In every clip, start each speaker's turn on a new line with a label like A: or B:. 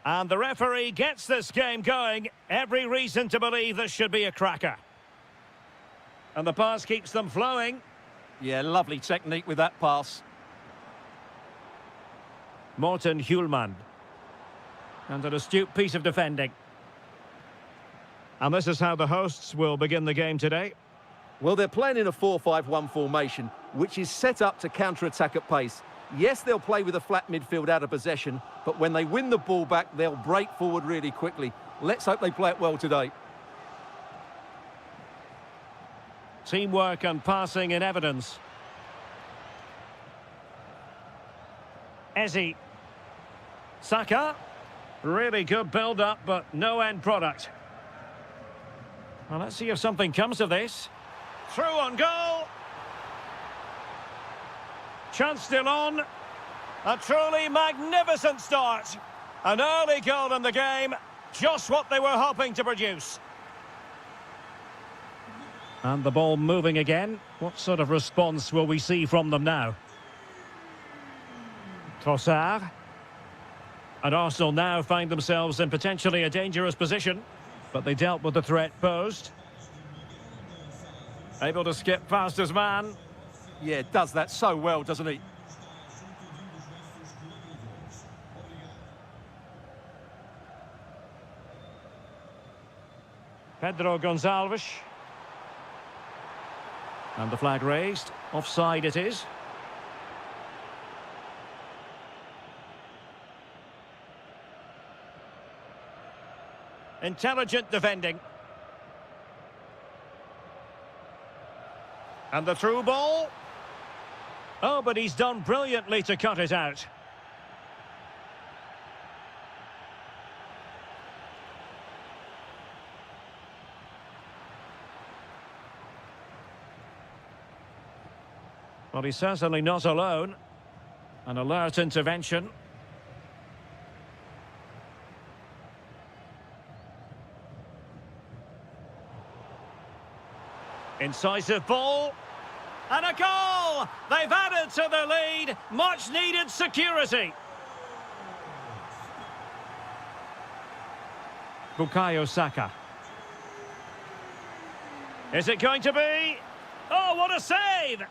A: And the referee gets this game going. Every reason to believe this should be a cracker. And the pass keeps them flowing.
B: Yeah, lovely technique with that pass.
A: Morten Hjulmand. And an astute piece of defending. And this is how the hosts will begin the game today.
B: Well, they're playing in a 4-5-1 formation, which is set up to counter-attack at pace. Yes, they'll play with a flat midfield out of possession, but when they win the ball back, they'll break forward really quickly. Let's hope they play it well today.
A: Teamwork and passing in evidence. Ezi. Saka. Really good build-up, but no end product. Well, let's see if something comes of this. Through on goal. Chance still on. A truly magnificent start. An early goal in the game. Just what they were hoping to produce. And the ball moving again. What sort of response will we see from them now? Trossard. And Arsenal now find themselves in potentially a dangerous position. But they dealt with the threat posed. Able to skip past his man.
B: Yeah, does that so well, doesn't he?
A: Pedro Gonçalves. And the flag raised. Offside it is. Intelligent defending. And the through ball. Oh, but he's done brilliantly to cut it out. Well, he's certainly not alone. An alert intervention. Incisive ball. And a goal! They've added to the lead. Much needed security. Bukayo Saka. Is it going to be? Oh, what a save!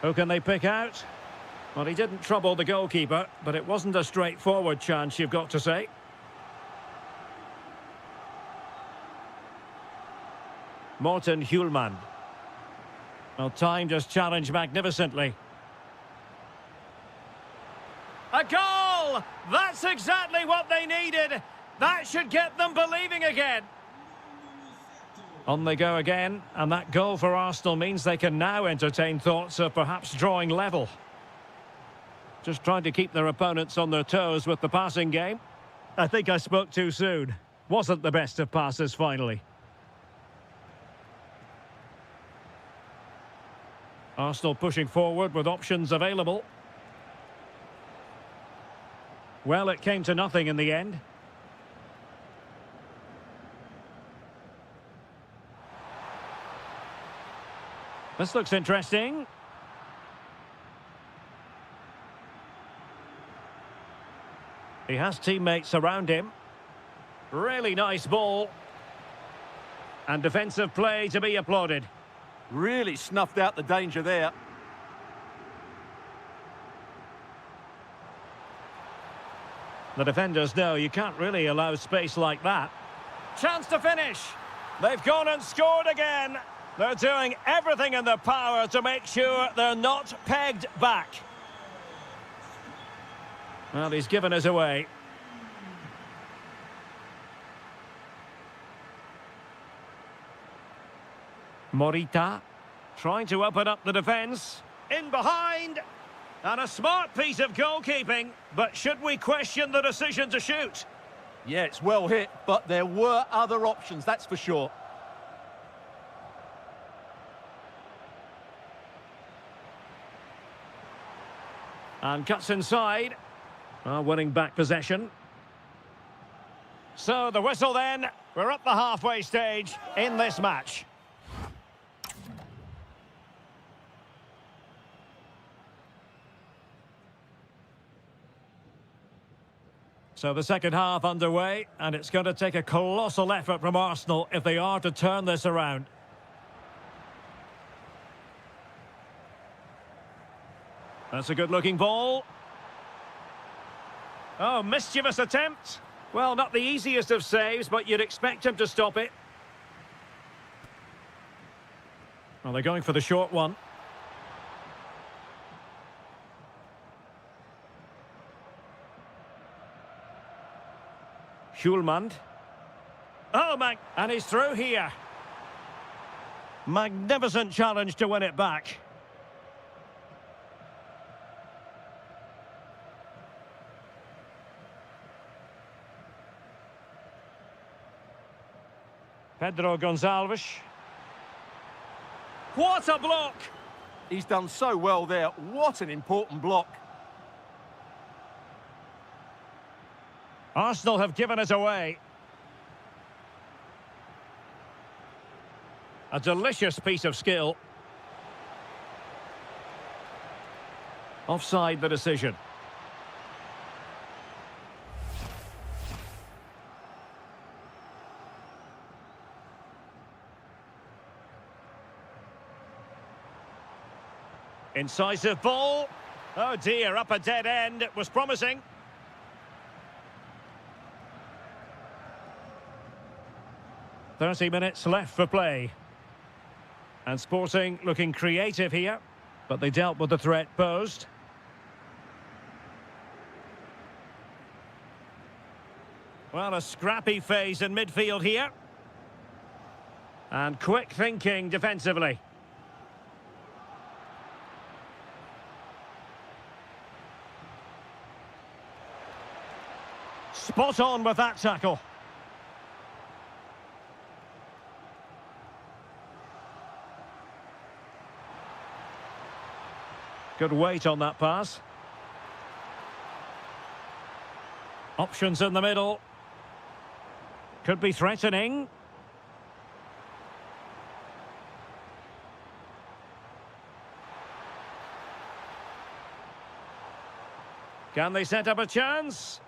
A: Who can they pick out? Well, he didn't trouble the goalkeeper, but it wasn't a straightforward chance, you've got to say. Morten Hjulmand. Well, timed his challenge magnificently. A goal! That's exactly what they needed. That should get them believing again. On they go again, and that goal for Arsenal means they can now entertain thoughts of perhaps drawing level. Just trying to keep their opponents on their toes with the passing game. I think I spoke too soon. Wasn't the best of passes finally. Arsenal pushing forward with options available. Well, it came to nothing in the end. This looks interesting. He has teammates around him. Really nice ball. And defensive play to be applauded.
B: Really snuffed out the danger there.
A: The defenders know you can't really allow space like that. Chance to finish. They've gone and scored again. They're doing everything in their power to make sure they're not pegged back. Well, he's given us away. Morita trying to open up the defence. In behind. And a smart piece of goalkeeping. But should we question the decision to shoot?
B: Yeah, it's well hit, but there were other options, that's for sure.
A: And cuts inside. Winning back possession. So the whistle then. We're at the halfway stage in this match. So the second half underway, and it's going to take a colossal effort from Arsenal if they are to turn this around. That's a good-looking ball. Oh, mischievous attempt. Well, not the easiest of saves, but you'd expect him to stop it. Well, they're going for the short one. Schulman. Oh, and he's through here. Magnificent challenge to win it back. Pedro Gonçalves. What a block!
B: He's done so well there. What an important block.
A: Arsenal have given it away. A delicious piece of skill. Offside the decision. Incisive ball. Oh dear, up a dead end. It was promising. "30 minutes left for play. And Sporting looking creative here, but they dealt with the threat posed. Well, a scrappy phase in midfield here. And quick thinking defensively. Spot on with that tackle. Good weight on that pass. Options in the middle. Could be threatening. Can they set up a chance?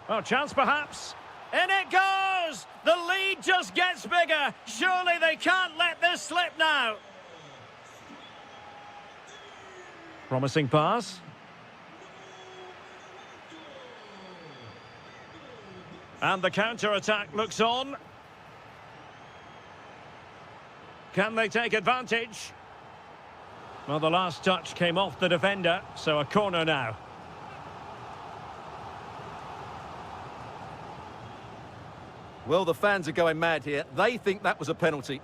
A: Oh, chance perhaps. In it goes! The lead just gets bigger. Surely they can't let this slip now. Promising pass. And the counter-attack looks on. Can they take advantage? Well, the last touch came off the defender, so a corner now.
B: Well, the fans are going mad here. They think that was a penalty.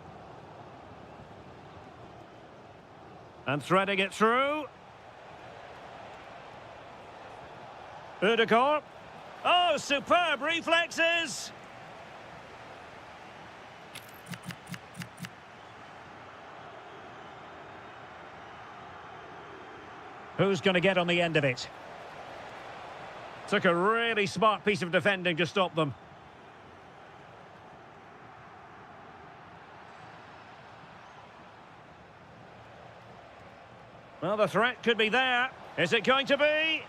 A: And threading it through. Ødegaard. Oh, superb reflexes. Who's going to get on the end of it? Took a really smart piece of defending to stop them. Well, the threat could be there. Is it going to be?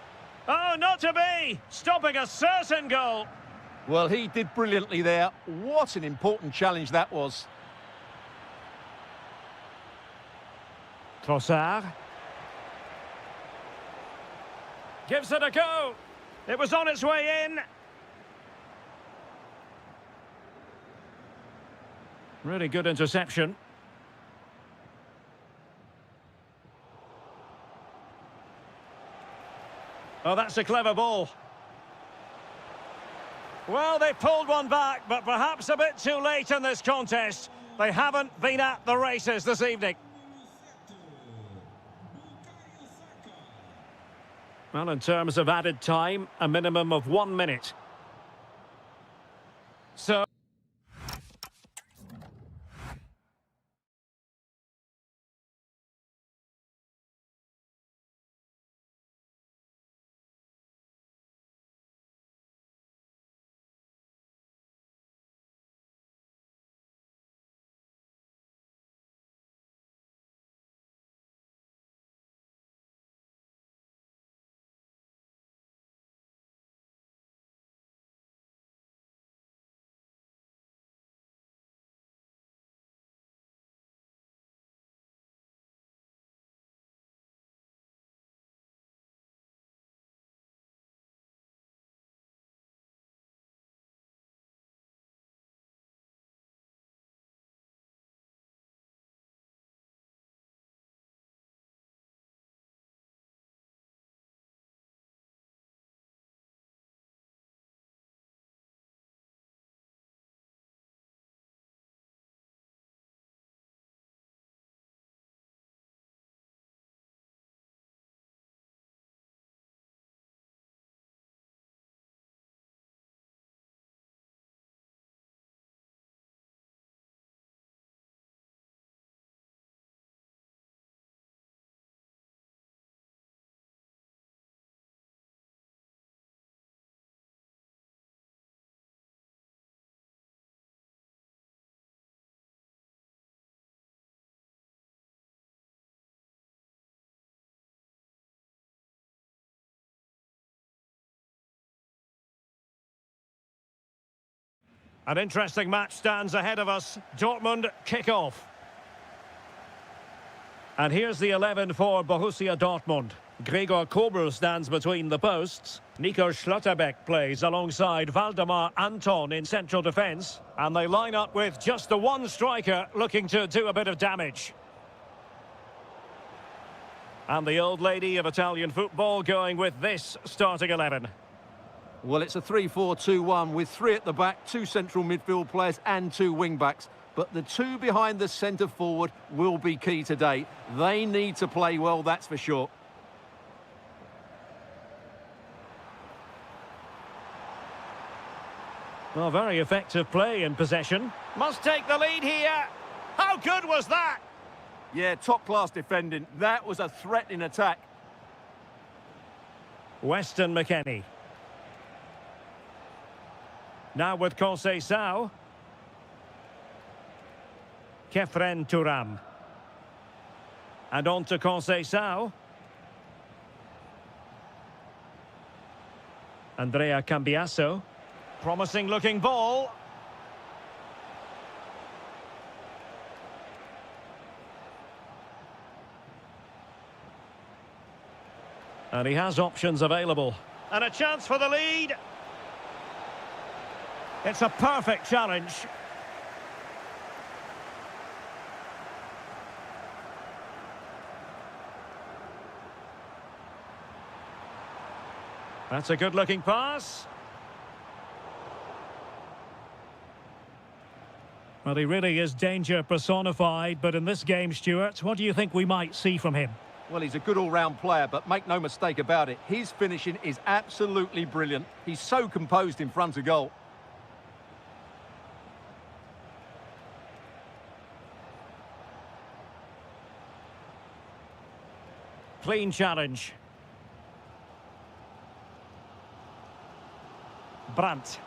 A: Oh, not to be! Stopping a certain goal.
B: Well, he did brilliantly there. What an important challenge that was.
A: Trossard. Gives it a go. It was on its way in. Really good interception. Oh, that's a clever ball. Well, they pulled one back, but perhaps a bit too late in this contest. They haven't been at the races this evening. Well, in terms of added time, a minimum of 1 minute. So... An interesting match stands ahead of us. Dortmund kick off. And here's the 11 for Borussia Dortmund. Gregor Kobel stands between the posts. Nico Schlotterbeck plays alongside Valdemar Anton in central defence. And they line up with just the one striker looking to do a bit of damage. And the old lady of Italian football going with this starting 11.
B: Well, it's a 3-4-2-1 with 3 at the back, 2 central midfield players and 2 wing-backs. But the 2 behind the centre forward will be key today. They need to play well, that's for sure.
A: Well, very effective play in possession. Must take the lead here. How good was that?
B: Yeah, top-class defending. That was a threat in attack.
A: Weston McKennie. Now with Conceição. Kefren Turam. And on to Conceição. Andrea Cambiasso. Promising looking ball. And he has options available. And a chance for the lead. It's a perfect challenge. That's a good-looking pass. Well, he really is danger personified, but in this game, Stuart, what do you think we might see from him?
B: Well, he's a good all-round player, but make no mistake about it, his finishing is absolutely brilliant. He's so composed in front of goal.
A: Clean challenge. Brandt.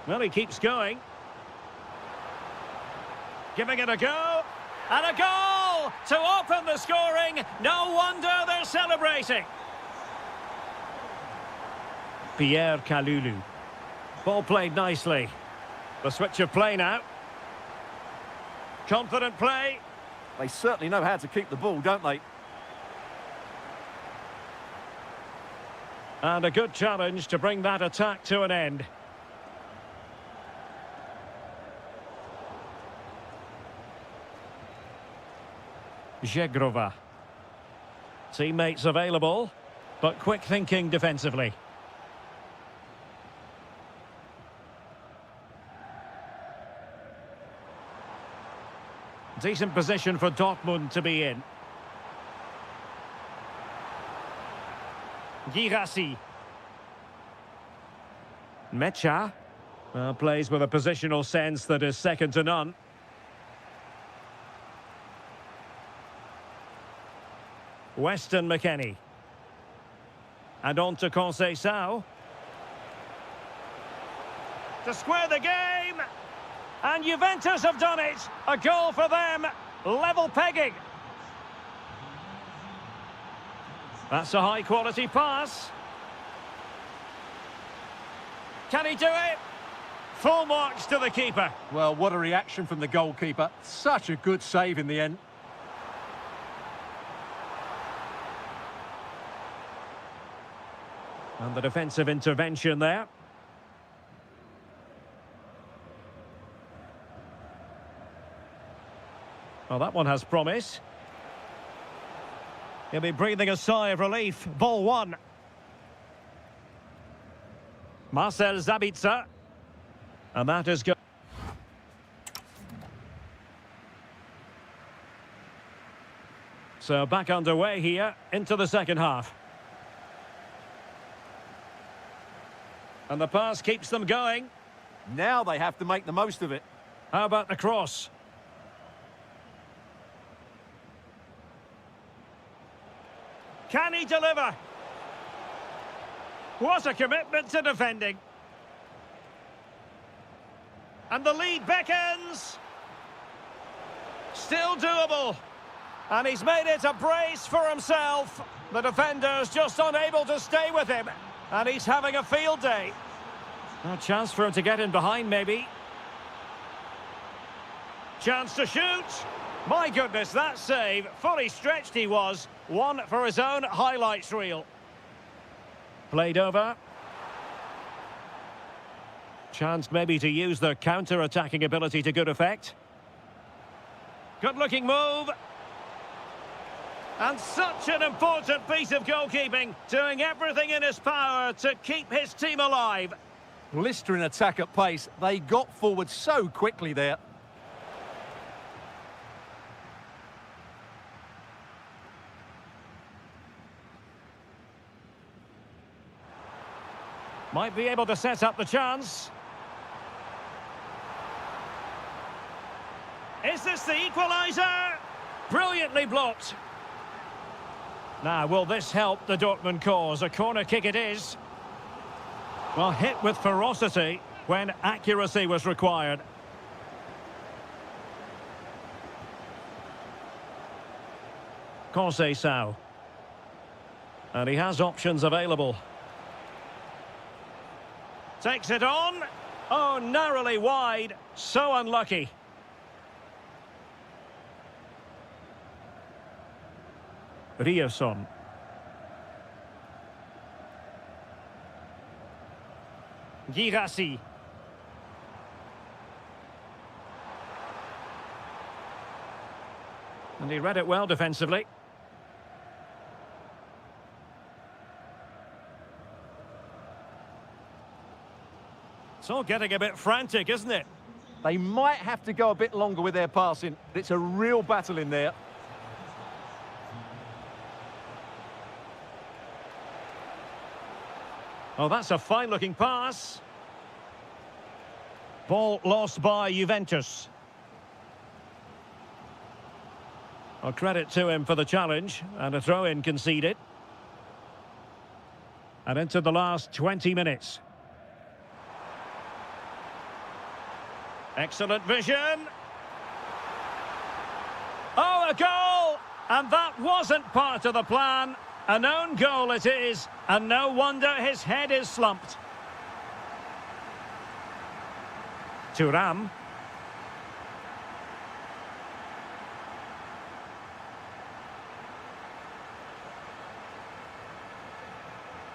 A: Well, he keeps going. Giving it a go. And a goal to open the scoring. No wonder they're celebrating. Pierre Kalulu. Ball played nicely. The switch of play now. Confident play.
B: They certainly know how to keep the ball, don't they?
A: And a good challenge to bring that attack to an end. Zegrova. Teammates available, but quick thinking defensively. Decent position for Dortmund to be in. Girassi. Mecha. Plays with a positional sense that is second to none. Weston McKennie. And on to Conceição. To square the game. And Juventus have done it. A goal for them. Level pegging. That's a high-quality pass. Can he do it? Full marks to the keeper.
B: Well, what a reaction from the goalkeeper. Such a good save in the end.
A: And the defensive intervention there. Well, that one has promise. He'll be breathing a sigh of relief. Ball one. Marcel Zabitzer. And that is good. So back underway here into the second half. And the pass keeps them going.
B: Now they have to make the most of it.
A: How about the cross? Can he deliver? What a commitment to defending. And the lead beckons. Still doable. And he's made it a brace for himself. The defender's just unable to stay with him. And he's having a field day. A chance for him to get in behind, maybe. Chance to shoot. My goodness, that save. Fully stretched he was. One for his own highlights reel. Played over. Chance maybe to use their counter-attacking ability to good effect. Good-looking move. And such an important piece of goalkeeping, doing everything in his power to keep his team alive.
B: Blistering attack at pace. They got forward so quickly there.
A: Might be able to set up the chance. Is this the equaliser? Brilliantly blocked. Now, will this help the Dortmund cause? A corner kick it is. Well, hit with ferocity when accuracy was required. Conceição. And he has options available. Takes it on. Oh, narrowly wide. So unlucky. Riasson. Girassi. And he read it well defensively. It's all getting a bit frantic, isn't it?
B: They might have to go a bit longer with their passing. It's a real battle in there.
A: Oh, that's a fine-looking pass. Ball lost by Juventus. Well, credit to him for the challenge, and a throw-in conceded. And into the last 20 minutes. Excellent vision. Oh, a goal! And that wasn't part of the plan. An own goal it is, and no wonder his head is slumped. Thuram.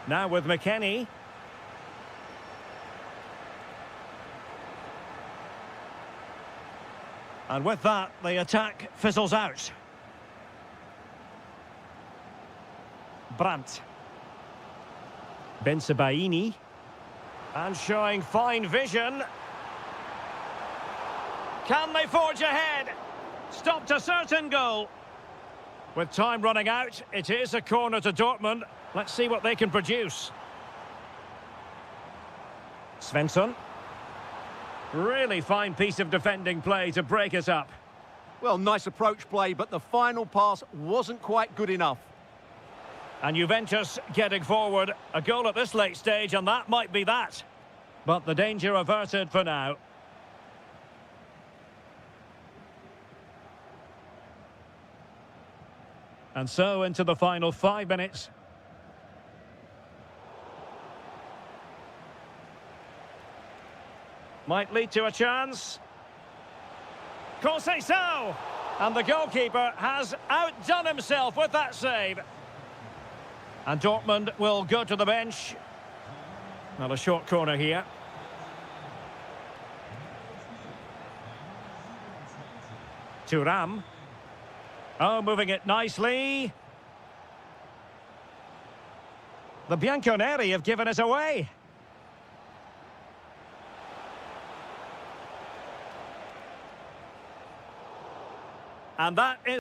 A: Now with McKennie. And with that, the attack fizzles out. Brandt. Bensebaini. And showing fine vision. Can they forge ahead? Stopped a certain goal. With time running out, it is a corner to Dortmund. Let's see what they can produce. Svensson. Really fine piece of defending play to break it up.
B: Well, nice approach play, but the final pass wasn't quite good enough.
A: And Juventus getting forward. A goal at this late stage, and that might be that. But the danger averted for now. And so into the final 5 minutes. Might lead to a chance. Conceição! And the goalkeeper has outdone himself with that save. And Dortmund will go to the bench. Not a short corner here. Thuram. Oh, moving it nicely. The Bianconeri have given it away. And that is...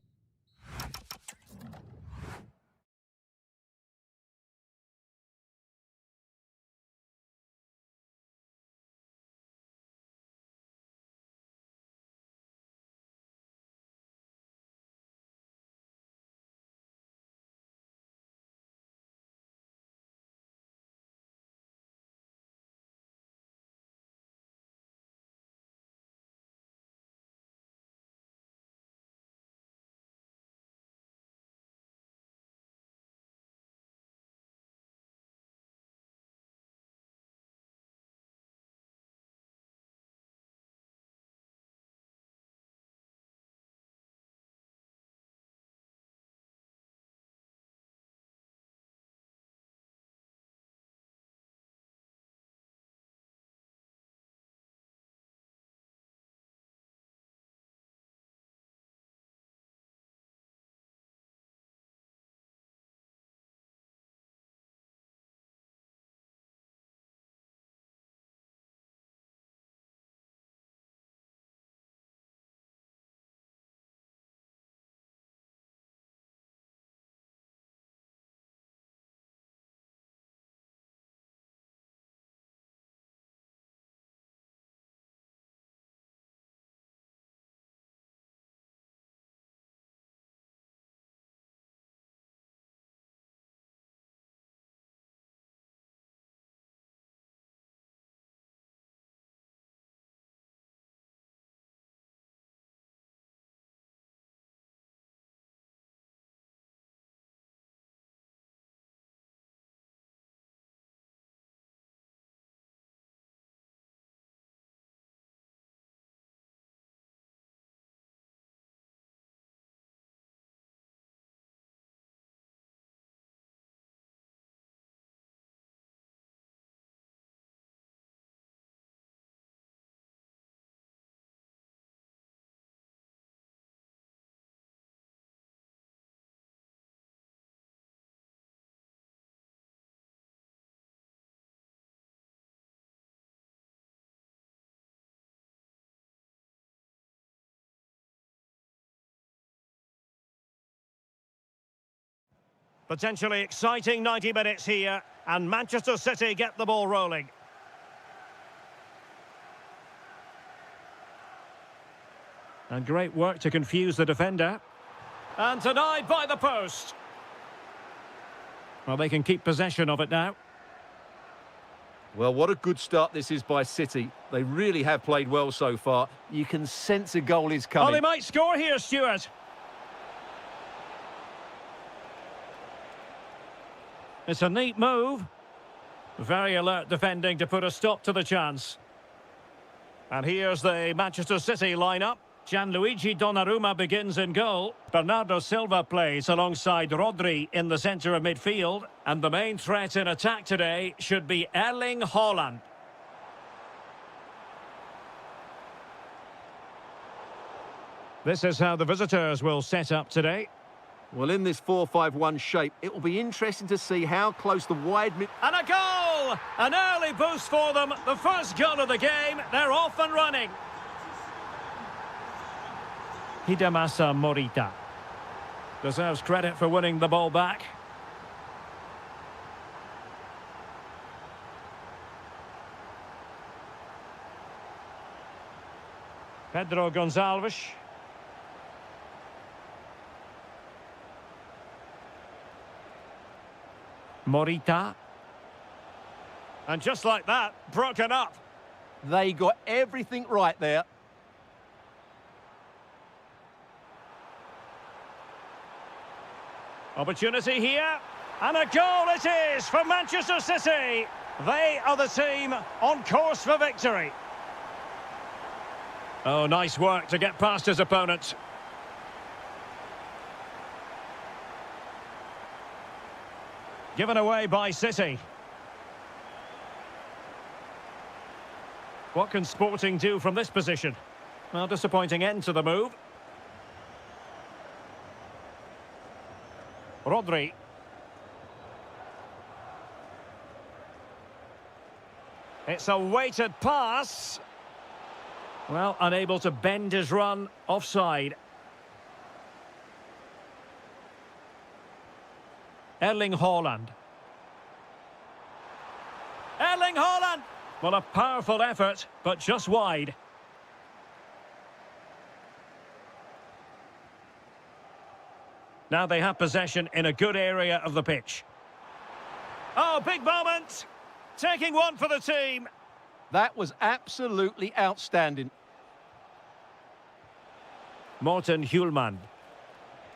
A: Potentially exciting 90 minutes here, and Manchester City get the ball rolling. And great work to confuse the defender. And denied by the post. Well, they can keep possession of it now.
B: Well, what a good start this is by City. They really have played well so far. You can sense a goal is coming.
A: Oh, they might score here, Stuart. It's a neat move. Very alert defending to put a stop to the chance. And here's the Manchester City lineup. Gianluigi Donnarumma begins in goal. Bernardo Silva plays alongside Rodri in the centre of midfield. And the main threat in attack today should be Erling Haaland. This is how the visitors will set up today.
B: Well, in this 4-5-1 shape, it will be interesting to see how close the wide mid...
A: And a goal! An early boost for them. The first goal of the game. They're off and running. Hidemasa Morita deserves credit for winning the ball back. Pedro Gonçalves. Morita. And just like that, broken up.
B: They got everything right there.
A: Opportunity here. And a goal it is for Manchester City. They are the team on course for victory. Oh, nice work to get past his opponent. Given away by City. What can Sporting do from this position? Well, disappointing end to the move. Rodri. It's a weighted pass. Well, unable to bend his run, offside. Erling Haaland. Erling Haaland! Well, a powerful effort, but just wide. Now they have possession in a good area of the pitch. Oh, big moment! Taking one for the team.
B: That was absolutely outstanding.
A: Morten Hjulmand.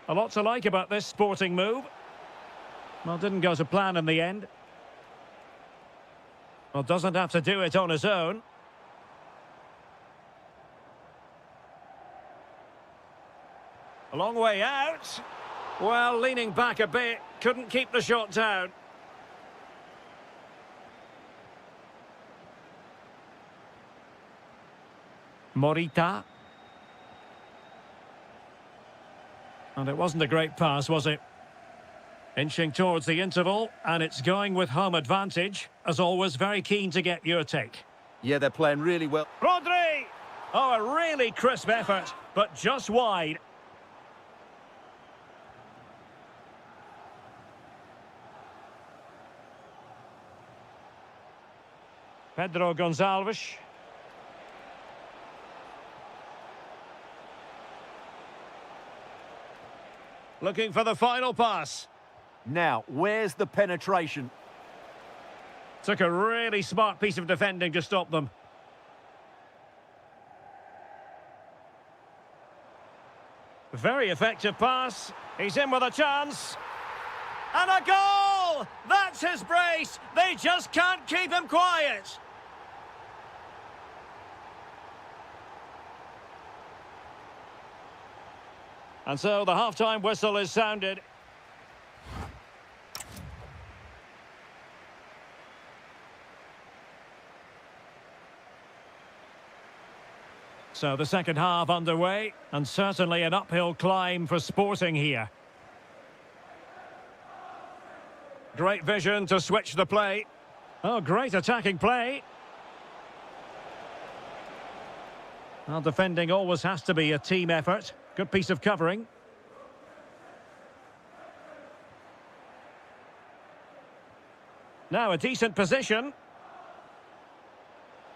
A: A lot to like about this Sporting move. Well, didn't go to plan in the end. Well, doesn't have to do it on his own. A long way out. Well, leaning back a bit, couldn't keep the shot down. Morita. And it wasn't a great pass, was it? Inching towards the interval, and it's going with home advantage. As always, very keen to get your take.
B: Yeah, they're playing really well.
A: Rodri! Oh, a really crisp effort, but just wide. Pedro Gonçalves. Looking for the final pass.
B: Now, where's the penetration?
A: Took a really smart piece of defending to stop them. Very effective pass. He's in with a chance. And a goal! That's his brace. They just can't keep him quiet. And so the half-time whistle is sounded. So the second half underway, and certainly an uphill climb for Sporting here. Great vision to switch the play. Oh, great attacking play. Well, defending always has to be a team effort. Good piece of covering. Now a decent position.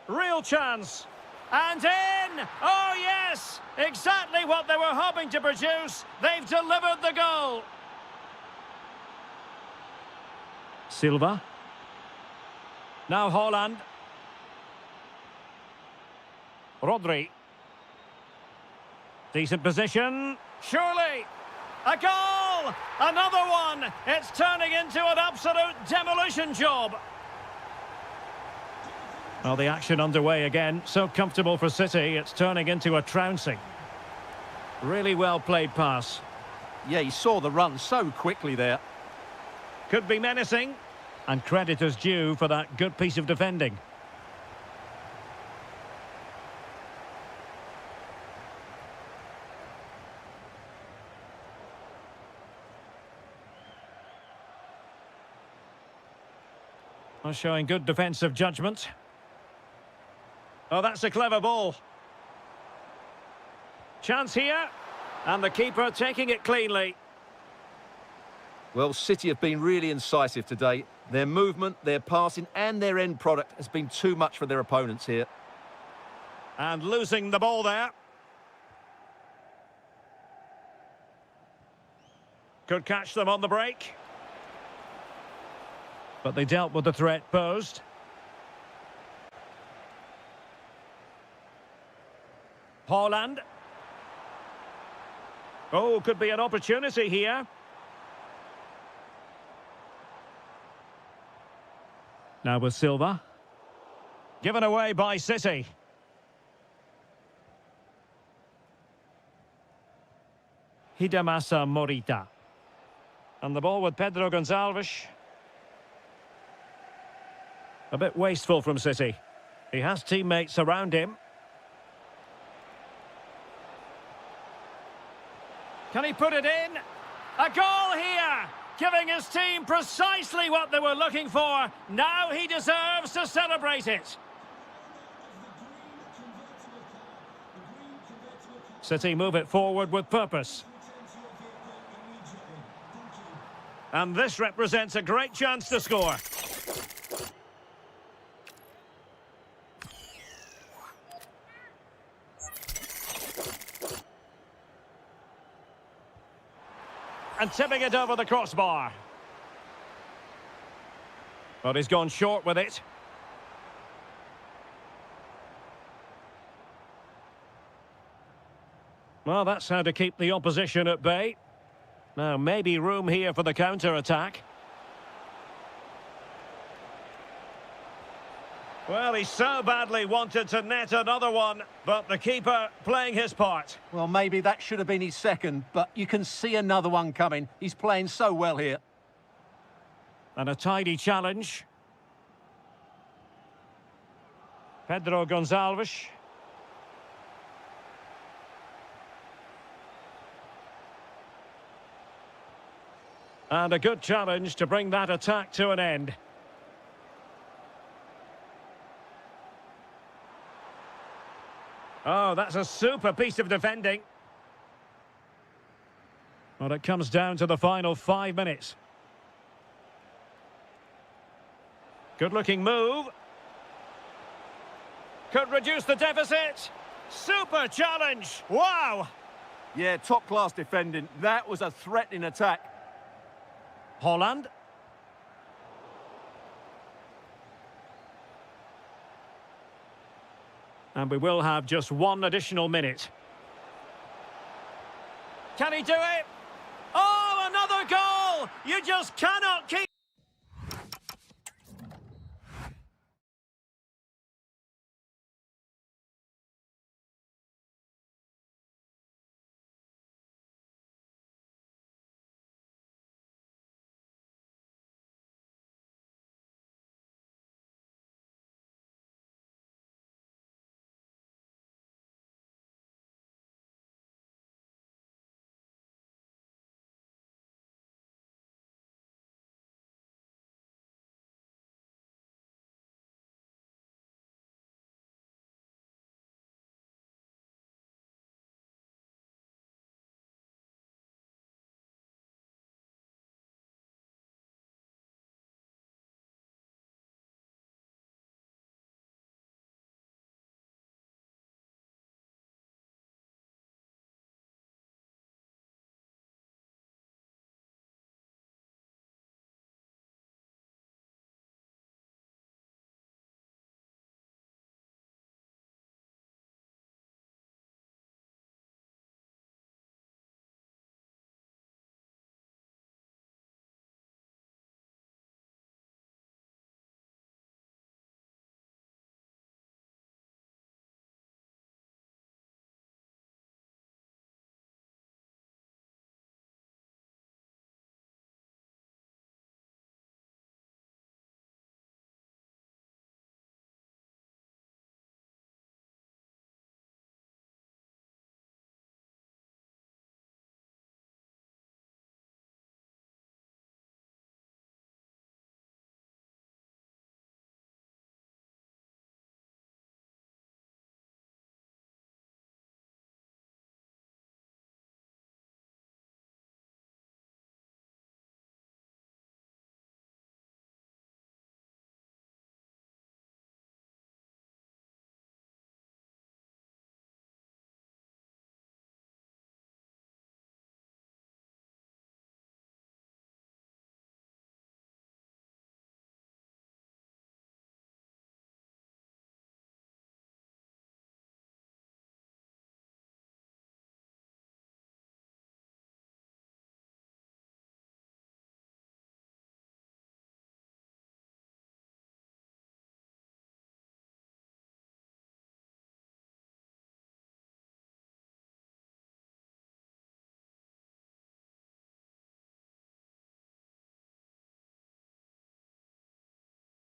A: Real chance. And in! Oh, yes! Exactly what they were hoping to produce. They've delivered the goal. Silva. Now Haaland. Rodri. Decent position. Surely. A goal! Another one! It's turning into an absolute demolition job. Well, the action underway again. So comfortable for City, it's turning into a trouncing. Really well played pass.
B: Yeah, he saw the run so quickly there.
A: Could be menacing. And credit is due for that good piece of defending. Well, showing good defensive judgment. Oh, that's a clever ball. Chance here. And the keeper taking it cleanly.
B: Well, City have been really incisive today. Their movement, their passing and their end product has been too much for their opponents here.
A: And losing the ball there. Could catch them on the break. But they dealt with the threat posed. Haaland. Oh, could be an opportunity here. Now with Silva. Given away by City. Hidemasa Morita. And the ball with Pedro Gonçalves. A bit wasteful from City. He has teammates around him. Can he put it in? A goal here! Giving his team precisely what they were looking for. Now he deserves to celebrate it. City move it forward with purpose. And this represents a great chance to score. And tipping it over the crossbar. But he's gone short with it. Well, that's how to keep the opposition at bay. Now, maybe room here for the counter-attack. Well, he so badly wanted to net another one, but the keeper playing his part.
B: Well, maybe that should have been his second, but you can see another one coming. He's playing so well here.
A: And a tidy challenge. Pedro Gonçalves. And a good challenge to bring that attack to an end. Oh, that's a super piece of defending. Well, it comes down to the final 5 minutes. Good-looking move. Could reduce the deficit. Super challenge. Wow.
B: Yeah, top-class defending. That was a threatening attack.
A: Haaland. And we will have just one additional minute. Can he do it? Oh, another goal! You just cannot keep...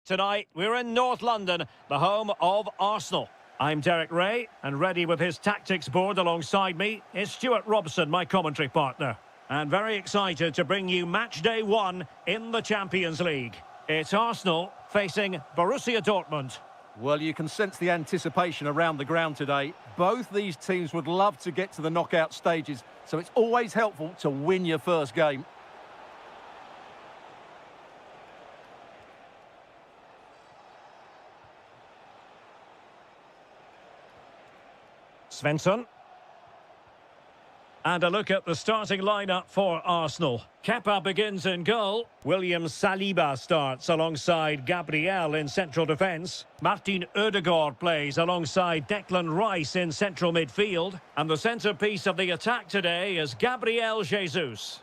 A: Tonight, we're in North London, the home of Arsenal. I'm Derek Ray, and ready with his tactics board alongside me is Stuart Robson, my commentary partner. And very excited to bring you match day 1 in the Champions League. It's Arsenal facing Borussia Dortmund.
B: Well, you can sense the anticipation around the ground today. Both these teams would love to get to the knockout stages, so it's always helpful to win your first game.
A: Svensson. And a look at the starting lineup for Arsenal. Kepa begins in goal. William Saliba starts alongside Gabriel in central defence. Martin Ødegaard plays alongside Declan Rice in central midfield. And the centrepiece of the attack today is Gabriel Jesus.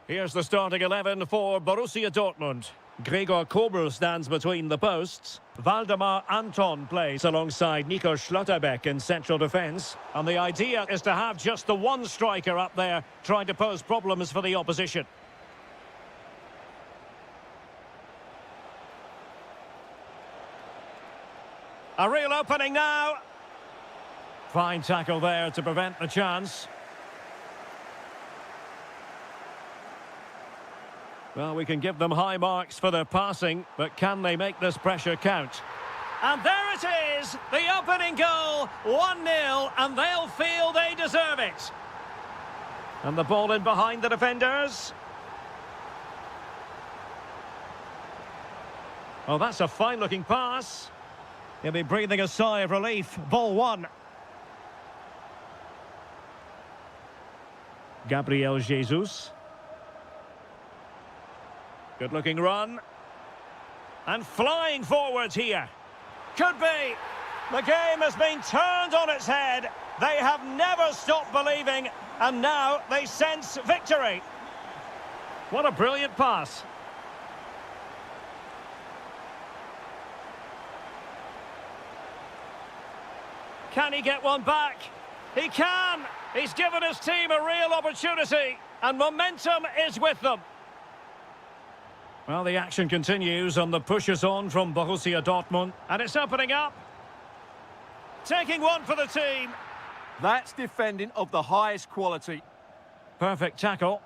A: Here's the starting 11 for Borussia Dortmund. Gregor Kobel stands between the posts. Valdemar Anton plays alongside Nico Schlotterbeck in central defence. And the idea is to have just the one striker up there trying to pose problems for the opposition. A real opening now. Fine tackle there to prevent the chance. Well, we can give them high marks for their passing, but can they make this pressure count? And there it is, the opening goal, 1-0, and they'll feel they deserve it. And the ball in behind the defenders. Oh, that's a fine-looking pass. He'll be breathing a sigh of relief. Ball 1. Gabriel Jesus. Good-looking run. And flying forwards here. Could be. The game has been turned on its head. They have never stopped believing, and now they sense victory. What a brilliant pass. Can he get one back? He can. He's given his team a real opportunity, and momentum is with them. Well, the action continues on the pushes on from Borussia Dortmund. And it's opening up. Taking one for the team.
B: That's defending of the highest quality.
A: Perfect tackle.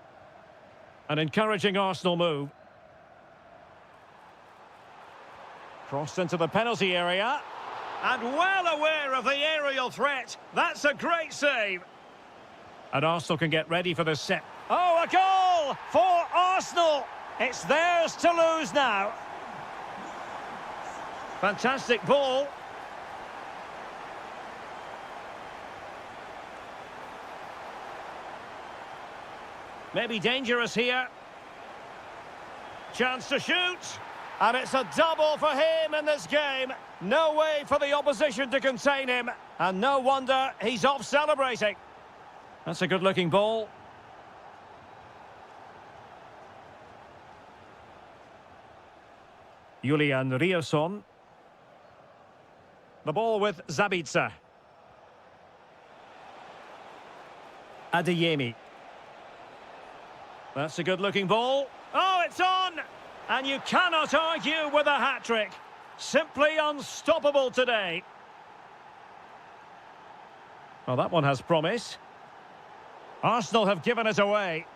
A: An encouraging Arsenal move. Crossed into the penalty area. And well aware of the aerial threat. That's a great save. And Arsenal can get ready for this set. Oh, a goal for Arsenal! It's theirs to lose now. Fantastic ball. Maybe dangerous here. Chance to shoot. And it's a double for him in this game. No way for the opposition to contain him. And no wonder he's off celebrating. That's a good-looking ball. Julian Riosson. The ball with Zabitzer. Adeyemi. That's a good-looking ball. Oh, it's on! And you cannot argue with a hat-trick. Simply unstoppable today. Well, that one has promise. Arsenal have given it away.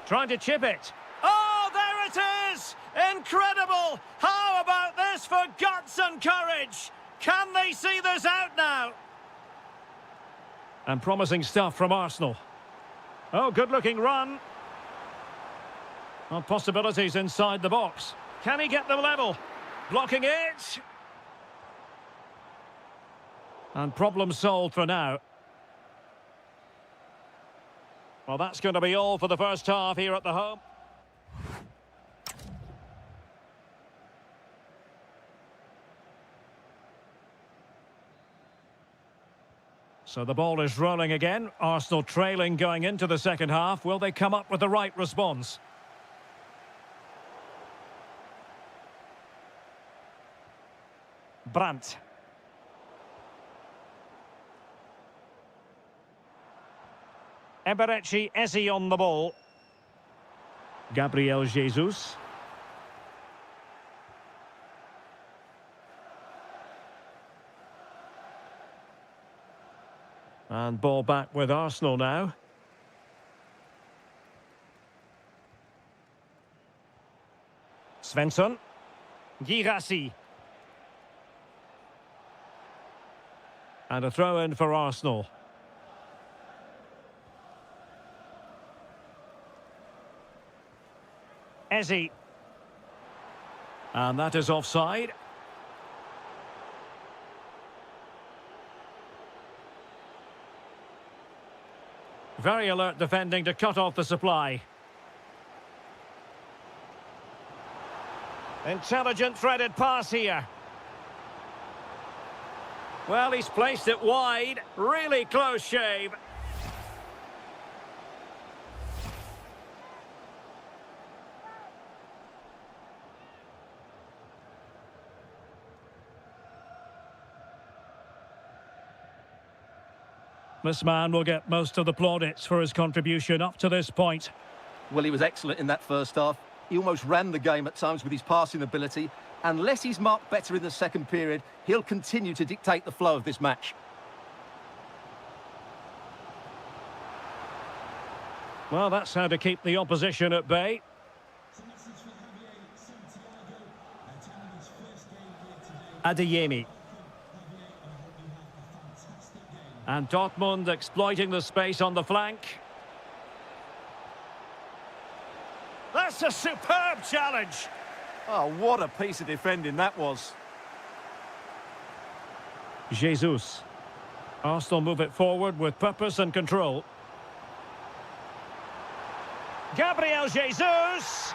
A: Trying to chip it. Oh, there it is! Incredible! How about this for guts and courage? Can they see this out now? And promising stuff from Arsenal. Oh, good-looking run. Well, possibilities inside the box. Can he get them level? Blocking it. And problem solved for now. Well, that's going to be all for the first half here at the home. So the ball is rolling again. Arsenal trailing going into the second half. Will they come up with the right response? Brandt. Eberechi Eze on the ball. Gabriel Jesus. And ball back with Arsenal now. Svensson. Girassi. And a throw-in for Arsenal. Eze. And that is offside. Very alert defending to cut off the supply. Intelligent threaded pass here. Well, he's placed it wide. Really close shave. This man will get most of the plaudits for his contribution up to this point.
B: Well, he was excellent in that first half. He almost ran the game at times with his passing ability. Unless he's marked better in the second period, he'll continue to dictate the flow of this match.
A: Well, that's how to keep the opposition at bay. Adeyemi. And Dortmund exploiting the space on the flank. That's a superb challenge.
B: Oh, what a piece of defending that was.
A: Jesus. Arsenal move it forward with purpose and control. Gabriel Jesus.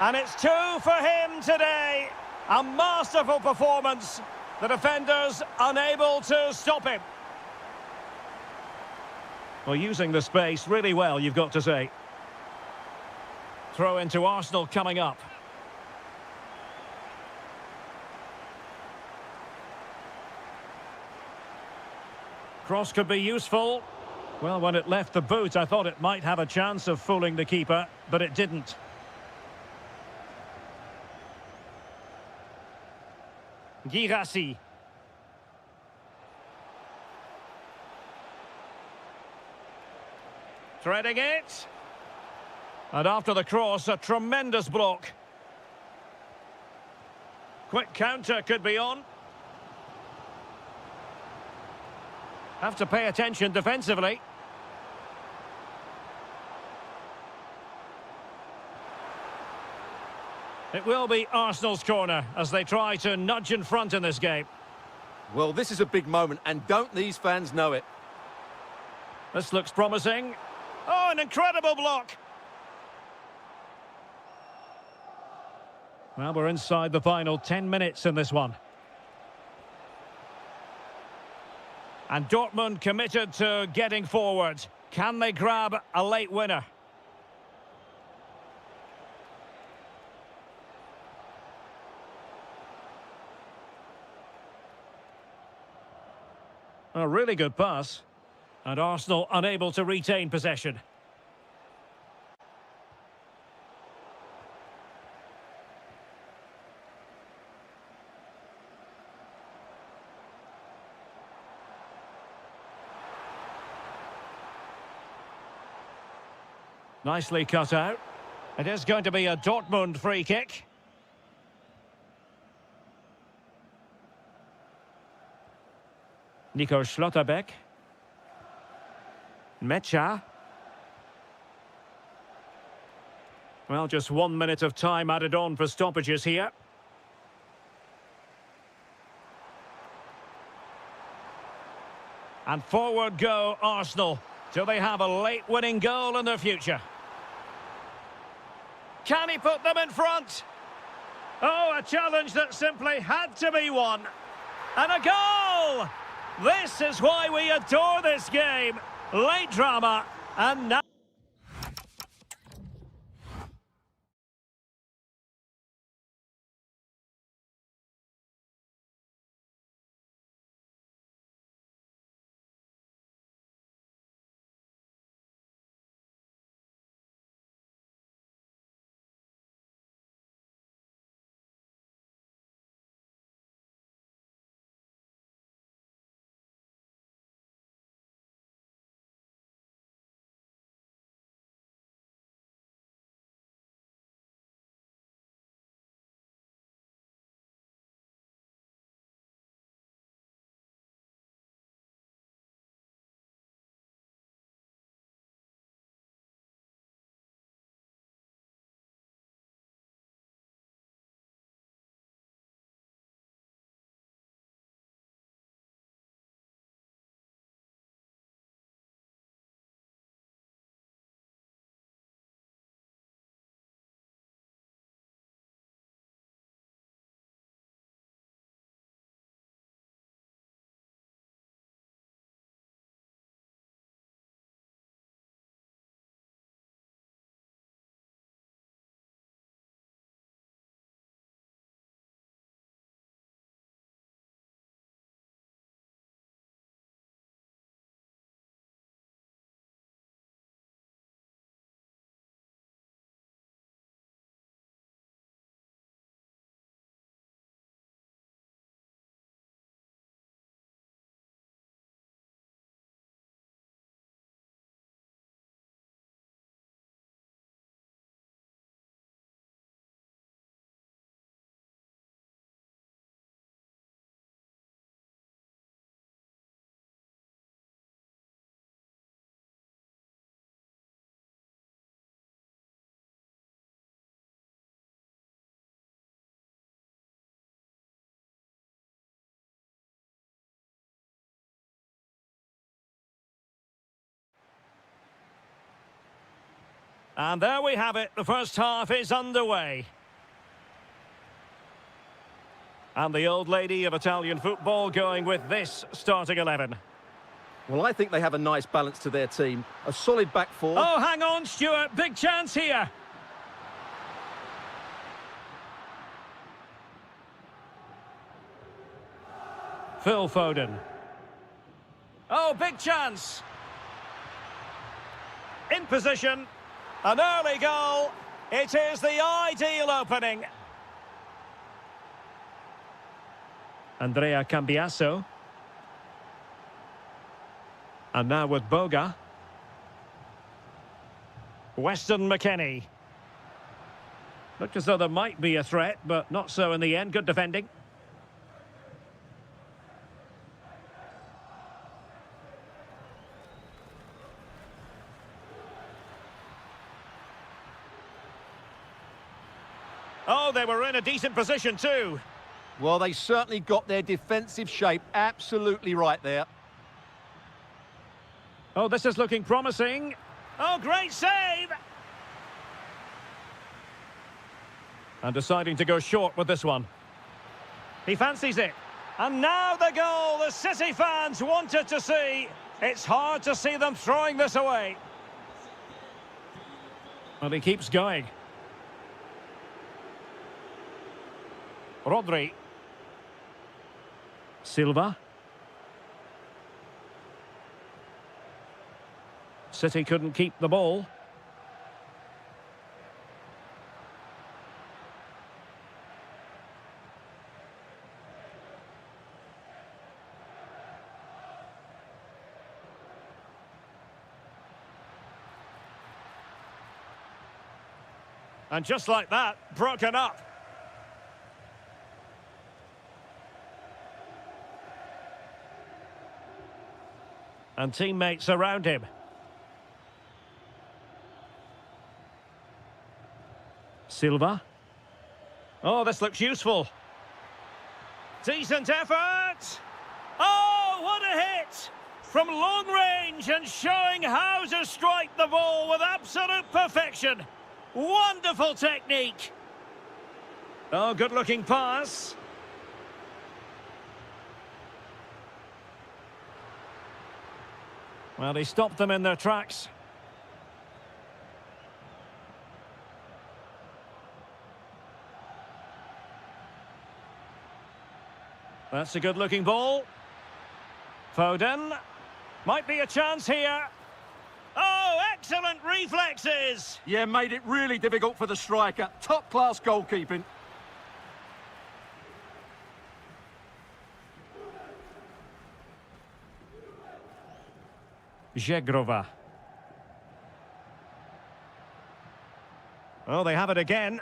A: And it's 2 for him today. A masterful performance. The defenders unable to stop him. Well, using the space really well, you've got to say. Throw into Arsenal coming up. Cross could be useful. Well, when it left the boot, I thought it might have a chance of fooling the keeper, but it didn't. Girassi. Threading it. And after the cross, a tremendous block. Quick counter could be on. Have to pay attention defensively. It will be Arsenal's corner as they try to nudge in front in this game.
B: Well, this is a big moment, and don't these fans know it?
A: This looks promising. Oh, an incredible block. Well, we're inside the final 10 minutes in this one. And Dortmund committed to getting forward. Can they grab a late winner? A really good pass. And Arsenal unable to retain possession. Nicely cut out. It is going to be a Dortmund free kick. Nico Schlotterbeck. Mecha. Well, just 1 minute of time added on for stoppages here. And forward go Arsenal. Do they have a late winning goal in their future? Can he put them in front? Oh, a challenge that simply had to be won. And a goal! This is why we adore this game. Late drama, and now... And there we have it. The first half is underway. And the old lady of Italian football going with this starting 11.
B: Well, I think they have a nice balance to their team. A solid back four.
A: Oh, hang on, Stuart. Big chance here. Phil Foden. Oh, big chance. In position. An early goal. It is the ideal opening. Andrea Cambiasso. And now with Boga. Weston McKennie. Looked as though there might be a threat, but not so in the end. Good defending. Oh, they were in a decent position too.
B: Well, they certainly got their defensive shape absolutely right there.
A: Oh, this is looking promising. Oh, great save! And deciding to go short with this one. He fancies it. And now the goal the City fans wanted to see. It's hard to see them throwing this away. Well, he keeps going. Rodri. Silva. City couldn't keep the ball. And just like that, broken up. And teammates around him. Silva. Oh, this looks useful. Decent effort. Oh, what a hit! From long range and showing how to strike the ball with absolute perfection. Wonderful technique. Oh, good-looking pass. Well, he stopped them in their tracks. That's a good-looking ball. Foden. Might be a chance here. Oh, excellent reflexes!
B: Yeah, made it really difficult for the striker. Top-class goalkeeping.
A: Żegrova. Oh, they have it again.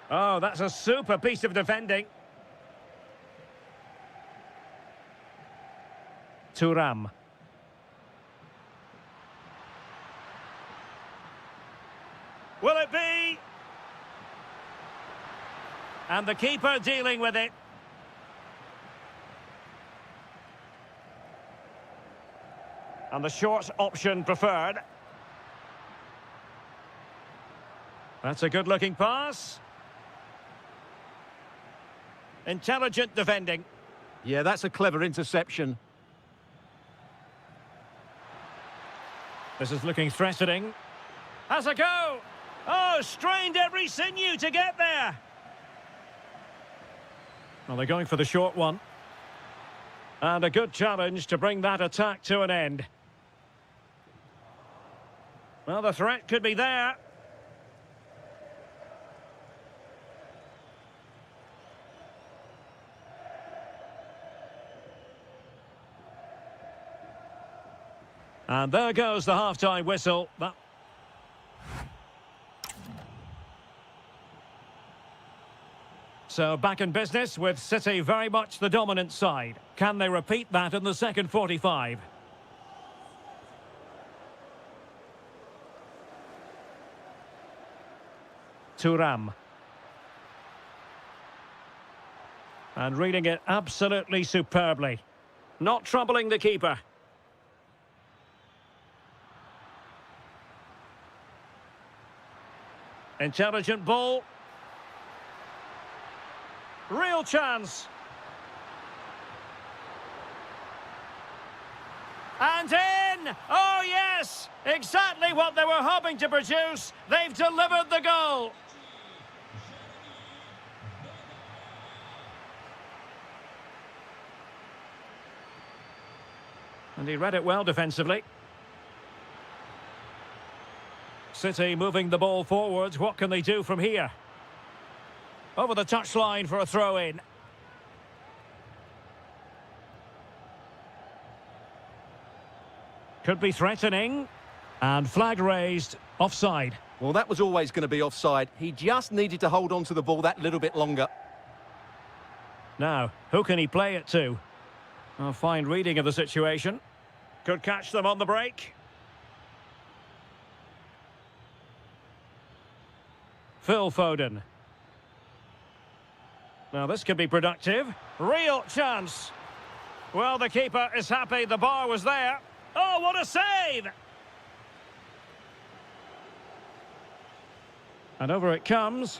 A: Oh, that's a super piece of defending. Thuram. Will it be? And the keeper dealing with it. And the short option preferred. That's a good-looking pass. Intelligent defending.
B: Yeah, that's a clever interception.
A: This is looking threatening. Has a go. Oh, strained every sinew to get there. Well, they're going for the short one. And a good challenge to bring that attack to an end. Well, the threat could be there. And there goes the half-time whistle. So back in business with City very much the dominant side. Can they repeat that in the second 45? Thuram. And reading it absolutely superbly. Not troubling the keeper. Intelligent ball. Real chance. And in! Oh yes! Exactly what they were hoping to produce. They've delivered the goal. And he read it well defensively. City moving the ball forwards. What can they do from here? Over the touchline for a throw-in. Could be threatening. And flag raised. Offside.
B: Well, that was always going to be offside. He just needed to hold on to the ball that little bit longer.
A: Now, who can he play it to? A fine reading of the situation. Could catch them on the break. Phil Foden. Now this could be productive. Real chance. Well, the keeper is happy the bar was there. Oh, what a save! And over it comes.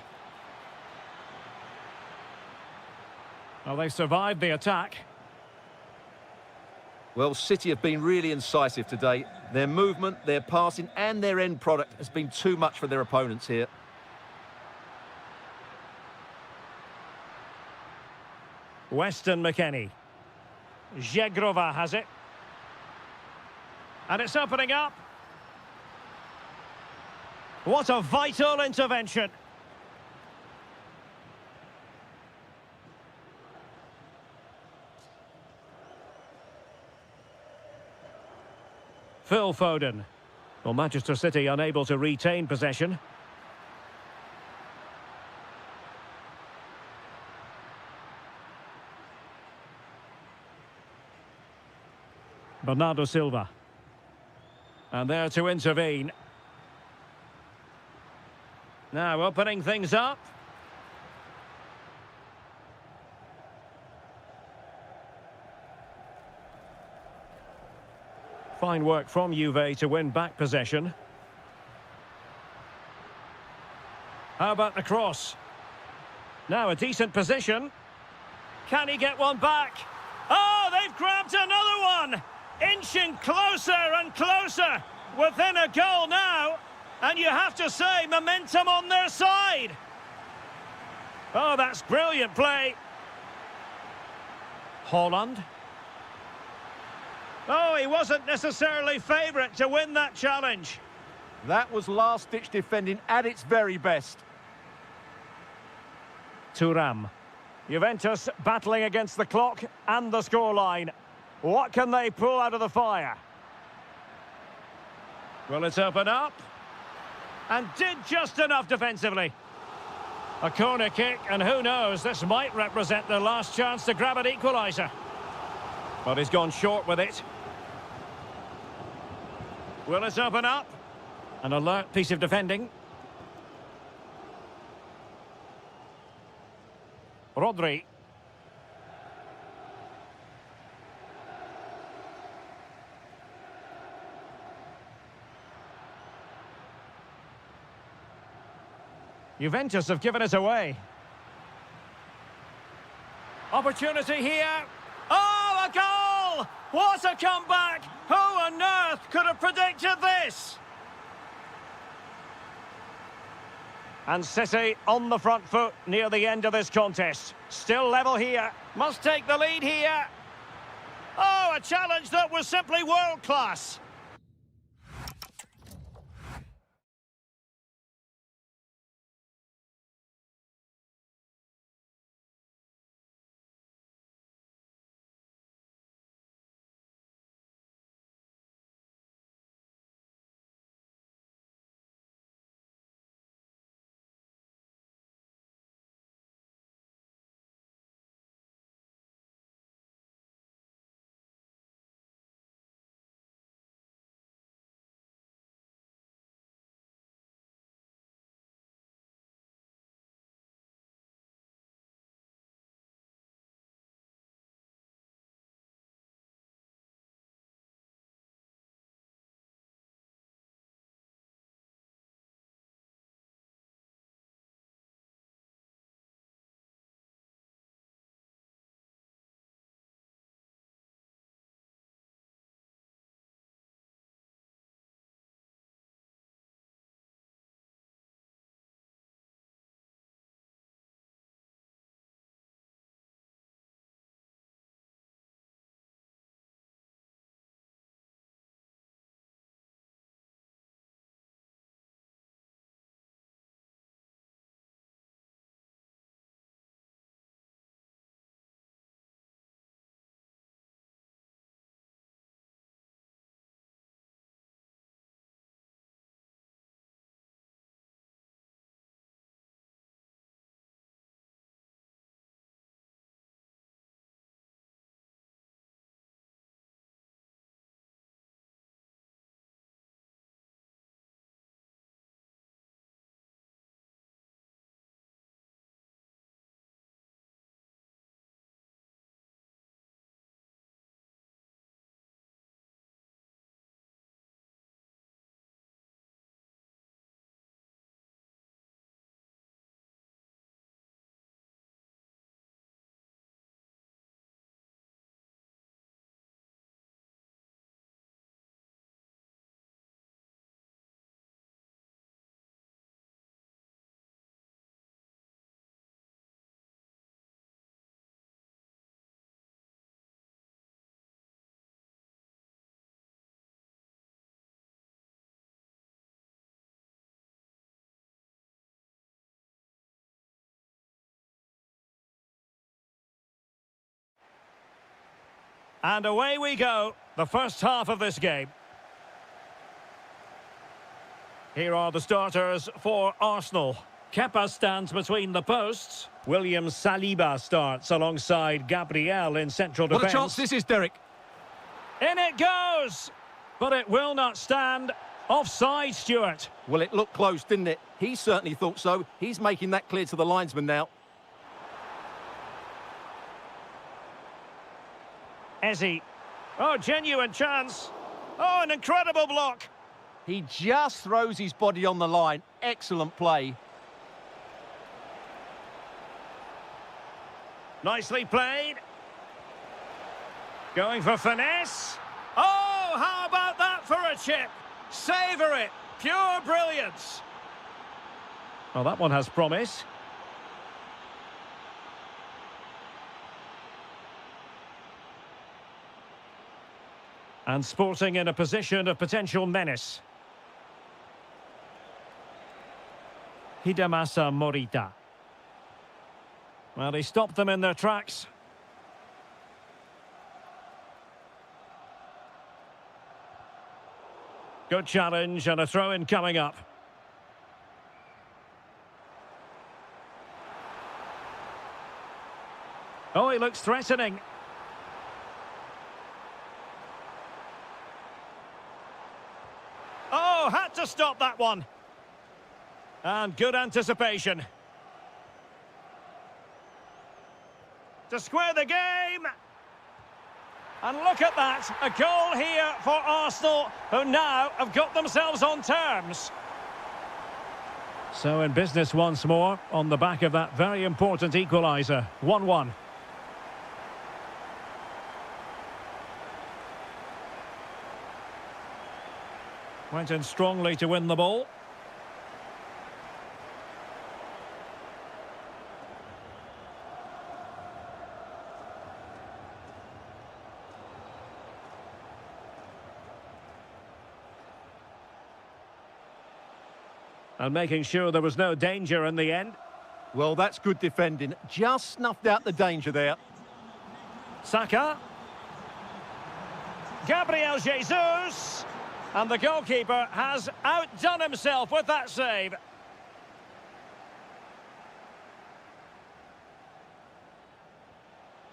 A: Well, they've survived the attack.
B: Well, City have been really incisive today. Their movement, their passing and their end product has been too much for their opponents here.
A: Weston McKennie. Zegrova has it. And it's opening up. What a vital intervention. Phil Foden. Well, Manchester City unable to retain possession. Bernardo Silva. And there to intervene. Now opening things up. Fine work from Juve to win back possession. How about the cross? Now a decent position. Can he get one back? Oh, they've grabbed another one! Inching closer and closer. Within a goal now. And you have to say, momentum on their side. Oh, that's brilliant play. Haaland. Oh, he wasn't necessarily favourite to win that challenge.
B: That was last-ditch defending at its very best.
A: Thuram. Juventus battling against the clock and the scoreline. What can they pull out of the fire? Will it open up? And did just enough defensively. A corner kick, and who knows, this might represent their last chance to grab an equaliser. But he's gone short with it. Will it open up? An alert piece of defending. Rodri. Juventus have given it away. Opportunity here. Oh, a goal! What a comeback! Who on earth could have predicted this? And City on the front foot near the end of this contest. Still level here. Must take the lead here. Oh, a challenge that was simply world-class. And away we go, the first half of this game. Here are the starters for Arsenal. Kepa stands between the posts. William Saliba starts alongside Gabriel in central defence.
B: What a chance this is, Derek.
A: In it goes! But it will not stand. Offside, Stuart.
B: Well, it looked close, didn't it? He certainly thought so. He's making that clear to the linesman now.
A: Eze. Oh, genuine chance. Oh, an incredible block.
B: He just throws his body on the line. Excellent play.
A: Nicely played. Going for finesse. Oh, how about that for a chip? Savour it. Pure brilliance. Well, that one has promise. And Sporting in a position of potential menace. Hidemasa Morita. Well, he stopped them in their tracks. Good challenge and a throw-in coming up. Oh, he looks threatening. Oh, had to stop that one. And good anticipation. To square the game. And look at that, a goal here for Arsenal, who now have got themselves on terms. So in business once more, on the back of that very important equaliser, 1-1. Went in strongly to win the ball. And making sure there was no danger in the end.
B: Well, that's good defending. Just snuffed out the danger there.
A: Saka. Gabriel Jesus. And the goalkeeper has outdone himself with that save.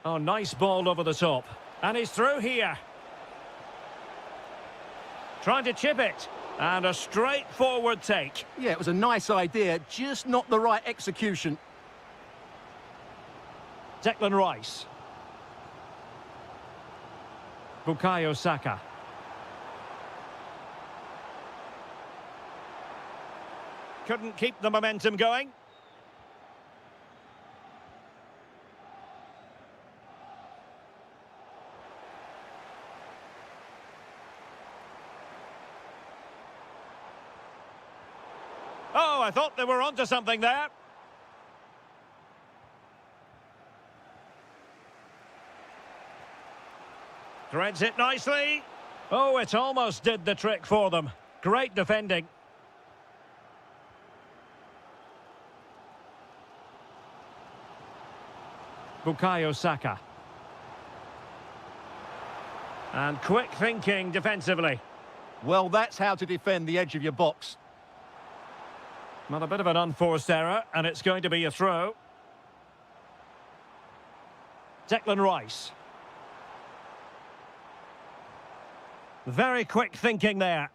A: Oh, nice ball over the top. And he's through here. Trying to chip it. And a straightforward take.
B: Yeah, it was a nice idea, just not the right execution.
A: Declan Rice. Bukayo Saka. Couldn't keep the momentum going. Oh, I thought they were onto something there. Threads it nicely. Oh, it almost did the trick for them. Great defending. Bukayo Saka. And quick thinking defensively.
B: Well, that's how to defend the edge of your box.
A: Well, a bit of an unforced error, and it's going to be a throw. Declan Rice. Very quick thinking there.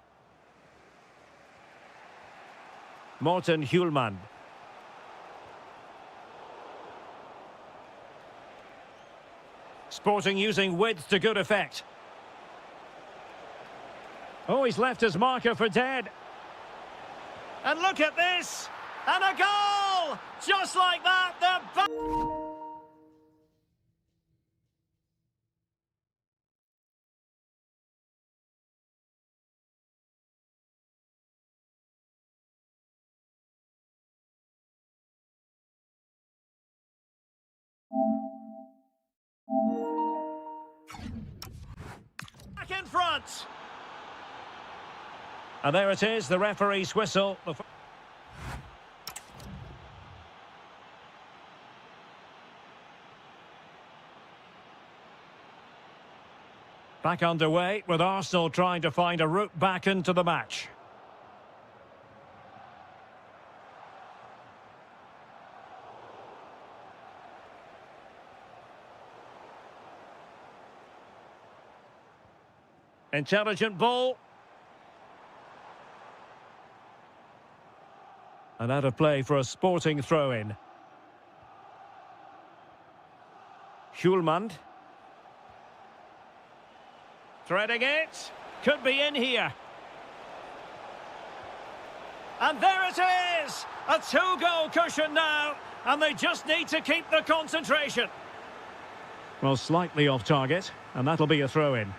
A: Morten Hjulmand. Sporting using width to good effect. Oh, he's left his marker for dead. And look at this! And a goal! Just like that, back in front! And there it is, the referee's whistle. Back underway with Arsenal trying to find a route back into the match. Intelligent ball. And out of play for a sporting throw-in. Schulmand. Threading it. Could be in here. And there it is! A two-goal cushion now. And they just need to keep the concentration. Well, slightly off target. And that'll be a throw-in.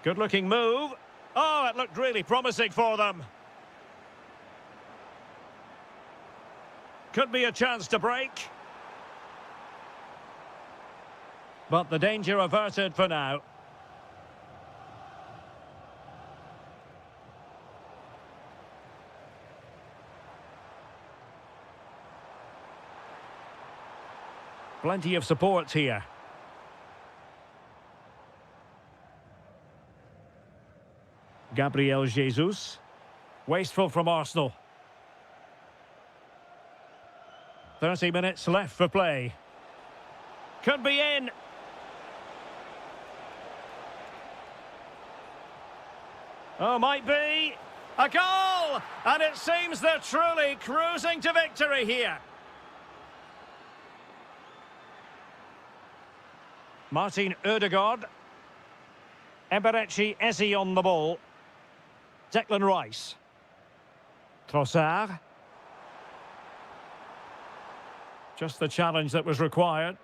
A: Good-looking move. Oh, it looked really promising for them. Could be a chance to break. But the danger averted for now. Plenty of support here. Gabriel Jesus. Wasteful from Arsenal. 30 minutes left for play. Could be in. Oh, might be. A goal! And it seems they're truly cruising to victory here. Martin Ødegaard. Eberechi Eze on the ball. Declan Rice. Trossard. Just the challenge that was required.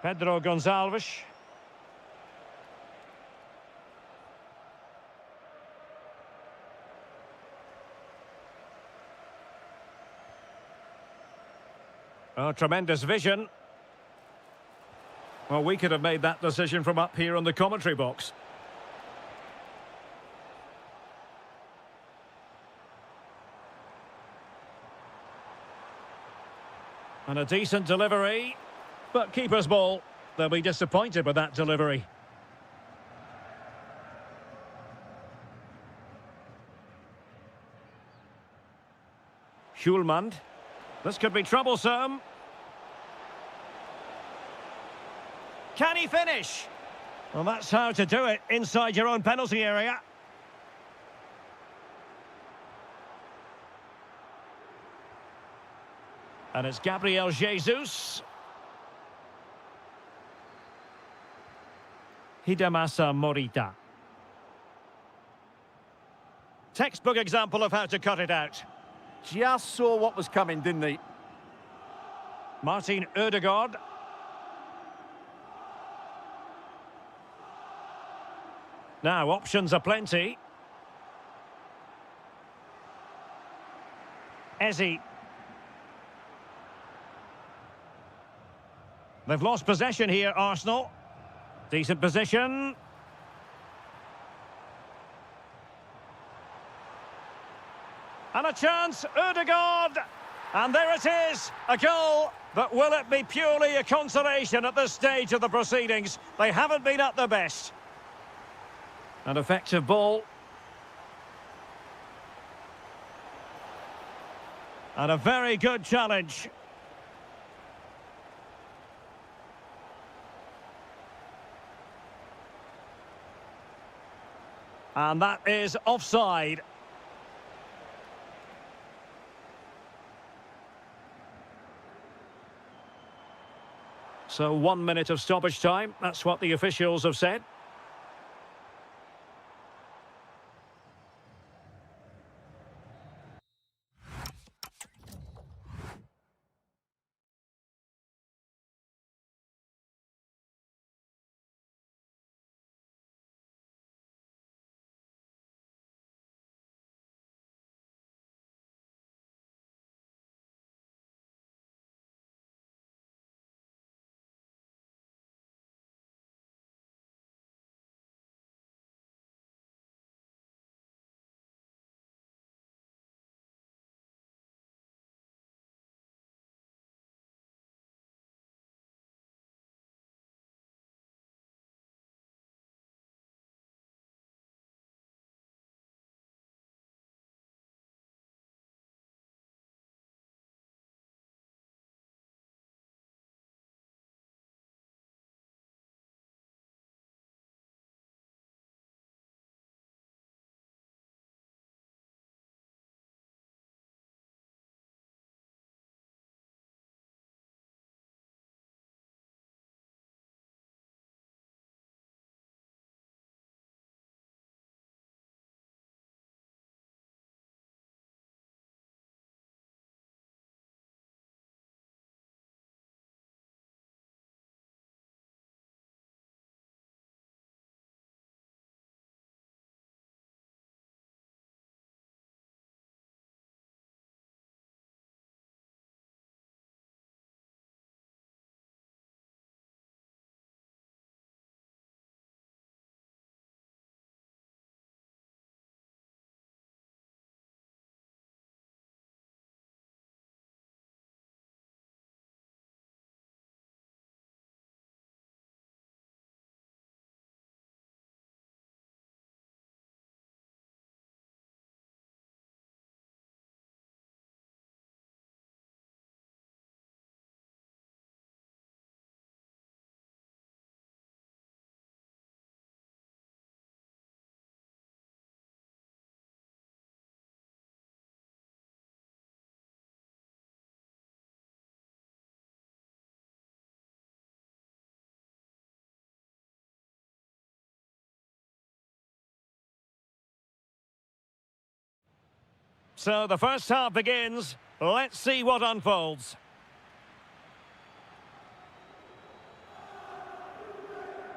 A: Pedro Gonçalves. Oh, tremendous vision. Well, we could have made that decision from up here on the commentary box. And a decent delivery. But keeper's ball. They'll be disappointed with that delivery. Schulmand. This could be troublesome. Can he finish? Well, that's how to do it inside your own penalty area. And it's Gabriel Jesus. Hidemasa Morita. Textbook example of how to cut it out.
B: Just saw what was coming, didn't he?
A: Martin Ødegaard. Now, options are plenty. Eze. They've lost possession here, Arsenal. Decent position. And a chance, Ødegaard. And there it is, a goal. But will it be purely a consolation at this stage of the proceedings? They haven't been at their best. An effective ball. And a very good challenge. And that is offside. So 1 minute of stoppage time. That's what the officials have said. So the first half begins. Let's see what unfolds.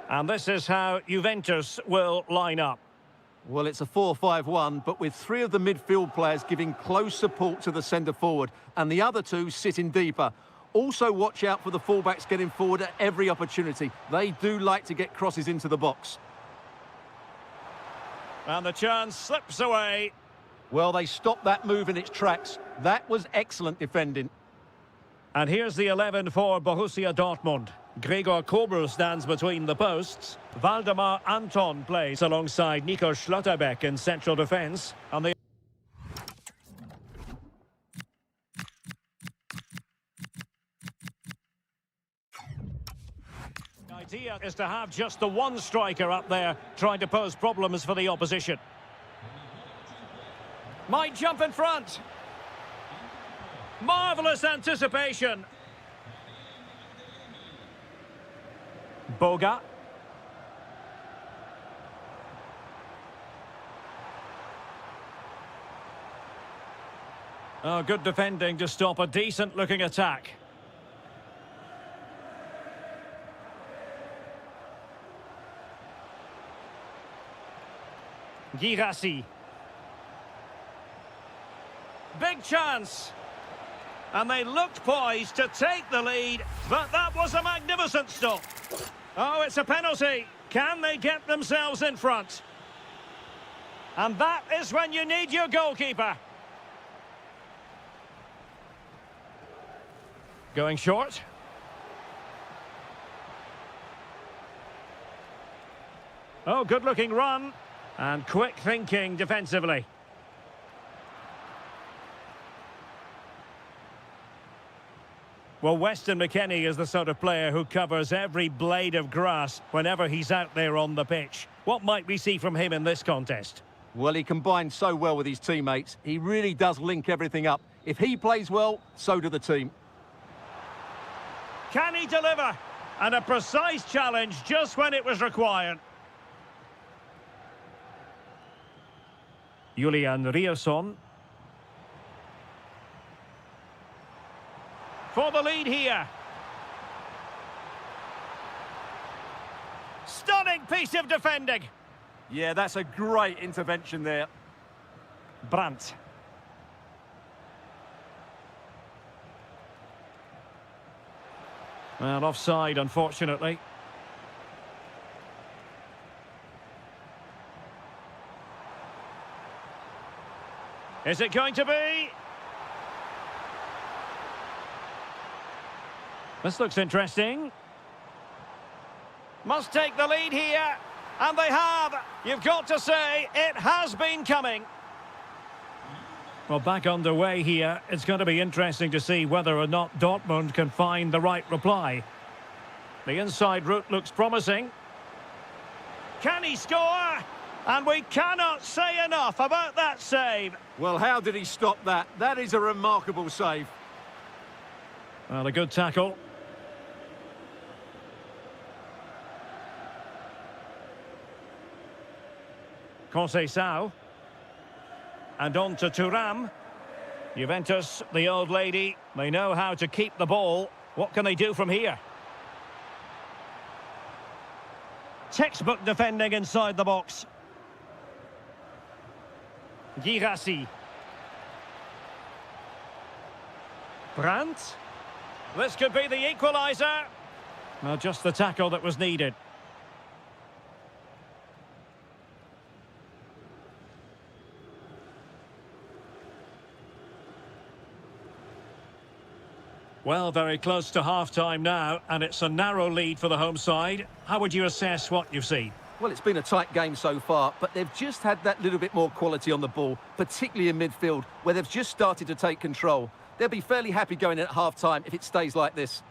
A: And this is how Juventus will line up.
B: Well, it's a 4-5-1, but with three of the midfield players giving close support to the centre-forward, and the other two sitting deeper. Also watch out for the fullbacks getting forward at every opportunity. They do like to get crosses into the box.
A: And the chance slips away.
B: Well, they stopped that move in its tracks. That was excellent defending.
A: And here's the 11 for Borussia Dortmund. Gregor Kobel stands between the posts. Waldemar Anton plays alongside Nico Schlotterbeck in central defence. And the idea is to have just the one striker up there trying to pose problems for the opposition. Might jump in front. Marvellous anticipation. Boga. Oh, good defending to stop a decent-looking attack. Girassi. Big chance. And they looked poised to take the lead, but that was a magnificent stop. Oh, it's a penalty. Can they get themselves in front? And that is when you need your goalkeeper. Going short. Oh, good-looking run. And quick thinking defensively. Well, Weston McKennie is the sort of player who covers every blade of grass whenever he's out there on the pitch. What might we see from him in this contest?
B: Well, he combines so well with his teammates. He really does link everything up. If he plays well, so do the team.
A: Can he deliver? And a precise challenge just when it was required. Julian Rierson. For the lead here. Stunning piece of defending.
B: Yeah, that's a great intervention there.
A: Brandt. Well, offside, unfortunately. Is it going to be? This looks interesting. Must take the lead here. And they have. You've got to say, it has been coming. Well, back underway here. It's going to be interesting to see whether or not Dortmund can find the right reply. The inside route looks promising. Can he score? And we cannot say enough about that save.
B: Well, how did he stop that? That is a remarkable save.
A: Well, a good tackle. Conceição. And on to Thuram. Juventus, the old lady, they know how to keep the ball. What can they do from here? Textbook defending inside the box. Girassi. Brandt. This could be the equaliser. Well, just the tackle that was needed. Well, very close to half-time now, and it's a narrow lead for the home side. How would you assess what you've seen?
B: Well, it's been a tight game so far, but they've just had that little bit more quality on the ball, particularly in midfield, where they've just started to take control. They'll be fairly happy going in at half-time if it stays like this.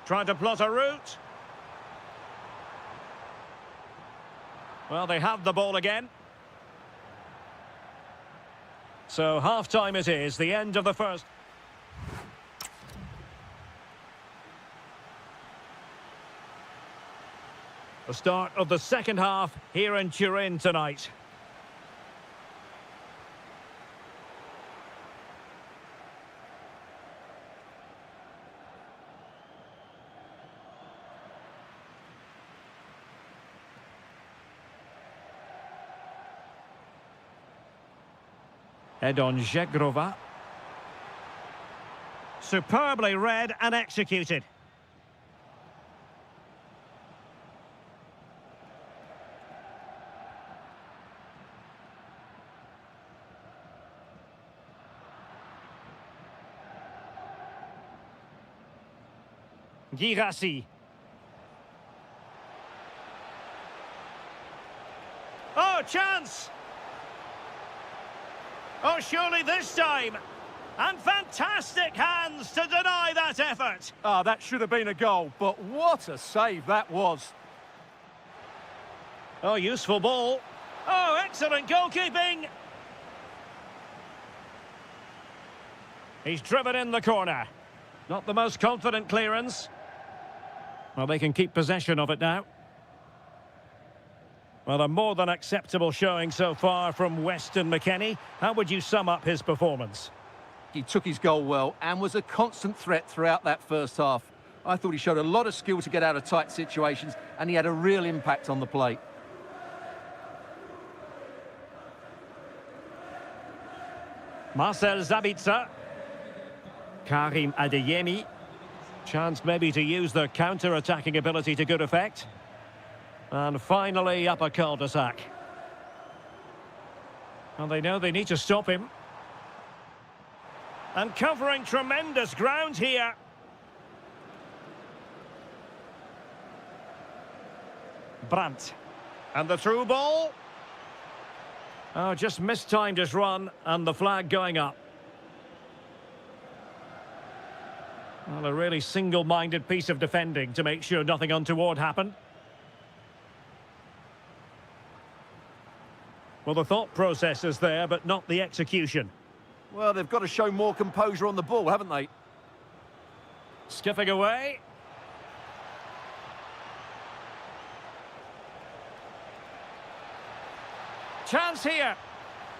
A: Trying to plot a route. Well, they have the ball again. So half-time it is, the end of the first. The start of the second half here in Turin tonight. Edon Żegrova. Superbly read and executed. Girassi. Oh, chance! Oh, surely this time. And fantastic hands to deny that effort.
B: Ah, that should have been a goal, but what a save that was.
A: Oh, useful ball. Oh, excellent goalkeeping. He's driven in the corner. Not the most confident clearance. Well, they can keep possession of it now. Well, a more than acceptable showing so far from Weston McKennie. How would you sum up his performance?
B: He took his goal well and was a constant threat throughout that first half. I thought he showed a lot of skill to get out of tight situations, and he had a real impact on the plate.
A: Marcel Zabitzer. Karim Adeyemi. Chance maybe to use their counter-attacking ability to good effect. And finally up a cul-de-sac. And they know they need to stop him. And covering tremendous ground here. Brandt. And the through ball. Oh, just mistimed his run, and the flag going up. Well, a really single-minded piece of defending to make sure nothing untoward happened. Well, the thought process is there, but not the execution.
B: Well, they've got to show more composure on the ball, haven't they?
A: Skipping away. Chance here.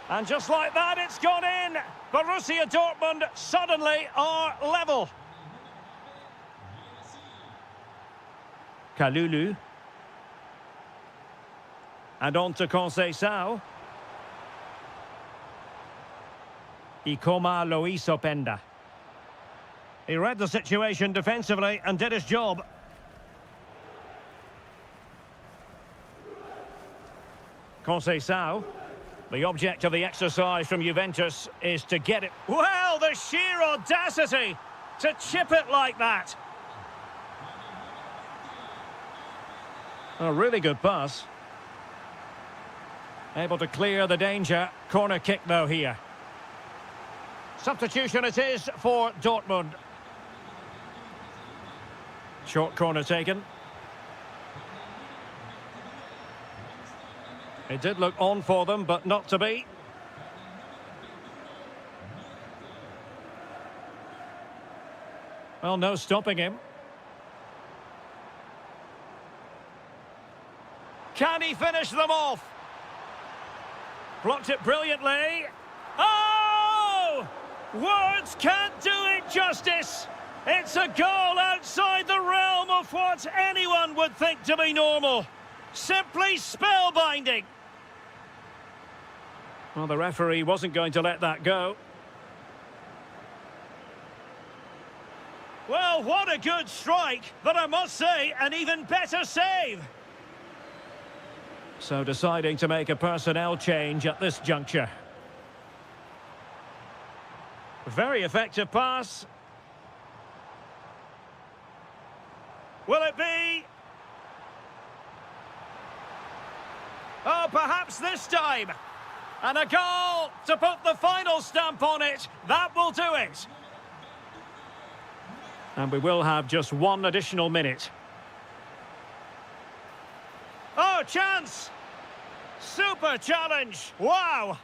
A: And just like that, it's gone in. Borussia Dortmund suddenly are level. Kalulu. And on to Conceição. Ikoma Loiso Penda. He read the situation defensively and did his job. Conceição. The object of the exercise from Juventus is to get it. Well, the sheer audacity to chip it like that. A really good pass. Able to clear the danger. Corner kick, though, here. Substitution it is for Dortmund. Short corner taken. It did look on for them, but not to be. Well, no stopping him. Can he finish them off? Blocked it brilliantly. Oh! Words can't do it justice. It's a goal outside the realm of what anyone would think to be normal. Simply spellbinding. Well, the referee wasn't going to let that go. Well, what a good strike, but I must say, an even better save. So deciding to make a personnel change at this juncture. Very effective pass. Will it be? Oh, perhaps this time. And a goal to put the final stamp on it. That will do it. And we will have just one additional minute. Oh, chance! Super challenge! Wow!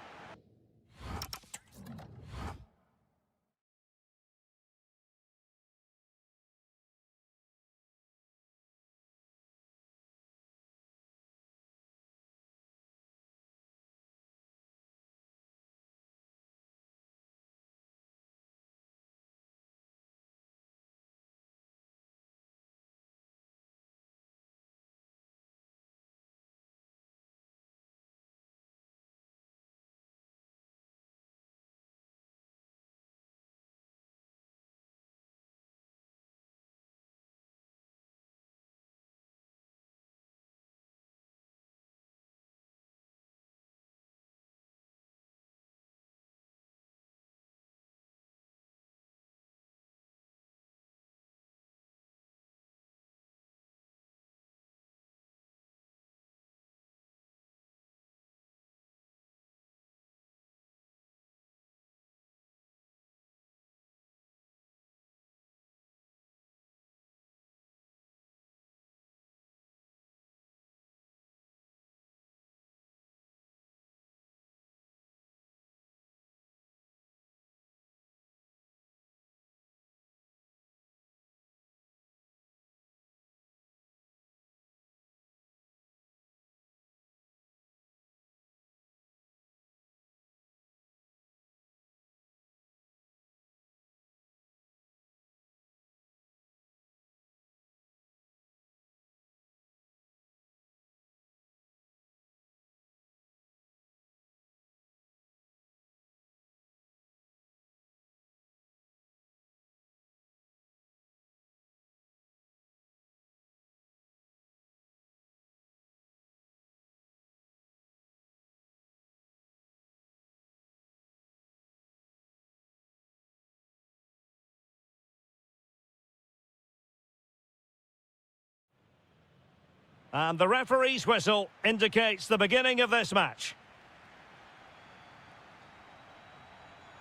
A: And the referee's whistle indicates the beginning of this match.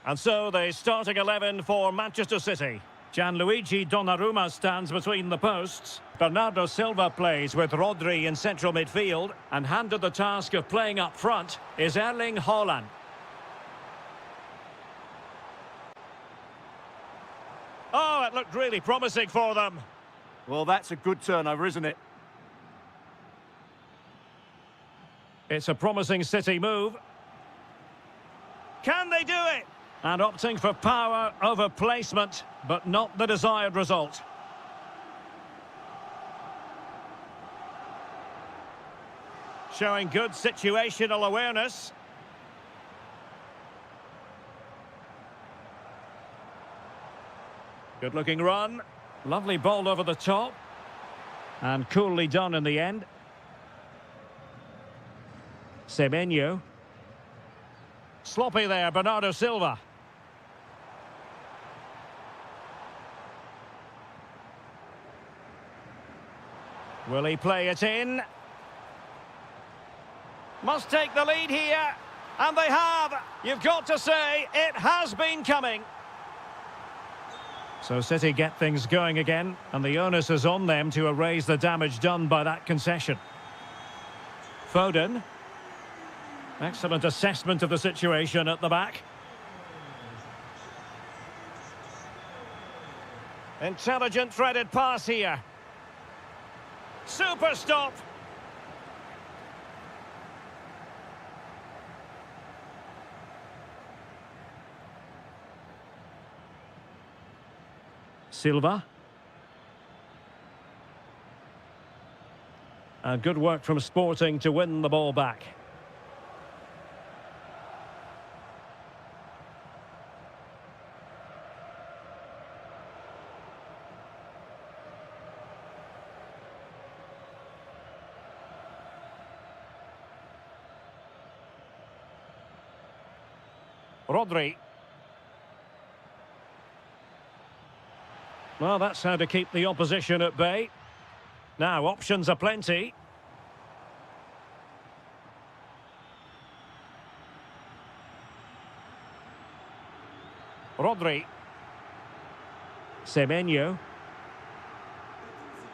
A: And so the starting 11 for Manchester City. Gianluigi Donnarumma stands between the posts. Bernardo Silva plays with Rodri in central midfield. And handed the task of playing up front is Erling Haaland. Oh, it looked really promising for them.
B: Well, that's a good turnover, isn't it?
A: It's a promising City move. Can they do it? And opting for power over placement, but not the desired result. Showing good situational awareness. Good-looking run. Lovely ball over the top. And coolly done in the end. Semenyo. Sloppy there, Bernardo Silva. Will he play it in? Must take the lead here. And they have. You've got to say, it has been coming. So City get things going again, and the onus is on them to erase the damage done by that concession. Foden. Excellent assessment of the situation at the back. Intelligent threaded pass here. Super stop. Silva. And good work from Sporting to win the ball back. Rodri. Well, that's how to keep the opposition at bay. Now, options are plenty. Rodri. Semenyo.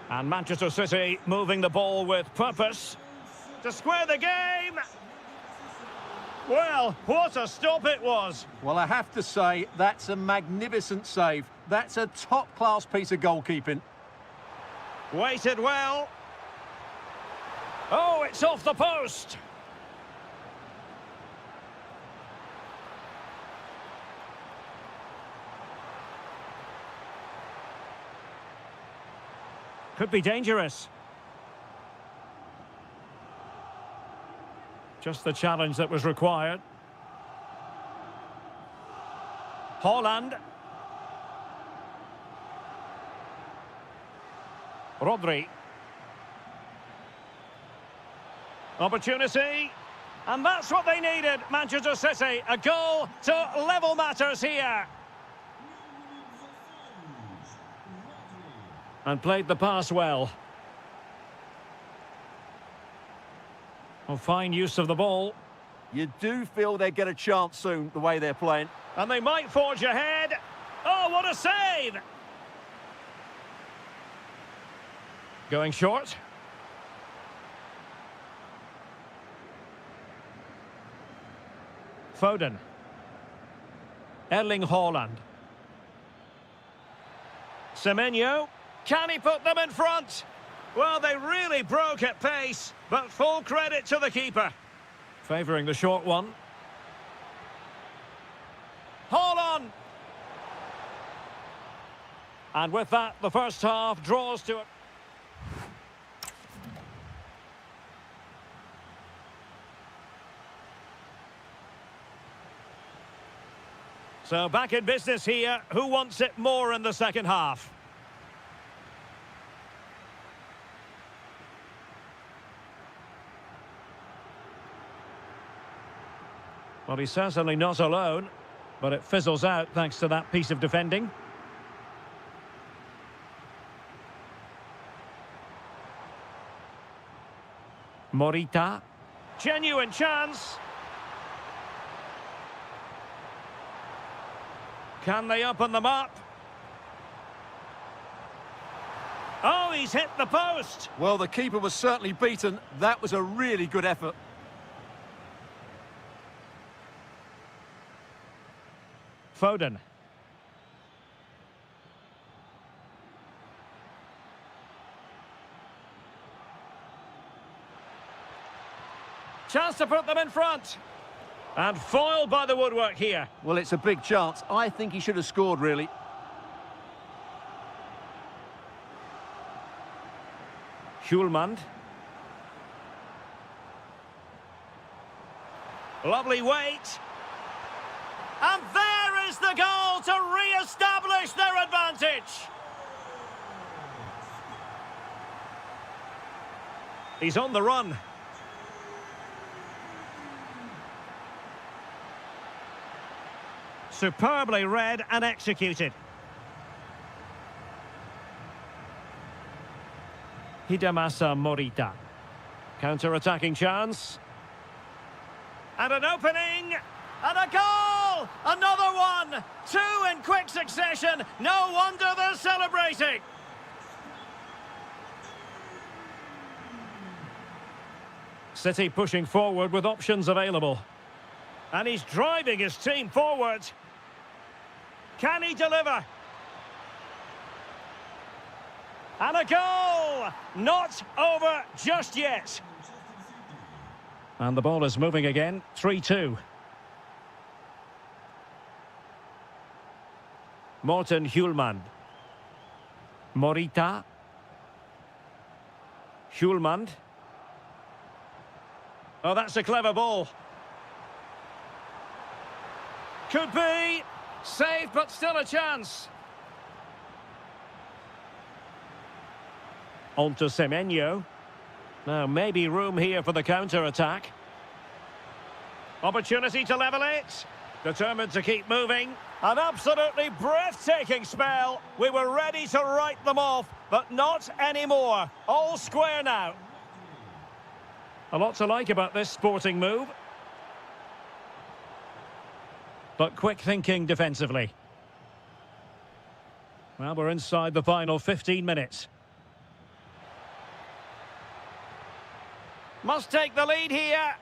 A: And Manchester City moving the ball with purpose. To square the game. Well, what a stop it was.
B: Well, I have to say, that's a magnificent save. That's a top-class piece of goalkeeping.
A: Weighted well. Oh, it's off the post. Could be dangerous. Just the challenge that was required. Haaland. Rodri. Opportunity. And that's what they needed, Manchester City. A goal to level matters here. And played the pass well. Well, fine use of the ball.
B: You do feel they get a chance soon, the way they're playing.
A: And they might forge ahead. Oh, what a save! Going short. Foden. Erling Haaland. Semenyo. Can he put them in front? Well, they really broke at pace, but full credit to the keeper. Favouring the short one. Haaland! And with that, the first half draws to it. So back in business here. Who wants it more in the second half? Well, he's certainly not alone, but it fizzles out thanks to that piece of defending. Morita. Genuine chance. Can they open them up? Oh, he's hit the post.
B: Well, the keeper was certainly beaten. That was a really good effort.
A: Foden. Chance to put them in front. And foiled by the woodwork here.
B: Well, it's a big chance. I think he should have scored, really.
A: Hjulmand. Lovely weight. And there is the goal to re-establish their advantage. He's on the run. Superbly read and executed. Hidemasa Morita. Counter-attacking chance. And an opening. And a goal! Another one! Two in quick succession. No wonder they're celebrating. City pushing forward with options available. And he's driving his team forward. Can he deliver? And a goal! Not over just yet. And the ball is moving again. 3-2. Morten Hjulmand. Morita. Hjulmand. Oh, that's a clever ball. Could be. Saved, but still a chance. On to Semenyo. Now, maybe room here for the counter-attack. Opportunity to level it. Determined to keep moving. An absolutely breathtaking spell. We were ready to write them off, but not anymore. All square now. A lot to like about this sporting move. But quick thinking defensively. Well, we're inside the final 15 minutes. Must take the lead here.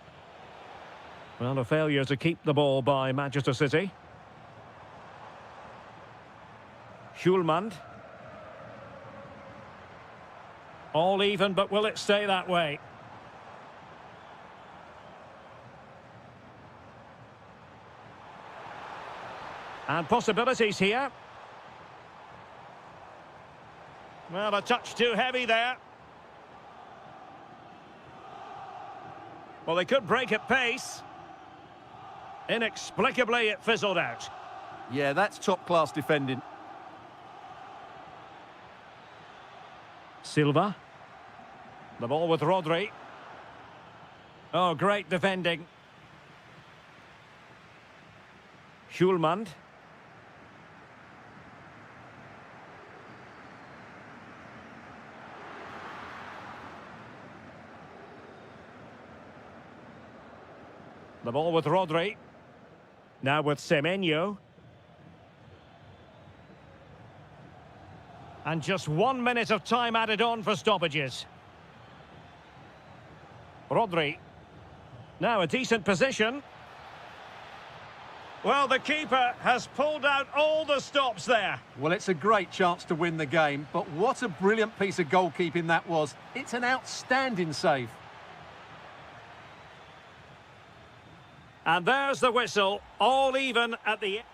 A: Well, a failure to keep the ball by Manchester City. Hjulmand. All even, but will it stay that way? And possibilities here. Well, a touch too heavy there. Well, they could break at pace. Inexplicably, it fizzled out.
B: Yeah, that's top-class defending.
A: Silva. The ball with Rodri. Oh, great defending. Hjulmand. The ball with Rodri. Now with Semenyo. And just 1 minute of time added on for stoppages. Rodri. Now a decent position. Well, the keeper has pulled out all the stops there.
B: Well, it's a great chance to win the game, but what a brilliant piece of goalkeeping that was. It's an outstanding save.
A: And there's the whistle, all even at the end.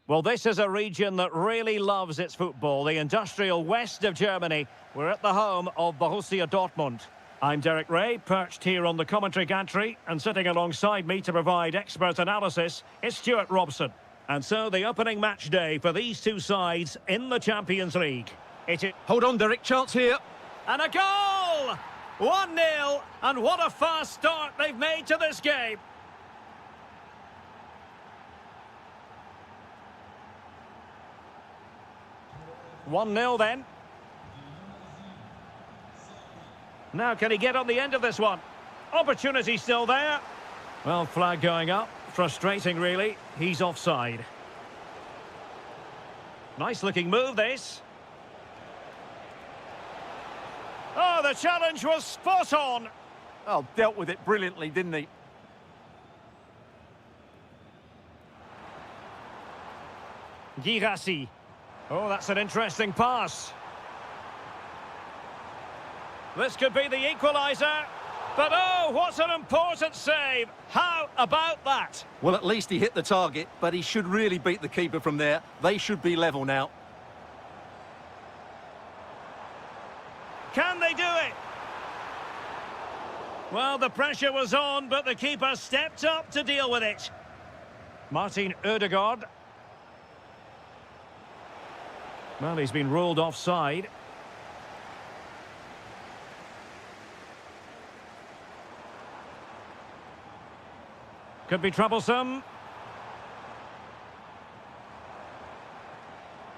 A: Well, this is a region that really loves its football, the industrial west of Germany. We're at the home of Borussia Dortmund. I'm Derek Ray, perched here on the commentary gantry, and sitting alongside me to provide expert analysis is Stuart Robson. And so the opening match day for these two sides in the Champions League.
B: Hold on, Derek, chance here.
A: And a goal! 1-0, and what a fast start they've made to this game. One-nil then. Now can he get on the end of this one? Opportunity still there. Well, flag going up. Frustrating, really. He's offside. Nice looking move, this. Oh, the challenge was spot on.
B: Oh, dealt with it brilliantly, didn't he?
A: Girassi. Oh, that's an interesting pass. This could be the equaliser. But oh, what an important save. How about that?
B: Well, at least he hit the target, but he should really beat the keeper from there. They should be level now.
A: Can they do it? Well, the pressure was on, but the keeper stepped up to deal with it. Martin Ødegaard. Well, he's been ruled offside. Could be troublesome.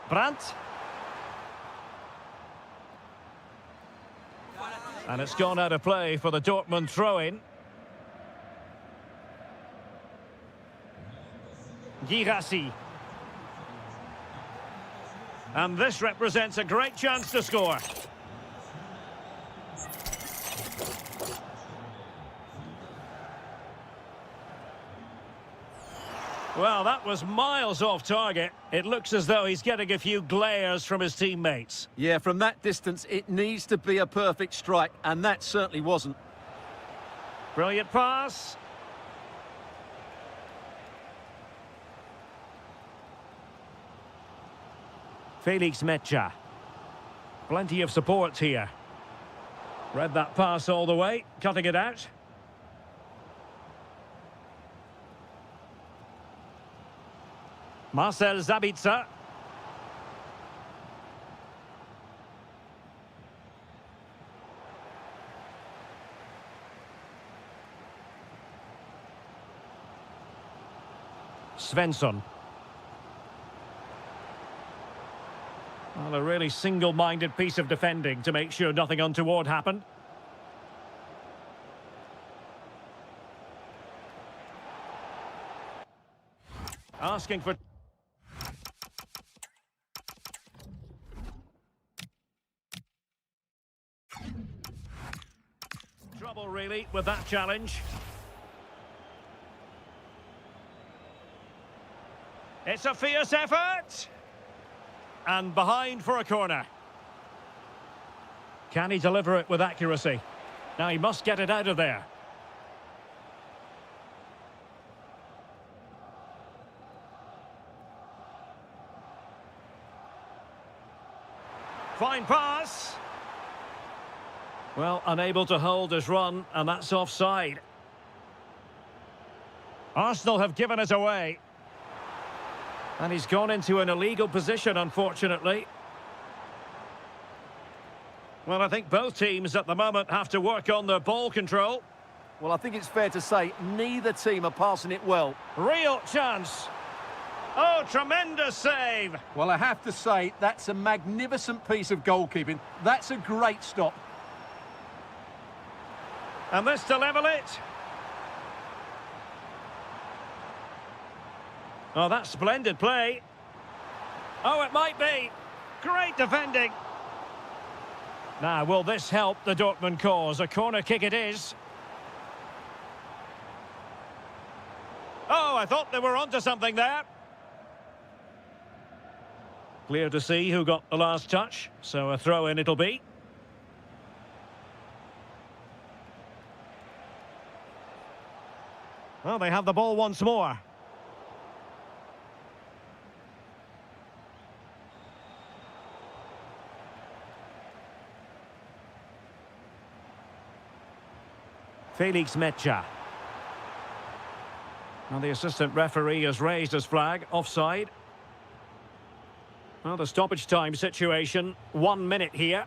A: Brandt. And it's gone out of play for the Dortmund throw-in. Girassi. And this represents a great chance to score. Well, that was miles off target. It looks as though he's getting a few glares from his teammates.
B: Yeah, from that distance, it needs to be a perfect strike, and that certainly wasn't.
A: Brilliant pass. Felix Mecha. Plenty of support here. Read that pass all the way, cutting it out. Marcel Sabitzer. Svensson. Well, a really single-minded piece of defending to make sure nothing untoward happened. Asking for... trouble, really, with that challenge. It's a fierce effort. And behind for a corner. Can he deliver it with accuracy? Now he must get it out of there. Fine pass. Well, unable to hold his run, and that's offside. Arsenal have given it away. And he's gone into an illegal position, unfortunately. Well, I think both teams at the moment have to work on their ball control.
B: Well, I think it's fair to say neither team are passing it well.
A: Real chance. Oh, tremendous save.
B: Well, I have to say, that's a magnificent piece of goalkeeping. That's a great stop.
A: And this to level it. Oh, that's splendid play. Oh, it might be. Great defending. Now, will this help the Dortmund cause? A corner kick it is. Oh, I thought they were onto something there. Clear to see who got the last touch, so a throw-in it'll be. Well, they have the ball once more. Felix Mecha. Now the assistant referee has raised his flag, offside. Well, the stoppage time situation, 1 minute here.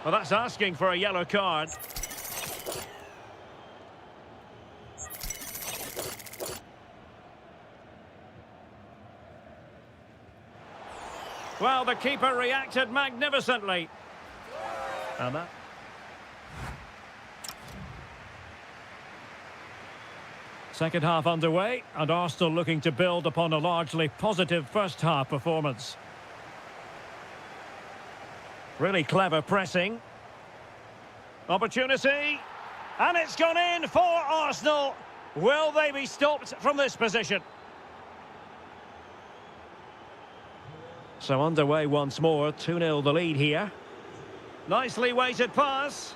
A: Well, that's asking for a yellow card. Well, the keeper reacted magnificently. And that... Second half underway, and Arsenal looking to build upon a largely positive first half performance. Really clever pressing. Opportunity. And it's gone in for Arsenal. Will they be stopped from this position? So underway once more, 2-0 the lead here. Nicely weighted pass.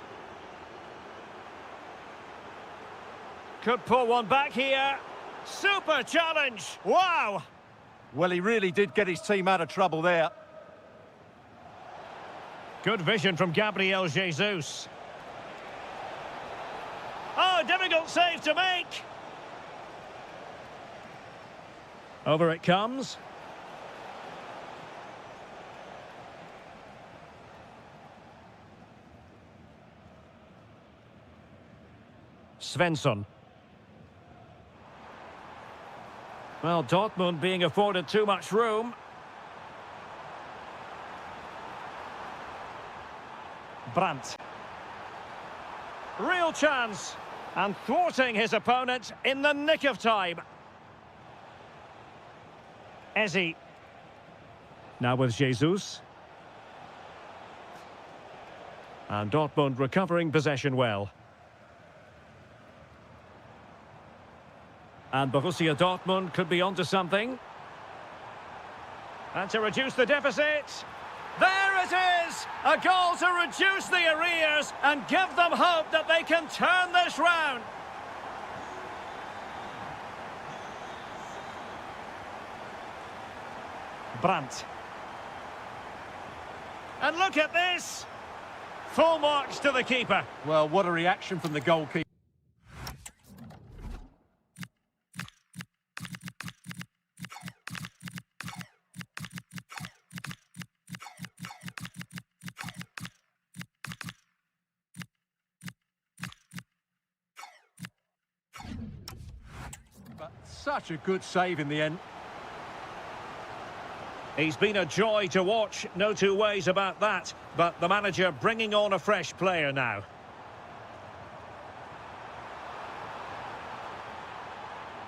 A: Could pull one back here. Super challenge. Wow.
B: Well, he really did get his team out of trouble there.
A: Good vision from Gabriel Jesus. Oh, difficult save to make. Over it comes. Svensson. Well, Dortmund being afforded too much room. Brandt. Real chance. And thwarting his opponent in the nick of time. Eze. Now with Jesus. And Dortmund recovering possession well. And Borussia Dortmund could be onto something. And to reduce the deficit. There it is! A goal to reduce the arrears and give them hope that they can turn this round. Brandt. And look at this! Full marks to the keeper.
B: Well, what a reaction from the goalkeeper. But such a good save in the end.
A: He's been a joy to watch, no two ways about that. But the manager bringing on a fresh player now.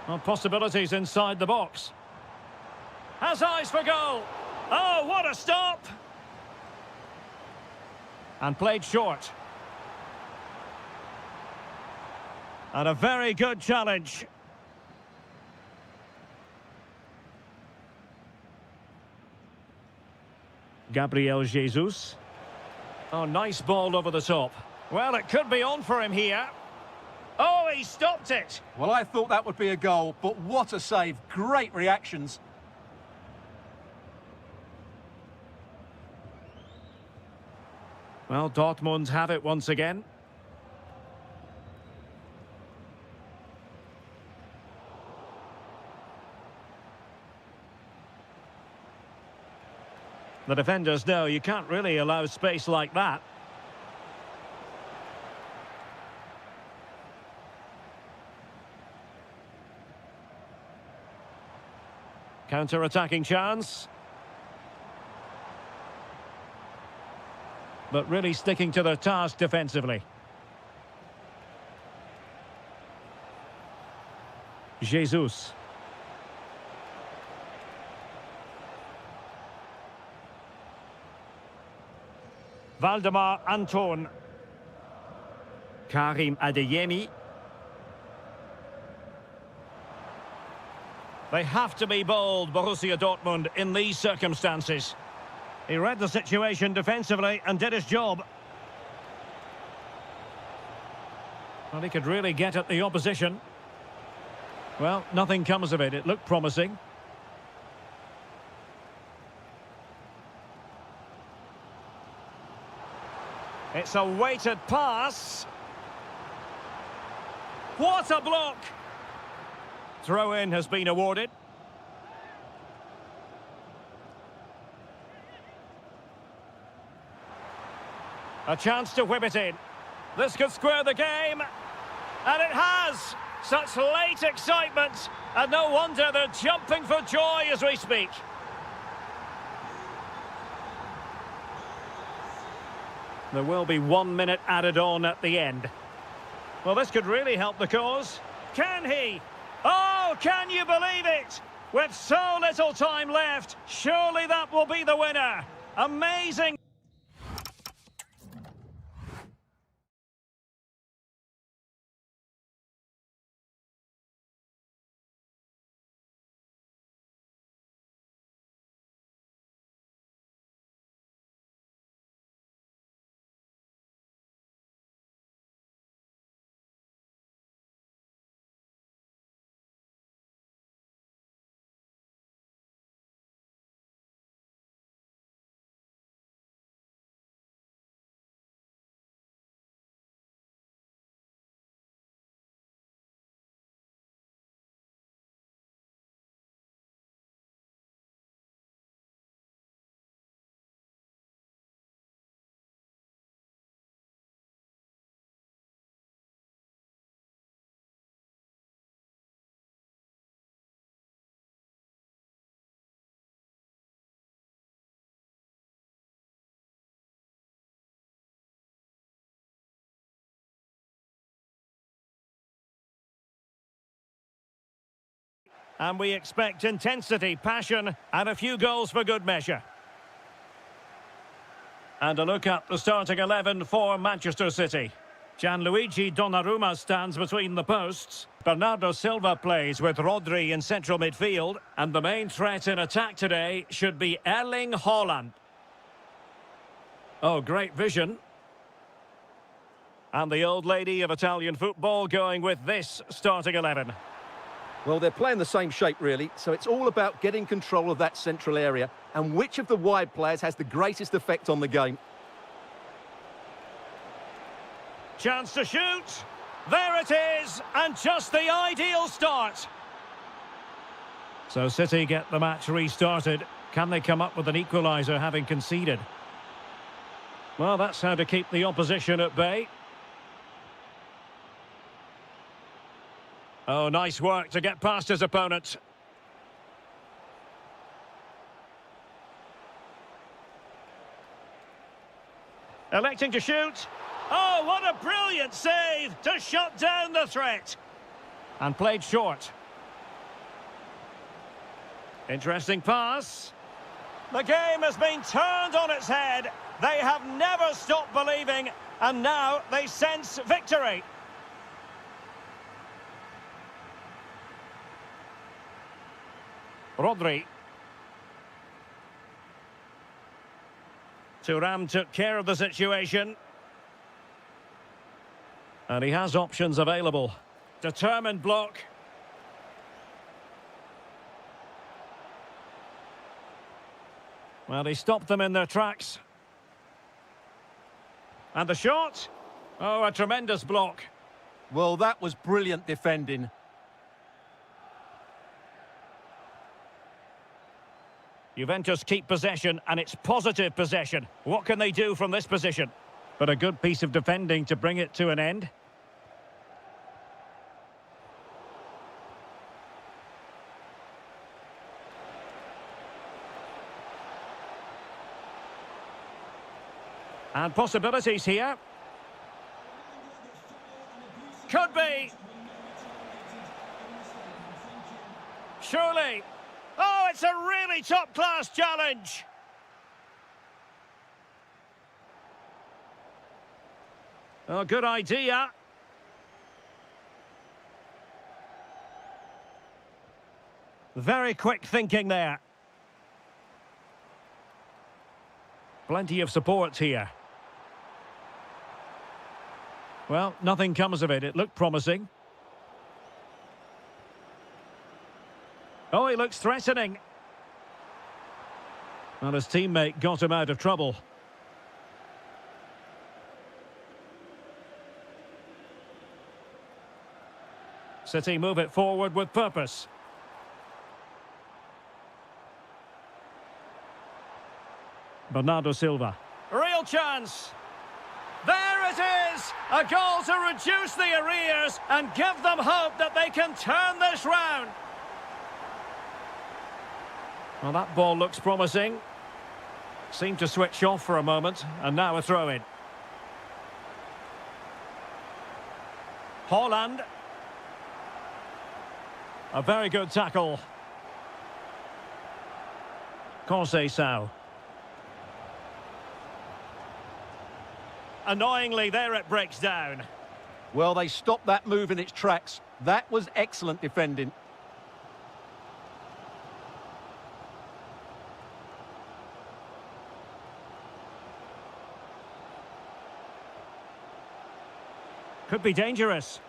A: Well, possibilities inside the box. Has eyes for goal. Oh, what a stop! And played short. And a very good challenge. Gabriel Jesus. Oh, nice ball over the top. Well, it could be on for him here. Oh, he stopped it.
B: Well, I thought that would be a goal, but what a save. Great reactions.
A: Well, Dortmund have it once again. The defenders know you can't really allow space like that. Counter-attacking chance. But really sticking to their task defensively. Jesus. Valdemar Anton. Karim Adeyemi. They have to be bold, Borussia Dortmund, in these circumstances. He read the situation defensively and did his job. Well, he could really get at the opposition. Well, nothing comes of it. It looked promising. It's a weighted pass. What a block! Throw-in has been awarded. A chance to whip it in. This could square the game. And it has! Such late excitement. And no wonder they're jumping for joy as we speak. There will be 1 minute added on at the end. Well, this could really help the cause. Can he? Oh, can you believe it? With so little time left, surely that will be the winner. Amazing. And we expect intensity, passion, and a few goals for good measure. And a look at the starting 11 for Manchester City. Gianluigi Donnarumma stands between the posts. Bernardo Silva plays with Rodri in central midfield. And the main threat in attack today should be Erling Haaland. Oh, great vision. And the old lady of Italian football going with this starting 11.
B: Well, they're playing the same shape, really, so it's all about getting control of that central area and which of the wide players has the greatest effect on the game.
A: Chance to shoot. There it is, and just the ideal start. So City get the match restarted. Can they come up with an equaliser having conceded? Well, that's how to keep the opposition at bay. Oh, nice work to get past his opponent. Electing to shoot. Oh, what a brilliant save to shut down the threat. And played short. Interesting pass. The game has been turned on its head. They have never stopped believing, and now they sense victory. Rodri. Thuram took care of the situation. And he has options available. Determined block. Well, he stopped them in their tracks. And the shot. Oh, a tremendous block.
B: Well, that was brilliant defending.
A: Juventus keep possession, and it's positive possession. What can they do from this position? But a good piece of defending to bring it to an end. And possibilities here. Could be. Surely. Oh, it's a really top-class challenge. Oh, good idea. Very quick thinking there. Plenty of support here. Well, nothing comes of it. It looked promising. Oh, he looks threatening. Well, his teammate got him out of trouble. City move it forward with purpose. Bernardo Silva. Real chance. There it is! A goal to reduce the arrears and give them hope that they can turn this round. Well, that ball looks promising. Seemed to switch off for a moment, and now a throw-in. Haaland. A very good tackle. Conceição. Annoyingly, there it breaks down.
B: Well, they stopped that move in its tracks. That was excellent defending.
A: Could be dangerous.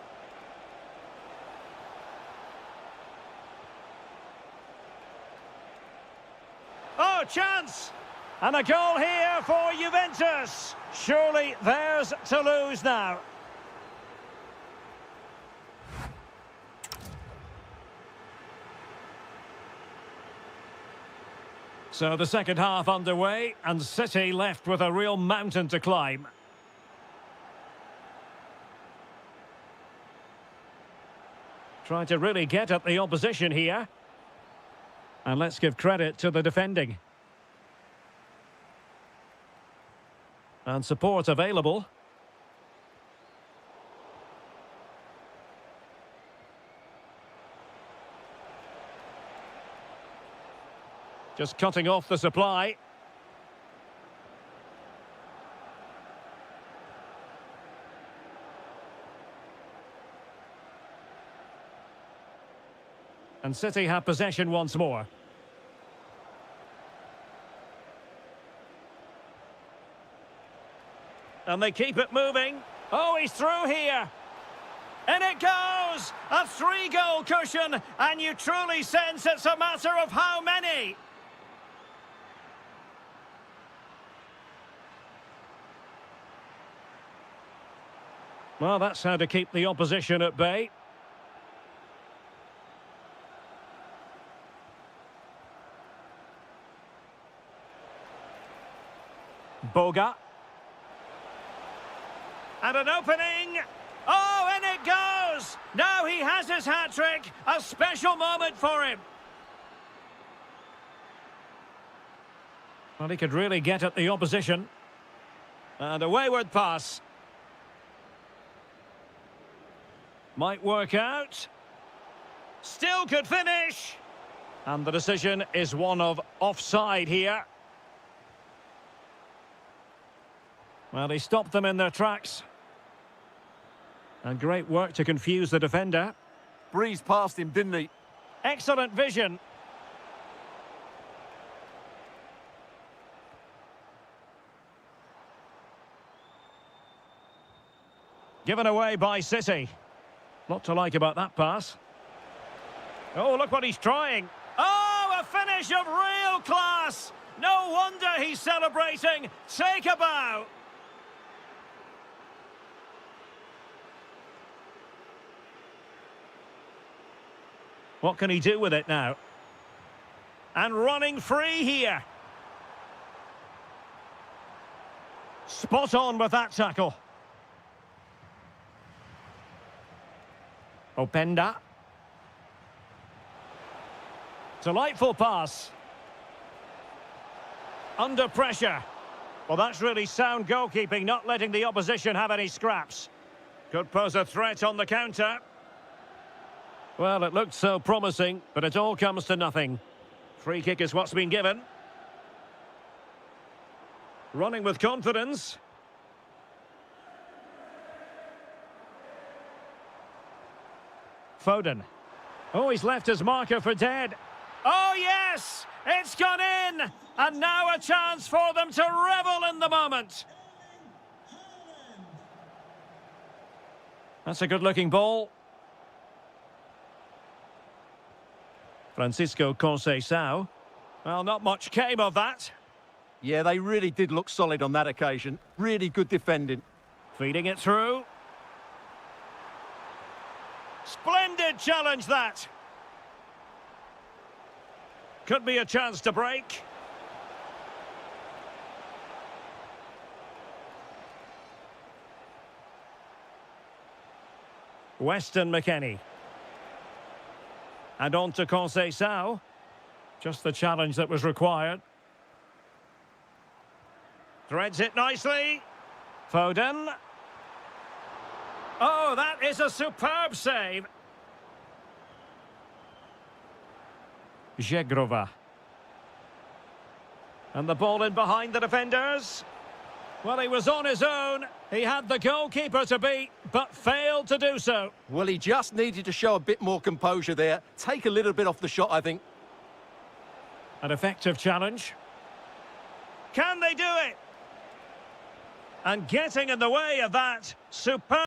A: Oh, chance! And a goal here for Juventus. Surely theirs to lose now. So the second half underway, and City left with a real mountain to climb. Trying to really get at the opposition here. And let's give credit to the defending. And support available. Just cutting off the supply. And City have possession once more. And they keep it moving. Oh, he's through here. And it goes! A 3-goal cushion, and you truly sense it's a matter of how many. Well, that's how to keep the opposition at bay. Boga. And an opening. Oh, and it goes! Now he has his hat-trick. A special moment for him. Well, he could really get at the opposition. And a wayward pass. Might work out. Still could finish. And the decision is one of offside here. Well, he stopped them in their tracks. And great work to confuse the defender.
B: Breezed past him, didn't he?
A: Excellent vision. Given away by City. Lot to like about that pass. Oh, look what he's trying. Oh, a finish of real class. No wonder he's celebrating. Take a bow. What can he do with it now? And running free here. Spot on with that tackle. Openda. Delightful pass. Under pressure. Well, that's really sound goalkeeping, not letting the opposition have any scraps. Could pose a threat on the counter. Well, it looked so promising, but it all comes to nothing. Free kick is what's been given. Running with confidence. Foden. Oh, he's left his marker for dead. Oh, yes! It's gone in! And now a chance for them to revel in the moment. That's a good-looking ball. Francisco Conceição. Well, not much came of that.
B: Yeah, they really did look solid on that occasion. Really good defending.
A: Feeding it through. Splendid challenge, that. Could be a chance to break. Weston McKennie. And on to Conceição. Just the challenge that was required. Threads it nicely. Foden. Oh, that is a superb save. Żegrova. And the ball in behind the defenders. Well, he was on his own. He had the goalkeeper to beat, but failed to do so.
B: Well, he just needed to show a bit more composure there. Take a little bit off the shot, I think.
A: An effective challenge. Can they do it? And getting in the way of that, superb.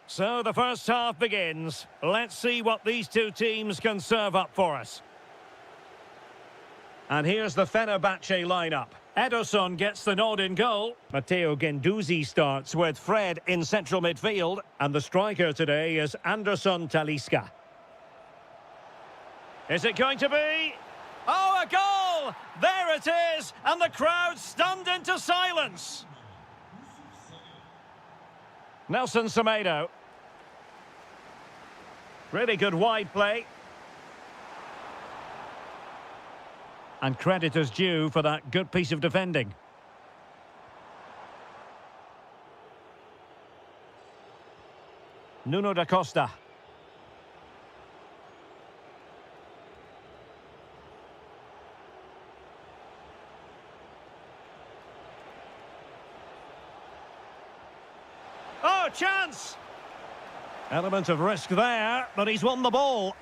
A: So the first half begins. Let's see what these two teams can serve up for us. And here's the Fenerbahce lineup. Ederson gets the nod in goal. Matteo Guendouzi starts with Fred in central midfield. And the striker today is Anderson Talisca. Is it going to be? Oh, a goal! There it is! And the crowd stunned into silence. Nelson Semedo. Really good wide play. And credit is due for that good piece of defending. Nuno da Costa. Oh, chance! Element of risk there, but he's won the ball.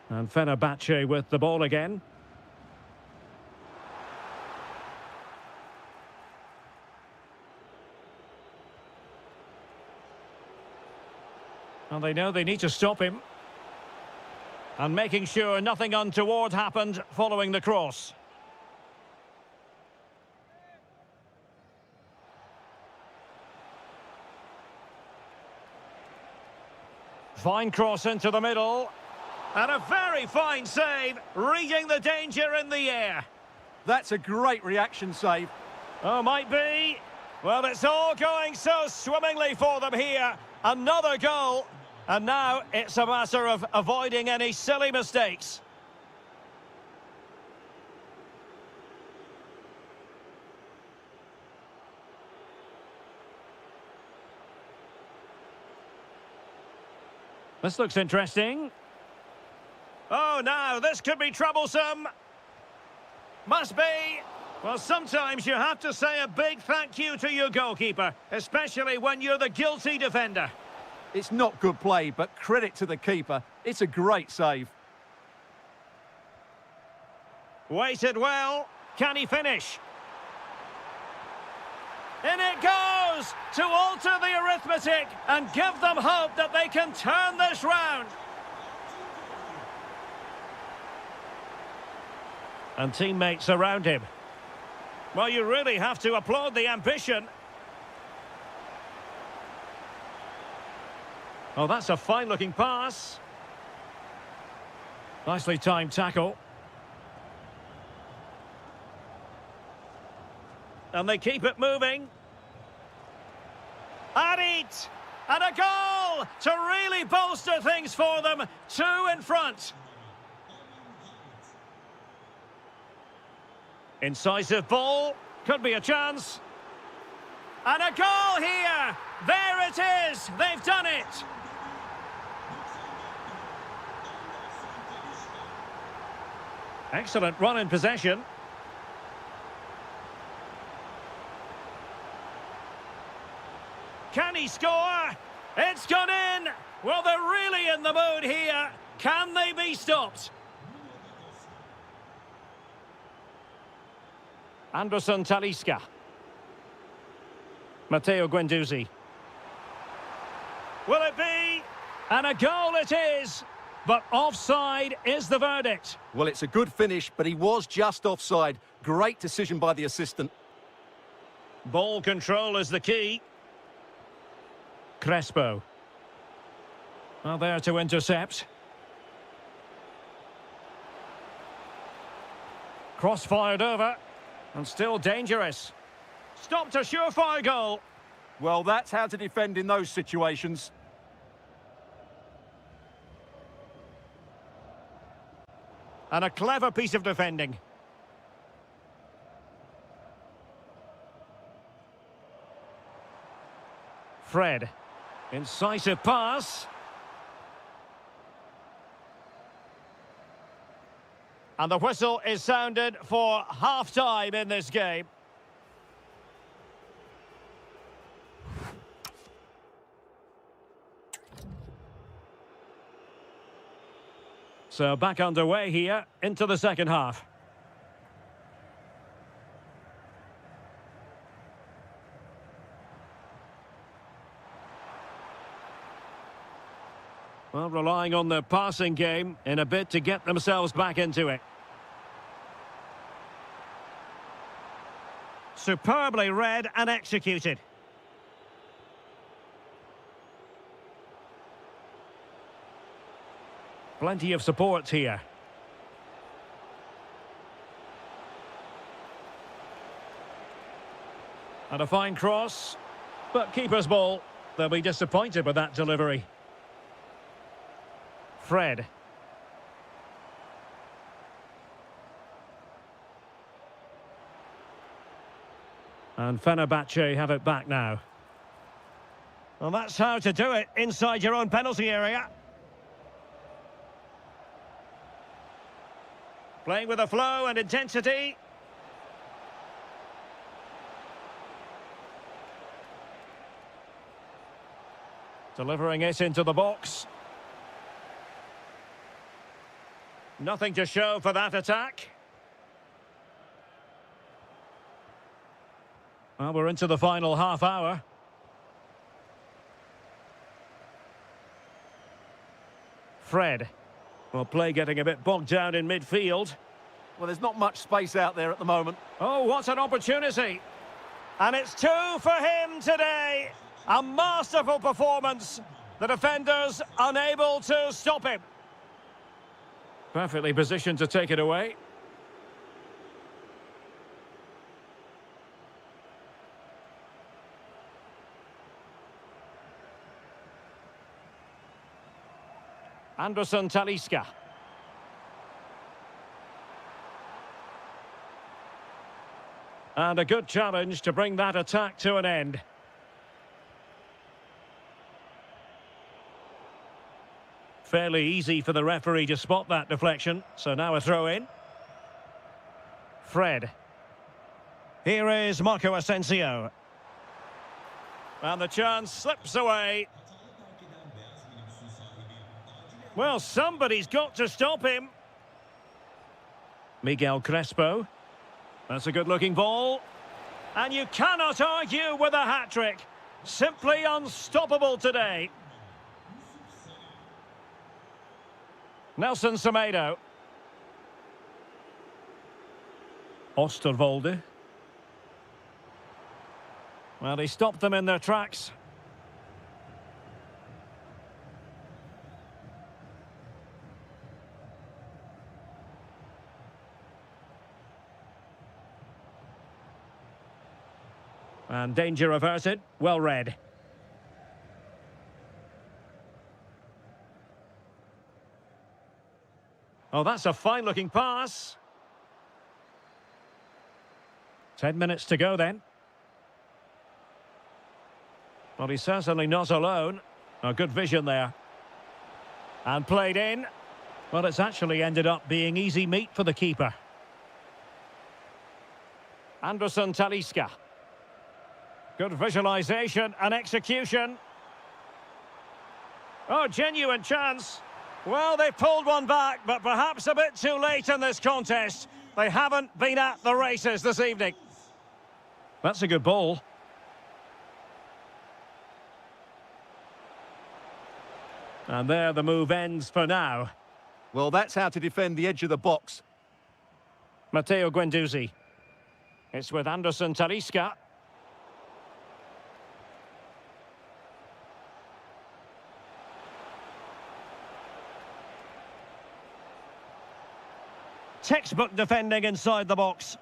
A: And Fenerbahce with the ball again. And they know they need to stop him. And making sure nothing untoward happened following the cross. Fine cross into the middle. And a very fine save, reading the danger in the air.
B: That's a great reaction save.
A: Oh, might be. Well, it's all going so swimmingly for them here. Another goal. And now it's a matter of avoiding any silly mistakes. This looks interesting. Oh, now this could be troublesome. Must be. Well, sometimes you have to say a big thank you to your goalkeeper, especially when you're the guilty defender.
B: It's not good play, but credit to the keeper. It's a great save.
A: Weighted well. Can he finish? In it goes to alter the arithmetic and give them hope that they can turn this round. And teammates around him. Well, you really have to applaud the ambition. Oh, that's a fine-looking pass. Nicely timed tackle. And they keep it moving. And a goal to really bolster things for them. 2 in front. Incisive ball. Could be a chance. And a goal here. There it is. They've done it. Excellent run in possession. Can he score? It's gone in. Well, they're really in the mood here. Can they be stopped? Anderson Talisca. Matteo Guendouzi. Will it be? And a goal it is. But offside is the verdict.
B: Well, it's a good finish, but he was just offside. Great decision by the assistant.
A: Ball control is the key. Crespo. Well, there to intercept. Cross fired over. And still dangerous. Stopped a surefire goal.
B: Well, that's how to defend in those situations.
A: And a clever piece of defending. Fred. Incisive pass. And the whistle is sounded for half-time in this game. So back underway here into the second half. Well, relying on the passing game in a bid to get themselves back into it. Superbly read and executed. Plenty of support here. And a fine cross, but keeper's ball. They'll be disappointed with that delivery. Fred. And Fenerbahce have it back now. Well, that's how to do it inside your own penalty area. Playing with a flow and intensity. Delivering it into the box. Nothing to show for that attack. Well, we're into the final half hour. Fred. Well, play getting a bit bogged down in midfield.
B: Well, there's not much space out there at the moment.
A: Oh, what an opportunity. And it's 2 for him today. A masterful performance. The defenders unable to stop him. Perfectly positioned to take it away. Anderson Talisca. And a good challenge to bring that attack to an end. Fairly easy for the referee to spot that deflection. So now a throw in. Fred. Here is Marco Asensio. And the chance slips away. Well, somebody's got to stop him. Miguel Crespo. That's a good-looking ball. And you cannot argue with a hat-trick. Simply unstoppable today. Nelson Semedo. Osterwolde. Well, he stopped them in their tracks. And danger averted. Well read. Oh, that's a fine-looking pass. 10 minutes to go then. Well, he's certainly not alone. A good vision there. And played in. Well, it's actually ended up being easy meat for the keeper. Anderson Talisca. Good visualisation and execution. Oh, genuine chance. Well, they pulled one back, but perhaps a bit too late in this contest. They haven't been at the races this evening. That's a good ball. And there the move ends for now.
B: Well, that's how to defend the edge of the box.
A: Matteo Guendouzi. It's with Anderson Talisca. Textbook defending inside the box.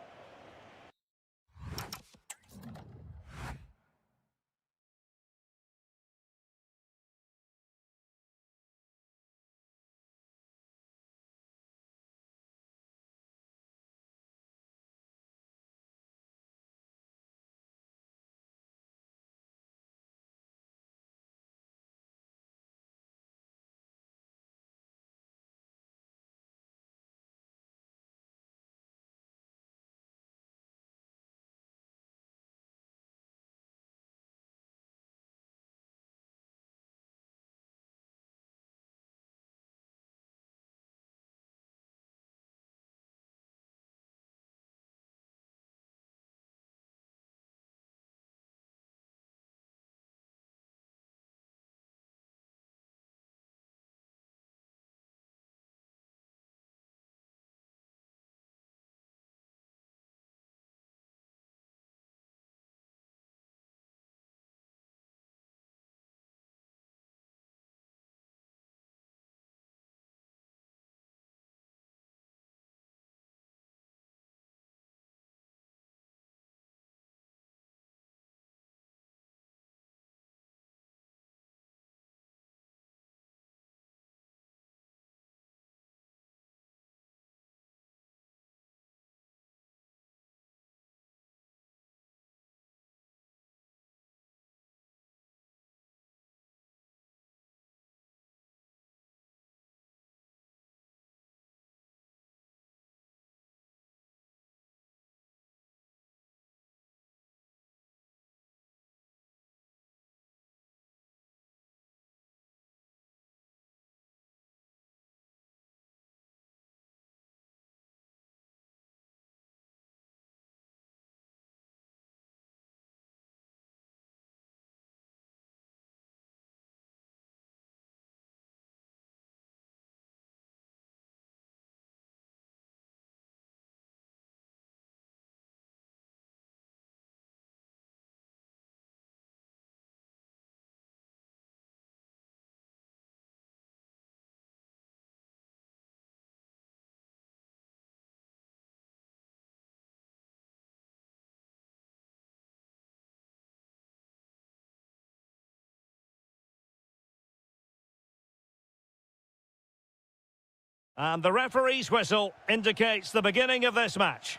A: And the referee's whistle indicates the beginning of this match.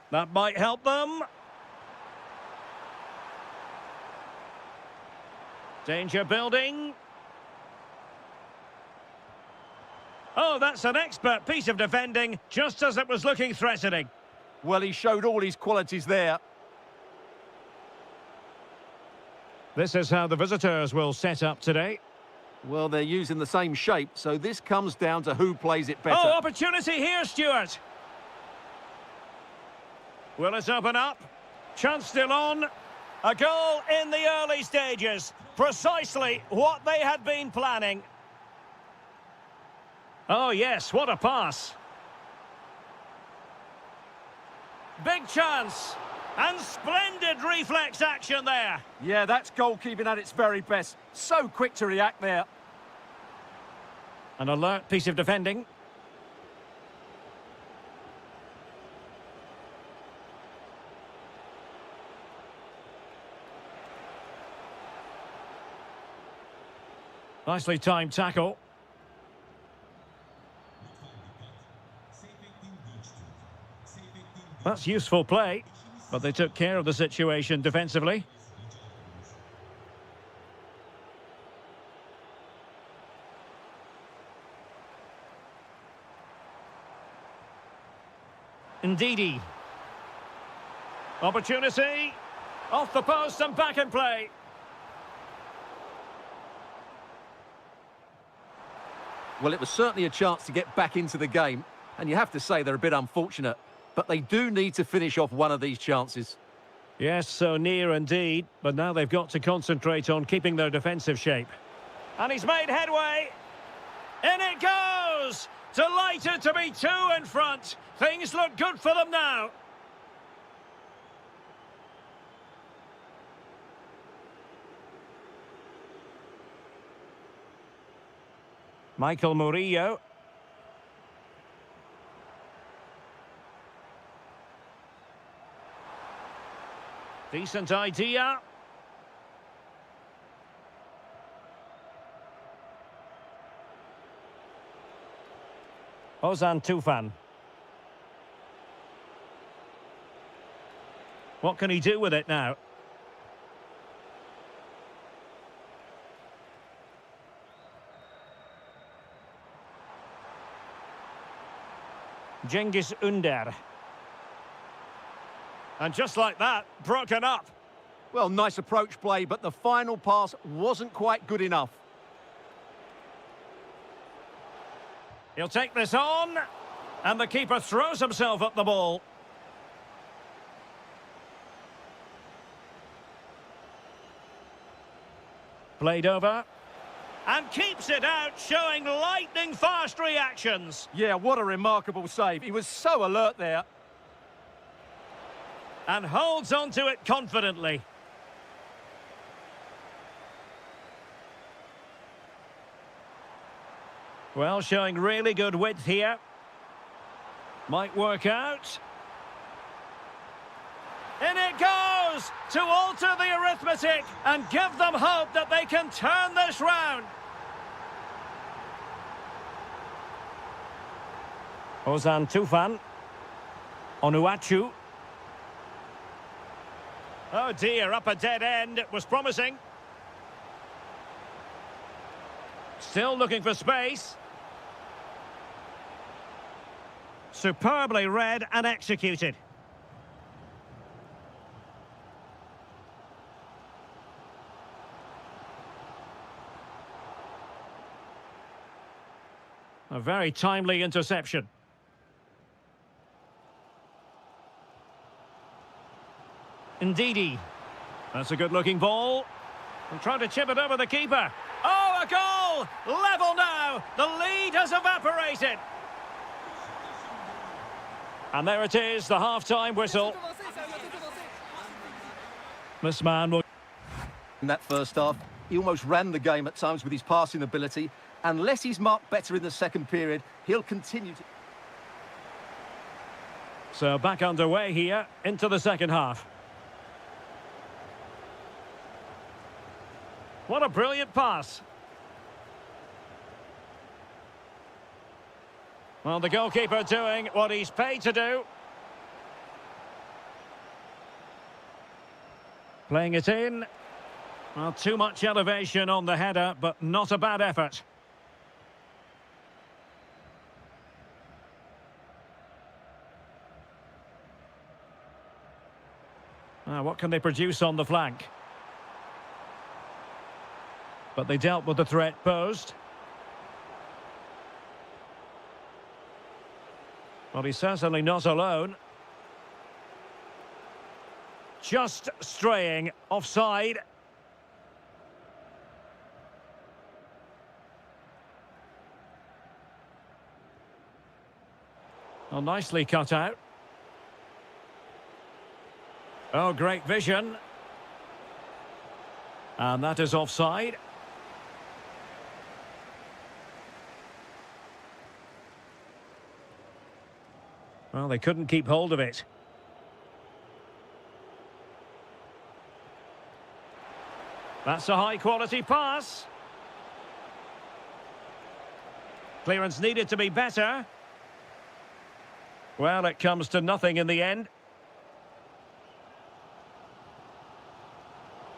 A: That might help them. Danger building. Oh, that's an expert piece of defending, just as it was looking threatening.
B: Well, he showed all his qualities there.
A: This is how the visitors will set up today.
B: Well, they're using the same shape, so this comes down to who plays it better.
A: Oh, opportunity here, Stuart. Will it open up? Chance still on. A goal in the early stages. Precisely what they had been planning. Oh, yes, what a pass. Big chance. And splendid reflex action there.
B: Yeah, that's goalkeeping at its very best. So quick to react there.
A: An alert piece of defending. Nicely timed tackle. That's useful play, but they took care of the situation defensively. Ndidi. Opportunity. Off the post and back in play.
B: Well, it was certainly a chance to get back into the game, and you have to say they're a bit unfortunate. But they do need to finish off one of these chances.
A: Yes, so near indeed, but now they've got to concentrate on keeping their defensive shape. And he's made headway. In it goes! Delighted to be two in front. Things look good for them now. Michael Murillo. Decent idea. Ozan Tufan. What can he do with it now? Cengiz Ünder. And just like that, broken up.
B: Well, nice approach play, but the final pass wasn't quite good enough.
A: He'll take this on. And the keeper throws himself at the ball. Played over. And keeps it out, showing lightning-fast reactions.
B: Yeah, what a remarkable save. He was so alert there.
A: And holds on to it confidently. Well, showing really good width here. Might work out. In it goes! To alter the arithmetic and give them hope that they can turn this round. Ozan Tufan. Onuachu. Oh dear, up a dead end. It was promising. Still looking for space. Superbly read and executed. A very timely interception. Ndidi. That's a good-looking ball. And trying to chip it over the keeper. Oh, a goal! Level now! The lead has evaporated. And there it is, the half-time whistle. This man will...
B: In that first half, he almost ran the game at times with his passing ability. Unless he's marked better in the second period, he'll continue to...
A: So back underway here, into the second half. What a brilliant pass. Well, the goalkeeper doing what he's paid to do. Playing it in. Well, too much elevation on the header, but not a bad effort. What can they produce on the flank? But they dealt with the threat posed. Well, he's certainly not alone. Just straying offside. Well, nicely cut out. Oh, great vision. And that is offside. Well, they couldn't keep hold of it. That's a high-quality pass. Clearance needed to be better. Well, it comes to nothing in the end.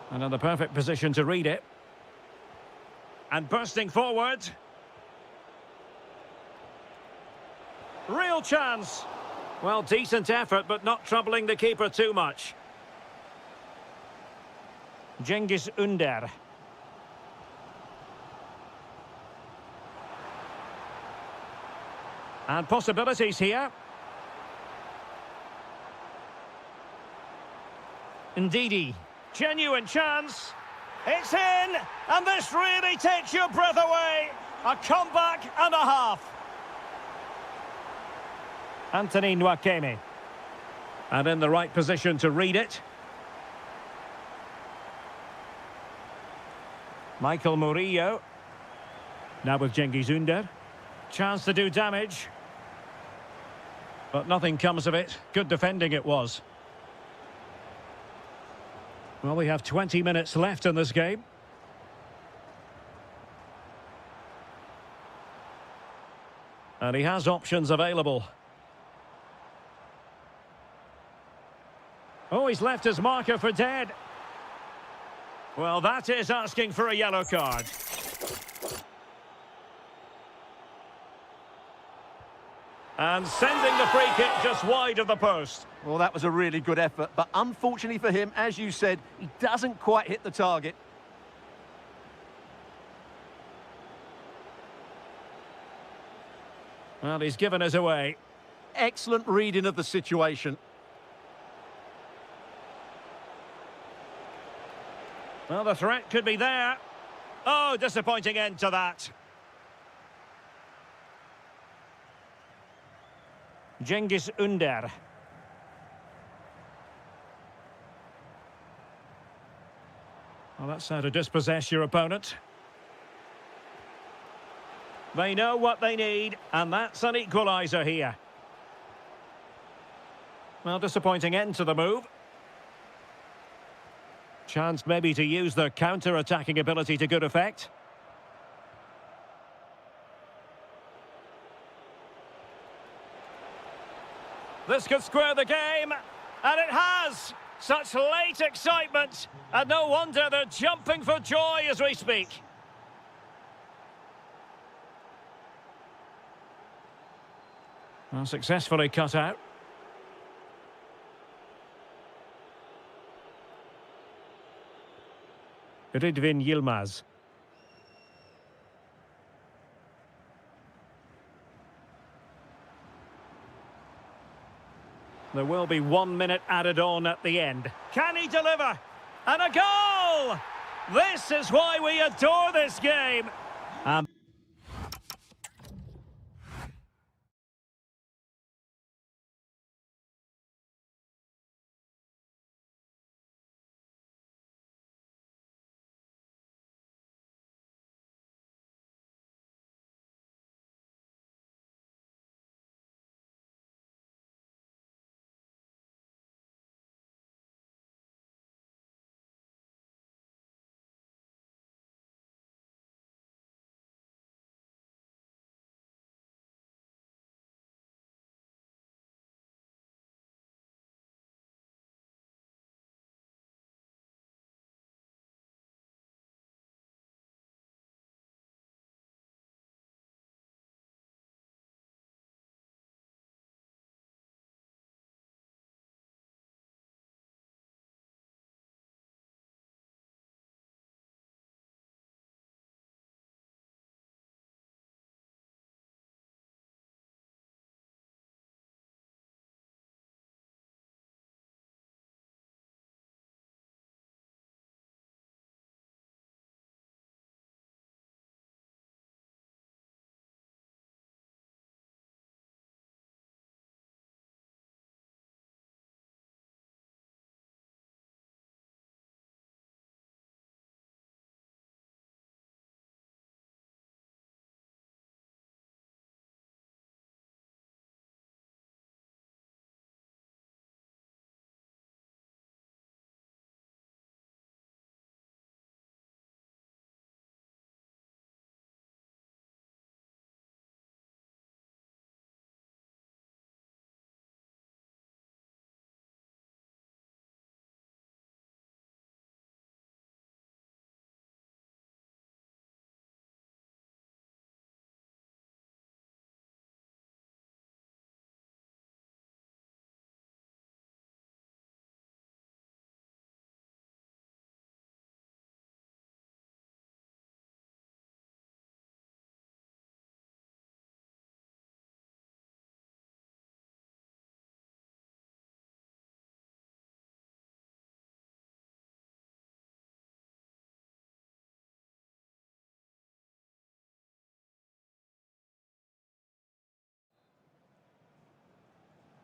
A: And in the perfect position to read it. And bursting forward. Real chance. Well, decent effort, but not troubling the keeper too much. Cengiz Ünder. And possibilities here. Ndidi. Genuine chance. It's in, and this really takes your breath away. A comeback and a half. Anthony Nwakeme. And in the right position to read it. Michael Murillo. Now with Cengiz Ünder. Chance to do damage. But nothing comes of it. Good defending it was. Well, we have 20 minutes left in this game. And he has options available. Oh, he's left his marker for dead. Well, that is asking for a yellow card. And sending the free kick just wide of the post.
B: Well, that was a really good effort, but unfortunately for him, as you said, he doesn't quite hit the target.
A: Well, he's given us away.
B: Excellent reading of the situation.
A: Well, the threat could be there. Oh, disappointing end to that. Cengiz Ünder. Well, that's how to dispossess your opponent. They know what they need, and that's an equaliser here. Well, disappointing end to the move. Chance maybe to use their counter-attacking ability to good effect. This could square the game, and it has! Such late excitement, and no wonder they're jumping for joy as we speak. Well, successfully cut out. Ridvin Yilmaz. There will be 1 minute added on at the end. Can he deliver? And a goal! This is why we adore this game.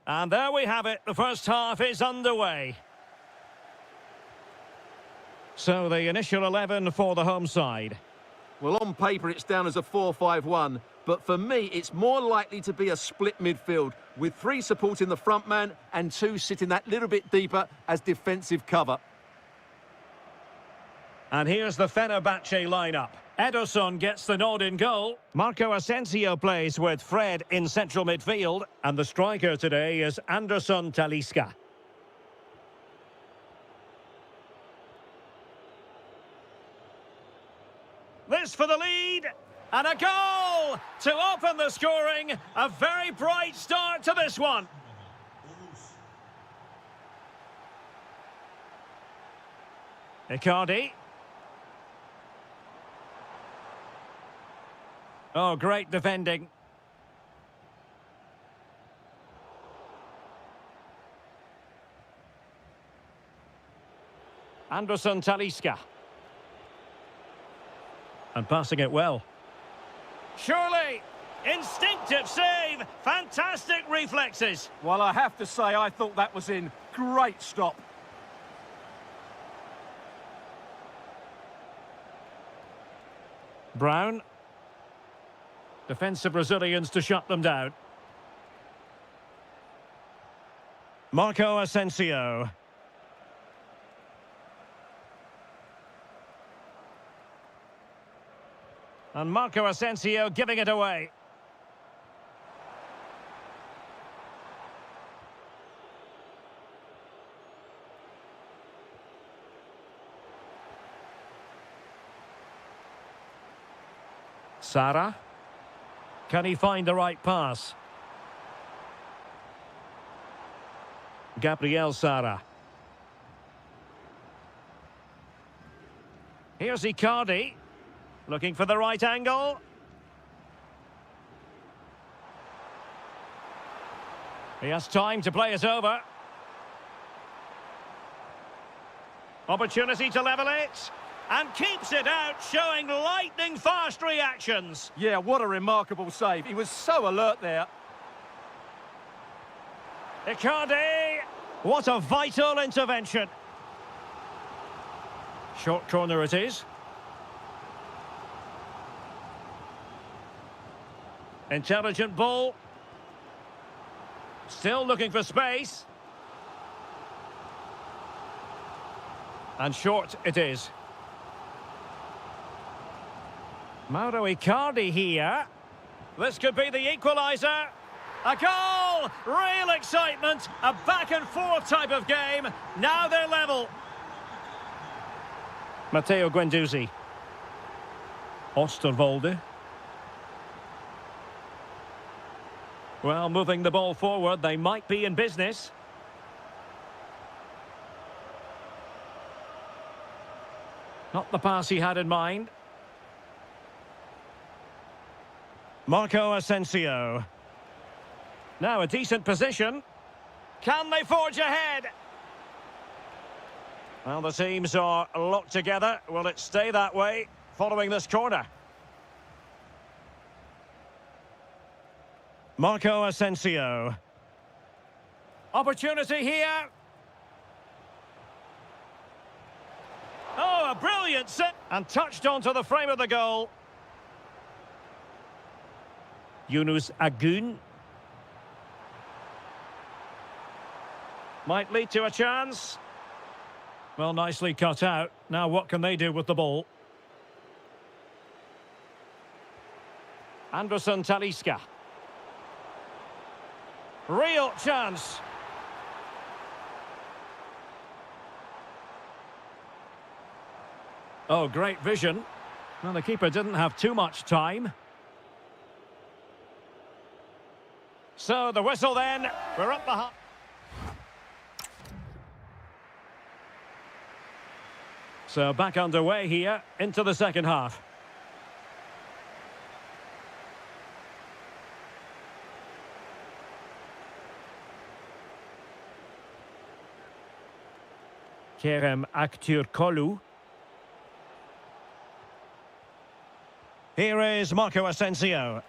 A: And there we have it. The first half is underway. So the initial 11 for the home side.
B: Well, on paper, it's down as a 4-5-1. But for me, it's more likely to be a split midfield with 3 supporting the front man and 2 sitting that little bit deeper as defensive cover.
A: And here's the Fenerbahce lineup. Ederson gets the nod in goal. Marco Asensio plays with Fred in central midfield. And the striker today is Anderson Talisca. This for the lead. And a goal to open the scoring. A very bright start to this one. Icardi. Oh, great defending. Anderson Talisca. And passing it well. Surely, instinctive save, fantastic reflexes.
B: Well, I have to say, I thought that was in. Great stop.
A: Brown. Defensive Brazilians to shut them down. Marco Asensio. And Marco Asensio giving it away. Sara. Can he find the right pass? Gabriel Sara. Here's Icardi. Looking for the right angle. He has time to play it over. Opportunity to level it. And keeps it out, showing lightning-fast reactions.
B: Yeah, what a remarkable save. He was so alert there.
A: Icardi. What a vital intervention. Short corner it is. Intelligent ball. Still looking for space. And short it is. Mauro Icardi here. This could be the equaliser. A goal! Real excitement. A back-and-forth type of game. Now they're level. Matteo Guendouzi. Osterwolde. Well, moving the ball forward, they might be in business. Not the pass he had in mind. Marco Asensio. Now a decent position. Can they forge ahead? Well, the teams are locked together. Will it stay that way following this corner? Marco Asensio. Opportunity here. Oh, a brilliant set. And touched onto the frame of the goal. Yunus Agun. Might lead to a chance. Well, nicely cut out. Now what can they do with the ball? Anderson Talisca. Real chance. Oh, great vision. Well, the keeper didn't have too much time. So the whistle then. We're up the half. So back underway here into the second half. Kerem Aktürkoğlu. Here is Marco Asensio.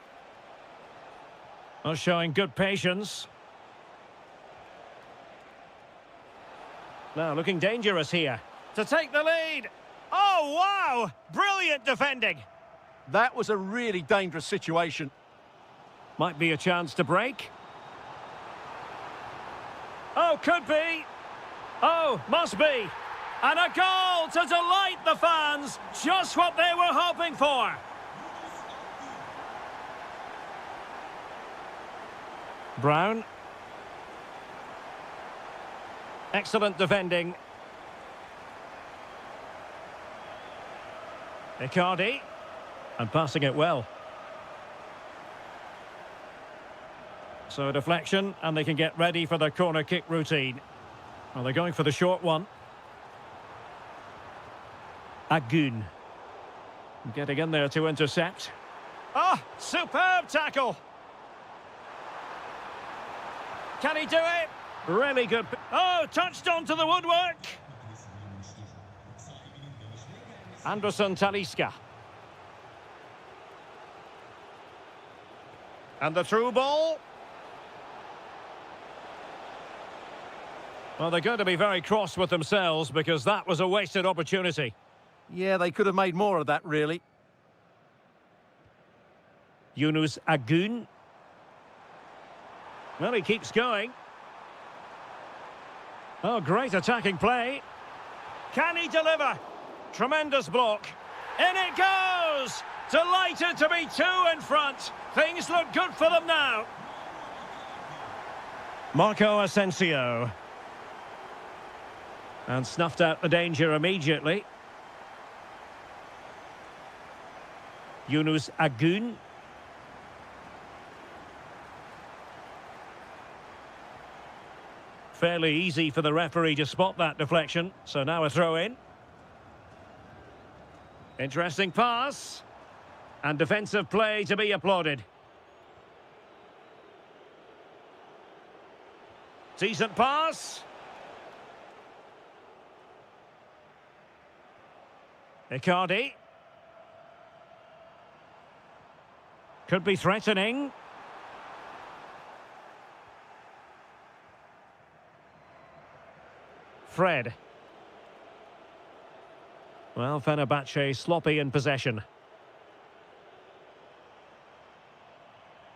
A: Well, showing good patience. Now looking dangerous here. To take the lead. Oh, wow! Brilliant defending.
B: That was a really dangerous situation.
A: Might be a chance to break. Oh, could be. Oh, must be. And a goal to delight the fans. Just what they were hoping for. Brown. Excellent defending. Icardi. And passing it well. So a deflection, and they can get ready for the corner kick routine. Well, they're going for the short one. Agun. Getting in there to intercept. Oh, superb tackle. Can he do it? Really good. Oh, touched onto the woodwork. Anderson Talisca. And the through ball. Well, they're going to be very cross with themselves because that was a wasted opportunity.
B: Yeah, they could have made more of that, really.
A: Yunus Agun. Well, he keeps going. Oh, great attacking play. Can he deliver? Tremendous block. In it goes! Delighted to be two in front. Things look good for them now. Marco Asensio. And snuffed out the danger immediately. Yunus Agun. Fairly easy for the referee to spot that deflection. So now a throw in. Interesting pass. And defensive play to be applauded. Decent pass. Icardi. Could be threatening. Fred. Well, Fenerbahce sloppy in possession.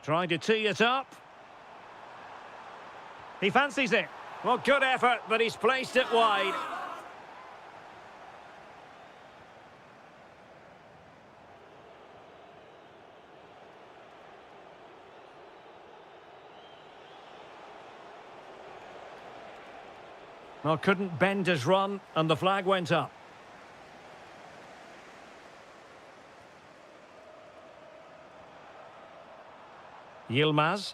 A: Trying to tee it up. He fancies it. Well, good effort, but he's placed it wide. Well, couldn't bend his run, and the flag went up. Yilmaz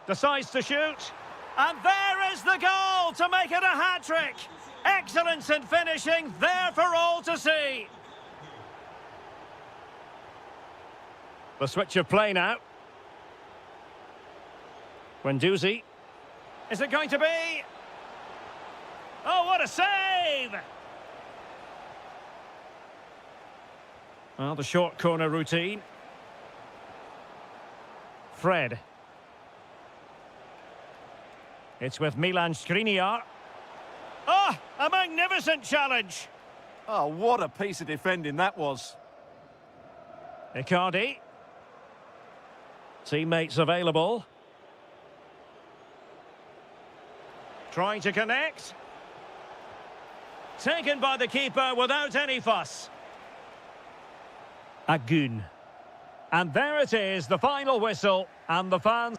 A: decides to shoot, and there is the goal to make it a hat-trick. Excellence in finishing, there for all to see. The switch of play now. Guendouzi. Is it going to be? Oh, what a save! Well, the short corner routine. Fred. It's with Milan Skriniar. Oh, a magnificent challenge.
B: Oh, what a piece of defending that was.
A: Icardi. Teammates available. Trying to connect. Taken by the keeper without any fuss. Agun. And there it is, the final whistle, and the fans...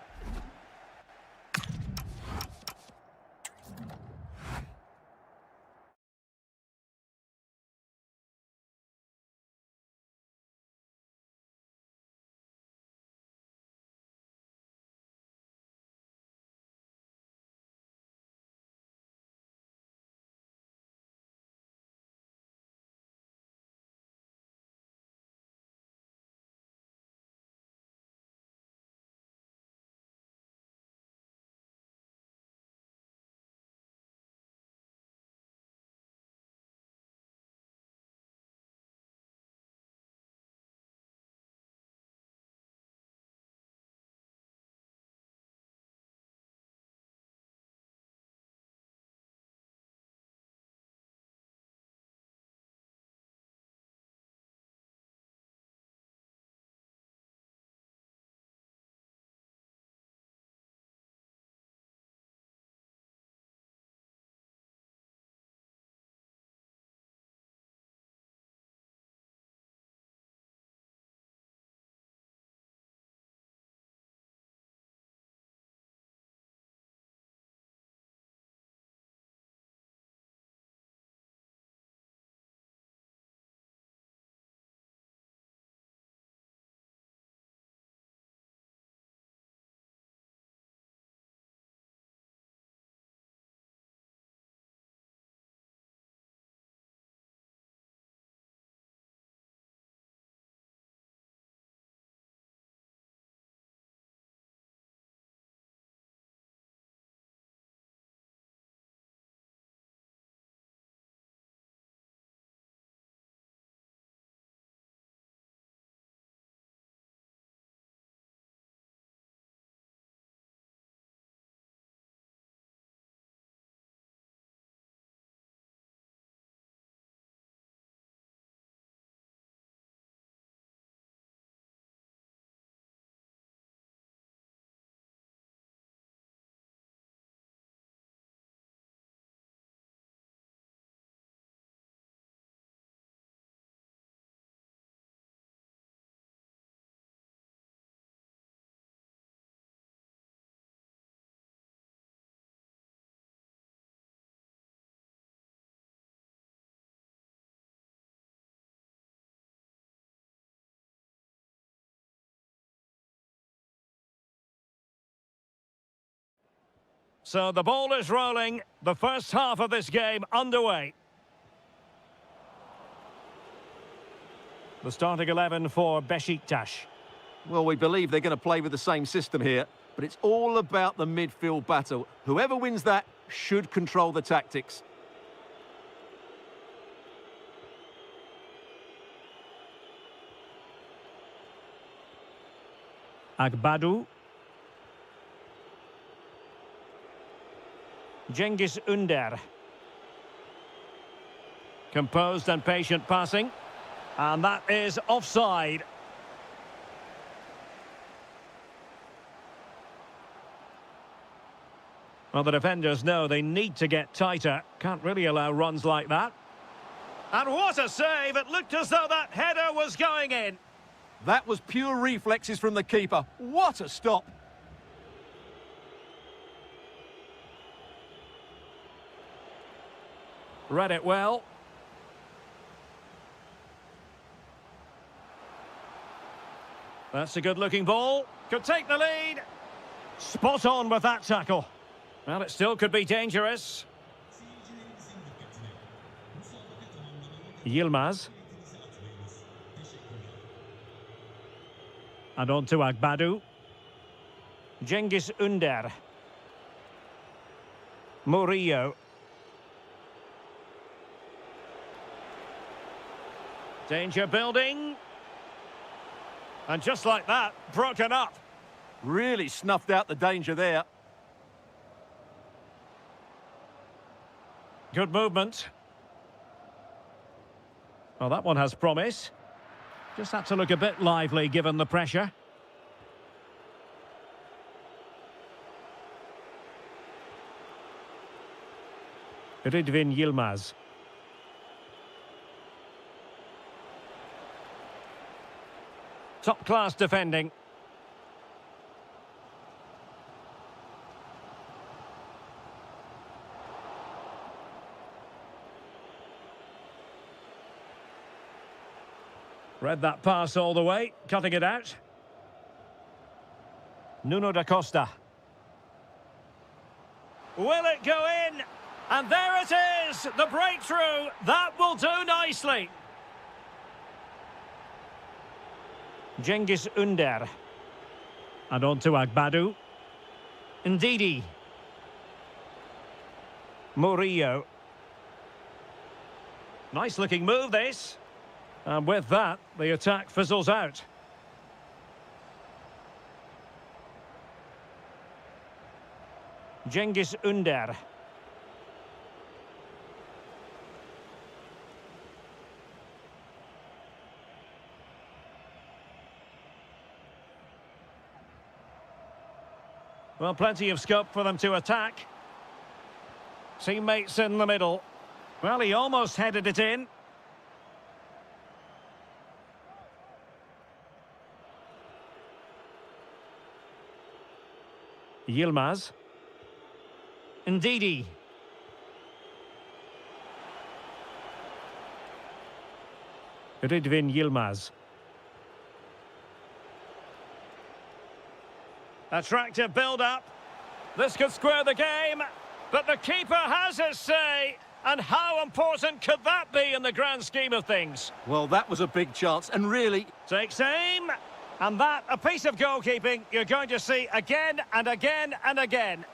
A: So the ball is rolling. The first half of this game underway. The starting 11 for Besiktas.
B: Well, we believe they're going to play with the same system here, but it's all about the midfield battle. Whoever wins that should control the tactics.
A: Agbadu. Cengiz Ünder. Composed and patient passing. And that is offside. Well, the defenders know they need to get tighter. Can't really allow runs like that. And what a save! It looked as though that header was going in.
B: That was pure reflexes from the keeper. What a stop!
A: Read it well. That's a good-looking ball. Could take the lead. Spot on with that tackle. Well, it still could be dangerous. Yilmaz. And on to Agbadu. Cengiz Ünder. Murillo. Danger building. And just like that, broken up.
B: Really snuffed out the danger there.
A: Good movement. Well, that one has promise. Just had to look a bit lively given the pressure. Ridvin Yilmaz. Top-class defending. Read that pass all the way, cutting it out. Nuno da Costa. Will it go in? And there it is, the breakthrough. That will do nicely. Cengiz Ünder. And on to Agbadu. Ndidi. Murillo. Nice looking move this. And with that, the attack fizzles out. Cengiz Ünder. Well, plenty of scope for them to attack. Teammates in the middle. Well, he almost headed it in. Yilmaz. Ndidi. Ridvin Yilmaz. Attractive build-up. This could square the game, but the keeper has his say. And how important could that be in the grand scheme of things?
B: Well, that was a big chance, and really...
A: Takes aim. And that, a piece of goalkeeping you're going to see again and again and again.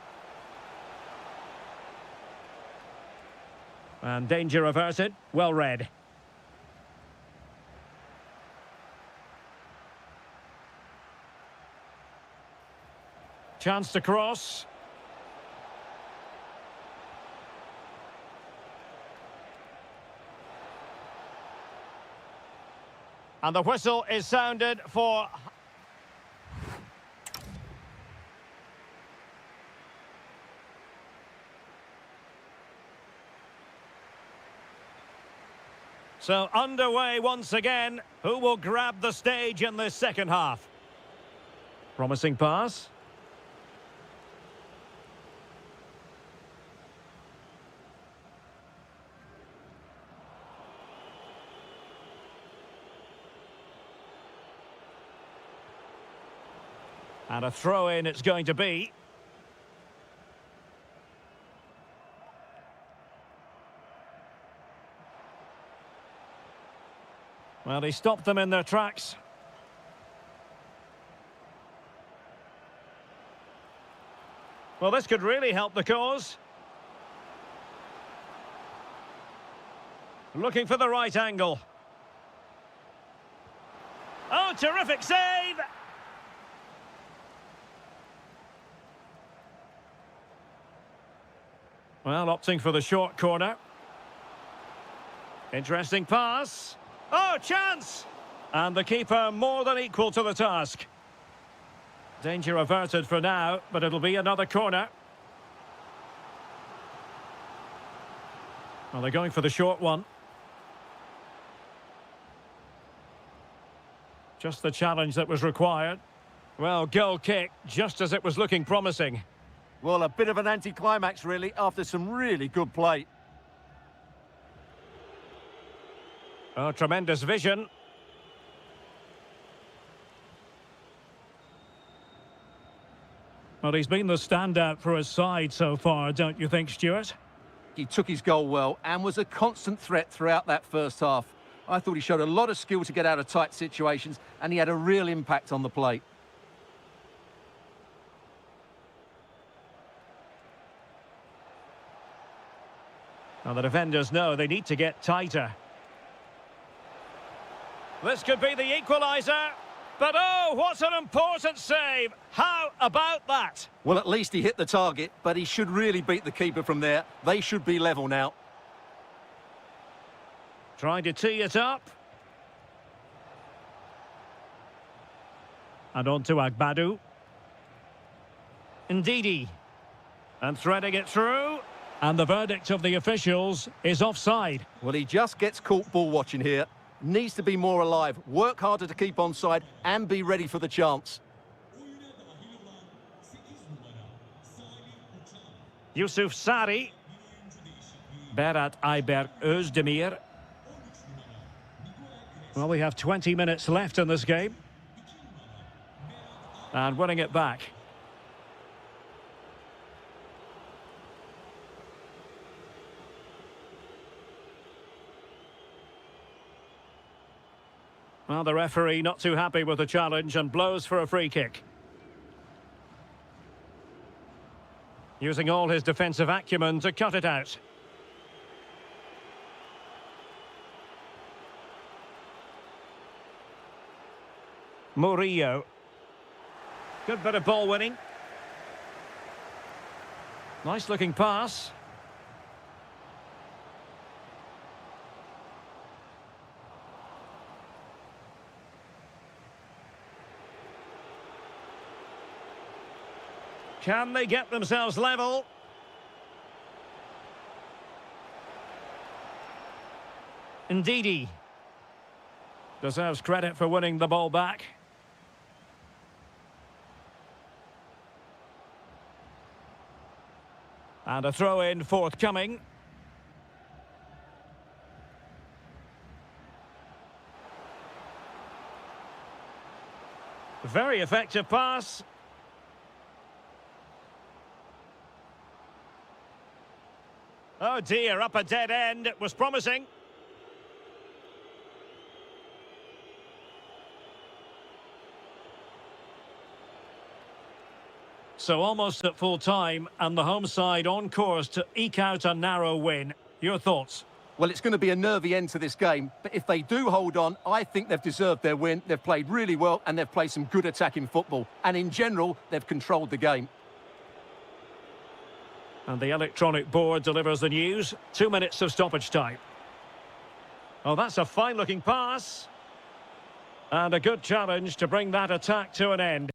A: And danger averted. Well read. Chance to cross. And the whistle is sounded for... So underway once again. Who will grab the stage in this second half? Promising pass. And a throw-in it's going to be. Well, he stopped them in their tracks. Well, this could really help the cause. Looking for the right angle. Oh, terrific save! Well, opting for the short corner. Interesting pass. Oh, chance! And the keeper more than equal to the task. Danger averted for now, but it'll be another corner. Well, they're going for the short one. Just the challenge that was required. Well, goal kick, just as it was looking promising.
B: Well, a bit of an anticlimax, really, after some really good play.
A: Oh, tremendous vision. Well, he's been the standout for his side so far, don't you think, Stuart?
B: He took his goal well and was a constant threat throughout that first half. I thought he showed a lot of skill to get out of tight situations, and he had a real impact on the play.
A: Now the defenders know they need to get tighter. This could be the equaliser. But oh, what an important save. How about that?
B: Well, at least he hit the target, but he should really beat the keeper from there. They should be level now.
A: Trying to tee it up. And on to Agbadu. Ndidi. And threading it through. And the verdict of the officials is offside.
B: Well, he just gets caught ball watching here. Needs to be more alive, work harder to keep onside, and be ready for the chance.
A: Yusuf Sari. Berat Ayberk Özdemir. Well, we have 20 minutes left in this game. And winning it back. Well, the referee not too happy with the challenge and blows for a free kick. Using all his defensive acumen to cut it out. Murillo. Good bit of ball winning. Nice looking pass. Can they get themselves level? Ndidi deserves credit for winning the ball back. And a throw-in forthcoming. Very effective pass. Oh dear, up a dead end. It was promising. So almost at full time, and the home side on course to eke out a narrow win. Your thoughts?
B: Well, it's going to be a nervy end to this game, but if they do hold on, I think they've deserved their win. They've played really well, and they've played some good attacking football. And in general, they've controlled the game.
A: And the electronic board delivers the news. 2 minutes of stoppage time. Oh, that's a fine-looking pass. And a good challenge to bring that attack to an end.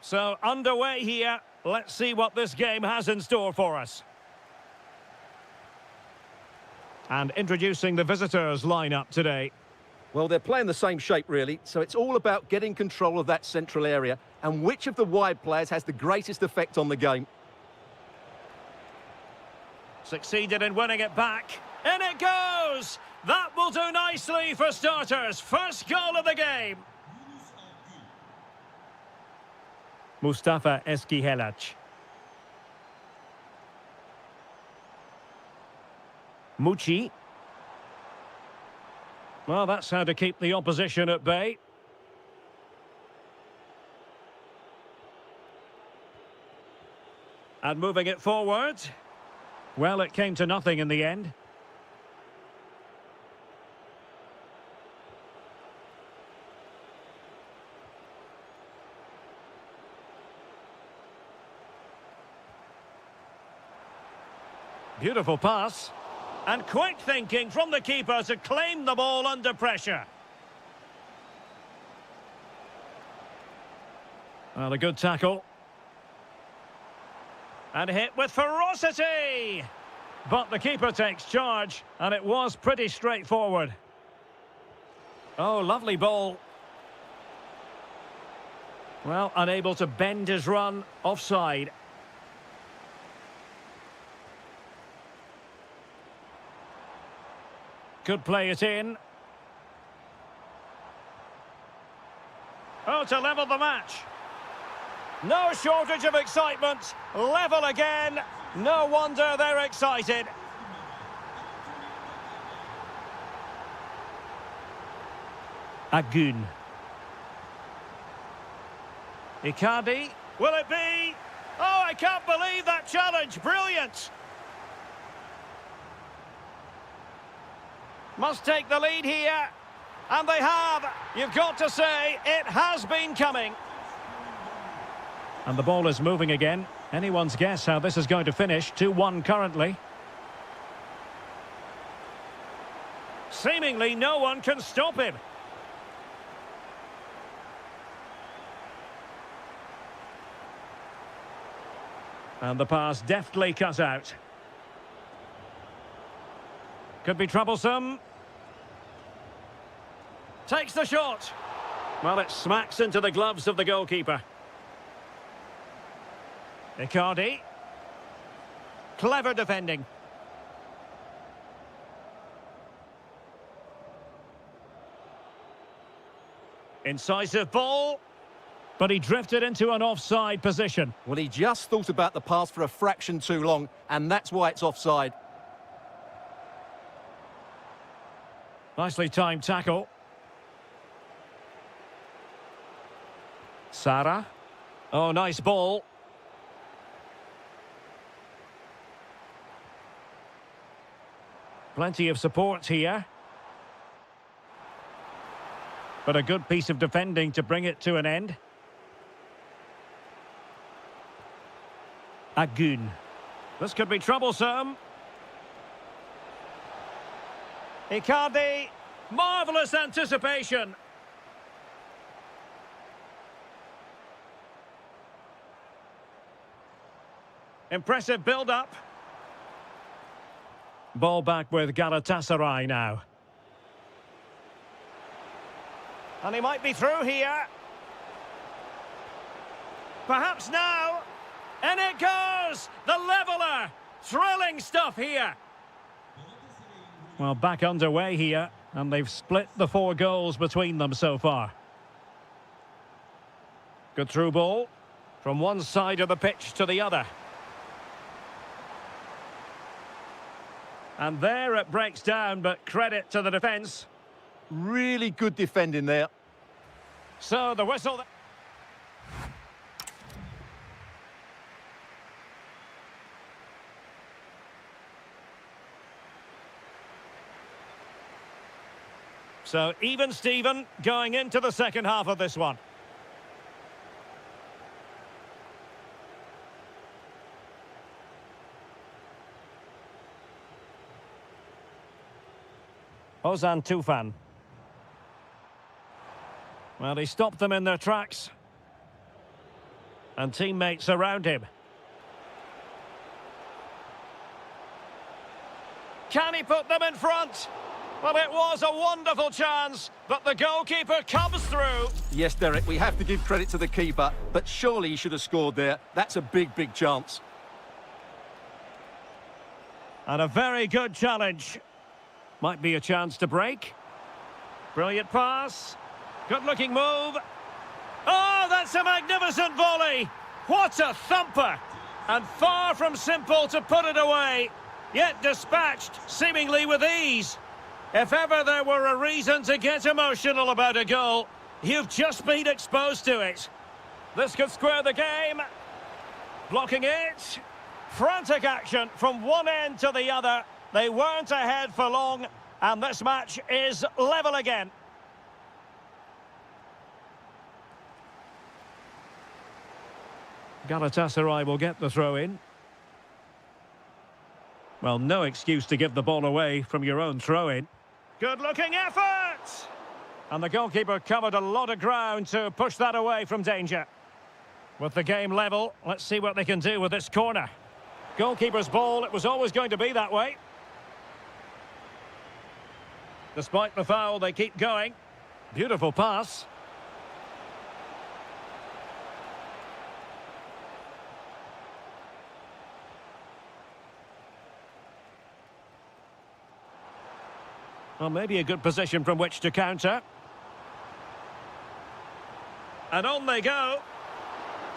A: So, underway here. Let's see what this game has in store for us. And introducing the visitors' lineup today.
B: Well, they're playing the same shape, really, so it's all about getting control of that central area and which of the wide players has the greatest effect on the game.
A: Succeeded in winning it back. In it goes! That will do nicely for starters. First goal of the game. Mustafa Eskihelac. Mucci. Well, that's how to keep the opposition at bay. And moving it forward. Well, it came to nothing in the end. Beautiful pass. And quick thinking from the keeper to claim the ball under pressure. Well, a good tackle. And hit with ferocity. But the keeper takes charge, and it was pretty straightforward. Oh, lovely ball. Well, unable to bend his run, offside. Could play it in. Oh, to level the match. No shortage of excitement. Level again. No wonder they're excited. Agun. Icardi. Will it be? Oh, I can't believe that challenge. Brilliant. Must take the lead here. And they have. You've got to say, it has been coming. And the ball is moving again. Anyone's guess how this is going to finish. 2-1 currently. Seemingly no one can stop him. And the pass deftly cut out. Could be troublesome. Takes the shot. Well, it smacks into the gloves of the goalkeeper. Icardi. Clever defending. Incisive ball. But he drifted into an offside position.
B: Well, he just thought about the pass for a fraction too long, and that's why it's offside.
A: Nicely timed tackle. Sara. Oh, nice ball. Plenty of support here. But a good piece of defending to bring it to an end. Agun. This could be troublesome. Icardi. Marvellous anticipation. Impressive build-up. Ball back with Galatasaray now. And he might be through here. Perhaps now. And it goes! The leveller! Thrilling stuff here. Well, back underway here. And they've split the 4 goals between them so far. Good through ball. From one side of the pitch to the other. And there it breaks down, but credit to the defence.
B: Really good defending there.
A: So the whistle. So even Steven going into the second half of this one. Ozan Tufan. Well, he stopped them in their tracks. And teammates around him. Can he put them in front? Well, it was a wonderful chance, but the goalkeeper comes through.
B: Yes, Derek, we have to give credit to the keeper, but surely he should have scored there. That's a big, big chance.
A: And a very good challenge. Might be a chance to break. Brilliant pass. Good-looking move. Oh, that's a magnificent volley. What a thumper. And far from simple to put it away, yet dispatched seemingly with ease. If ever there were a reason to get emotional about a goal, you've just been exposed to it. This could square the game. Blocking it. Frantic action from one end to the other. They weren't ahead for long, and this match is level again. Galatasaray will get the throw in. Well, no excuse to give the ball away from your own throw-in. Good-looking effort! And the goalkeeper covered a lot of ground to push that away from danger. With the game level, let's see what they can do with this corner. Goalkeeper's ball, it was always going to be that way. Despite the foul, they keep going. Beautiful pass. Well, maybe a good position from which to counter. And on they go.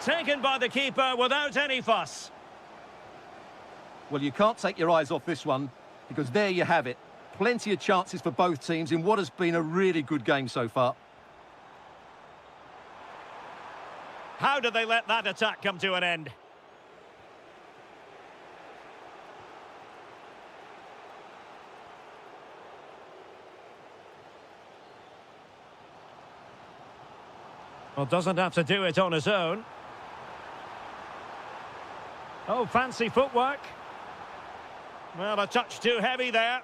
A: Taken by the keeper without any fuss.
B: Well, you can't take your eyes off this one, because there you have it. Plenty of chances for both teams in what has been a really good game so far.
A: How did they let that attack come to an end? Well, doesn't have to do it on his own. Oh, fancy footwork. Well, a touch too heavy there.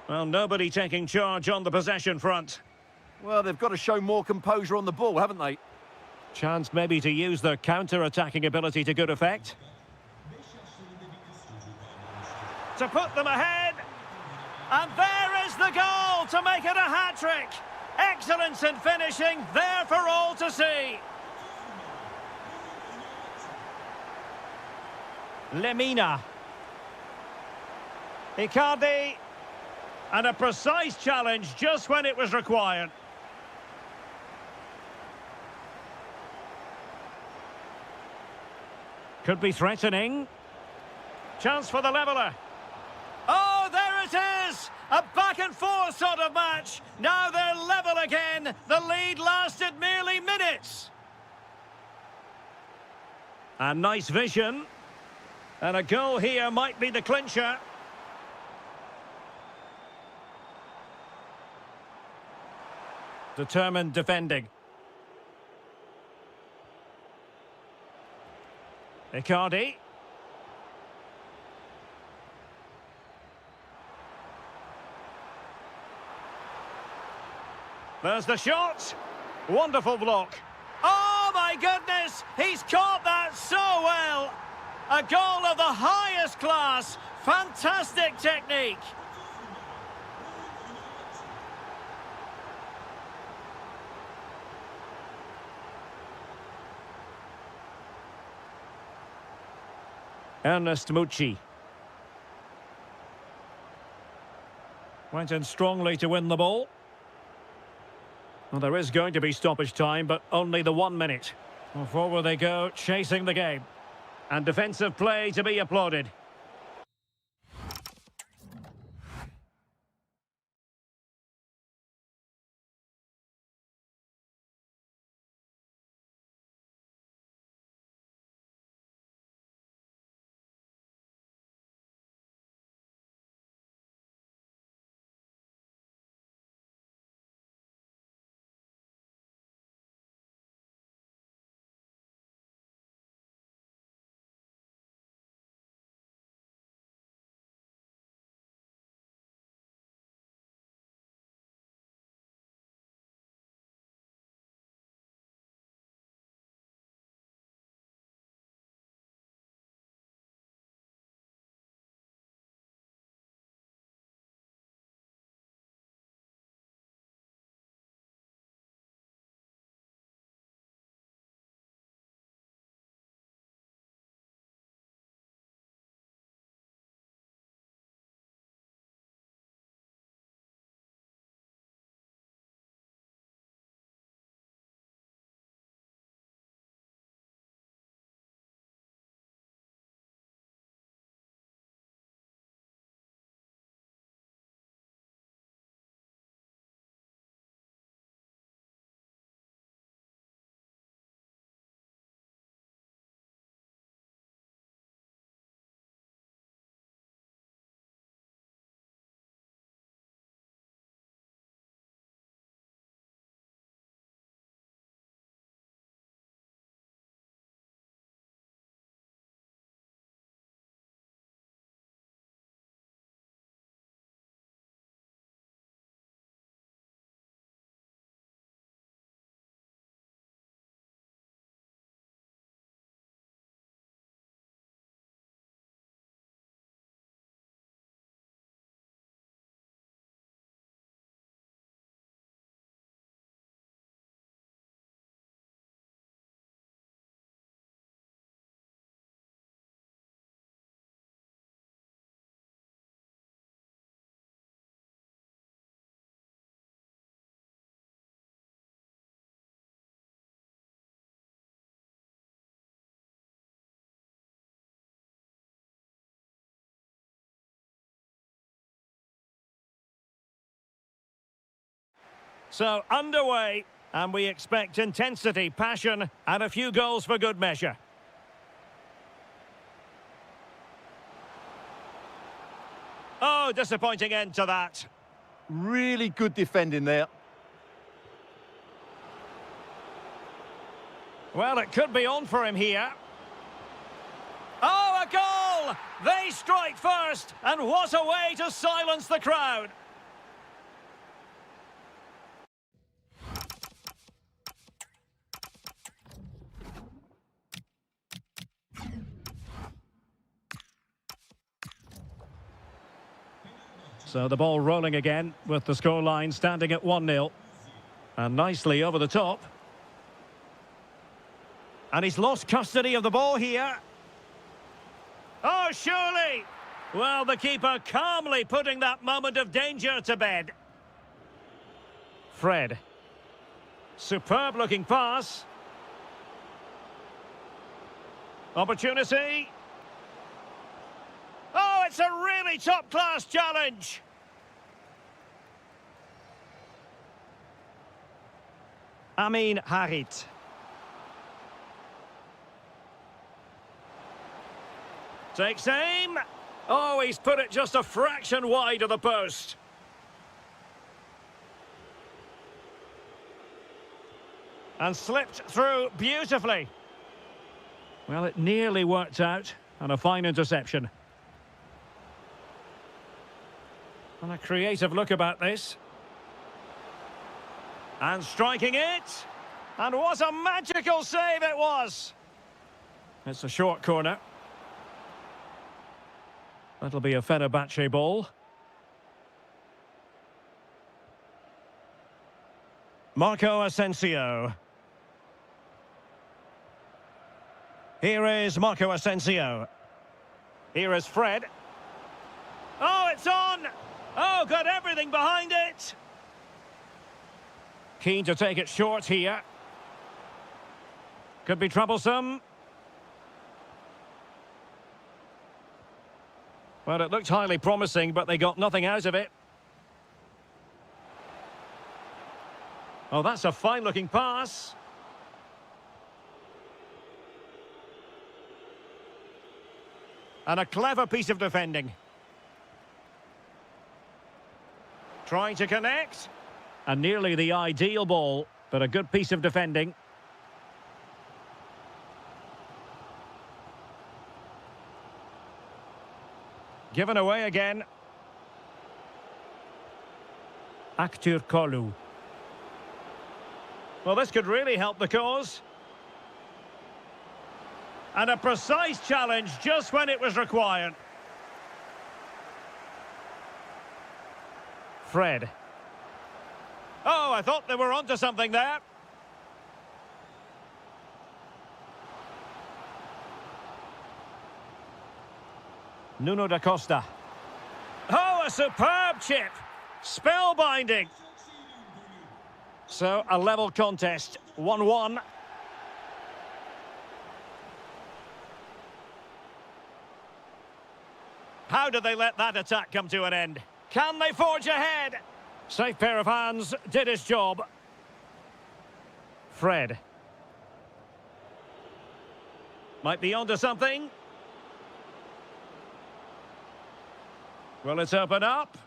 A: Well, nobody taking charge on the possession front.
B: Well, they've got to show more composure on the ball, haven't they?
A: Chance maybe to use their counter-attacking ability to good effect. To put them ahead. And there is the goal to make it a hat-trick. Excellence in finishing, there for all to see. Lemina. Icardi. And a precise challenge just when it was required. Could be threatening. Chance for the leveller. Oh, there it is! A back-and-forth sort of match. Now they're level again. The lead lasted merely minutes. A nice vision. And a goal here might be the clincher. Determined defending. Icardi. There's the shot. Wonderful block. Oh, my goodness! He's caught that so well. A goal of the highest class. Fantastic technique. Ernest Mucci. Went in strongly to win the ball. Well, there is going to be stoppage time, but only the 1 minute. Well, forward they go, chasing the game. And defensive play to be applauded. So, underway, and we expect intensity, passion, and a few goals for good measure. Oh, disappointing end to that.
B: Really good defending there.
A: Well, it could be on for him here. Oh, a goal! They strike first, and what a way to silence the crowd. So the ball rolling again with the scoreline standing at 1-0. And nicely over the top. And he's lost custody of the ball here. Oh, surely! Well, the keeper calmly putting that moment of danger to bed. Fred. Superb looking pass. Opportunity. Oh, it's a really top-class challenge. Amin Harit. Takes aim. Oh, he's put it just a fraction wide of the post. And slipped through beautifully. Well, it nearly worked out, and a fine interception. And a creative look about this. And striking it. And what a magical save it was. It's a short corner. That'll be a Fenerbahce ball. Marco Asensio. Here is Marco Asensio. Here is Fred. Oh, it's on! Oh, got everything behind it! Keen to take it short here. Could be troublesome. Well, it looked highly promising, but they got nothing out of it. Oh, that's a fine-looking pass. And a clever piece of defending. Trying to connect. And nearly the ideal ball, but a good piece of defending. Given away again. Aktur Kolu. Well, this could really help the cause. And a precise challenge just when it was required. Fred. Oh, I thought they were onto something there. Nuno da Costa. Oh, a superb chip. Spellbinding. So, a level contest. 1-1. How did they let that attack come to an end? Can they forge ahead? Safe pair of hands, did his job. Fred. Might be onto something. Will it open up?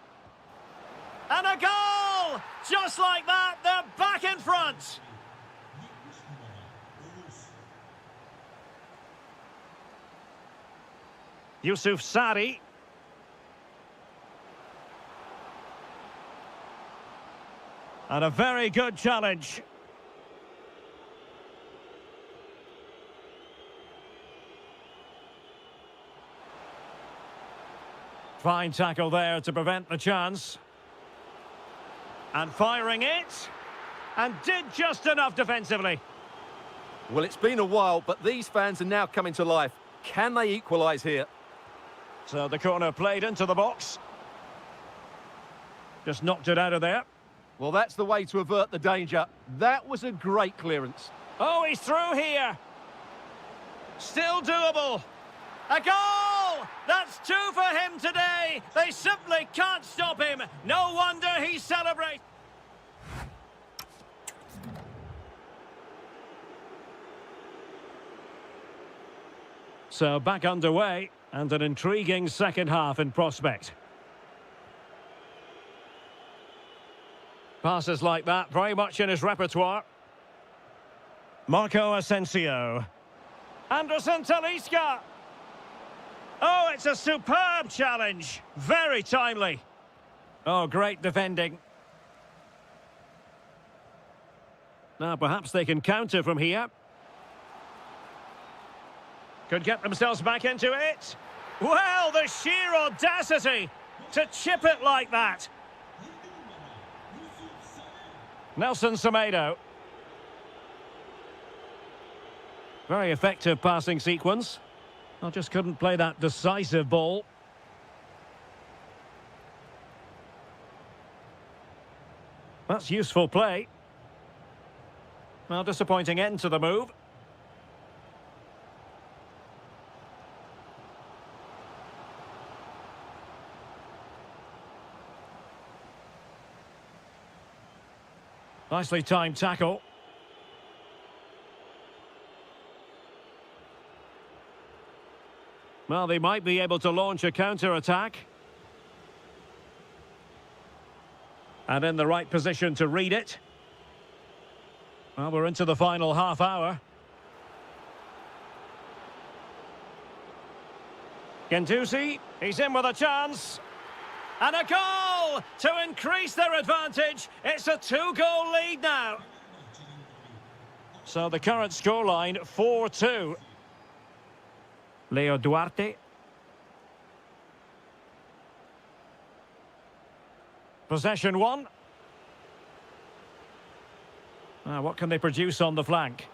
A: And a goal! Just like that, they're back in front. Yusuf Sari. And a very good challenge. Fine tackle there to prevent the chance. And firing it. And did just enough defensively.
B: Well, it's been a while, but these fans are now coming to life. Can they equalise here?
A: So the corner played into the box. Just knocked it out of there.
B: Well, that's the way to avert the danger. That was a great clearance.
A: Oh, he's through here. Still doable. A goal! That's 2 for him today. They simply can't stop him. No wonder he celebrates. So back underway and an intriguing second half in prospect. Passes like that, very much in his repertoire. Marco Asensio. Anderson Talisca. Oh, it's a superb challenge. Very timely. Oh, great defending. Now, perhaps they can counter from here. Could get themselves back into it. Well, the sheer audacity to chip it like that. Nelson Semedo. Very effective passing sequence. I just couldn't play that decisive ball. That's useful play. Well, disappointing end to the move. Nicely timed tackle. Well, they might be able to launch a counter-attack. And in the right position to read it. Well, we're into the final half hour. Genduzi, he's in with a chance. And a goal to increase their advantage. It's a 2-goal lead now. So the current scoreline, 4-2. Leo Duarte. Possession one. What can they produce on the flank?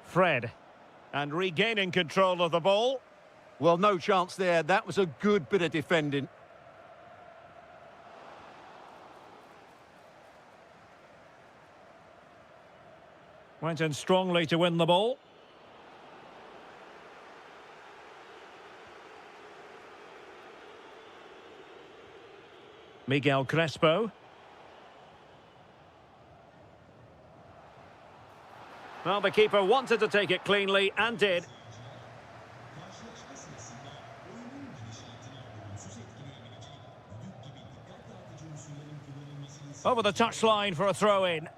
A: Fred. And regaining control of the ball.
B: Well, no chance there. That was a good bit of defending.
A: Went in strongly to win the ball. Miguel Crespo. Well, the keeper wanted to take it cleanly and did. Over the touchline for a throw-in.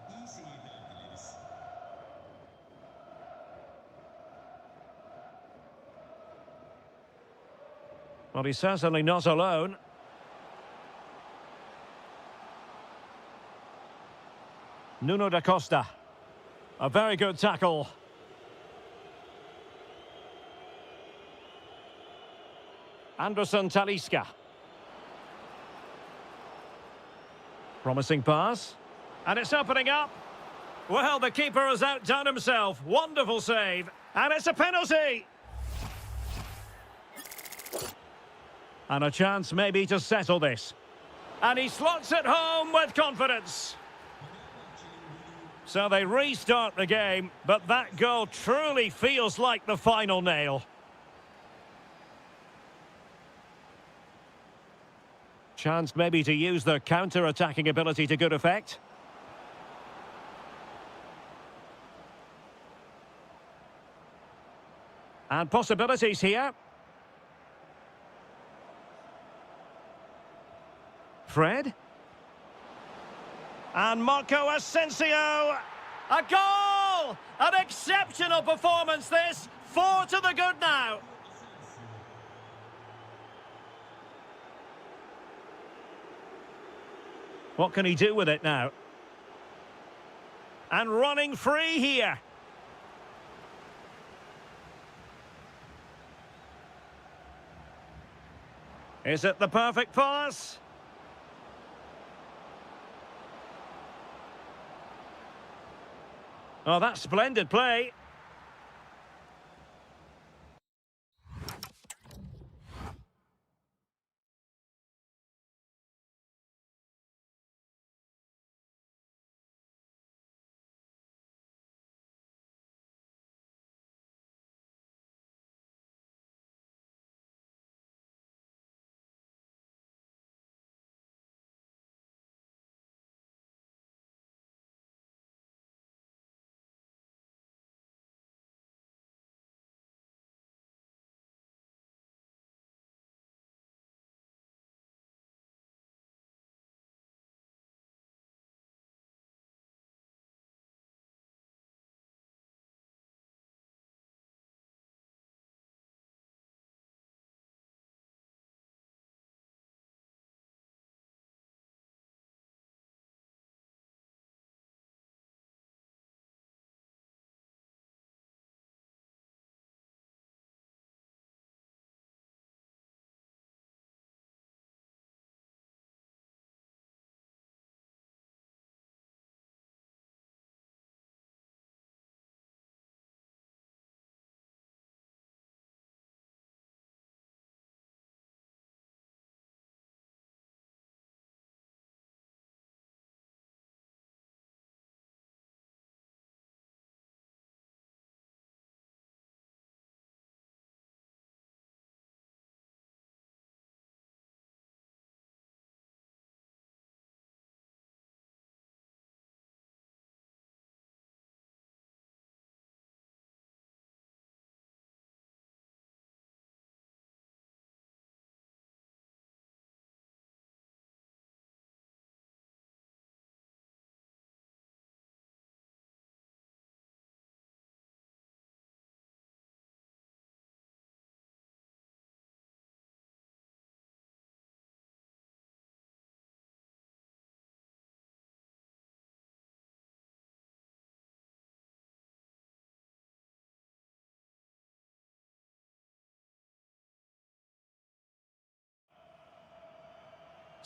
A: Well, he's certainly not alone. Nuno da Costa. A very good tackle. Anderson Talisca. Promising pass. And it's opening up. Well, the keeper has outdone himself. Wonderful save. And it's a penalty. And a chance maybe to settle this. And he slots it home with confidence. So they restart the game, but that goal truly feels like the final nail. Chance maybe to use their counter-attacking ability to good effect. And possibilities here. Fred. And Marco Asensio. A goal! An exceptional performance this. 4 to the good now. What can he do with it now? And running free here. Is it the perfect pass? Oh, that's splendid play.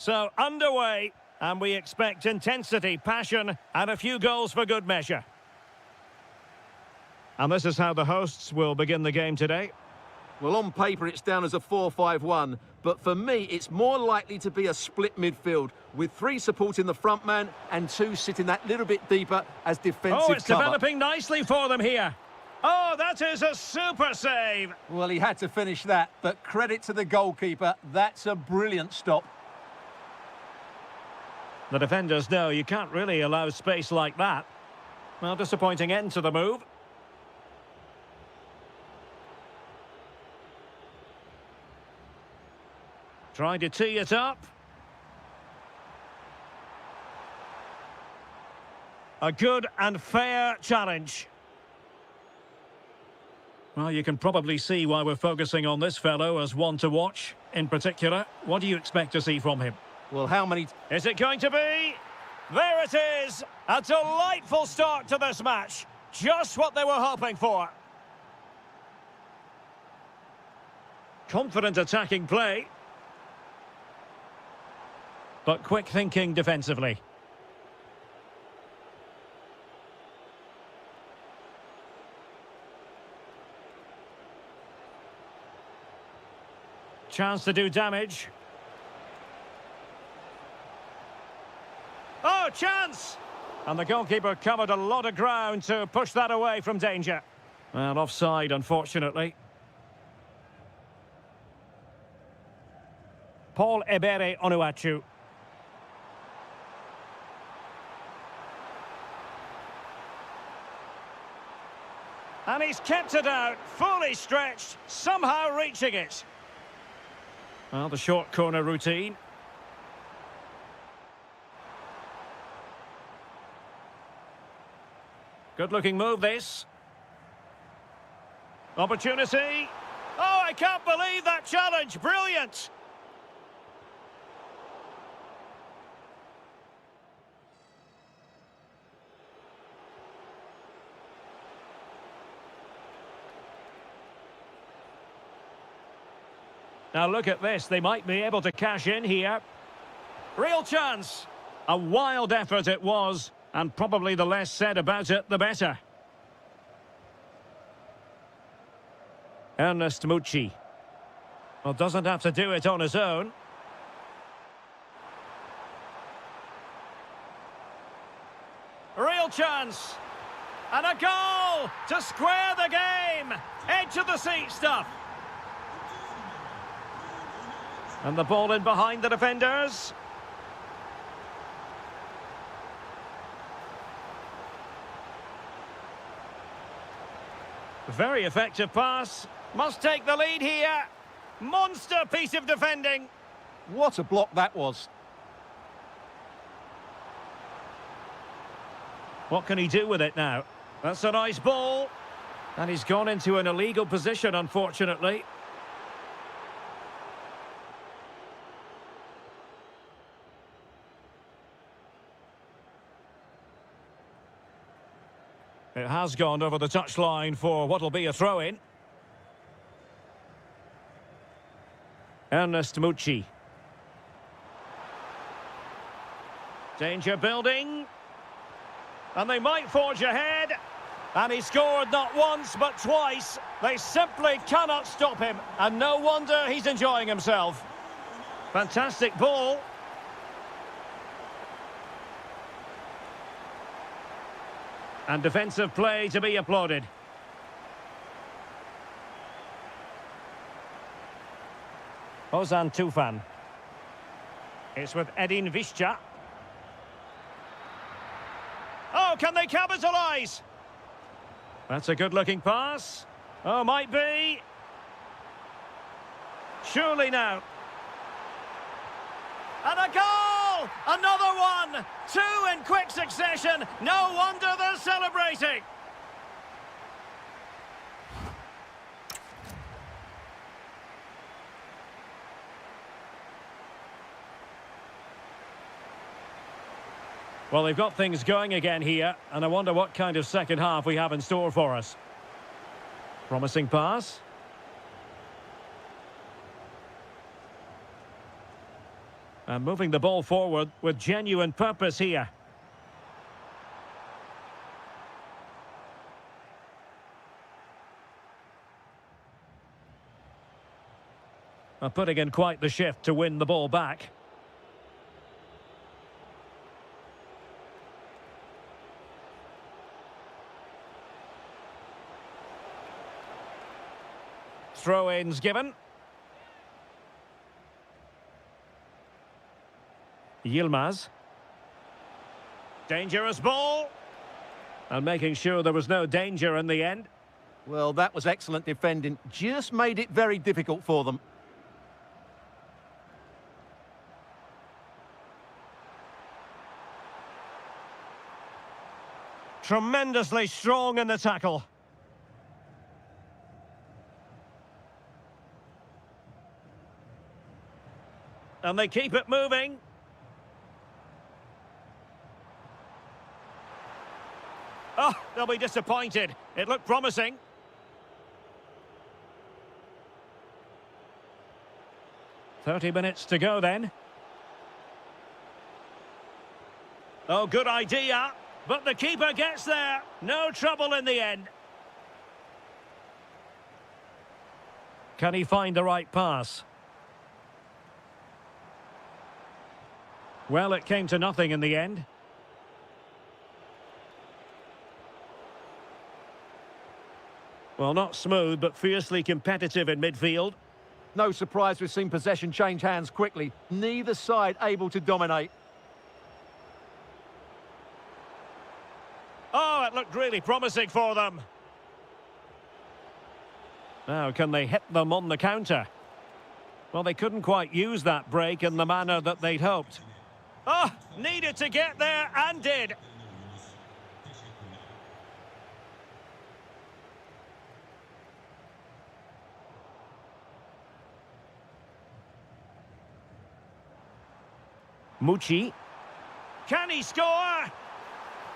A: So, underway, and we expect intensity, passion, and a few goals for good measure. And this is how the hosts will begin the game today.
B: Well, on paper, it's down as a 4-5-1, but for me, it's more likely to be a split midfield, with 3 supporting the front man and 2 sitting that little bit deeper as defensive
A: Oh, it's
B: cover.
A: developing nicely for them here. Oh, that is a super save.
B: Well, he had to finish that, but credit to the goalkeeper. That's a brilliant stop.
A: The defenders know you can't really allow space like that. Well, disappointing end to the move. Trying to tee it up. A good and fair challenge. Well, you can probably see why we're focusing on this fellow as one to watch. In particular, what do you expect to see from him?
B: Well, how many...
A: Is it going to be? There it is! A delightful start to this match. Just what they were hoping for. Confident attacking play. But quick thinking defensively. Chance to do damage. Oh, chance! And the goalkeeper covered a lot of ground to push that away from danger. Well, offside, unfortunately. Paul Ebere Onuachu. And he's kept it out, fully stretched, somehow reaching it. Well, the short corner routine. Good-looking move, this. Opportunity. Oh, I can't believe that challenge. Brilliant. Now look at this. They might be able to cash in here. Real chance. A wild effort it was. And probably the less said about it, the better. Ernest Mucci. Well, doesn't have to do it on his own. Real chance. And a goal to square the game. Edge of the seat stuff. And the ball in behind the defenders. Very effective pass. Must take the lead here. Monster piece of defending.
B: What a block that was.
A: What can he do with it now? That's a nice ball. And he's gone into an illegal position, unfortunately. It has gone over the touchline for what will be a throw-in. Ernest Mucci. Danger building. And they might forge ahead. And he scored not once but twice. They simply cannot stop him. And no wonder he's enjoying himself. Fantastic ball. And defensive play to be applauded. Ozan Tufan. It's with Edin Visca. Oh, can they capitalise? That's a good-looking pass. Oh, might be. Surely now. And a goal! Another one! 2 in quick succession. No wonder they're celebrating. Well, they've got things going again here, and I wonder what kind of second half we have in store for us. Promising pass. And moving the ball forward with genuine purpose here. Putting in quite the shift to win the ball back. Throw-ins given. Yilmaz. Dangerous ball. And making sure there was no danger in the end.
B: Well, that was excellent defending. Just made it very difficult for them.
A: Tremendously strong in the tackle. And they keep it moving. Oh, they'll be disappointed. It looked promising. "30 minutes to go then. Oh, good idea. But the keeper gets there. No trouble in the end. Can he find the right pass? Well, it came to nothing in the end. Well, not smooth, but fiercely competitive in midfield.
B: No surprise we've seen possession change hands quickly. Neither side able to dominate.
A: Oh, it looked really promising for them. Now, can they hit them on the counter? Well, they couldn't quite use that break in the manner that they'd hoped. Oh, needed to get there and did. Mucci. Can he score?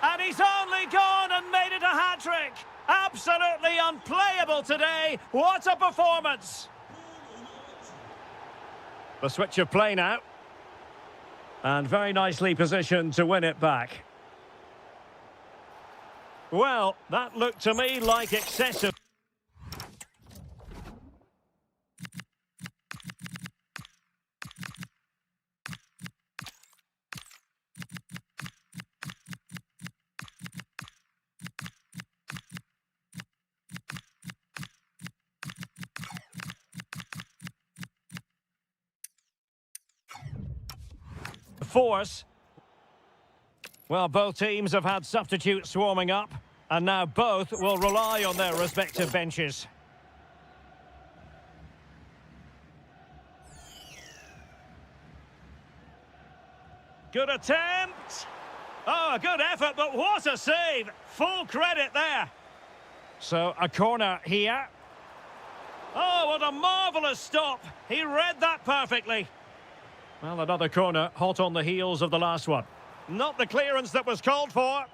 A: And he's only gone and made it a hat-trick. Absolutely unplayable today. What a performance. The switch of play now. And very nicely positioned to win it back. Well, that looked to me like excessive. Force. Well, both teams have had substitutes warming up, and now both will rely on their respective benches. Good attempt. Oh, a good effort, but what a save. Full credit there. So, a corner here. Oh, what a marvellous stop. He read that perfectly. Well, another corner, hot on the heels of the last one. Not the clearance that was called for.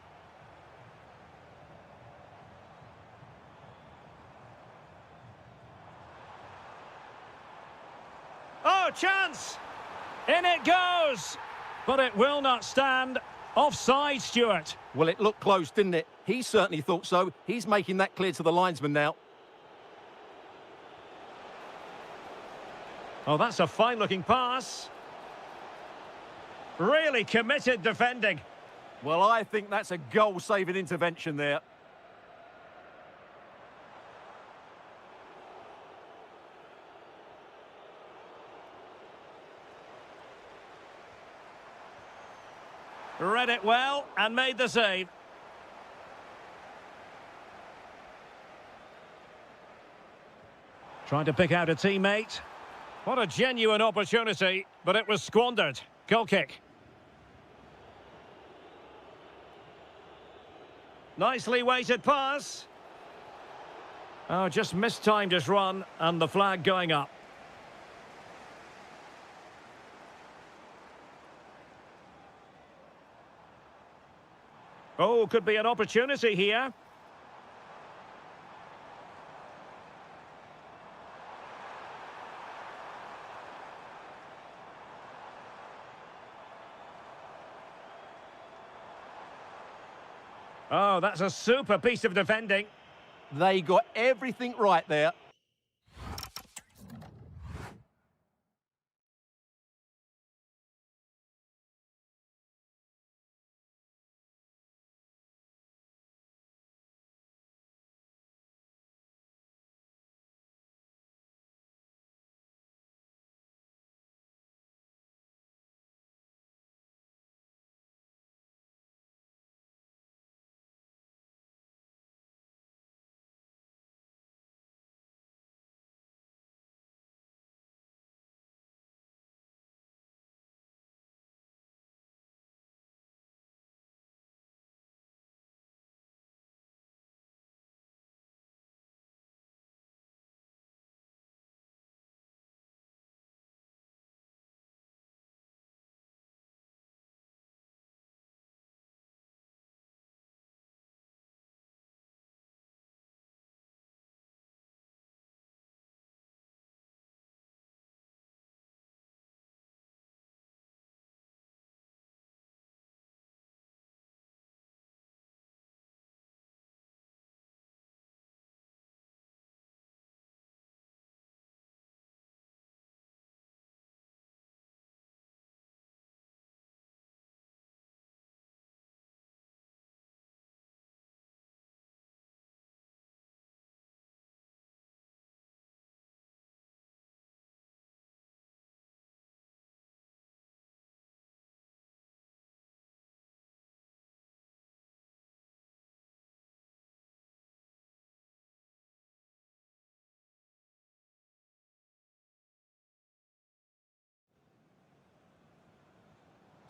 A: Oh, chance! In it goes! But it will not stand. Offside, Stuart.
B: Well, it looked close, didn't it? He certainly thought so. He's making that clear to the linesman now.
A: Oh, that's a fine-looking pass. Really committed defending.
B: Well, I think that's a goal-saving intervention there.
A: Read it well and made the save. Trying to pick out a teammate. What a genuine opportunity, but it was squandered. Goal kick. Nicely weighted pass. Oh, just mistimed his run, and the flag going up. Oh, could be an opportunity here. Oh, that's a super piece of defending.
B: They got everything right there.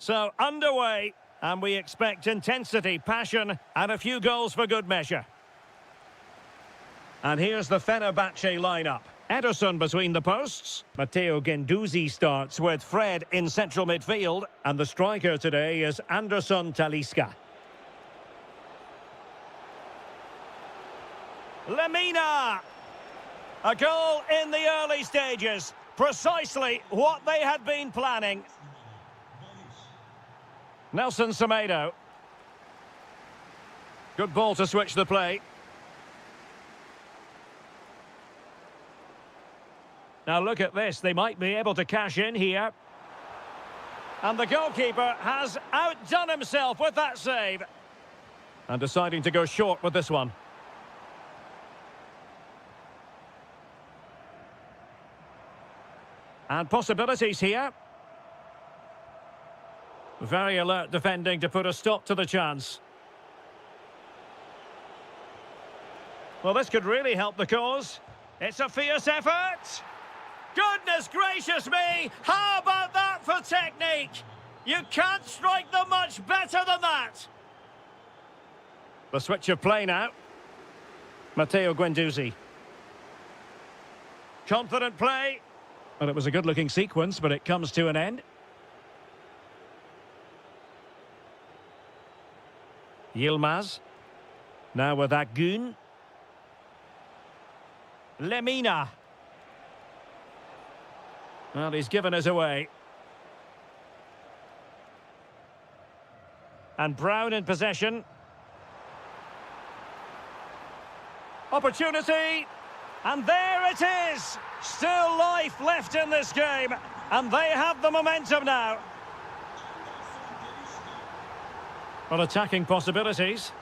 A: So, underway, and we expect intensity, passion, and a few goals for good measure. And here's the Fenerbahce lineup. Ederson between the posts. Matteo Guendouzi starts with Fred in central midfield. And the striker today is Anderson Talisca. Lemina! A goal in the early stages. Precisely what they had been planning. Nelson Semedo. Good ball to switch the play. Now look at this, they might be able to cash in here. And the goalkeeper has outdone himself with that save. And deciding to go short with this one. And possibilities here. Very alert defending to put a stop to the chance. Well, this could really help the cause. It's a fierce effort. Goodness gracious me! How about that for technique? You can't strike them much better than that. The switch of play now. Matteo Guendouzi. Confident play. Well, it was a good-looking sequence, but it comes to an end. Yilmaz. Now with Agun. Lemina. Well, he's given us away. And Brown in possession. Opportunity. And there it is. Still life left in this game. And they have the momentum now. Well, attacking possibilities.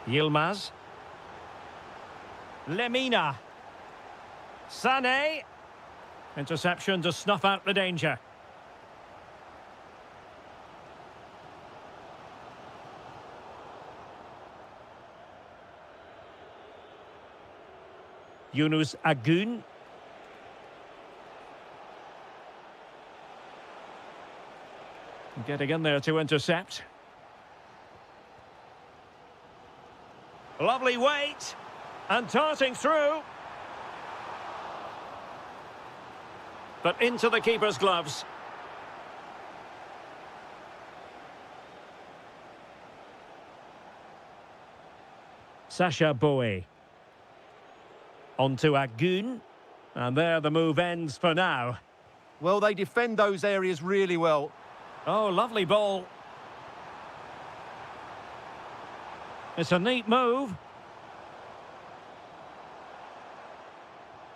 A: Yilmaz. Lemina. Sané. Interception to snuff out the danger. Yunus Agun. Getting in there to intercept. Lovely weight. And darting through. But into the keeper's gloves. Sacha Boey. On to Agun. And there the move ends for now.
B: Well, they defend those areas really well.
A: Oh, lovely ball. It's a neat move.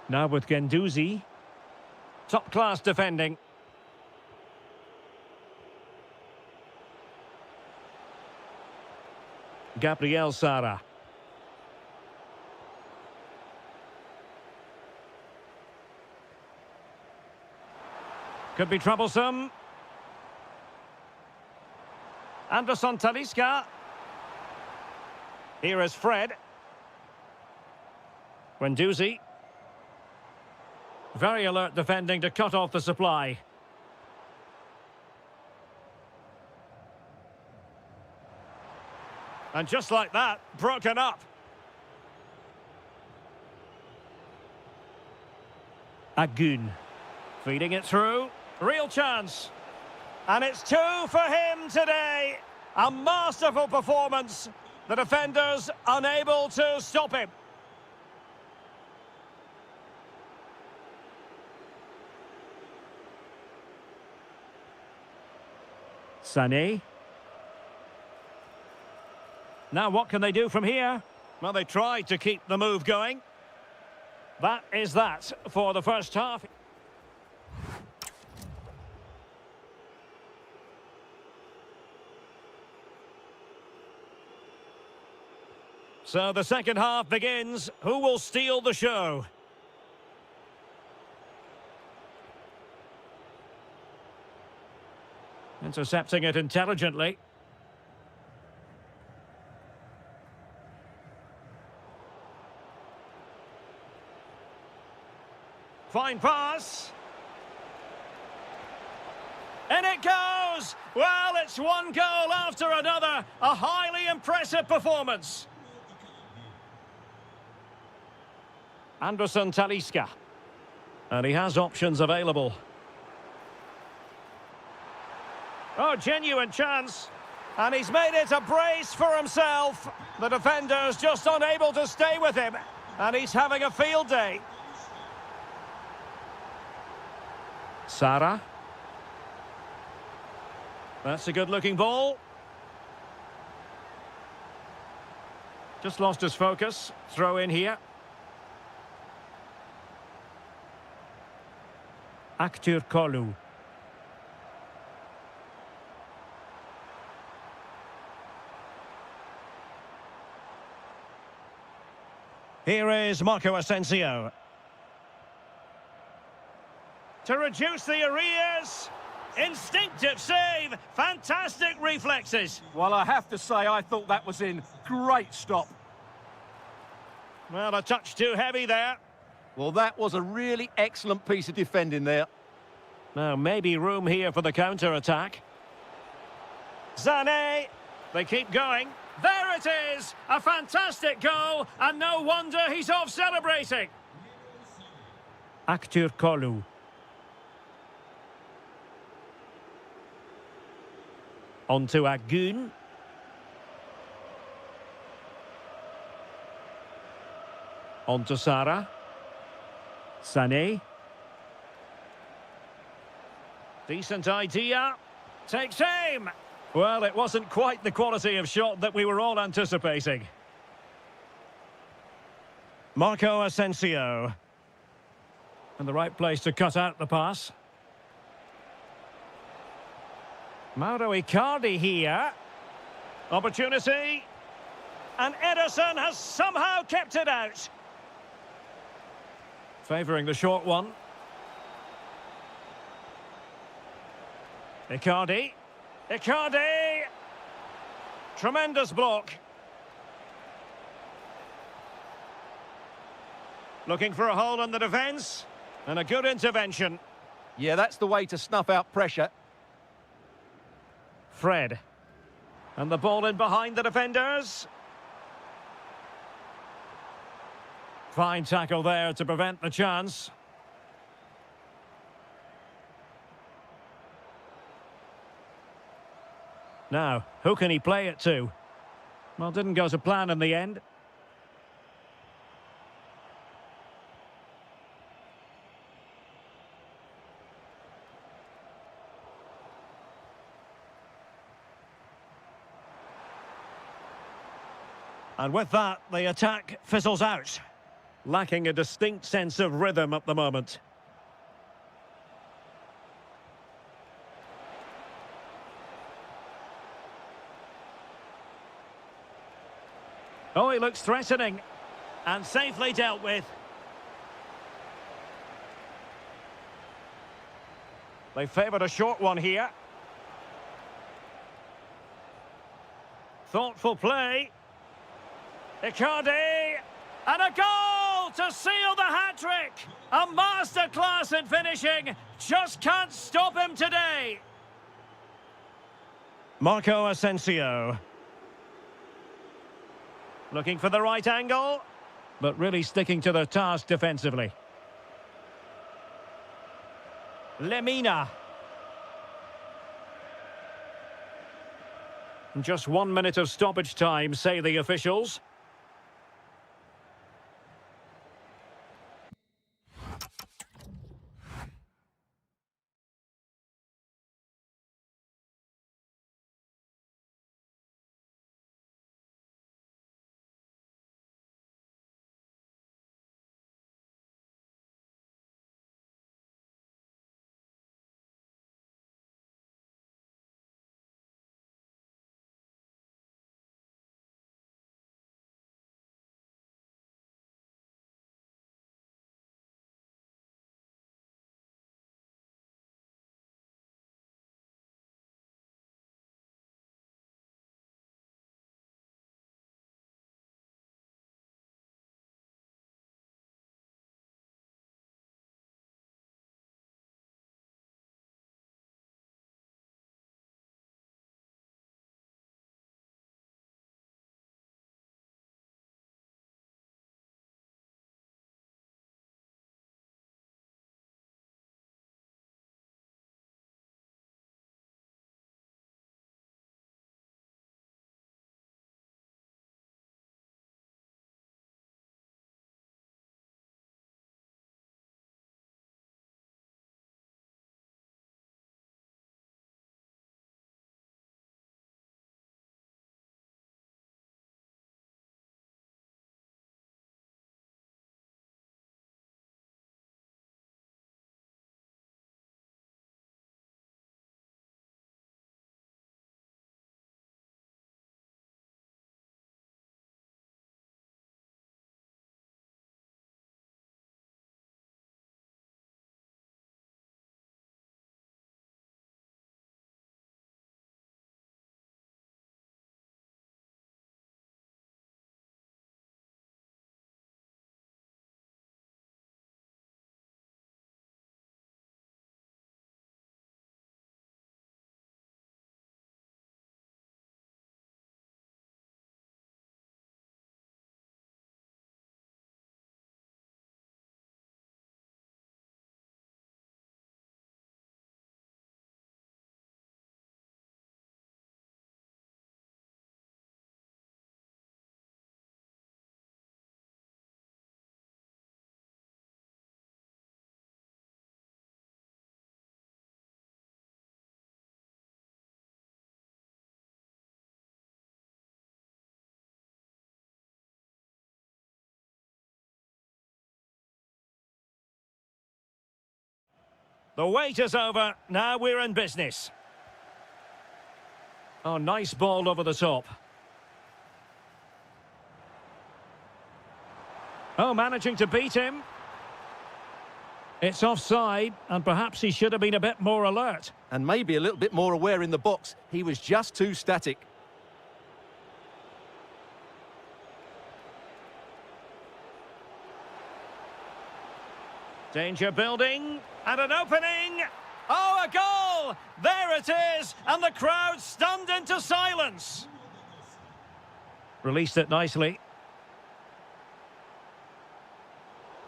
A: Now with Guendouzi. Top-class defending. Gabriel Sara. Could be troublesome. Anderson Talisca. Here is Fred. Guendouzi. Very alert defending to cut off the supply. And just like that, broken up. Agun. Feeding it through. Real chance. And it's 2 for him today. A masterful performance. The defenders unable to stop him. Sané. Now what can they do from here? Well, they tried to keep the move going. That is that for the first half. So the second half begins. Who will steal the show? Intercepting it intelligently. Fine pass. And it goes! Well, it's one goal after another. A highly impressive performance. Anderson Talisca. And he has options available. Oh, genuine chance. And he's made it a brace for himself. The defender's just unable to stay with him. And he's having a field day. Sara. That's a good-looking ball. Just lost his focus. Throw in here. Kolu. Here is Marco Asensio. To reduce the arrears. Instinctive save. Fantastic reflexes.
B: Well, I have to say, I thought that was in. Great stop.
A: Well, a touch too heavy there.
B: Well, that was a really excellent piece of defending there.
A: Now, maybe room here for the counter-attack. Sané. They keep going. There it is! A fantastic goal, and no wonder he's off celebrating. Kolu. On to Agun. On to Sara. Sané. Decent idea. Takes aim. Well, it wasn't quite the quality of shot that we were all anticipating. Marco Asensio. In the right place to cut out the pass. Mauro Icardi here. Opportunity. And Ederson has somehow kept it out. Favouring the short one. Icardi. Icardi! Tremendous block. Looking for a hole in the defence. And a good intervention.
B: Yeah, that's the way to snuff out pressure.
A: Fred. And the ball in behind the defenders. Fine tackle there to prevent the chance. Now, who can he play it to? Well, didn't go to plan in the end. And with that, the attack fizzles out. Lacking a distinct sense of rhythm at the moment. Oh, he looks threatening. And safely dealt with. They favoured a short one here. Thoughtful play. Icardi. And a goal to seal the hat-trick. A masterclass in finishing. Just can't stop him today. Marco Asensio. Looking for the right angle, but really sticking to their task defensively. Lemina. Just 1 minute of stoppage time, say the officials. The wait is over. Now we're in business. Oh, nice ball over the top. Oh, managing to beat him. It's offside, and perhaps he should have been a bit more alert.
B: And maybe a little bit more aware in the box. He was just too static.
A: Danger building, and an opening. Oh, a goal! There it is, and the crowd stunned into silence. Released it nicely.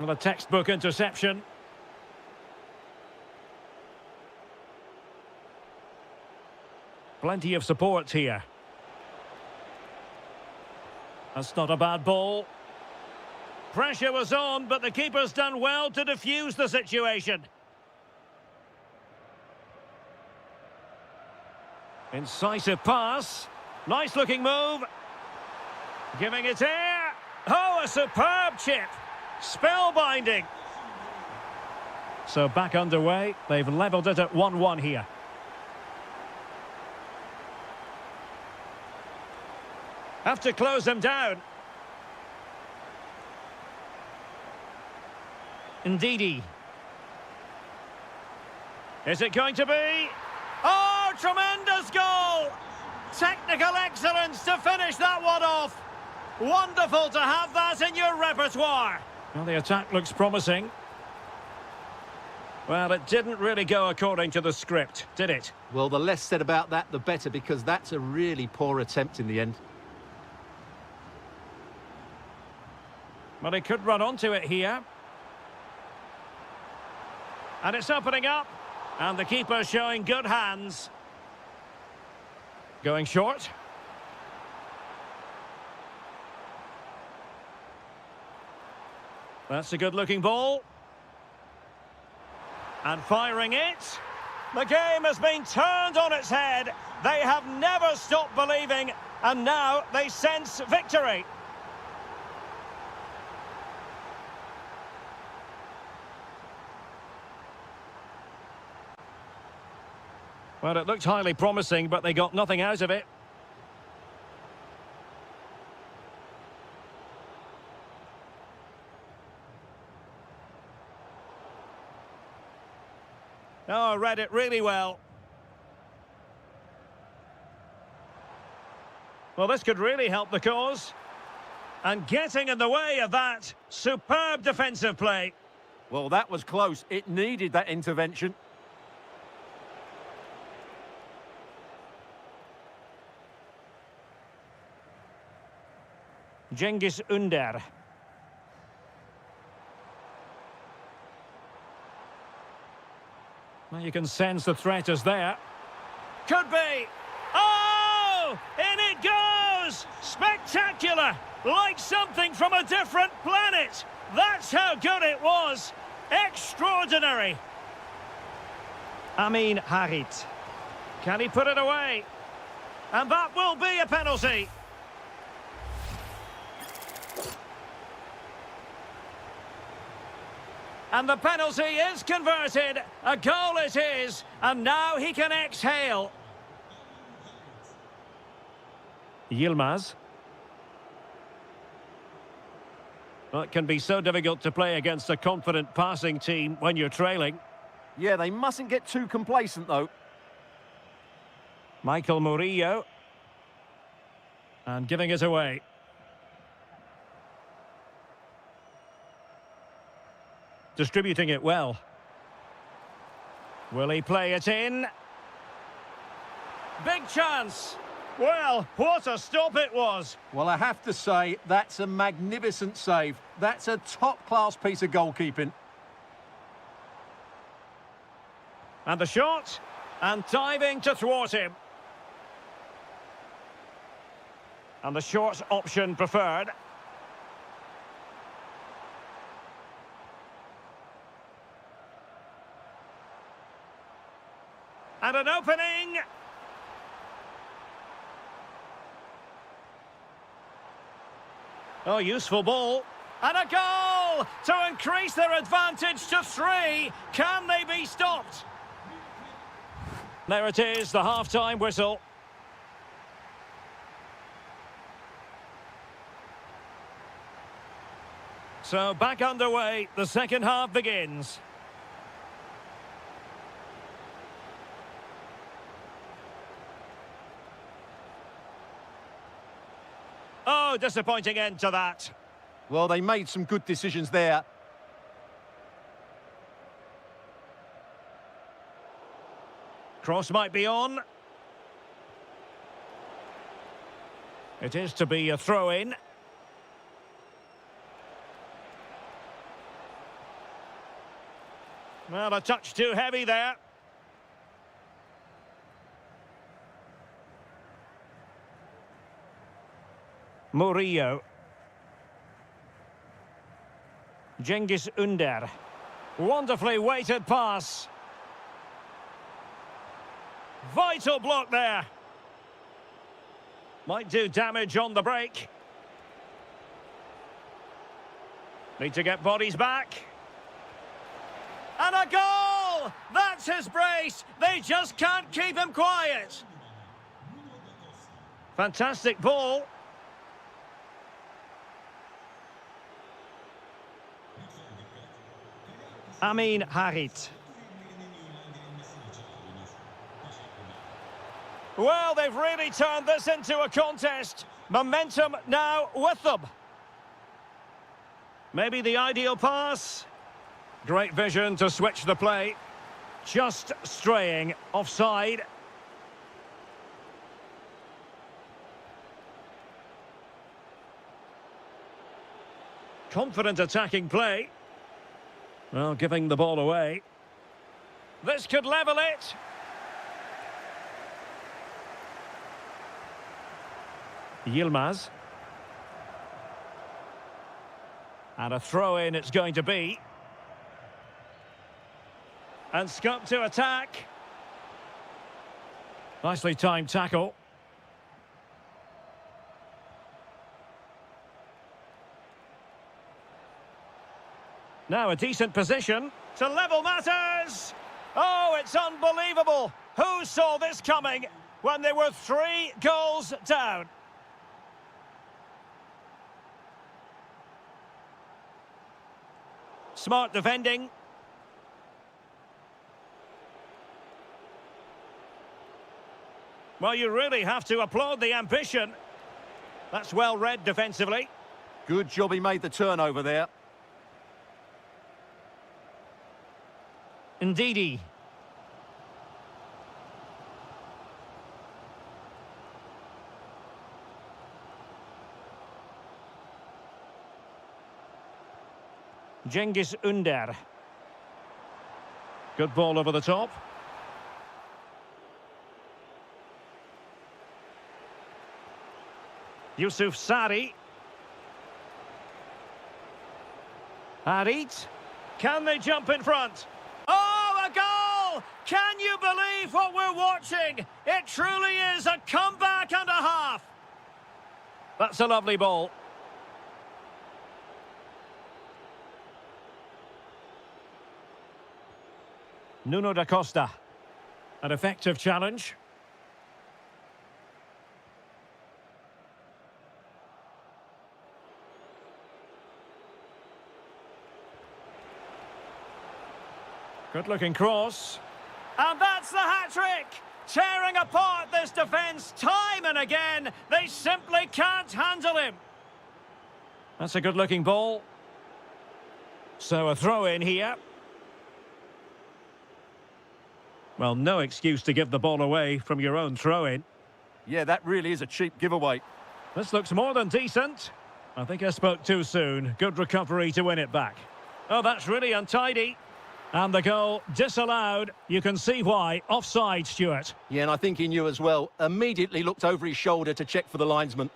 A: Well, a textbook interception. Plenty of support here. That's not a bad ball. Pressure was on, but the keeper's done well to defuse the situation. Incisive pass. Nice looking move. Giving it air. Oh, a superb chip. Spellbinding. So back underway. They've levelled it at 1-1 here. Have to close them down. Ndidi. Is it going to be? Oh, tremendous goal! Technical excellence to finish that one off. Wonderful to have that in your repertoire. Well, the attack looks promising. Well, it didn't really go according to the script, did it?
B: Well, the less said about that, the better, because that's a really poor attempt in the end.
A: But he could run onto it here. And it's opening up. And the keeper showing good hands. Going short. That's a good-looking ball. And firing it. The game has been turned on its head. They have never stopped believing. And now they sense victory. Well, it looked highly promising, but they got nothing out of it. Oh, read it really well. Well, this could really help the cause. And getting in the way of that, superb defensive play.
B: Well, that was close. It needed that intervention.
A: Cengiz Ünder. Well, you can sense the threat is there. Could be. Oh! In it goes! Spectacular! Like something from a different planet. That's how good it was. Extraordinary. Amin Harit. Can he put it away? And that will be a penalty. And the penalty is converted. A goal it is. And now he can exhale. Yilmaz. Well, it can be so difficult to play against a confident passing team when you're trailing.
B: Yeah, they mustn't get too complacent, though.
A: Michael Murillo. And giving it away. Distributing it well. Will he play it in? Big chance. Well, what a stop it was.
B: Well, I have to say, that's a magnificent save. That's a top-class piece of goalkeeping.
A: And the shot. And diving to thwart him. And the short option preferred. And an opening. Oh, useful ball. And a goal to increase their advantage to 3. Can they be stopped? There it is, the half-time whistle. So back underway, the second half begins. Oh, disappointing end to that.
B: Well, they made some good decisions there.
A: Cross might be on. It is to be a throw-in. Well, a touch too heavy there. Murillo. Cengiz Ünder. Wonderfully weighted pass. Vital block there. Might do damage on the break. Need to get bodies back. And a goal! That's his brace. They just can't keep him quiet. Fantastic ball. Amin Harit. Well, they've really turned this into a contest. Momentum now with them. Maybe the ideal pass. Great vision to switch the play. Just straying offside. Confident attacking play. Well, giving the ball away. This could level it. Yilmaz. And a throw-in it's going to be. And scupped to attack. Nicely timed tackle. Now a decent position to level matters. Oh, it's unbelievable. Who saw this coming when they were 3 goals down? Smart defending. Well, you really have to applaud the ambition. That's well read defensively.
B: Good job he made the turnover there.
A: Ndidi. Cengiz Ünder. Good ball over the top. Yusuf Sari. Harit. Can they jump in front? Oh, a goal! Can you believe what we're watching? It truly is a comeback and a half. That's a lovely ball. Nuno da Costa. An effective challenge. Good-looking cross. And that's the hat-trick! Tearing apart this defence time and again. They simply can't handle him. That's a good-looking ball. So a throw-in here. Well, no excuse to give the ball away from your own throw-in.
B: Yeah, that really is a cheap giveaway.
A: This looks more than decent. I think I spoke too soon. Good recovery to win it back. Oh, that's really untidy. And the goal disallowed. You can see why. Offside, Stuart.
B: Yeah, and I think he knew as well. Immediately looked over his shoulder to check for the linesman.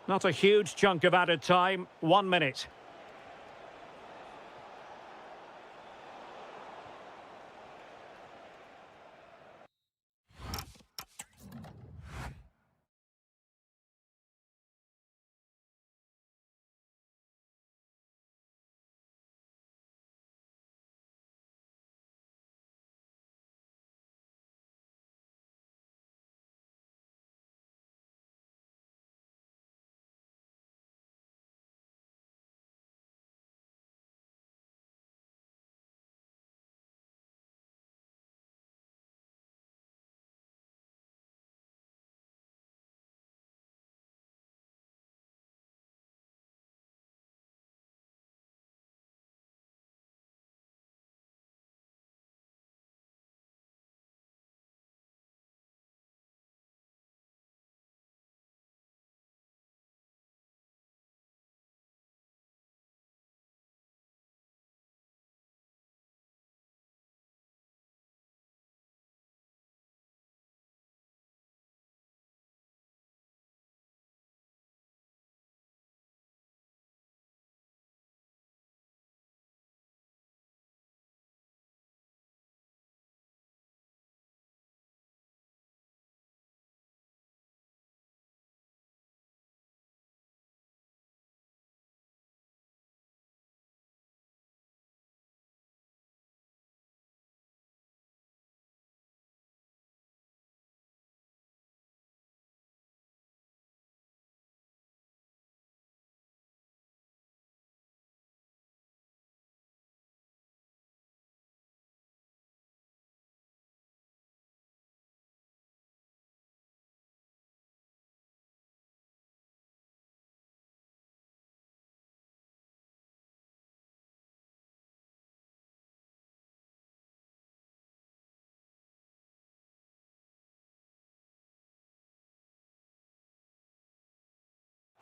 A: Not a huge chunk of added time. 1 minute.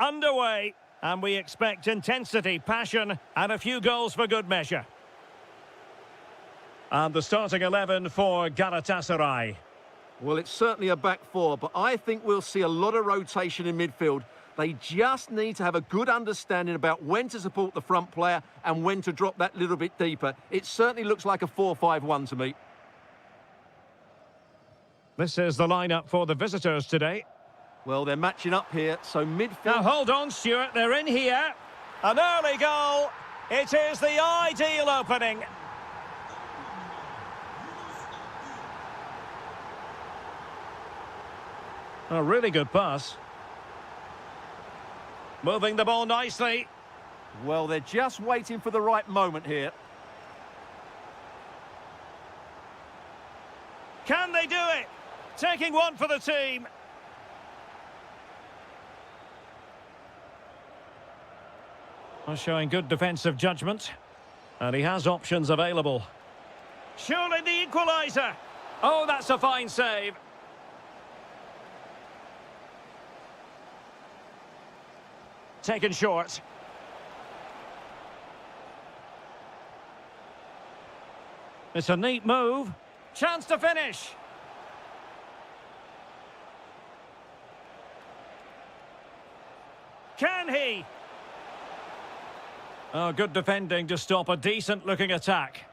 A: underway. And we expect intensity, passion, and a few goals for good measure. And the starting 11 for Galatasaray.
B: Well, it's certainly a back four, but I think we'll see a lot of rotation in midfield. They just need to have a good understanding about when to support the front player and when to drop that little bit deeper. It certainly looks like a 4-5-1 to me.
A: This is the lineup for the visitors today.
B: Well, they're matching up here, so midfield...
A: Now, hold on, Stuart. They're in here. An early goal. It is the ideal opening. A really good pass. Moving the ball nicely.
B: Well, they're just waiting for the right moment here.
A: Can they do it? Taking one for the team. Showing good defensive judgment. And he has options available. Surely the equaliser. Oh, that's a fine save. Taken short. It's a neat move. Chance to finish. Can he? Oh, good defending to stop a decent-looking attack.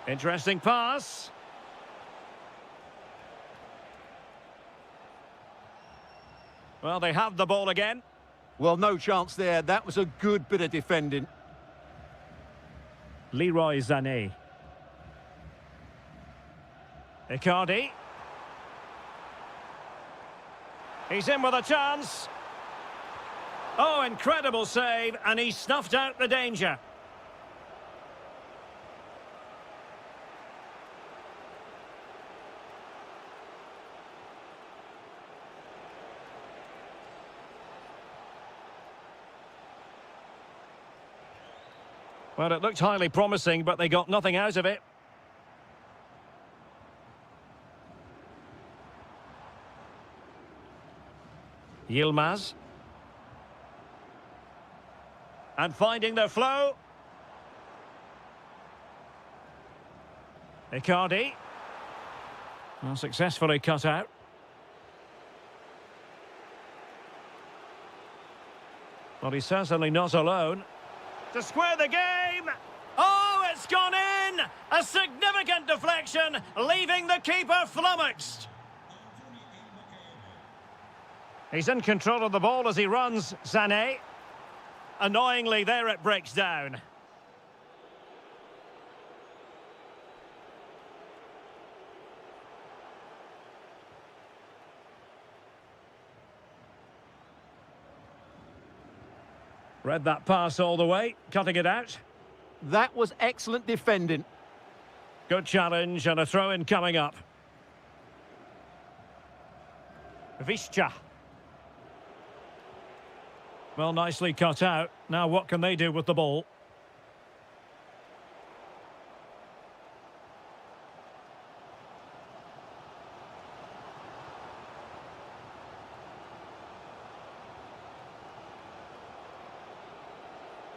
A: Interesting pass. Well, they have the ball again.
B: Well, no chance there. That was a good bit of defending.
A: Leroy Sané. Icardi. He's in with a chance. Oh, incredible save, and he snuffed out the danger. Well, it looked highly promising, but they got nothing out of it. Yilmaz. And finding their flow. Icardi. Well, successfully cut out. Well, he's certainly not alone. To square the game. Oh, it's gone in! A significant deflection, leaving the keeper flummoxed. He's in control of the ball as he runs, Sané. Annoyingly, there it breaks down. Read that pass all the way, cutting it out.
B: That was excellent defending.
A: Good challenge and a throw-in coming up. Visca. Well, nicely cut out. Now what can they do with the ball?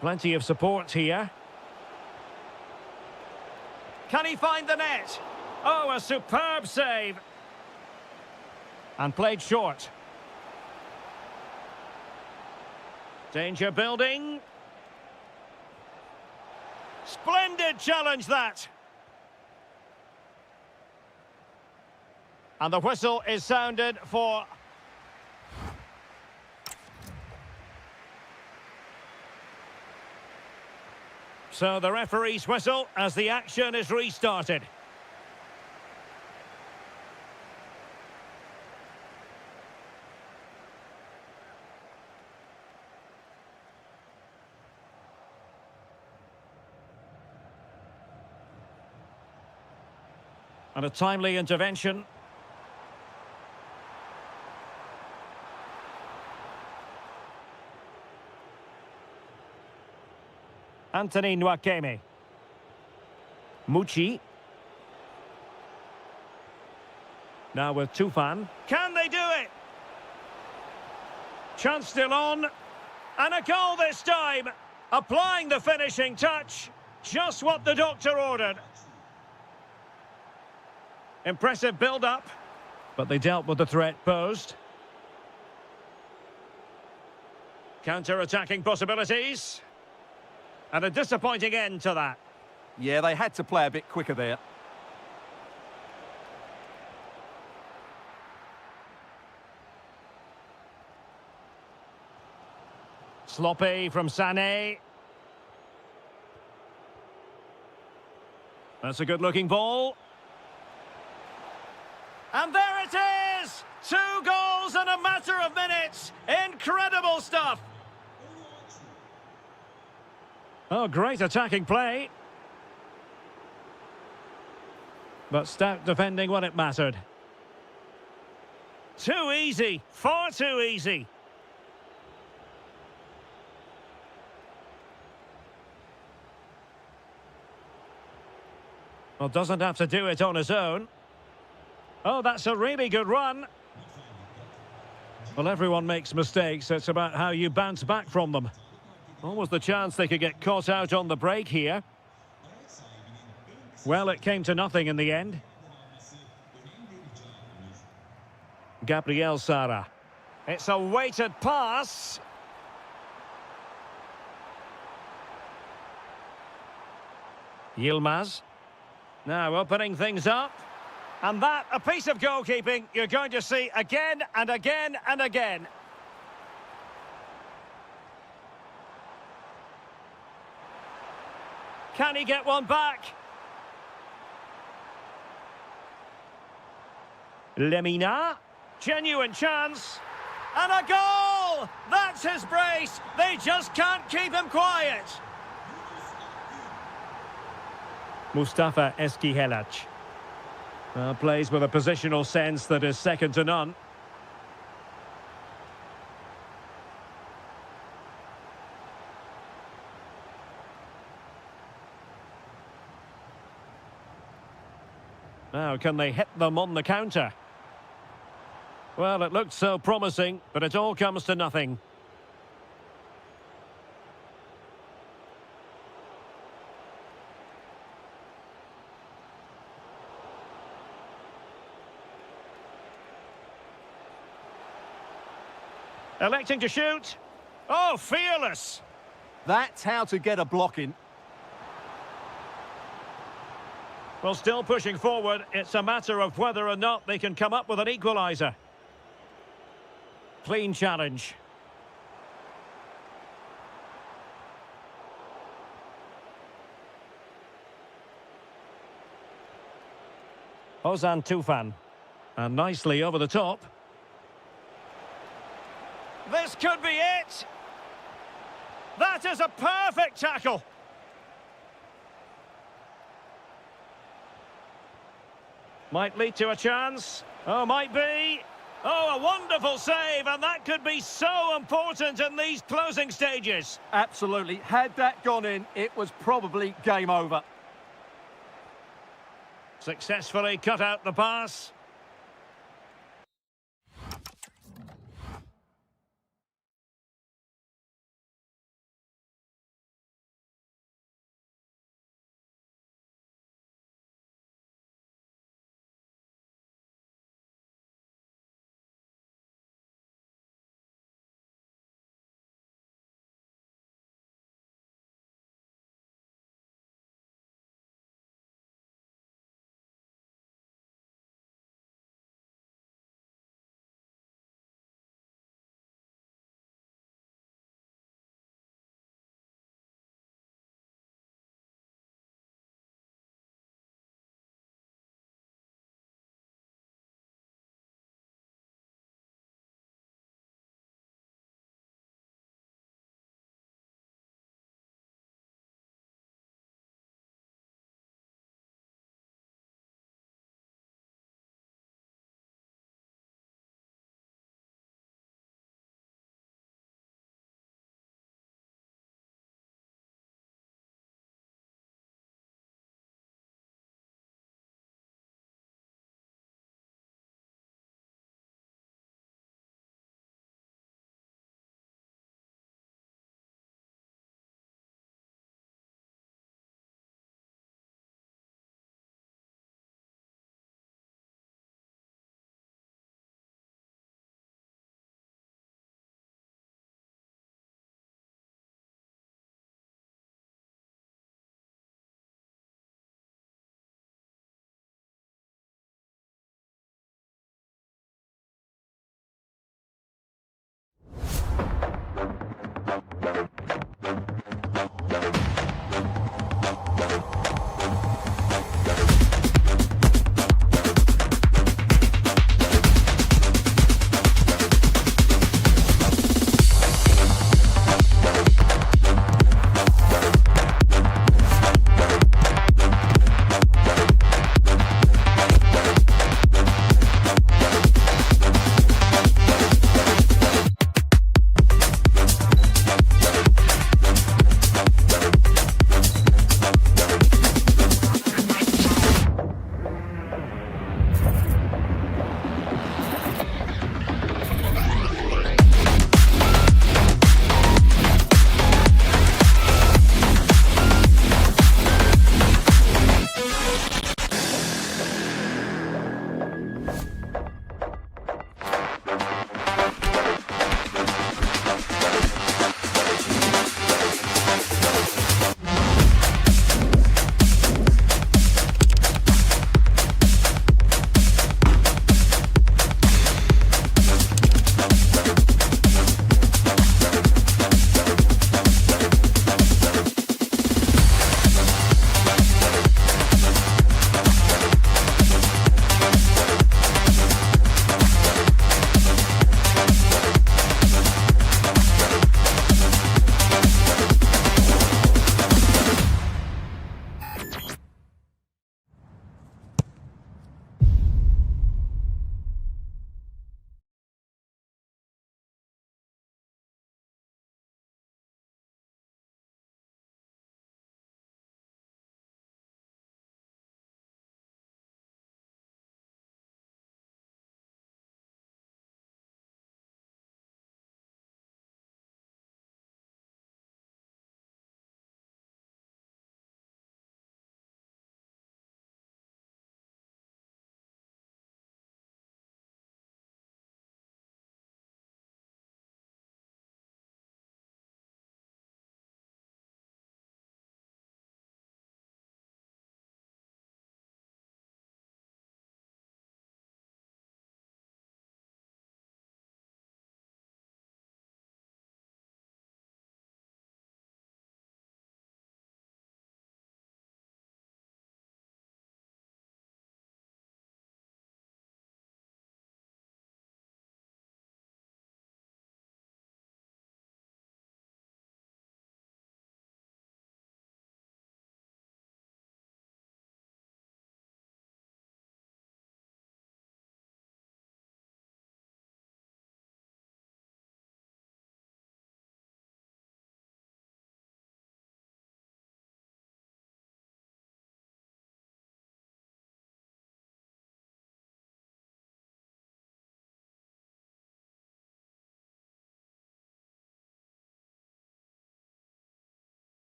A: Plenty of support here. Can he find the net? Oh, a superb save. And played short. Danger building. Splendid challenge, that. And the whistle is sounded for... So the referee's whistle as the action is restarted. And a timely intervention. Anthony Nwakeme. Mucci. Now with Tufan. Can they do it? Chance still on. And a goal this time. Applying the finishing touch. Just what the doctor ordered. Impressive build-up. But they dealt with the threat posed. Counter-attacking possibilities. And a disappointing end to that.
B: Yeah, they had to play a bit quicker there.
A: Sloppy from Sané. That's a good-looking ball. And there it is! 2 goals in a matter of minutes. Incredible stuff. Oh, great attacking play. But stout defending when it mattered. Too easy. Far too easy. Well, doesn't have to do it on his own. Oh, that's a really good run. Well, everyone makes mistakes. It's about how you bounce back from them. Almost the chance they could get caught out on the break here. Well, it came to nothing in the end. Gabriel Sara. It's a weighted pass. Yilmaz. Now opening things up. And that, a piece of goalkeeping you're going to see again and again and again. Can he get one back? Lemina. Genuine chance. And a goal! That's his brace. They just can't keep him quiet. Mustafa Eskihelac. Plays with a positional sense that is second to none. Now, can they hit them on the counter? Well, it looked so promising, but it all comes to nothing. Electing to shoot. Oh, fearless.
B: That's how to get a block in.
A: Well, still pushing forward. It's a matter of whether or not they can come up with an equaliser. Clean challenge. Ozan Tufan. And nicely over the top. This could be it. That is a perfect tackle. Might lead to a chance. Oh, might be. Oh, a wonderful save, and that could be so important in these closing stages.
B: Absolutely. Had that gone in, it was probably game over.
A: Successfully cut out the pass.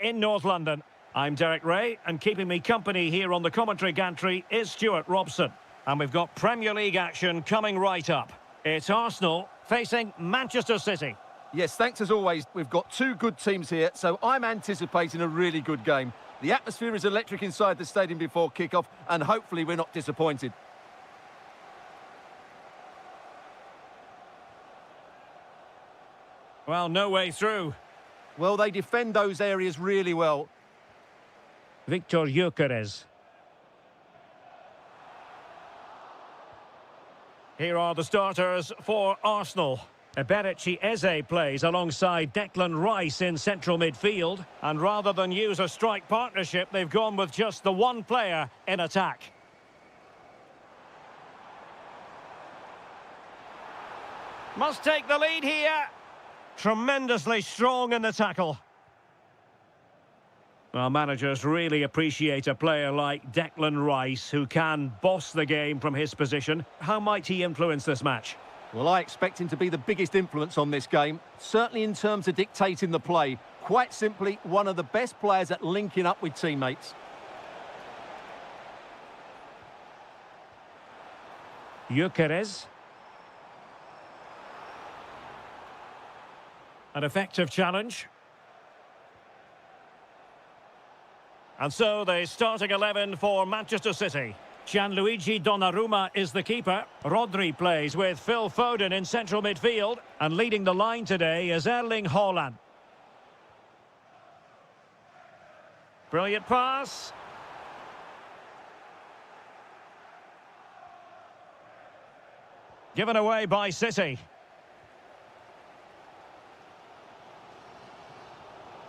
A: in North London. I'm Derek Ray, and keeping me company here on the commentary gantry is Stuart Robson. And we've got Premier League action coming right up. It's Arsenal facing Manchester City.
B: Yes, thanks as always. We've got two good teams here, so I'm anticipating a really good game. The atmosphere is electric inside the stadium before kick-off, and hopefully we're not disappointed.
A: Well, no way through.
B: Well, they defend those areas really well.
A: Victor Gyökeres. Here are the starters for Arsenal. Eberechi Eze plays alongside Declan Rice in central midfield. And rather than use a strike partnership, they've gone with just the one player in attack. Must take the lead here. Tremendously strong in the tackle. Well, managers really appreciate a player like Declan Rice, who can boss the game from his position. How might he influence this match?
B: Well, I expect him to be the biggest influence on this game, certainly in terms of dictating the play. Quite simply, one of the best players at linking up with teammates.
A: Gyökeres. An effective challenge. And so the starting 11 for Manchester City. Gianluigi Donnarumma is the keeper. Rodri plays with Phil Foden in central midfield. And leading the line today is Erling Haaland. Brilliant pass. Given away by City.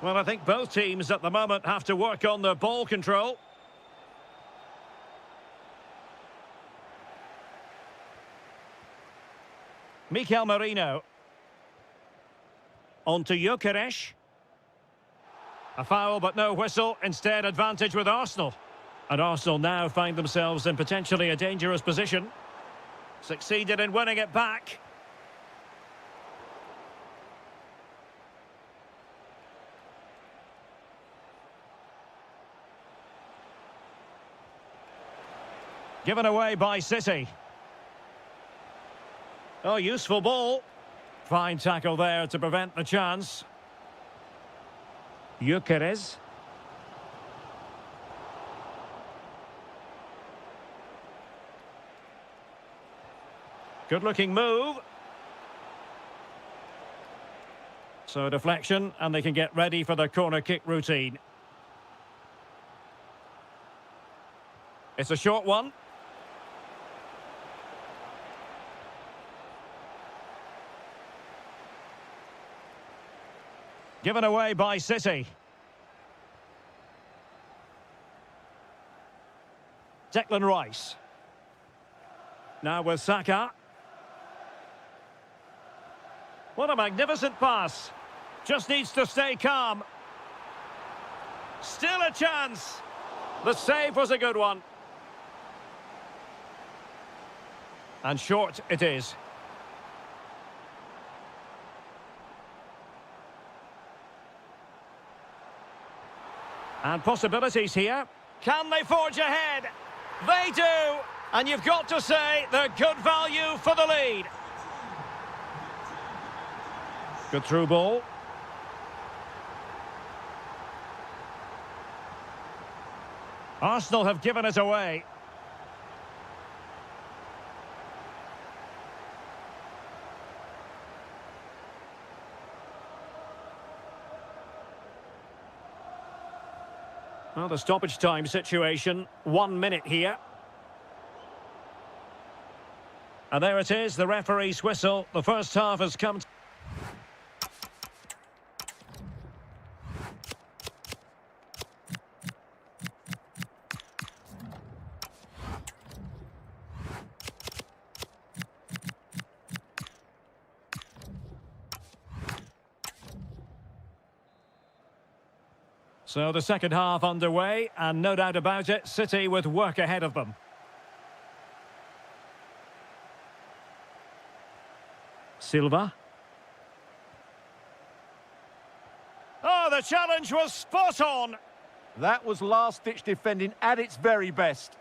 A: Well, I think both teams at the moment have to work on the ball control. Mikel Merino. On to Gyökeres. A foul but no whistle, instead advantage with Arsenal. And Arsenal now find themselves in potentially a dangerous position. Succeeded in winning it back. Given away by City. Oh, useful ball. Fine tackle there to prevent the chance. Gyökeres. Good-looking move. So deflection, and they can get ready for the corner kick routine. It's a short one. Given away by City. Declan Rice. Now with Saka. What a magnificent pass. Just needs to stay calm. Still a chance. The save was a good one. And short it is. And possibilities here. Can they forge ahead? They do! And you've got to say they're good value for the lead. Good through ball. Arsenal have given it away. Well, the stoppage time situation, 1 minute here. And there it is, the referee's whistle. The first half has come. So the second half underway, and no doubt about it, City with work ahead of them. Silva. Oh, the challenge was spot on.
B: That was last-ditch defending at its very best.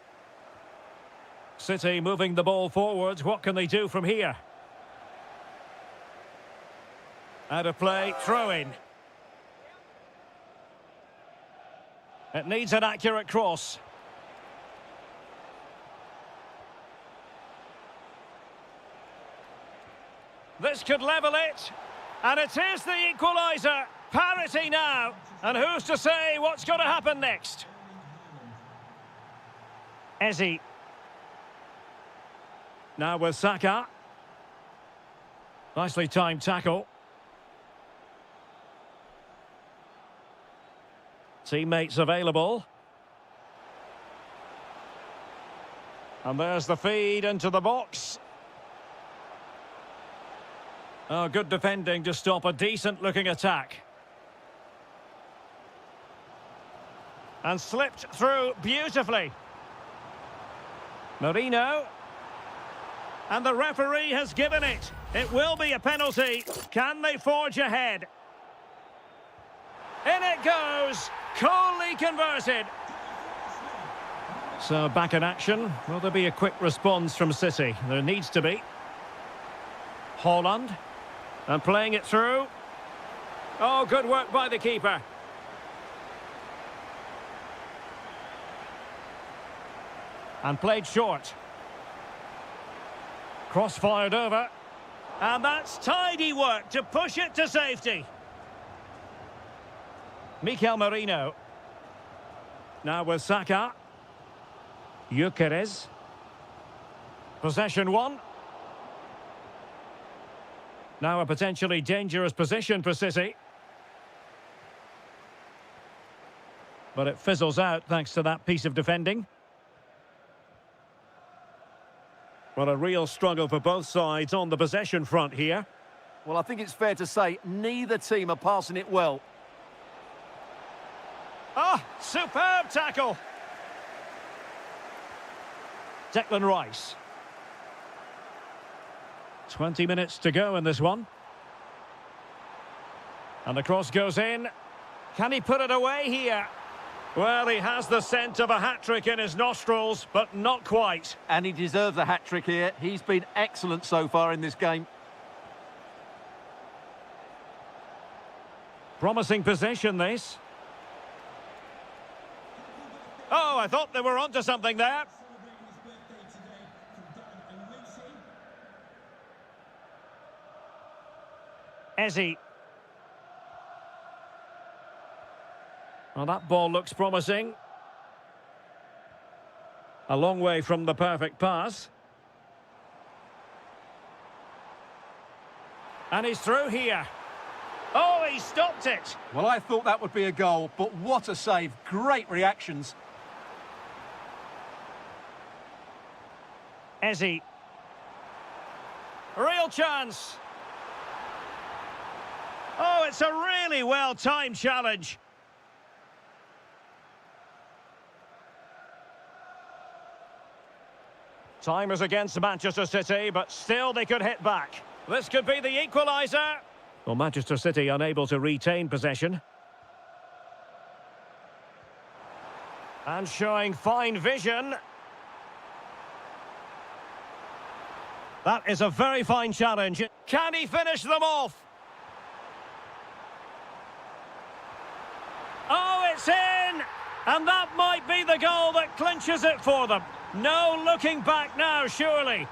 A: City moving the ball forwards. What can they do from here? Out of play, throw in. It needs an accurate cross. This could level it. And it is the equaliser. Parity now. And who's to say what's going to happen next? Eze. Now with Saka. Nicely timed tackle. Teammates available. And there's the feed into the box. Oh, good defending to stop a decent-looking attack. And slipped through beautifully. Marino. And the referee has given it. It will be a penalty. Can they forge ahead? In it goes. Coolly converted. So back in action. Will there be a quick response from City? There needs to be. Haaland. And playing it through. Oh, good work by the keeper. And played short. Cross fired over. And that's tidy work to push it to safety. Mikel Merino. Now with Saka. Gyökeres. Possession one. Now a potentially dangerous position for City. But it fizzles out thanks to that piece of defending. Well, a real struggle for both sides on the possession front here.
B: Well, I think it's fair to say neither team are passing it well.
A: Ah, superb tackle. Declan Rice. 20 minutes to go in this one. And the cross goes in. Can he put it away here? Well, he has the scent of a hat-trick in his nostrils, but not quite.
B: And he deserves a hat-trick here. He's been excellent so far in this game.
A: Promising possession, this. Oh, I thought they were onto something there. Eze. Well, that ball looks promising. A long way from the perfect pass. And he's through here. Oh, he stopped it.
B: Well, I thought that would be a goal, but what a save. Great reactions.
A: Eze. Real chance. Oh, it's a really well-timed challenge. Time is against Manchester City, but still they could hit back. This could be the equaliser. Well, Manchester City unable to retain possession. And showing fine vision. That is a very fine challenge. Can he finish them off? Oh, it's in! And that might be the goal that clinches it for them. No looking back now, surely.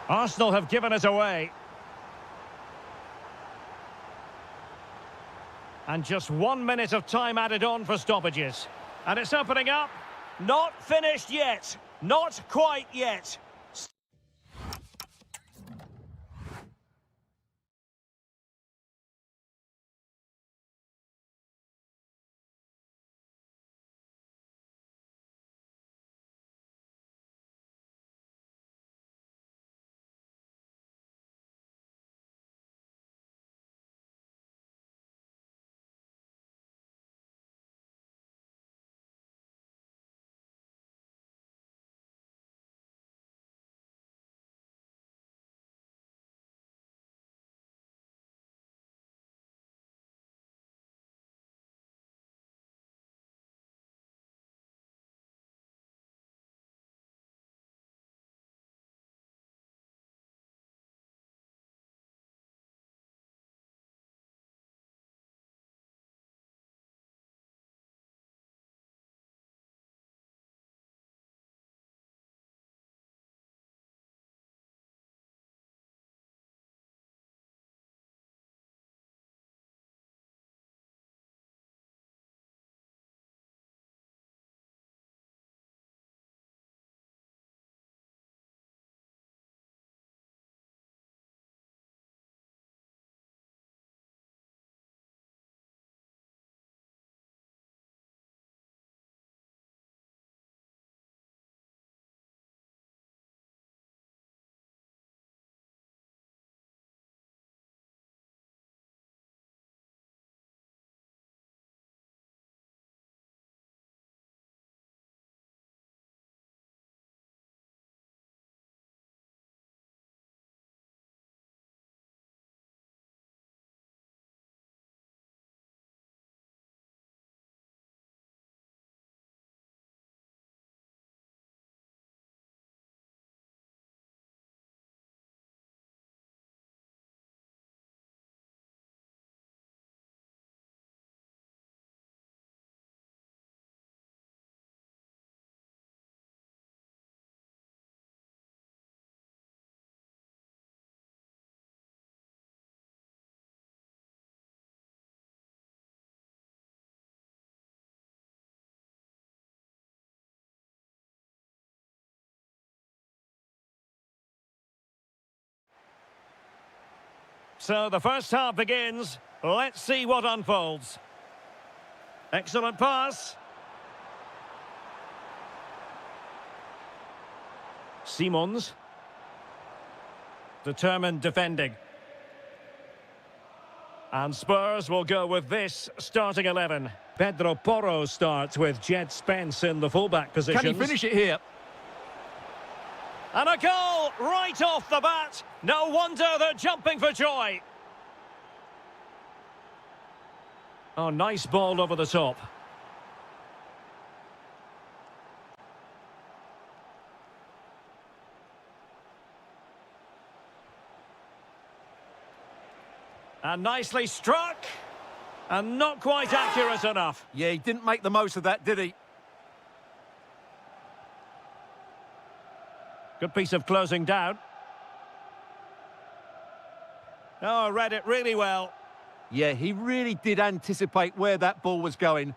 A: Arsenal have given it away. And just 1 minute of time added on for stoppages. And it's opening up. Not finished yet. Not quite yet. So the first half begins. Let's see what unfolds. Excellent pass. Simons. Determined defending. And Spurs will go with this starting 11. Pedro Porro starts with Jed Spence in the fullback position.
B: Can he finish it here?
A: And a goal right off the bat. No wonder they're jumping for joy. Oh, nice ball over the top. And nicely struck. And not quite accurate enough.
B: Yeah, he didn't make the most of that, did he?
A: Good piece of closing down. Oh, read it really well.
B: Yeah, he really did anticipate where that ball was going.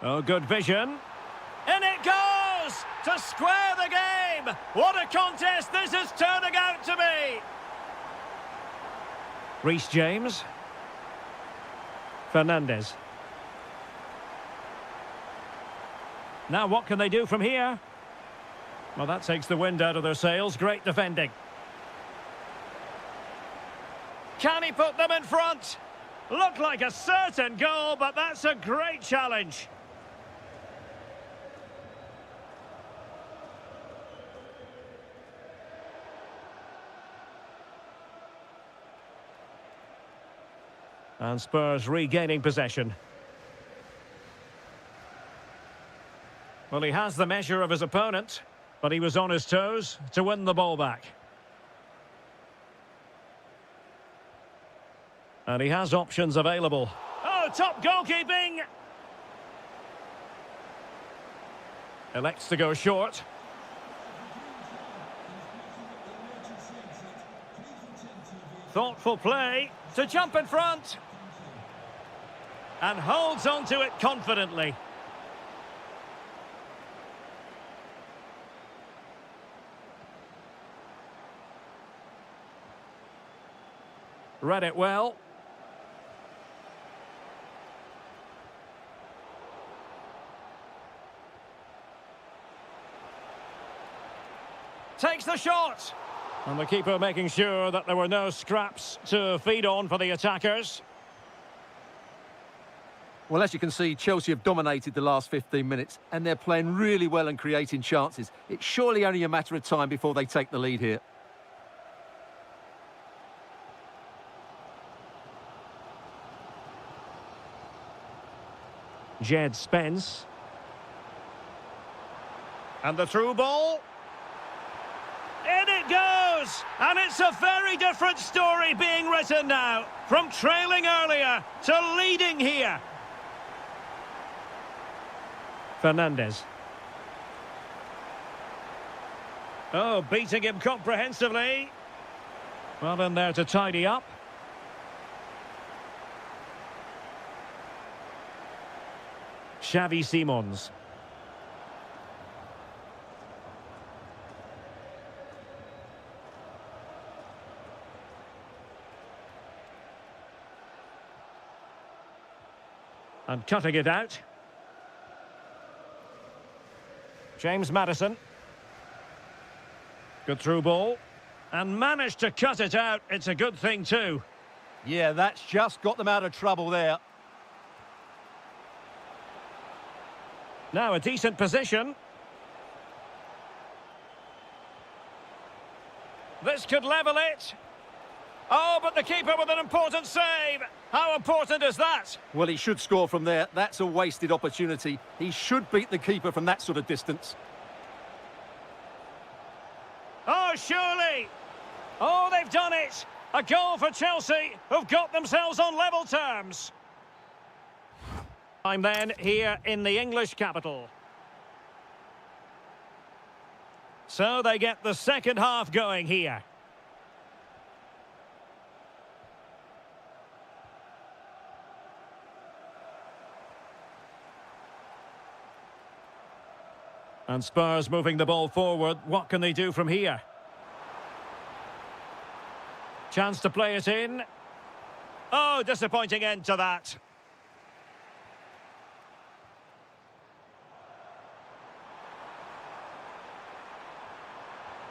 A: Oh, good vision. In it goes! To square the game! What a contest this is turning out to be! Reece James. Fernandez. Now what can they do from here? Well, that takes the wind out of their sails. Great defending. Can he put them in front? Looked like a certain goal, but that's a great challenge. And Spurs regaining possession. Well, he has the measure of his opponent, but he was on his toes to win the ball back. And he has options available. Oh, top goalkeeping! Elects to go short. Thoughtful play to jump in front. And holds on to it confidently. Read it well. Takes the shot. And the keeper making sure that there were no scraps to feed on for the attackers.
B: Well, as you can see, Chelsea have dominated the last 15 minutes, and they're playing really well and creating chances. It's surely only a matter of time before they take the lead here.
A: Jed Spence. And the through ball. In it goes! And it's a very different story being written now. From trailing earlier to leading here. Fernandez. Oh, beating him comprehensively. Well, in there to tidy up. Xavi Simons. And cutting it out. James Maddison. Good through ball. And managed to cut it out. It's a good thing too.
B: Yeah, that's just got them out of trouble there.
A: Now a decent position. This could level it. Oh, but the keeper with an important save. How important is that?
B: Well, he should score from there. That's a wasted opportunity. He should beat the keeper from that sort of distance.
A: Oh, surely. Oh, they've done it. A goal for Chelsea, who've got themselves on level terms. Time then here in the English capital. So they get the second half going here. And Spurs moving the ball forward. What can they do from here? Chance to play it in. Oh, disappointing end to that.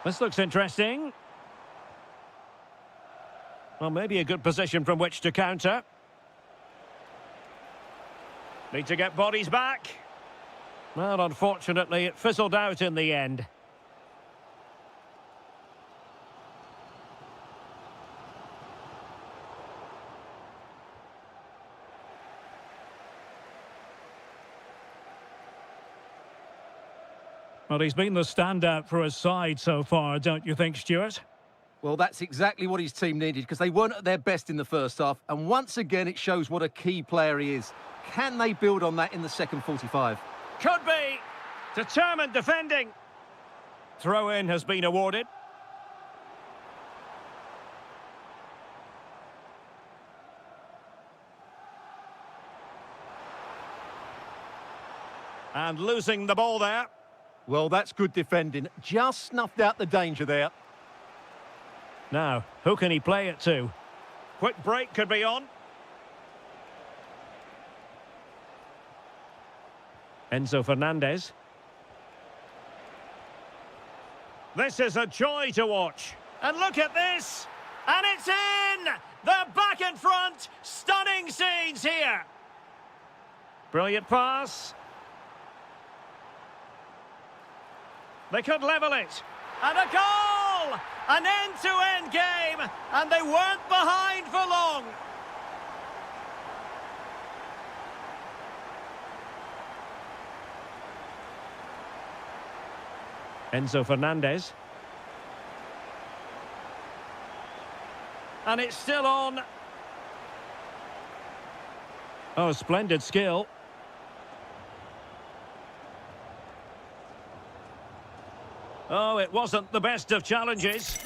A: This looks interesting. Well, maybe a good position from which to counter. Need to get bodies back. Well, unfortunately, it fizzled out in the end. Well, he's been the standout for his side so far, don't you think, Stuart?
B: Well, that's exactly what his team needed, because they weren't at their best in the first half. And once again, it shows what a key player he is. Can they build on that in the second 45?
A: Could be. Determined defending. Throw-in has been awarded. And losing the ball there.
B: Well, that's good defending. Just snuffed out the danger there.
A: Now, who can he play it to? Quick break could be on. Enzo Fernandez. This is a joy to watch. And look at this. And it's in! They're back in front. Stunning scenes here. Brilliant pass. They could level it. And a goal! An end-to-end game. And they weren't behind for long. Enzo Fernandez. And it's still on. Oh, splendid skill. Oh, it wasn't the best of challenges.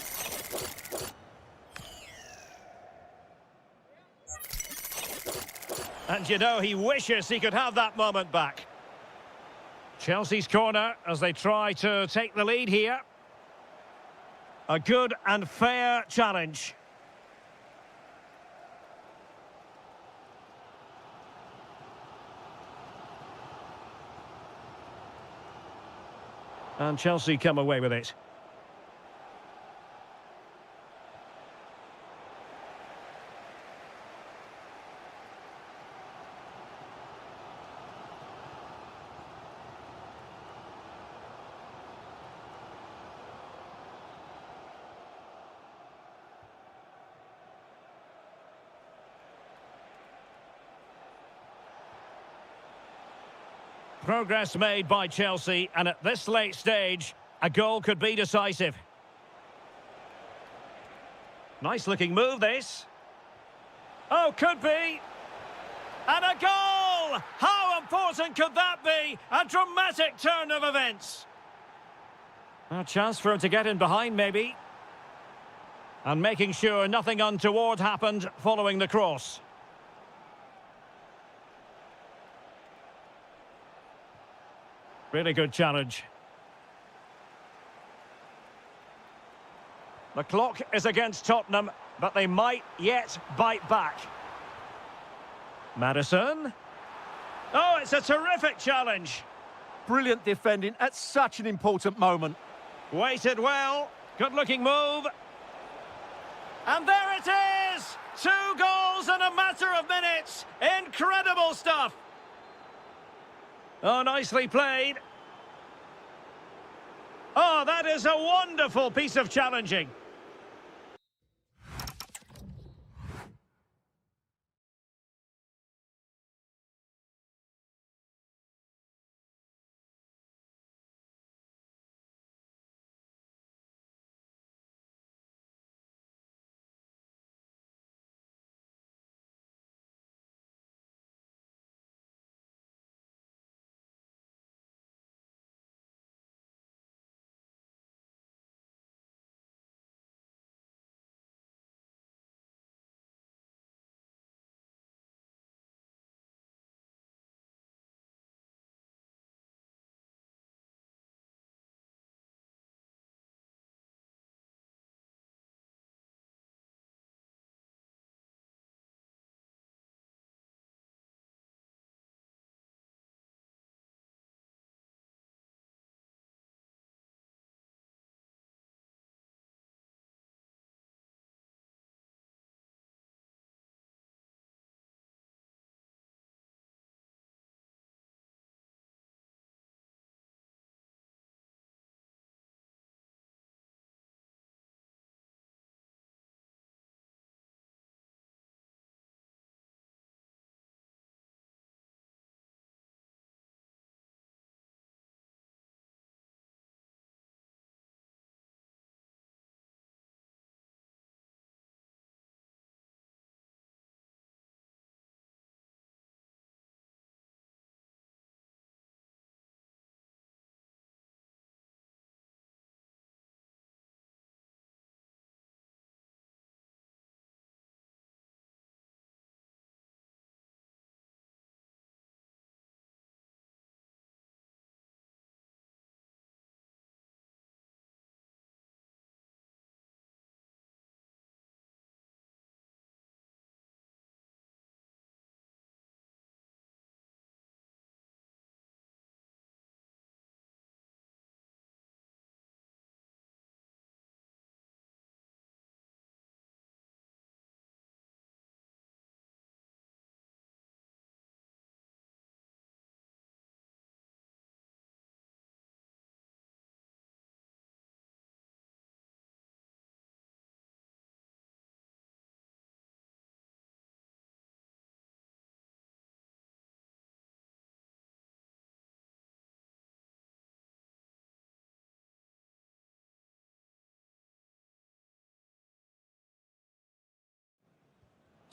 A: And you know, he wishes he could have that moment back. Chelsea's corner as they try to take the lead here. A good and fair challenge. And Chelsea come away with it. Progress made by Chelsea, and at this late stage, a goal could be decisive. Nice looking move, this. Oh, could be. And a goal! How important could that be? A dramatic turn of events. A chance for him to get in behind, maybe. And making sure nothing untoward happened following the cross. Really good challenge. The clock is against Tottenham, but they might yet bite back. Madison. Oh, it's a terrific challenge.
B: Brilliant defending at such an important moment.
A: Weighted well. Good-looking move. And there it is! 2 goals in a matter of minutes. Incredible stuff. Oh, nicely played. Oh, that is a wonderful piece of challenging.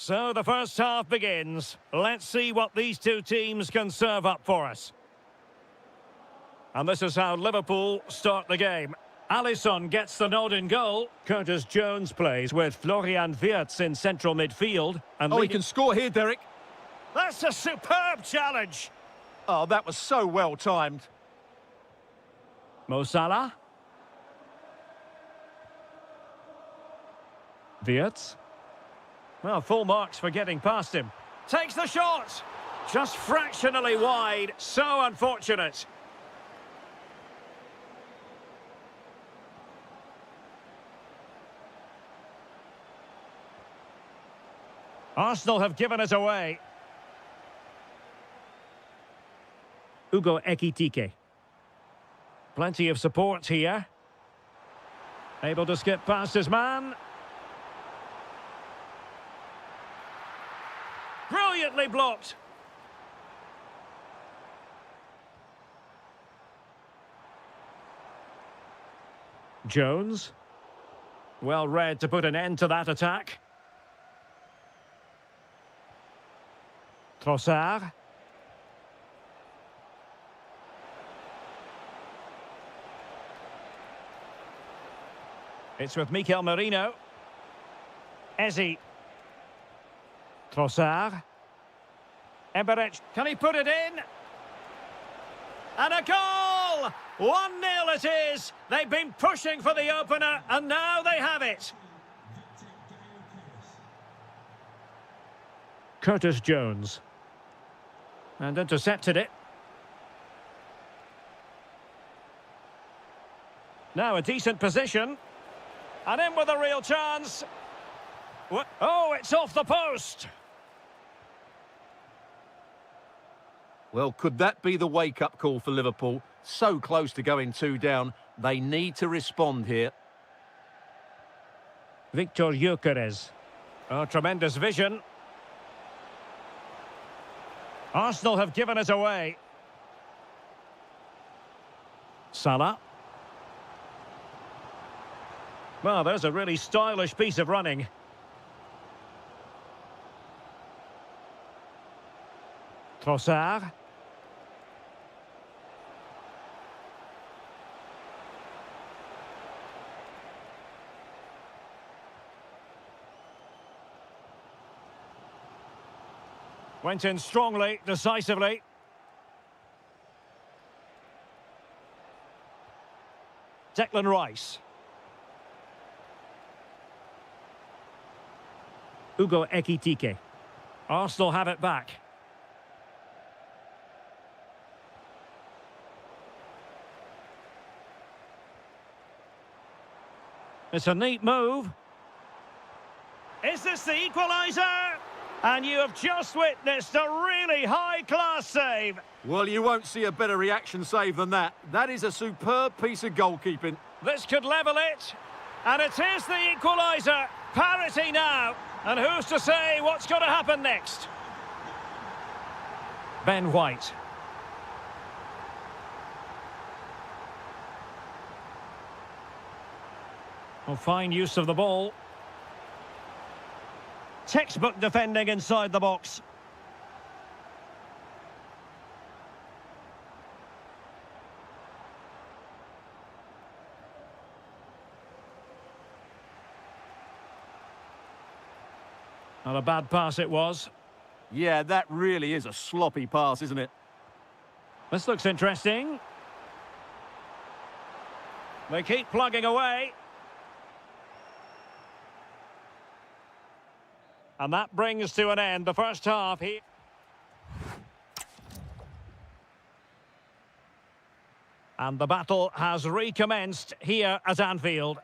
A: So the first half begins. Let's see what these two teams can serve up for us. And this is how Liverpool start the game. Alisson gets the nod in goal. Curtis Jones plays with Florian Wirtz in central midfield. And
B: he can score here, Derek.
A: That's a superb challenge.
B: Oh, that was so well timed.
A: Mo Salah. Wirtz. Well, full marks for getting past him. Takes the shot. Just fractionally wide. So unfortunate. Arsenal have given it away. Ugo Ekitike. Plenty of support here. Able to skip past his man. Brilliantly blocked. Jones. Well read to put an end to that attack. Trossard. It's with Mikel Merino. Ezzy. Trossard. Eberich. Can he put it in? And a goal! 1-0 it is. They've been pushing for the opener, and now they have it. Curtis Jones. And intercepted it. Now a decent position. And in with a real chance. Oh, it's off the post.
B: Well, could that be the wake-up call for Liverpool? So close to going 2 down. They need to respond here.
A: Victor Gyökeres. Oh, tremendous vision. Arsenal have given it away. Salah. Well, there's a really stylish piece of running. Trossard. Went in strongly, decisively. Declan Rice. Ugo Ekitike. Arsenal have it back. It's a neat move. Is this the equaliser? And you have just witnessed a really high-class save.
B: Well, you won't see a better reaction save than that. That is a superb piece of goalkeeping.
A: This could level it. And it is the equaliser. Parity now. And who's to say what's going to happen next? Ben White. Oh, fine use of the ball. Textbook defending inside the box. Not a bad pass it was.
B: Yeah, that really is a sloppy pass, isn't it?
A: This looks interesting. They keep plugging away. And that brings to an end the first half here. And the battle has recommenced here at Anfield.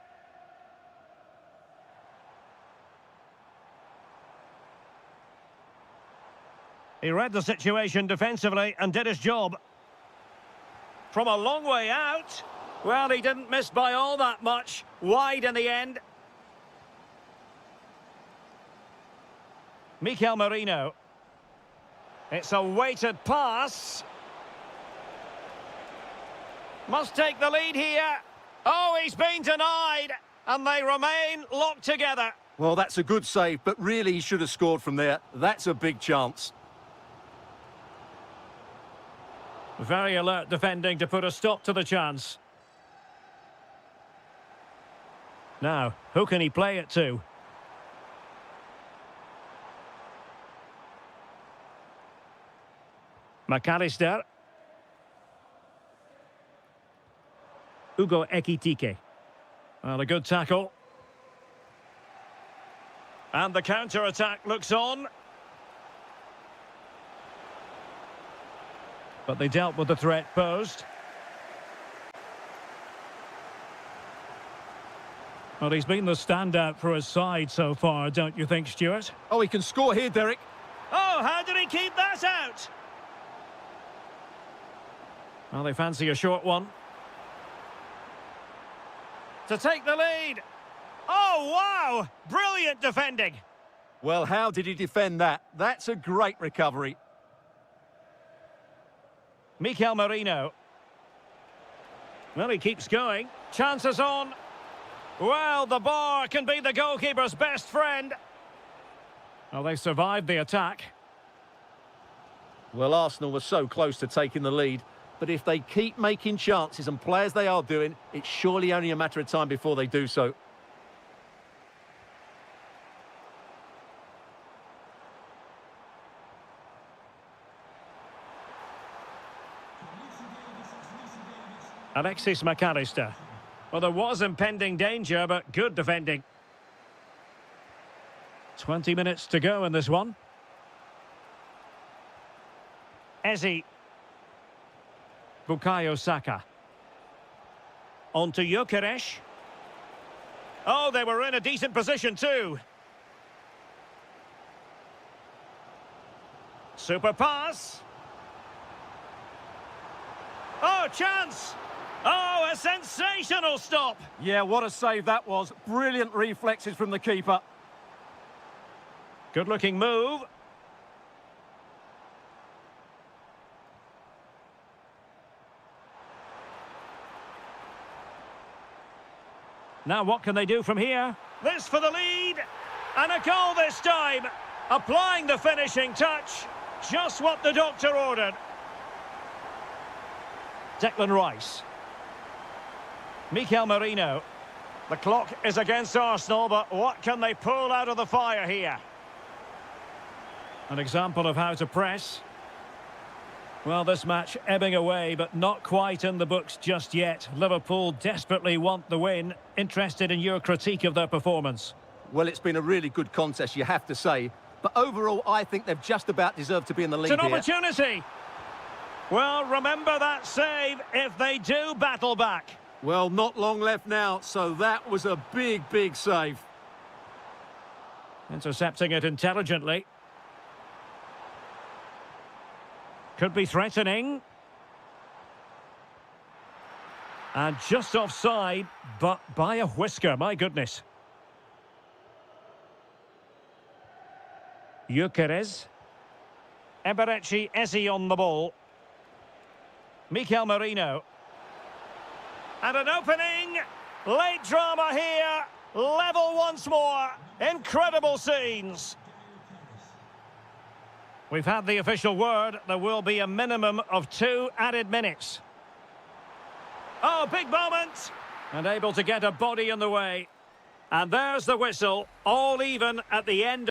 A: He read the situation defensively and did his job. From a long way out. Well, he didn't miss by all that much. Wide in the end. Mikel Merino. It's a weighted pass. Must take the lead here. Oh, he's been denied. And they remain locked together.
B: Well, that's a good save, but really he should have scored from there. That's a big chance.
A: Very alert defending to put a stop to the chance. Now, who can he play it to? McAllister. Ugo Ekitike. Well, a good tackle. And the counter-attack looks on. But they dealt with the threat posed. Well, he's been the standout for his side so far, don't you think, Stuart?
B: Oh, he can score here, Derek.
A: Oh, how did he keep that out? Well, they fancy a short one. To take the lead. Oh, wow! Brilliant defending.
B: Well, how did he defend that? That's a great recovery.
A: Mikel Merino. Well, he keeps going. Chances on. Well, the bar can be the goalkeeper's best friend. Well, they survived the attack.
B: Well, Arsenal were so close to taking the lead, but if they keep making chances and play as they are doing, it's surely only a matter of time before they do so.
A: Alexis McAllister. Well, there was impending danger, but good defending. 20 minutes to go in this one. Eze. Bukayo Saka. On to Gyökeres. Oh, they were in a decent position too. Super pass. Oh, chance! Oh, a sensational stop!
B: Yeah, what a save that was. Brilliant reflexes from the keeper.
A: Good-looking move. Now what can they do from here? This for the lead. And a goal this time. Applying the finishing touch. Just what the doctor ordered. Declan Rice. Mikel Merino. The clock is against Arsenal, but what can they pull out of the fire here? An example of how to press. Well, this match ebbing away, but not quite in the books just yet. Liverpool desperately want the win. Interested in your critique of their performance?
B: Well, it's been a really good contest, you have to say. But overall, I think they've just about deserved to be in the lead
A: here. It's an
B: here.
A: opportunity. Well, remember that save if they do battle back.
B: Well, not long left now, so that was a big, big save.
A: Intercepting it intelligently. Could be threatening. And just offside, but by a whisker, my goodness. Gyökeres. Eberechi Eze on the ball. Mikel Merino. And an opening. Late drama here. Level once more. Incredible scenes. We've had the official word. There will be a minimum of 2 added minutes. Oh, big moment. And able to get a body in the way. And there's the whistle. All even at the end.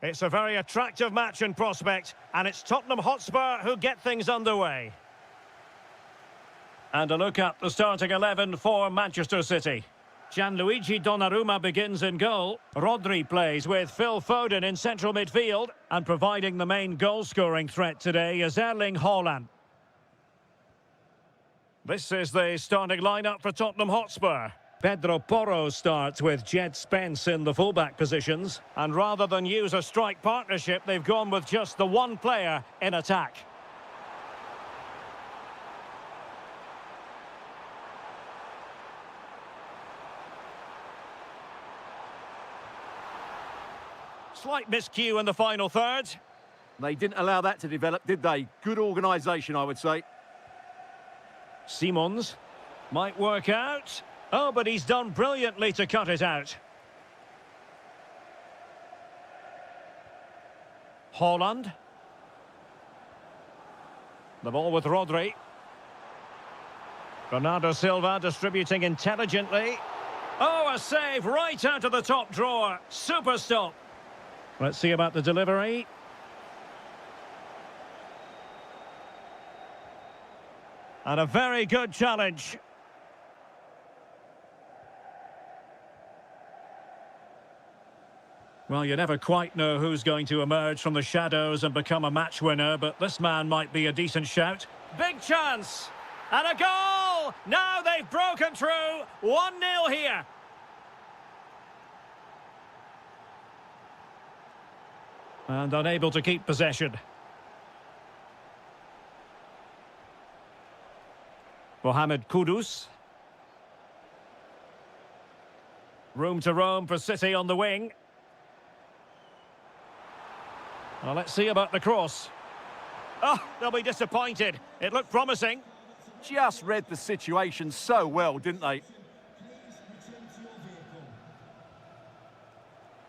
A: It's a very attractive match in prospect, and it's Tottenham Hotspur who get things underway. And a look at the starting 11 for Manchester City. Gianluigi Donnarumma begins in goal. Rodri plays with Phil Foden in central midfield. And providing the main goal-scoring threat today is Erling Haaland. This is the starting lineup for Tottenham Hotspur. Pedro Porro starts with Jed Spence in the fullback positions. And rather than use a strike partnership, they've gone with just the one player in attack. Slight miscue in the final third.
B: They didn't allow that to develop, did they? Good organisation, I would say.
A: Simons might work out. Oh, but he's done brilliantly to cut it out. Haaland. The ball with Rodri. Bernardo Silva distributing intelligently. Oh, a save right out of the top drawer. Super stop. Let's see about the delivery. And a very good challenge. Well, you never quite know who's going to emerge from the shadows and become a match winner, but this man might be a decent shout. Big chance! And a goal! Now they've broken through. 1-0 here. And unable to keep possession. Mohamed Kudus. Room to roam for City on the wing. Well, let's see about the cross. Oh, they'll be disappointed. It looked promising.
B: Just read the situation so well, didn't they?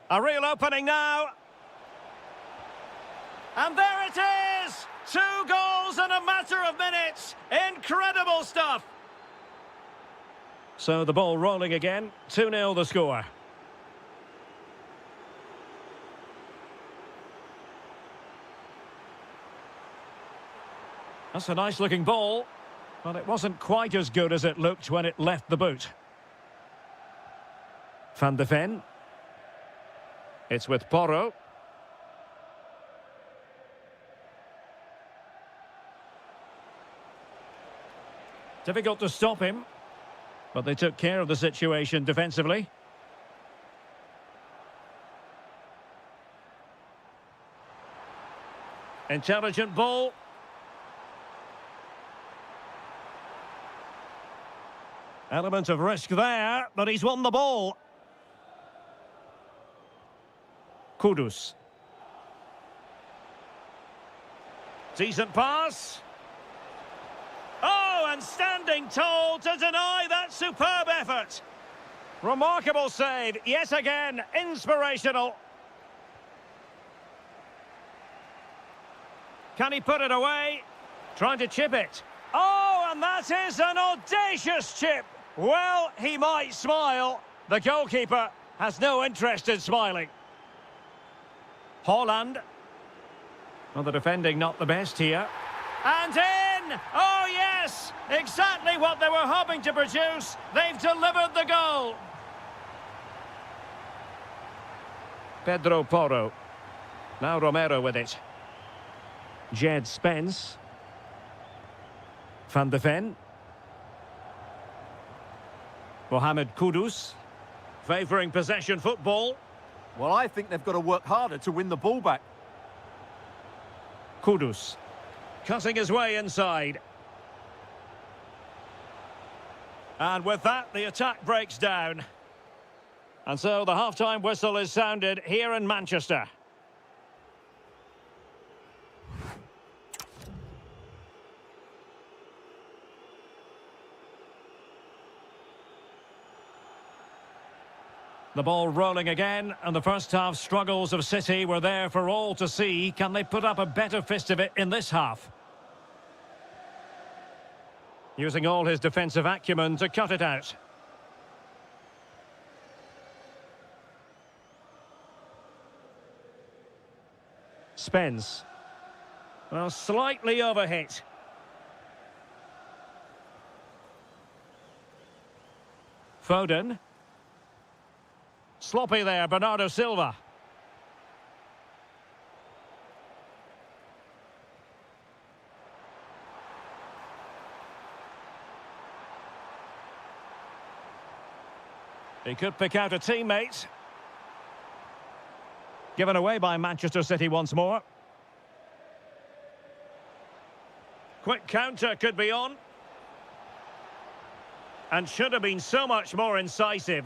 A: A real opening now. And there it is! 2 goals in a matter of minutes. Incredible stuff. So the ball rolling again. 2-0 the score. That's a nice looking ball. But it wasn't quite as good as it looked when it left the boot. Van de Ven. It's with Porro. Difficult to stop him, but they took care of the situation defensively. Intelligent ball. Element of risk there, but he's won the ball. Kudus. Decent pass. Oh, and standing tall to deny that superb effort. Remarkable save, yet again, inspirational. Can he put it away? Trying to chip it. Oh, and that is an audacious chip. Well, he might smile. The goalkeeper has no interest in smiling. Haaland. Well, the defending not the best here. And in! Oh, yes! Exactly what they were hoping to produce. They've delivered the goal. Pedro Porro. Now Romero with it. Jed Spence. Van de Ven. Mohamed Kudus. Favouring possession football.
B: Well, I think they've got to work harder to win the ball back.
A: Kudus. Cutting his way inside. And with that, the attack breaks down. And so the half-time whistle is sounded here in Manchester. The ball rolling again, and the first half struggles of City were there for all to see. Can they put up a better fist of it in this half? Using all his defensive acumen to cut it out. Spence. Well, slightly overhit. Foden. Sloppy there, Bernardo Silva. He could pick out a teammate. Given away by Manchester City once more. Quick counter could be on. And should have been so much more incisive.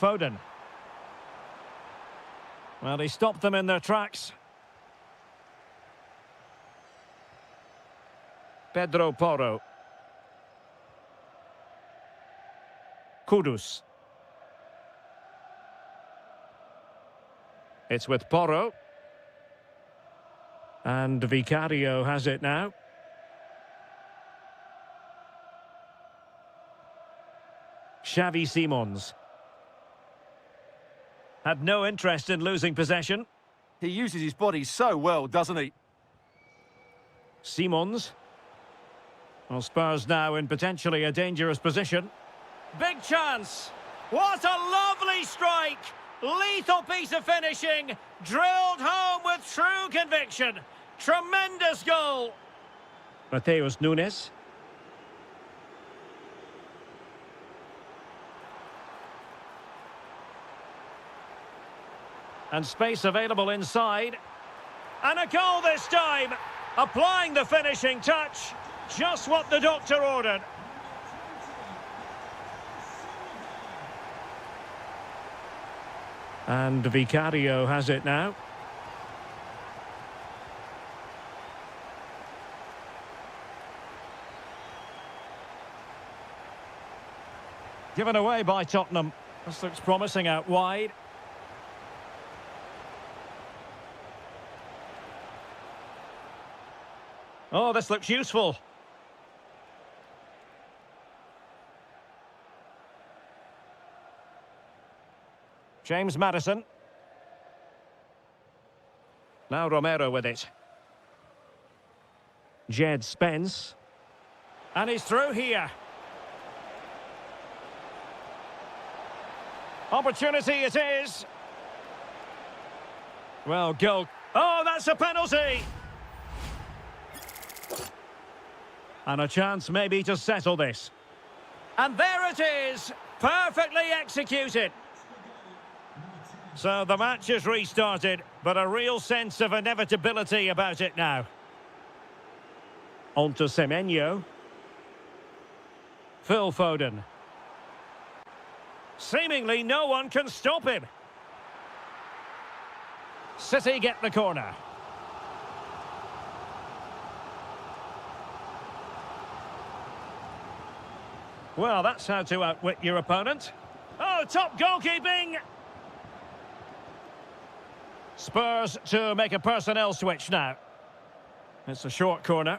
A: Foden. Well, he stopped them in their tracks. Pedro Porro. Kudus. It's with Porro. And Vicario has it now. Xavi Simons. Had no interest in losing possession.
B: He uses his body so well, doesn't he?
A: Simons. Well, Spurs now in potentially a dangerous position. Big chance. What a lovely strike. Lethal piece of finishing. Drilled home with true conviction. Tremendous goal. Mateus Nunes. And space available inside. And a goal this time. Applying the finishing touch. Just what the doctor ordered. And Vicario has it now. Given away by Tottenham. This looks promising out wide. Oh, this looks useful. James Maddison. Now Romero with it. Jed Spence. And he's through here. Opportunity it is. Well, goal. Oh, that's a penalty. And a chance maybe to settle this. And there it is. Perfectly executed. So the match is restarted, but a real sense of inevitability about it now. On to Semenyo. Phil Foden. Seemingly no one can stop him. City get the corner. Well, that's how to outwit your opponent. Oh, top goalkeeping! Spurs to make a personnel switch now. It's a short corner.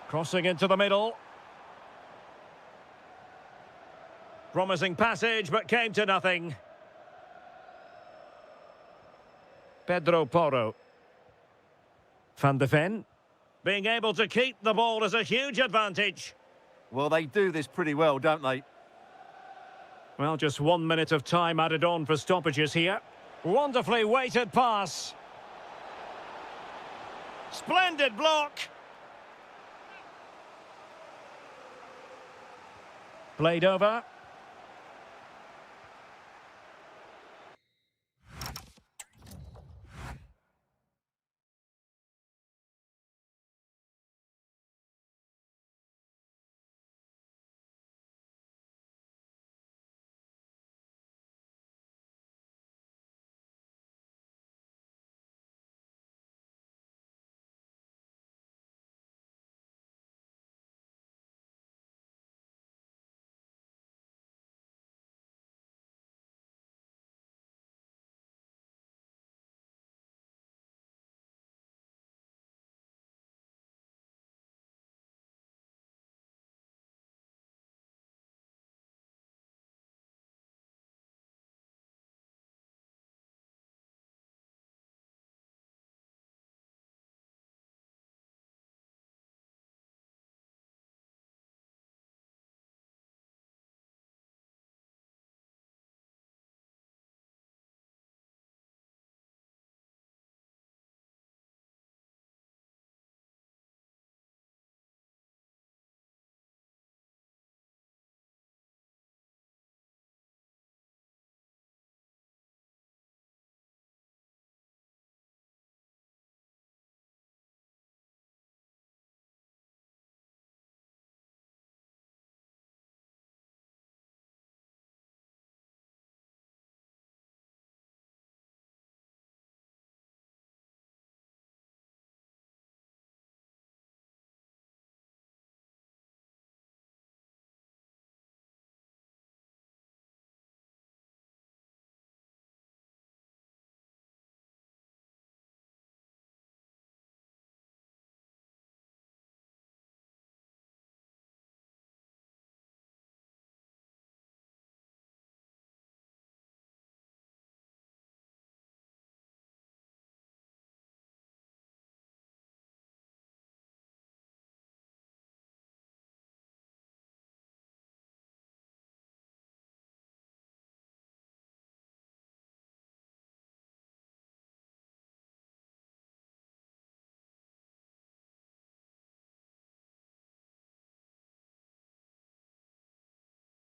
A: Crossing into the middle. Promising passage, but came to nothing. Pedro Porro. Van de Ven. Being able to keep the ball is a huge advantage.
B: Well, they do this pretty well, don't they?
A: Well, just 1 minute of time added on for stoppages here. Wonderfully weighted pass. Splendid block. Played over.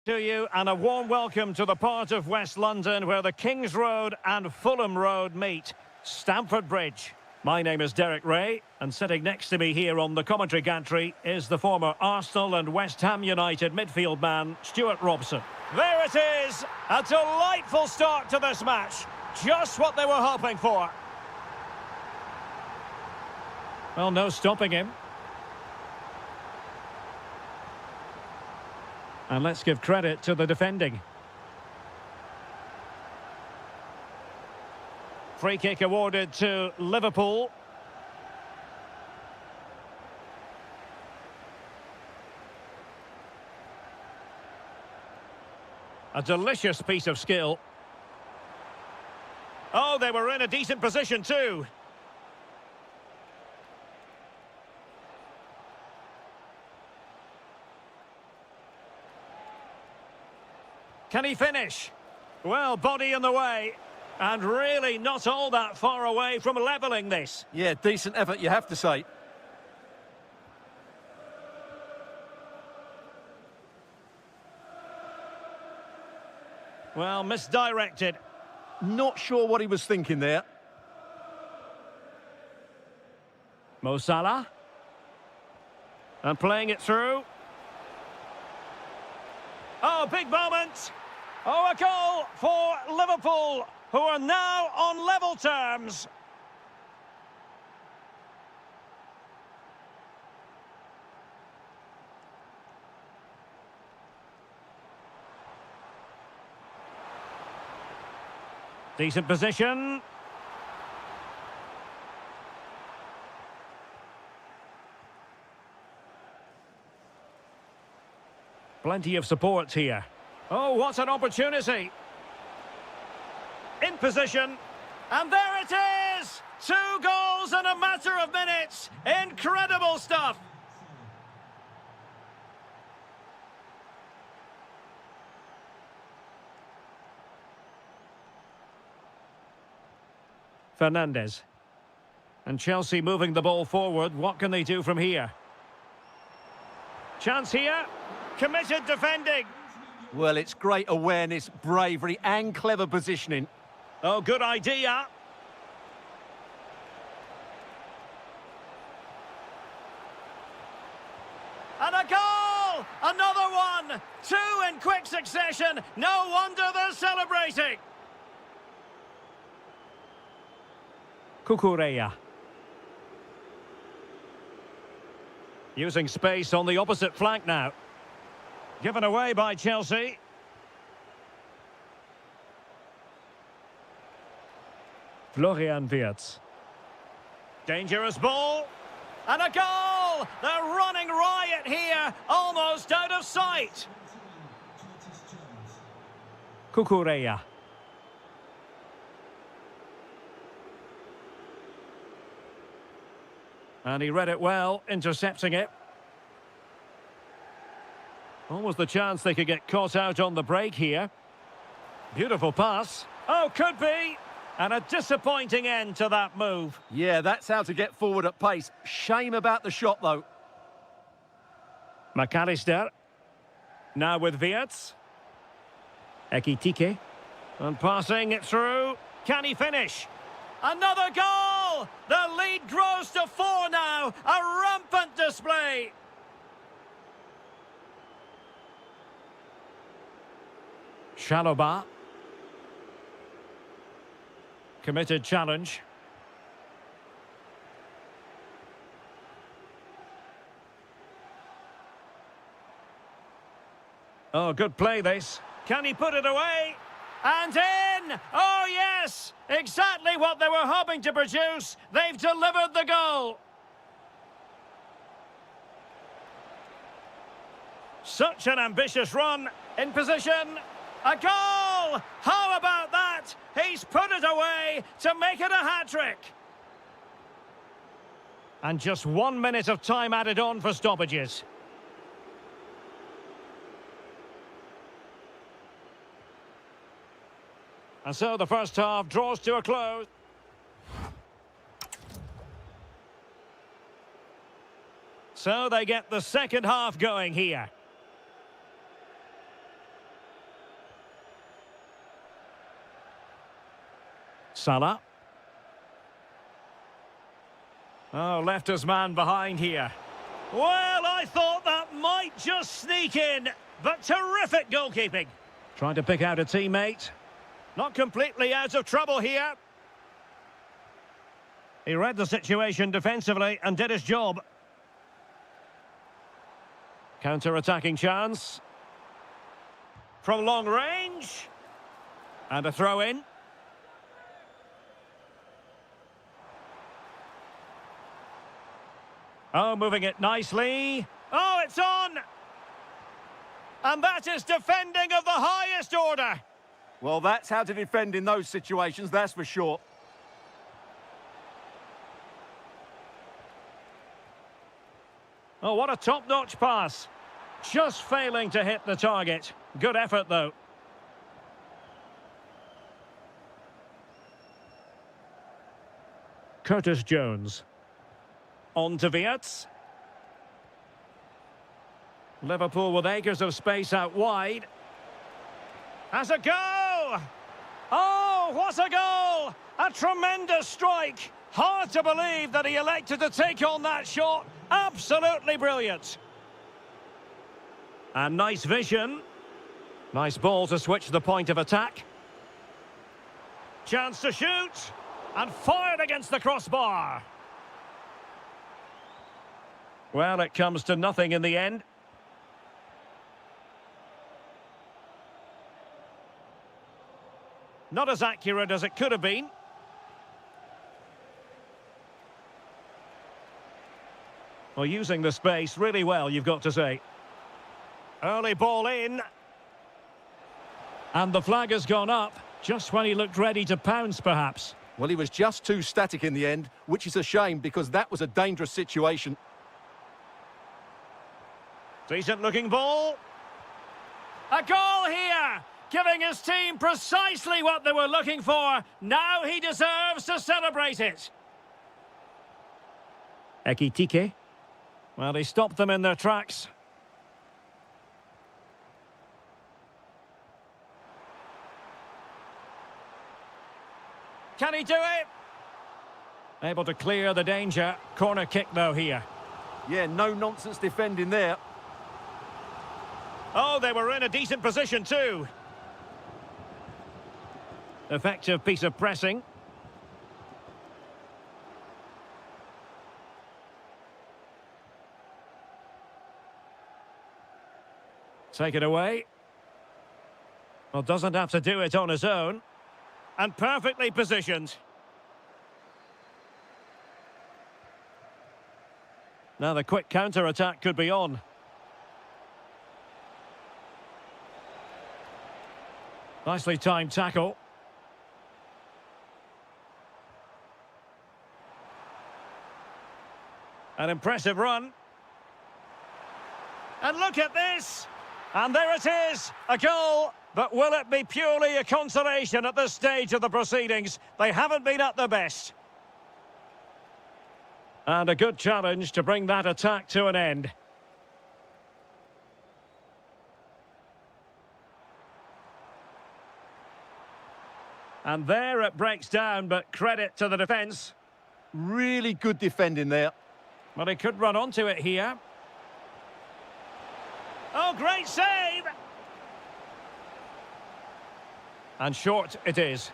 A: To you and a warm welcome to the part of West London where the King's Road and Fulham Road meet, Stamford Bridge. My name is Derek Ray, and sitting next to me here on the commentary gantry is the former Arsenal and West Ham United midfield man, Stuart Robson. There it is, a delightful start to this match, just what they were hoping for. Well, no stopping him. And let's give credit to the defending. Free kick awarded to Liverpool. A delicious piece of skill. Oh, they were in a decent position too. Can he finish? Well, body in the way. And really not all that far away from levelling this.
B: Yeah, decent effort, you have to say.
A: Well, misdirected.
B: Not sure what he was thinking there.
A: Mo Salah. And playing it through. Oh, big moment. Oh, a goal for Liverpool, who are now on level terms. Decent position. Plenty of support here. Oh, what an opportunity. In position. And there it is! 2 goals in a matter of minutes. Incredible stuff. Fernandes. And Chelsea moving the ball forward. What can they do from here? Chance here. Committed defending.
B: Well, it's great awareness, bravery and clever positioning.
A: Oh, good idea. And a goal! Another one! 2 in quick succession. No wonder they're celebrating. Cucurella. Using space on the opposite flank now. Given away by Chelsea. Florian Wirtz. Dangerous ball. And a goal! They're running riot here, almost out of sight. Cucurella. And he read it well, intercepting it. Almost the chance they could get caught out on the break here. Beautiful pass. Oh, could be. And a disappointing end to that move.
B: Yeah, that's how to get forward at pace. Shame about the shot, though.
A: McAllister. Now with Wirtz. Ekitike. And passing it through. Can he finish? Another goal! The lead grows to 4 now. A rampant display. Chalobah. Committed challenge. Oh, good play this. Can he put it away? And in! Oh, yes! Exactly what they were hoping to produce. They've delivered the goal. Such an ambitious run. In position. A goal! How about that? He's put it away to make it a hat-trick. And just 1 minute of time added on for stoppages. And so the first half draws to a close. So they get the second half going here. Salah. Oh, left his man behind here. Well, I thought that might just sneak in, but terrific goalkeeping. Trying to pick out a teammate. Not completely out of trouble here. He read the situation defensively and did his job. Counter-attacking chance. From long range. And a throw-in. Oh, moving it nicely. Oh, it's on! And that is defending of the highest order.
B: Well, that's how to defend in those situations, that's for sure.
A: Oh, what a top-notch pass. Just failing to hit the target. Good effort, though. Curtis Jones. On to Wirtz. Liverpool with acres of space out wide. Has a go! Oh, what a goal! A tremendous strike. Hard to believe that he elected to take on that shot. Absolutely brilliant. And nice vision. Nice ball to switch the point of attack. Chance to shoot. And fired against the crossbar. Well, it comes to nothing in the end. Not as accurate as it could have been. Well, using the space really well, you've got to say. Early ball in. And the flag has gone up, just when he looked ready to pounce, perhaps.
B: Well, he was just too static in the end, which is a shame because that was a dangerous situation.
A: Decent-looking ball. A goal here, giving his team precisely what they were looking for. Now he deserves to celebrate it. Ekitike. Well, he stopped them in their tracks. Can he do it? Able to clear the danger. Corner kick, though, here.
B: Yeah, no-nonsense defending there.
A: Oh, they were in a decent position too. Effective piece of pressing. Take it away. Well, doesn't have to do it on his own. And perfectly positioned. Now the quick counter-attack could be on. Nicely timed tackle. An impressive run. And look at this! And there it is, a goal. But will it be purely a consolation at this stage of the proceedings? They haven't been at their best. And a good challenge to bring that attack to an end. And there it breaks down, but credit to the defence.
B: Really good defending there.
A: Well, he could run onto it here. Oh, great save! And short it is.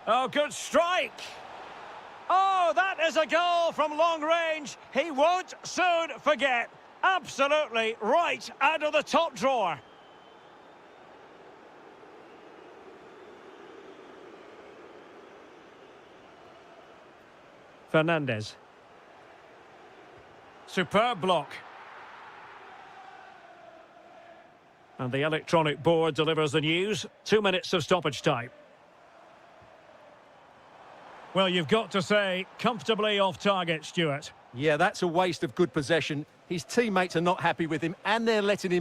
A: Oh, good strike! Oh, that is a goal from long range. He won't soon forget. Absolutely right out of the top drawer. Fernandez. Superb block. And the electronic board delivers the news. 2 minutes of stoppage time. Well, you've got to say, comfortably off target, Stuart.
B: Yeah, that's a waste of good possession. His teammates are not happy with him, and they're letting him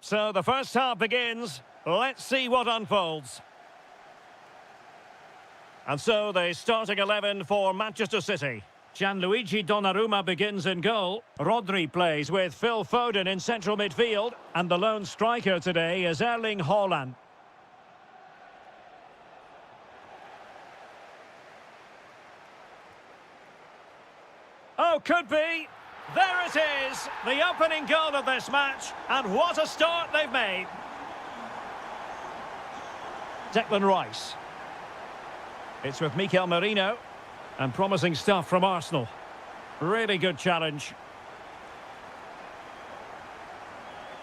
A: So the first half begins. Let's see what unfolds. And so the starting 11 for Manchester City. Gianluigi Donnarumma begins in goal. Rodri plays with Phil Foden in central midfield. And the lone striker today is Erling Haaland. Oh, could be. There it is, the opening goal of this match. And what a start they've made. Declan Rice. It's with Mikel Merino. And promising stuff from Arsenal. Really good challenge.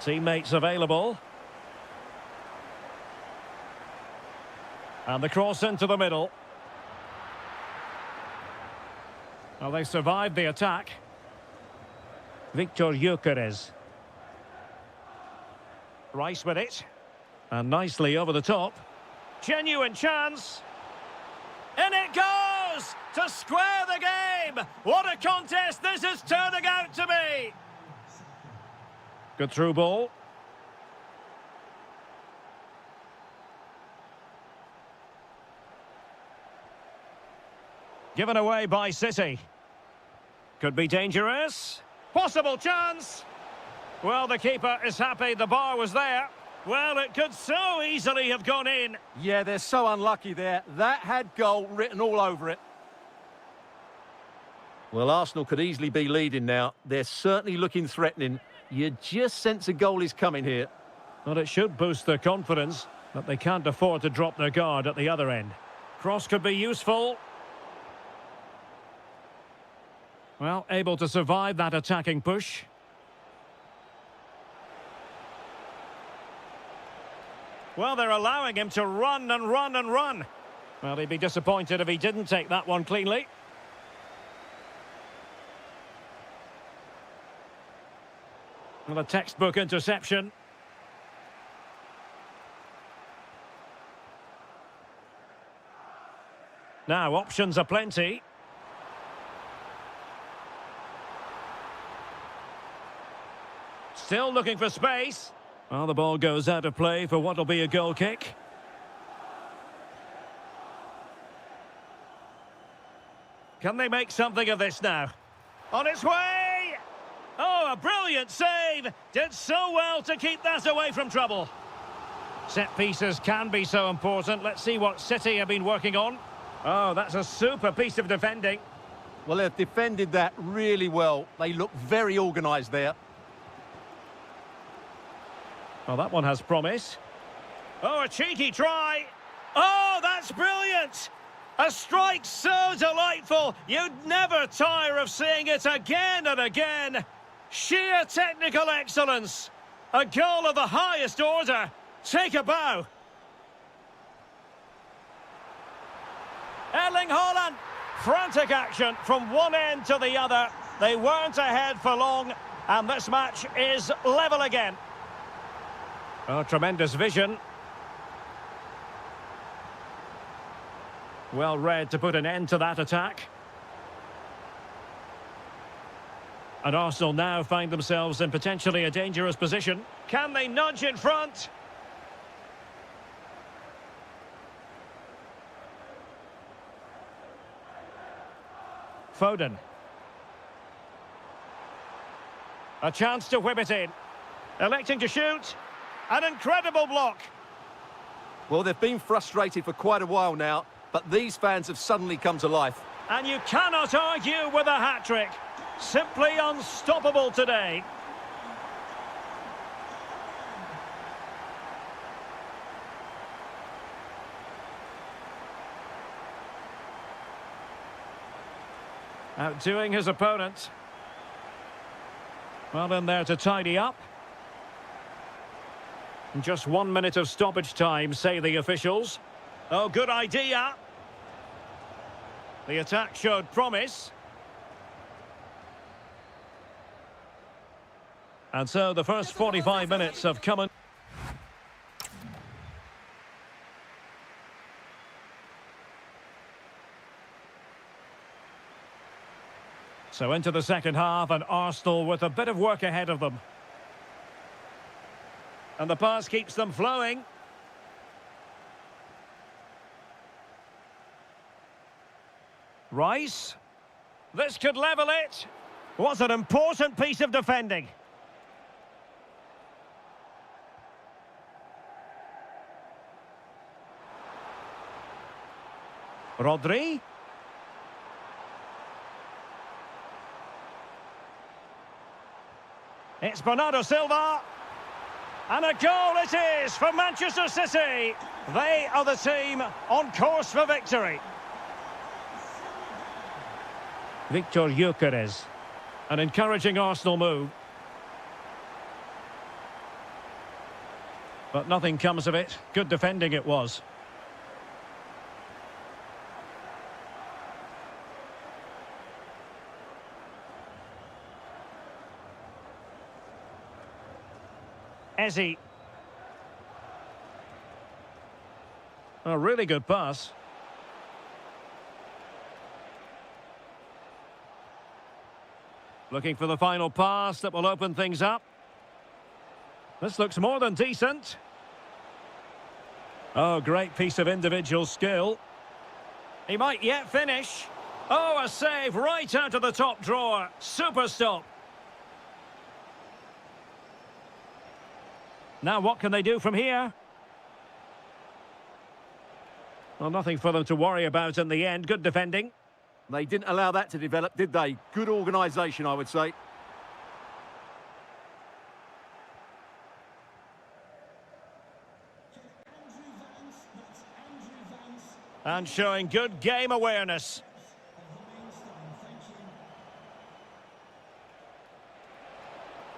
A: Teammates available. And the cross into the middle. Well, they survived the attack. Victor Gyökeres. Rice with it. And nicely over the top. Genuine chance. In it goes! To square the game! What a contest this is turning out to be! Good through ball. Given away by City. Could be dangerous. Possible chance. Well, the keeper is happy the bar was there. Well, it could so easily have gone in.
B: Yeah, they're so unlucky there. That had goal written all over it. Well, Arsenal could easily be leading now. They're certainly looking threatening. You just sense a goal is coming here.
A: Well, it should boost their confidence, but they can't afford to drop their guard at the other end. Cross could be useful. Well, able to survive that attacking push. Well, they're allowing him to run and run and run. Well, he'd be disappointed if he didn't take that one cleanly. Well, a textbook interception. Now, options are plenty. Still looking for space. Well, the ball goes out of play for what will be a goal kick. Can they make something of this now? On its way! Oh, a brilliant save! Did so well to keep that away from trouble. Set pieces can be so important. Let's see what City have been working on. Oh, that's a super piece of defending.
B: Well, they've defended that really well. They look very organised there.
A: Well, that one has promise. Oh, a cheeky try. Oh, that's brilliant. A strike so delightful. You'd never tire of seeing it again and again. Sheer technical excellence. A goal of the highest order. Take a bow. Erling Haaland. Frantic action from one end to the other. They weren't ahead for long, and this match is level again. Oh, tremendous vision. Well read to put an end to that attack. And Arsenal now find themselves in potentially a dangerous position. Can they nudge in front? Foden. A chance to whip it in. Electing to shoot. An incredible block.
B: Well, they've been frustrated for quite a while now, but these fans have suddenly come to life.
A: And you cannot argue with a hat-trick. Simply unstoppable today. Outdoing his opponent. Well in there to tidy up. Just 1 minute of stoppage time, say the officials. Oh, good idea. The attack showed promise. And so the first 45 minutes have come in. So into the second half, and Arsenal with a bit of work ahead of them. And the pass keeps them flowing. Rice. This could level it. Was an important piece of defending. Rodri. It's Bernardo Silva. And a goal it is for Manchester City. They are the team on course for victory. Victor Gyökeres. An encouraging Arsenal move. But nothing comes of it. Good defending it was. Ezzy. A really good pass. Looking for the final pass that will open things up. This looks more than decent. Oh, great piece of individual skill. He might yet finish. Oh, a save right out of the top drawer. Super stop. Now what can they do from here? Well, nothing for them to worry about in the end. Good defending.
B: They didn't allow that to develop, did they? Good organisation, I would say.
A: And showing good game awareness.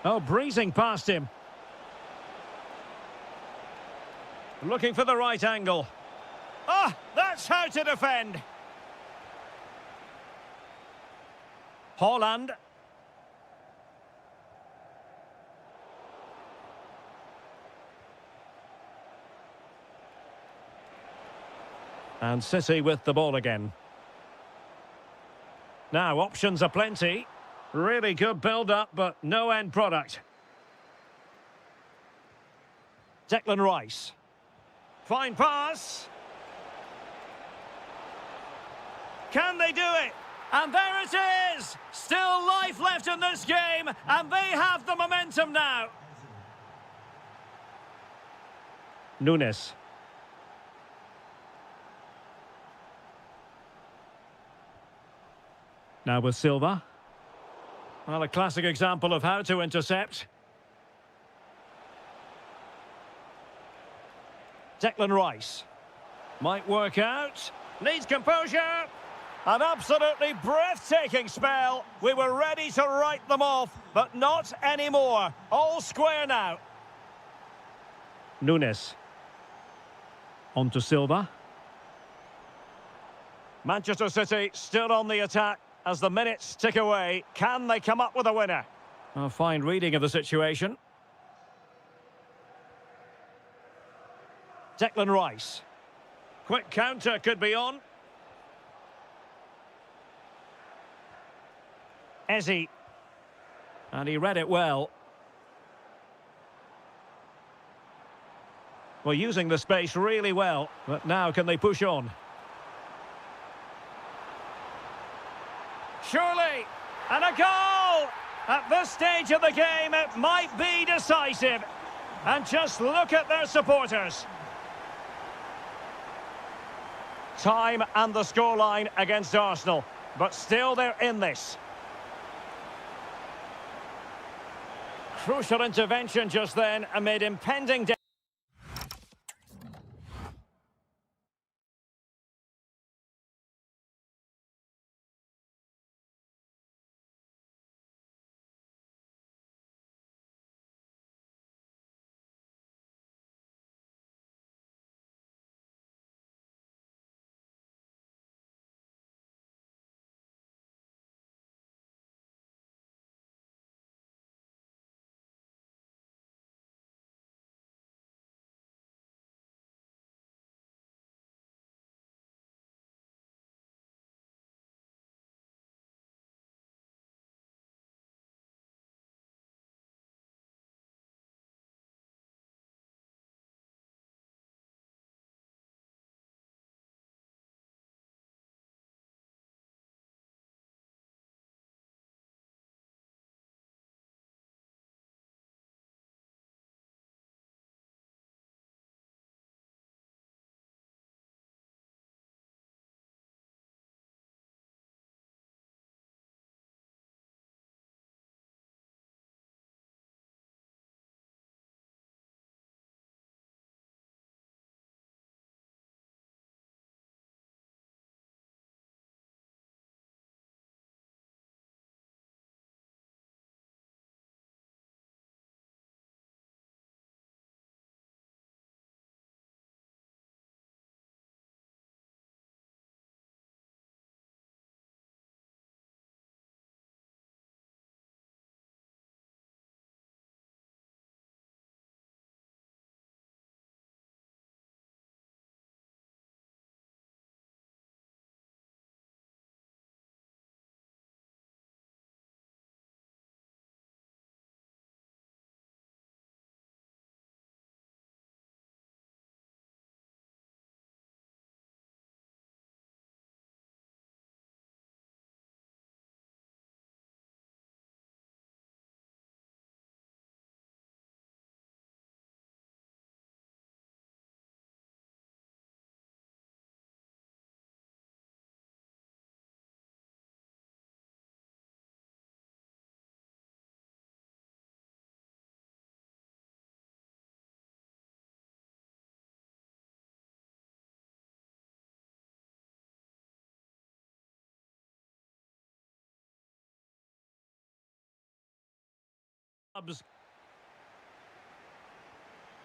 A: Oh, breezing past him. Looking for the right angle. Ah, that's how to defend. Haaland. And City with the ball again. Now, options are plenty. Really good build-up, but no end product. Declan Rice. Fine pass. Can they do it? And there it is! Still life left in this game, and they have the momentum now. Nunes. Now with Silva. Well, a classic example of how to intercept. Declan Rice. Might work out. Needs composure. An absolutely breathtaking spell. We were ready to write them off, but not anymore. All square now. Nunes. On to Silva. Manchester City still on the attack as the minutes tick away. Can they come up with a winner? A fine reading of the situation. Declan Rice. Quick counter could be on. Ezzy. And he read it well. Well, using the space really well. But now can they push on? Surely. And a goal! At this stage of the game, it might be decisive. And just look at their supporters. Time and the scoreline against Arsenal. But still they're in this. Crucial intervention just then amid impending danger.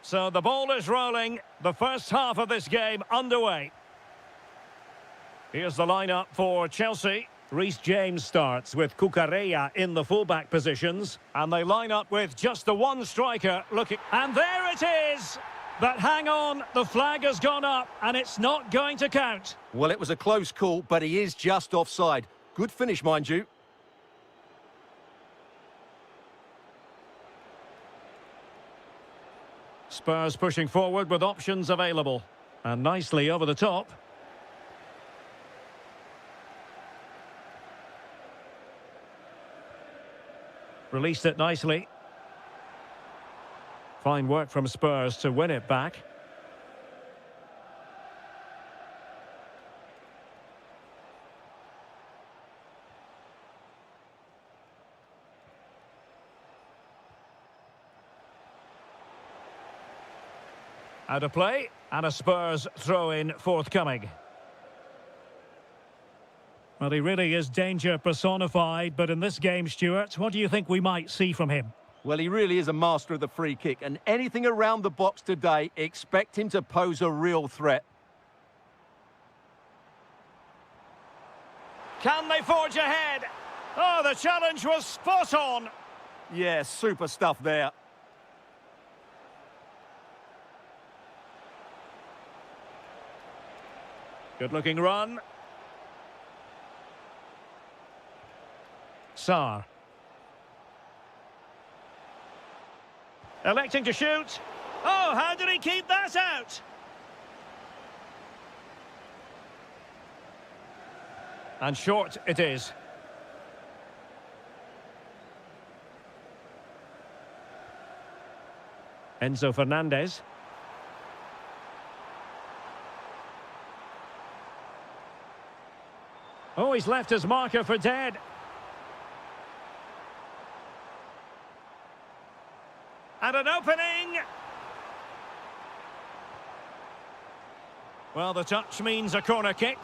A: So the ball is rolling. The first half of this game underway. Here's the lineup for Chelsea. Reece James starts with Cucurella in the fullback positions. And they line up with just the one striker looking. And there it is! But hang on, the flag has gone up and it's not going to count.
B: Well, it was a close call, but he is just offside. Good finish, mind you.
A: Spurs pushing forward with options available. And nicely over the top. Released it nicely. Fine work from Spurs to win it back. Out of play, and a Spurs throw-in forthcoming. Well, he really is danger personified, but in this game, Stuart, what do you think we might see from him?
B: Well, he really is a master of the free kick, and anything around the box today, expect him to pose a real threat.
A: Can they forge ahead? Oh, the challenge was spot on.
B: Yeah, super stuff there.
A: Good-looking run. Sarr. Electing to shoot. Oh, how did he keep that out? And short it is. Enzo Fernandez. Oh, he's left his marker for dead. And an opening. Well, the touch means a corner kick.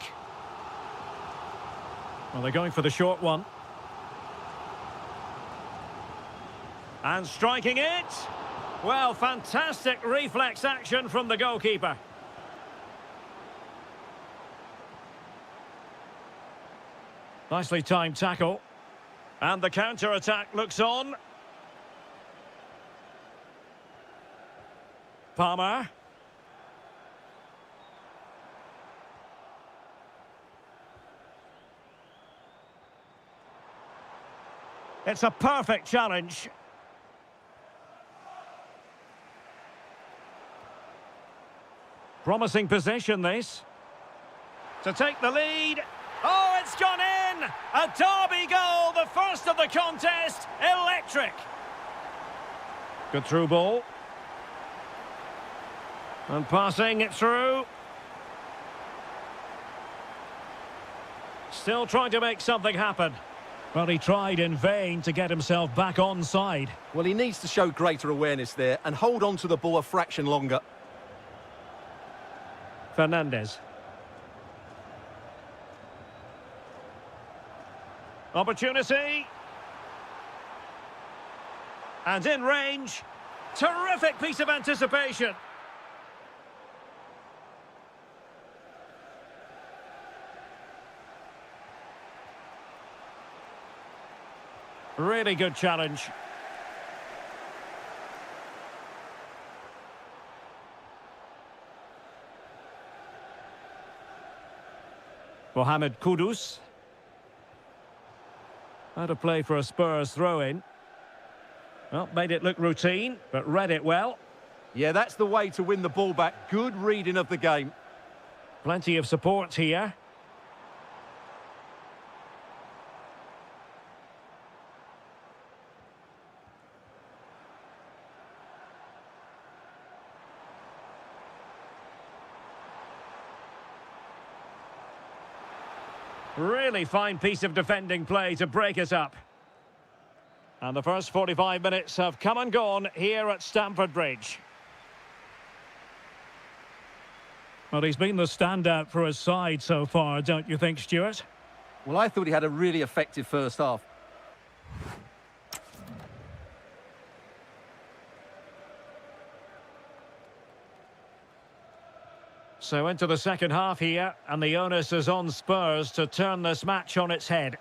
A: Well, they're going for the short one. And striking it. Well, fantastic reflex action from the goalkeeper. Nicely timed tackle. And the counter-attack looks on. Palmer. It's a perfect challenge. Promising possession, this. To take the lead. Oh, it's gone in! A derby goal, the first of the contest. Electric. Good through ball. And passing it through. Still trying to make something happen. Well, he tried in vain to get himself back onside.
B: Well, he needs to show greater awareness there and hold on to the ball a fraction longer.
A: Fernandez. Opportunity. And in range. Terrific piece of anticipation. Really good challenge. Mohamed Kudus. Out of play for a Spurs throw-in. Well, made it look routine, but read it well.
B: Yeah, that's the way to win the ball back. Good reading of the game.
A: Plenty of support here. Really fine piece of defending play to break it up. And the first 45 minutes have come and gone here at Stamford Bridge. Well, he's been the standout for his side so far, don't you think, Stuart?
B: Well, I thought he had a really effective first half.
A: So into the second half here, and the onus is on Spurs to turn this match on its head.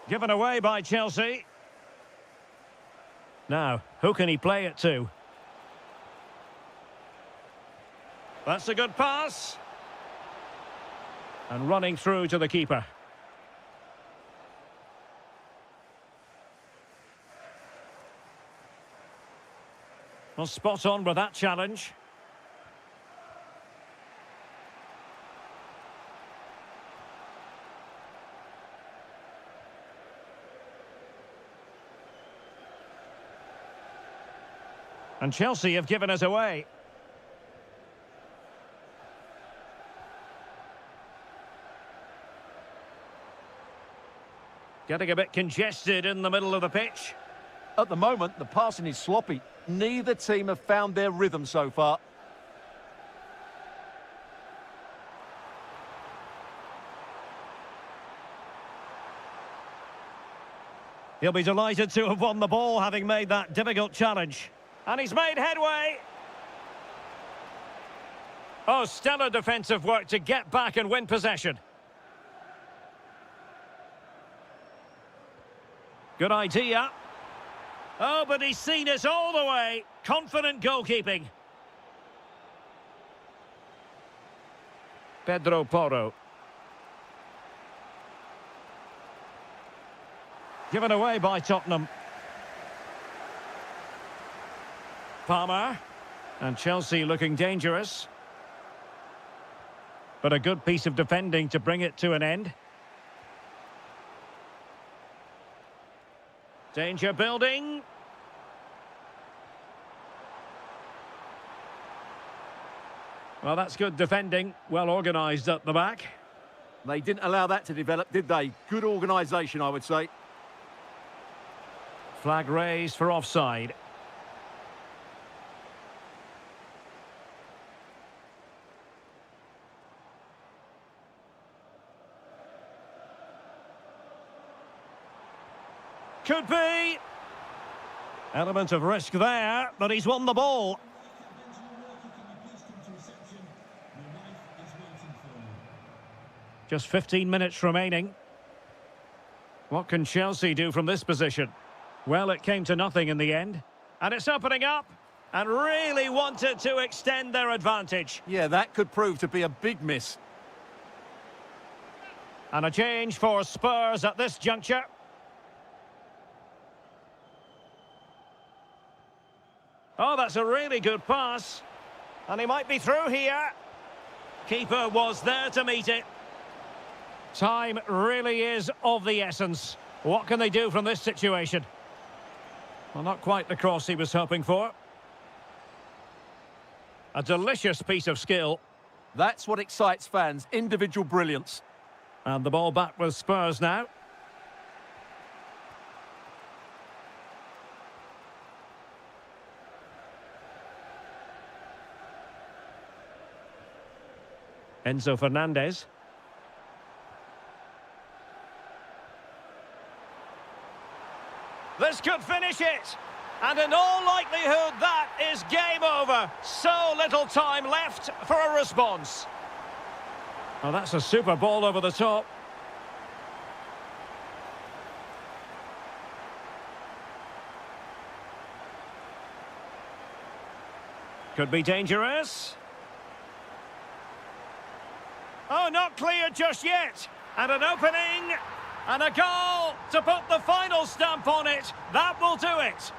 A: Given away by Chelsea. Now, who can he play it to? That's a good pass. And running through to the keeper. Well, spot on with that challenge. And Chelsea have given us away. Getting a bit congested in the middle of the pitch.
B: At the moment, the passing is sloppy. Neither team have found their rhythm so far.
A: He'll be delighted to have won the ball, having made that difficult challenge. And he's made headway. Oh, stellar defensive work to get back and win possession. Good idea. Oh, but he's seen it all the way. Confident goalkeeping. Pedro Porro. Given away by Tottenham. Palmer. And Chelsea looking dangerous. But a good piece of defending to bring it to an end. Danger building. Well, that's good defending. Well organised at the back.
B: They didn't allow that to develop, did they? Good organisation, I would say.
A: Flag raised for offside. Could be. Element of risk there, but he's won the ball. Just 15 minutes remaining. What can Chelsea do from this position? Well, it came to nothing in the end. And it's opening up and really wanted to extend their advantage.
B: Yeah, that could prove to be a big miss.
A: And a change for Spurs at this juncture. Oh, that's a really good pass. And he might be through here. Keeper was there to meet it. Time really is of the essence. What can they do from this situation? Well, not quite the cross he was hoping for. A delicious piece of skill.
B: That's what excites fans, individual brilliance.
A: And the ball back with Spurs now. Enzo Fernandez. This could finish it. And in all likelihood, that is game over. So little time left for a response. Oh, that's a super ball over the top. Could be dangerous. Oh, not clear just yet. And an opening. And a goal to put the final stamp on it. That will do it.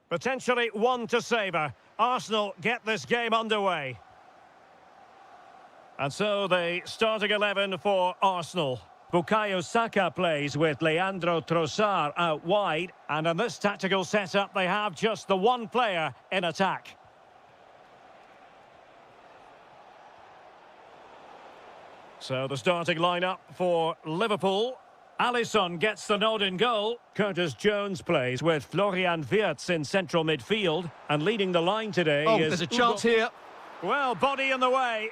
A: Potentially one to savour. Arsenal get this game underway. And so the starting 11 for Arsenal. Bukayo Saka plays with Leandro Trossard out wide. And in this tactical setup, they have just the one player in attack. So the starting lineup for Liverpool. Alisson gets the nod in goal. Curtis Jones plays with Florian Wirtz in central midfield. And leading the line today is...
B: there's a chance here.
A: Well, body in the way.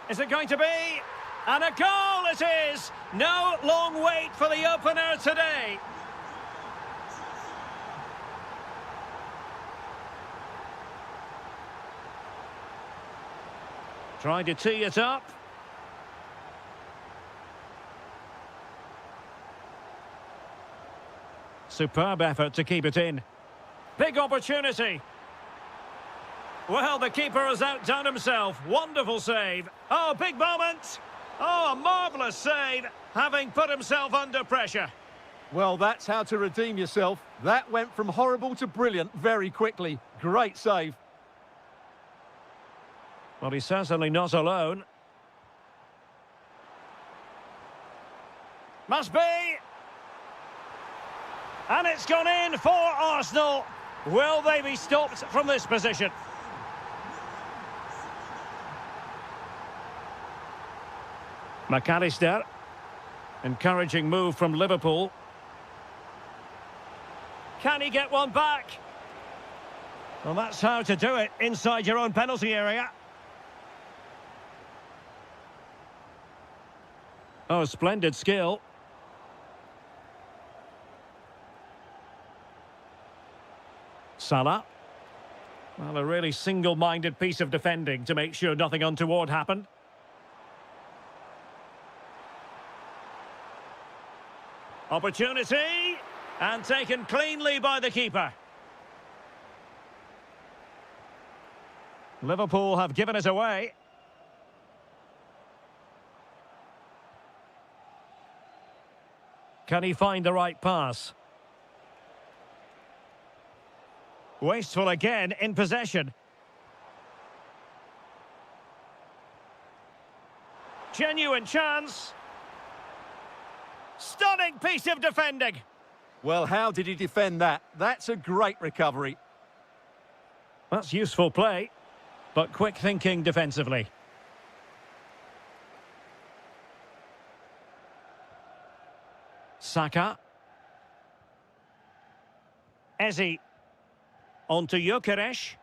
A: Is it going to be? And a goal it is! No long wait for the opener today. Trying to tee it up. Superb effort to keep it in. Big opportunity. Well, the keeper has outdone himself. Wonderful save. Oh, big moment. Oh, a marvellous save, having put himself under pressure.
B: Well, that's how to redeem yourself. That went from horrible to brilliant very quickly. Great save.
A: Well, he's certainly not alone. Must be. And it's gone in for Arsenal. Will they be stopped from this position? McAllister. Encouraging move from Liverpool. Can he get one back? Well, that's how to do it inside your own penalty area. Oh, splendid skill. Salah. Well, a really single-minded piece of defending to make sure nothing untoward happened. Opportunity, and taken cleanly by the keeper. Liverpool have given it away. Can he find the right pass? Wasteful again in possession. Genuine chance. Stunning piece of defending.
B: Well, how did he defend that? That's a great recovery.
A: That's useful play, but quick thinking defensively. Saka. Eze. On to Gyökeres.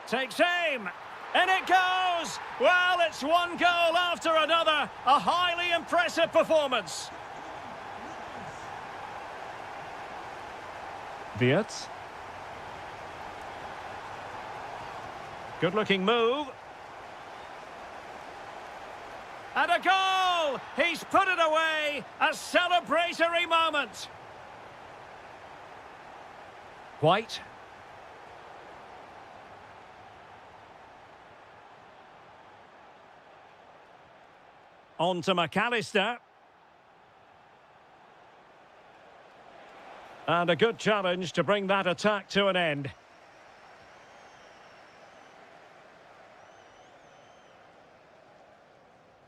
A: Takes aim. And it goes! Well, it's one goal after another. A highly impressive performance. Wirtz. Good-looking move. And a goal! He's put it away. A celebratory moment. White. On to McAllister. And a good challenge to bring that attack to an end.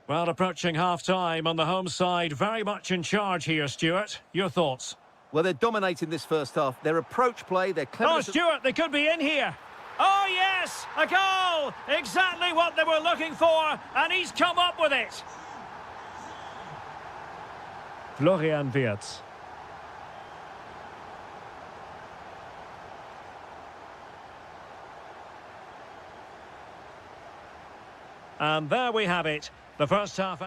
A: Well, approaching half-time on the home side, very much in charge here, Stuart. Your thoughts?
B: Well, they're dominating this first half. Their approach play, their cleverness...
A: Oh, Stuart, they could be in here. Oh, yes, a goal! Exactly what they were looking for, and he's come up with it. Florian Wirtz. And there we have it. The first half...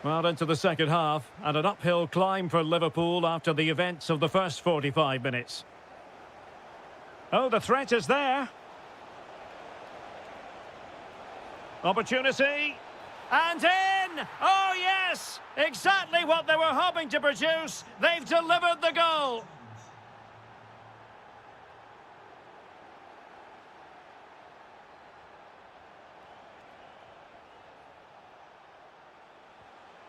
A: Well, into the second half, and an uphill climb for Liverpool after the events of the first 45 minutes. Oh, the threat is there. Opportunity. And in! Oh, yes! Exactly what they were hoping to produce. They've delivered the goal.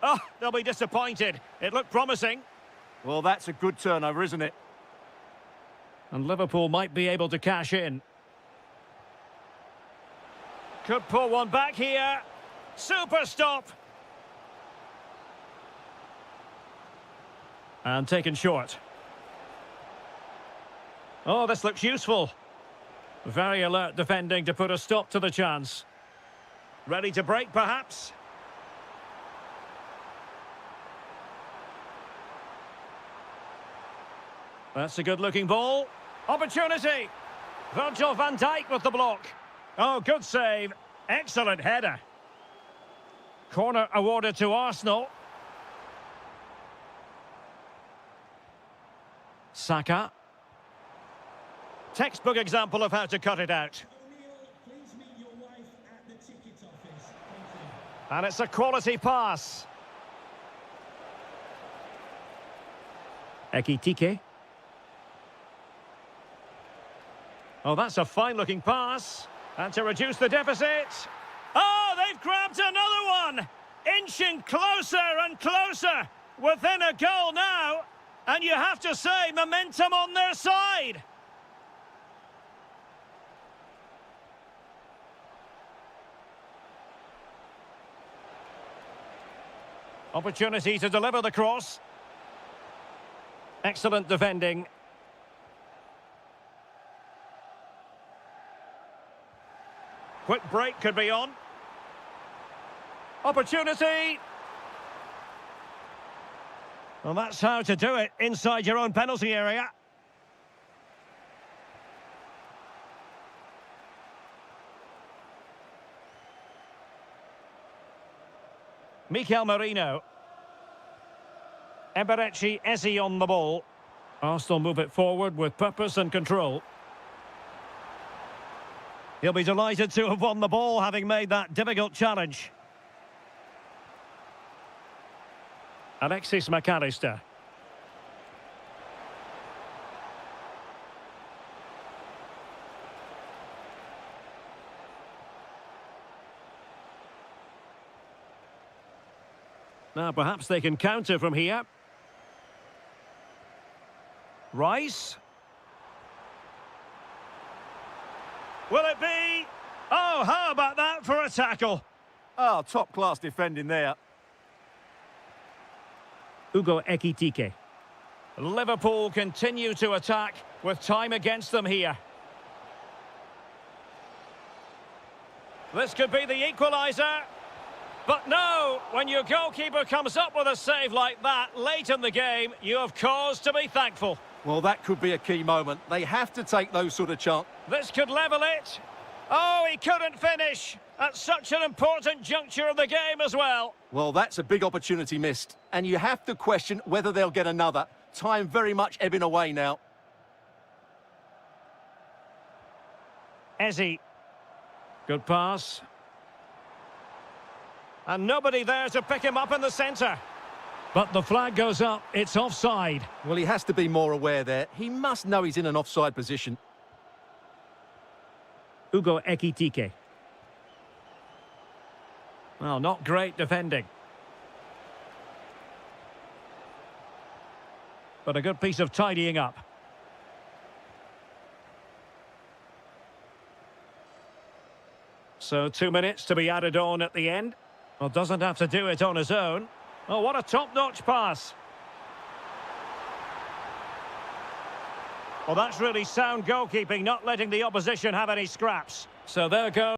A: Oh, they'll be disappointed. It looked promising.
B: Well, that's a good turnover, isn't it?
A: And Liverpool might be able to cash in. Could pull one back here. Super stop. And taken short. Oh, this looks useful. Very alert defending to put a stop to the chance. Ready to break, perhaps? That's a good-looking ball. Opportunity. Virgil van Dijk with the block. Oh, good save. Excellent header. Corner awarded to Arsenal. Saka. Textbook example of how to cut it out. And it's a quality pass. Ekitike. Oh, that's a fine-looking pass. And to reduce the deficit. Oh, they've grabbed another one! Inching closer and closer. Within a goal now. And you have to say, momentum on their side. Opportunity to deliver the cross. Excellent defending. Quick break could be on. Opportunity. Well, that's how to do it inside your own penalty area. Mikel Merino. Eberechi Eze on the ball. Arsenal move it forward with purpose and control. He'll be delighted to have won the ball, having made that difficult challenge. Alexis McAllister. Now perhaps they can counter from here. Rice. Will it be? Oh, how about that for a tackle?
B: Oh, top-class defending there.
A: Ugo Ekitike. Liverpool continue to attack with time against them here. This could be the equaliser. But no, when your goalkeeper comes up with a save like that late in the game, you have cause to be thankful.
B: Well, that could be a key moment. They have to take those sort of chances.
A: This could level it. Oh, he couldn't finish at such an important juncture of the game as well.
B: Well, that's a big opportunity missed. And you have to question whether they'll get another. Time very much ebbing away now.
A: Eze. Good pass. And nobody there to pick him up in the centre. But the flag goes up, it's offside.
B: Well, he has to be more aware there. He must know he's in an offside position.
A: Ugo Ekitike. Well, not great defending. But a good piece of tidying up. So 2 minutes to be added on at the end. Well, doesn't have to do it on his own. Oh, what a top-notch pass. Well, that's really sound goalkeeping, not letting the opposition have any scraps. So there goes.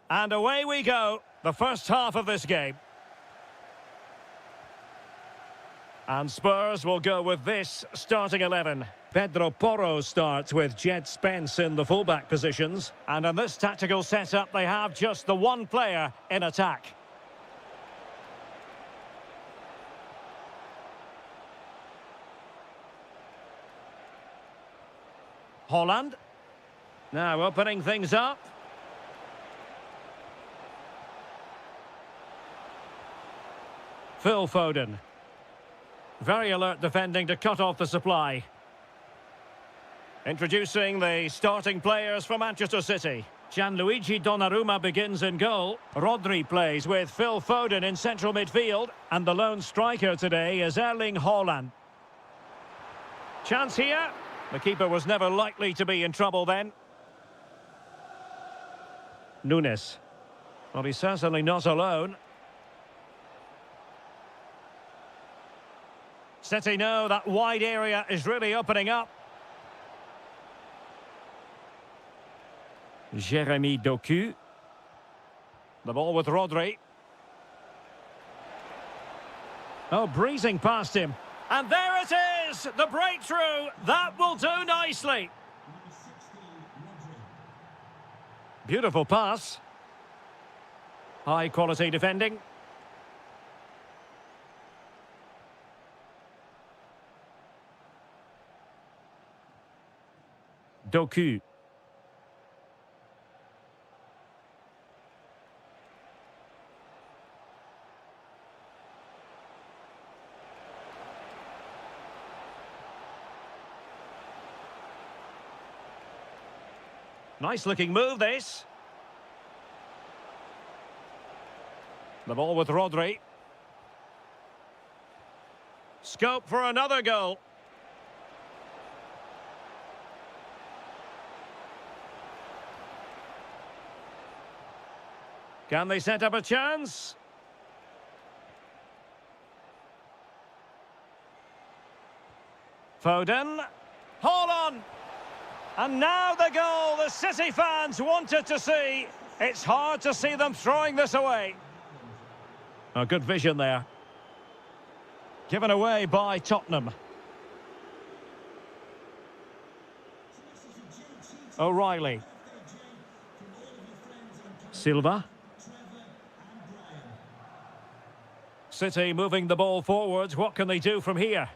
A: And away we go, the first half of this game. And Spurs will go with this starting 11. Pedro Porro starts with Jed Spence in the fullback positions. And in this tactical setup, they have just the one player in attack. Holland. Now opening things up. Phil Foden. Very alert defending to cut off the supply. Introducing the starting players for Manchester City. Gianluigi Donnarumma begins in goal. Rodri plays with Phil Foden in central midfield. And the lone striker today is Erling Haaland. Chance here. The keeper was never likely to be in trouble then. Nunes. Well, he's certainly not alone. City know that wide area is really opening up. Jeremy Doku. The ball with Rodri. Oh, breezing past him. And there it is! The breakthrough! That will do nicely. Beautiful pass. High quality defending. Doku. Nice looking move, this. The ball with Rodri. Scope for another goal. Can they set up a chance? Foden. Hold on. And now the goal the City fans wanted to see. It's hard to see them throwing this away. A good vision there. Given away by Tottenham. O'Reilly. Silva. City moving the ball forwards. What can they do from here?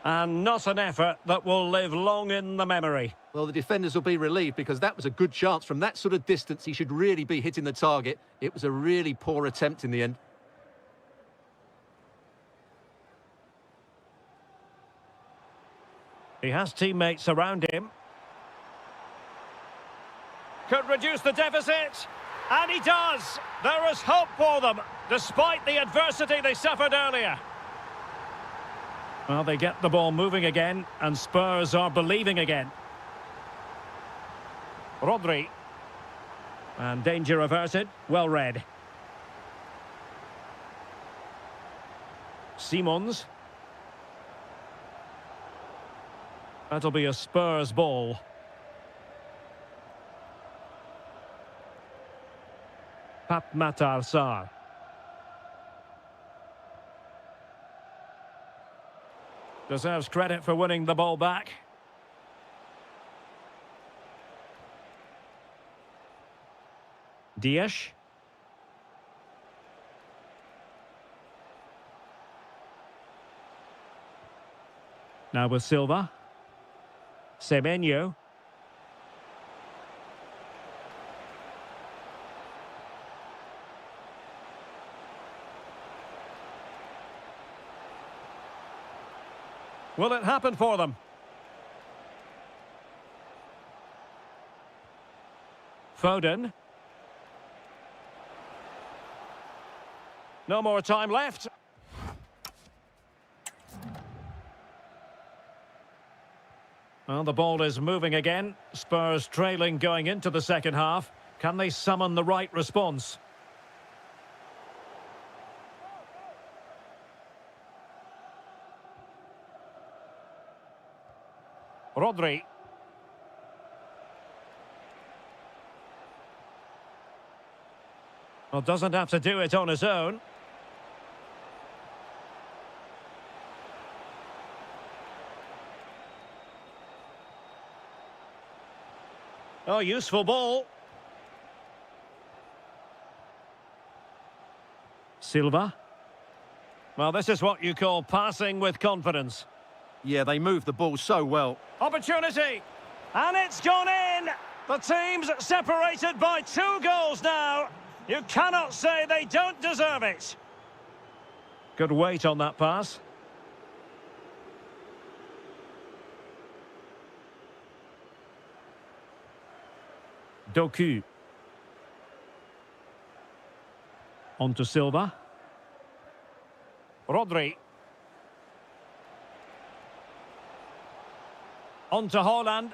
A: And not an effort that will live long in the memory.
B: Well, the defenders will be relieved because that was a good chance. From that sort of distance, he should really be hitting the target. It was a really poor attempt in the end.
A: He has teammates around him. Could reduce the deficit. And he does. There is hope for them, despite the adversity they suffered earlier. Well, they get the ball moving again, and Spurs are believing again. Rodri. And danger averted. Well read. Simons. That'll be a Spurs ball. Pape Matar Sarr. Deserves credit for winning the ball back. Dias. Now with Silva. Semenyo. Will it happen for them? Foden. No more time left. Well, the ball is moving again. Spurs trailing going into the second half. Can they summon the right response? Rodri. Well, doesn't have to do it on his own. Oh, useful ball. Silva. Well, this is what you call passing with confidence.
B: Yeah, they move the ball so well.
A: Opportunity. And it's gone in. The team's separated by 2 goals now. You cannot say they don't deserve it. Good weight on that pass. Doku. On to Silva. Rodri. On to Haaland.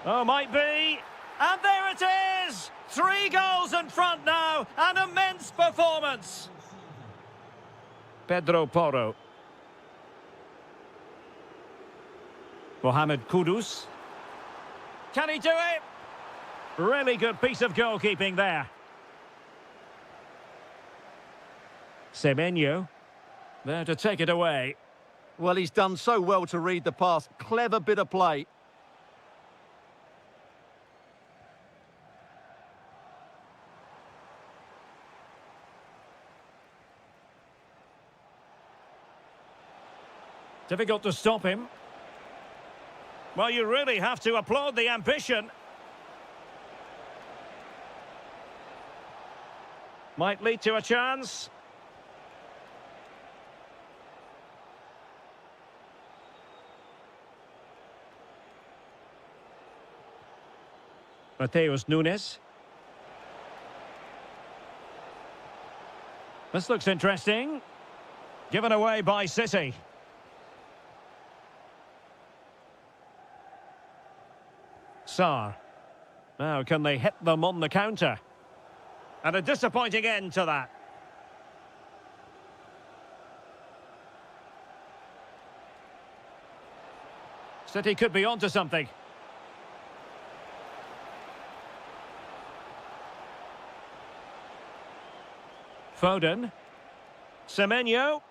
A: Oh, might be. And there it is! 3 goals in front now. An immense performance. Pedro Porro. Mohamed Kudus. Can he do it? Really good piece of goalkeeping there. Semenyo. There to take it away.
B: Well, he's done so well to read the pass. Clever bit of play.
A: Difficult to stop him. Well, you really have to applaud the ambition. Might lead to a chance. Mateus Nunes. This looks interesting. Given away by City. Sarr. Now, can they hit them on the counter? And a disappointing end to that. City could be onto something. Foden. Semenyo.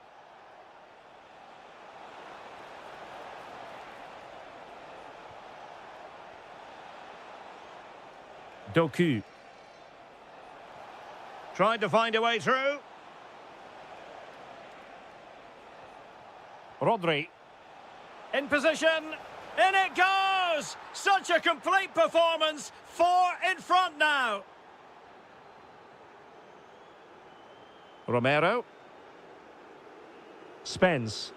A: Doku. Tried to find a way through. Rodri. In position. In it goes! Such a complete performance. 4 in front now. Romero. Spence.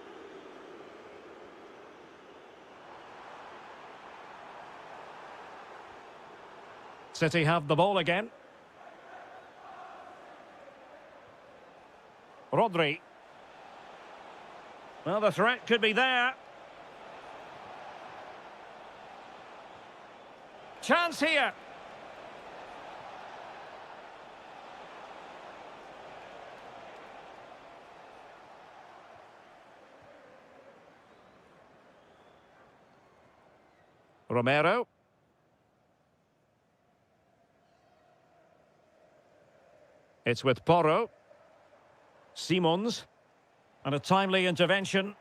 A: City have the ball again. Rodri. Well, the threat could be there. Chance here. Romero. It's with Porro. Simons. And a timely intervention.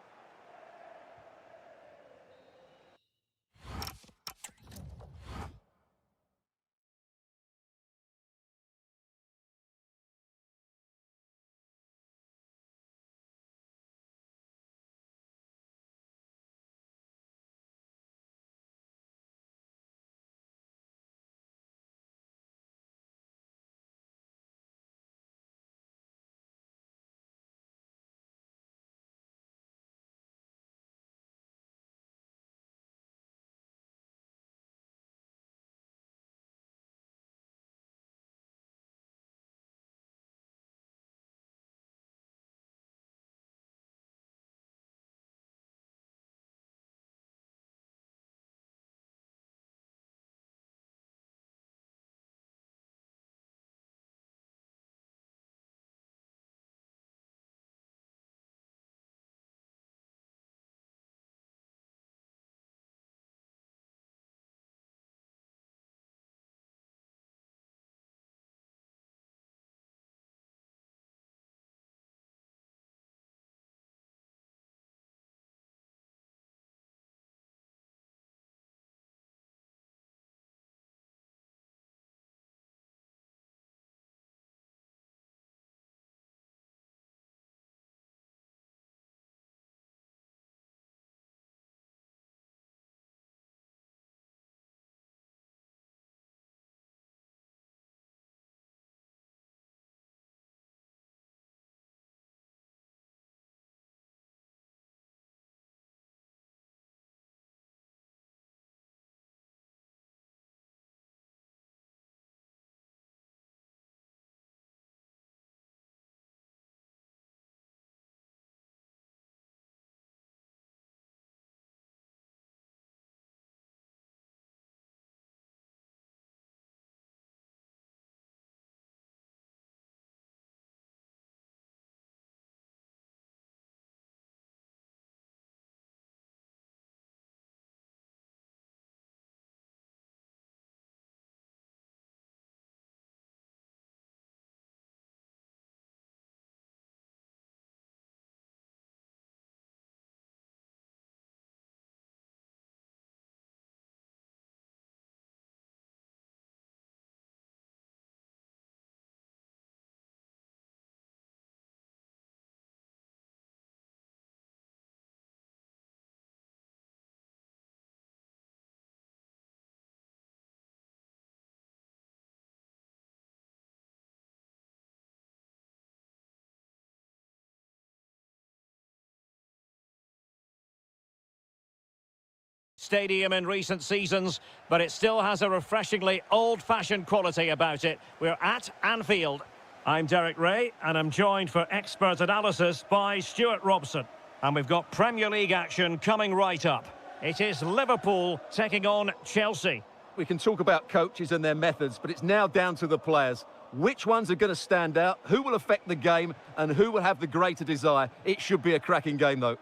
A: stadium in recent seasons, but it still has a refreshingly old-fashioned quality about it. We're at Anfield. I'm Derek Ray, and I'm joined for expert analysis by Stuart Robson. And we've got Premier League action coming right up. It is Liverpool taking on Chelsea.
B: We can talk about coaches and their methods, but it's now down to the players. Which ones are going to stand out, who will affect the game, and who will have the greater desire? It should be a cracking game, though.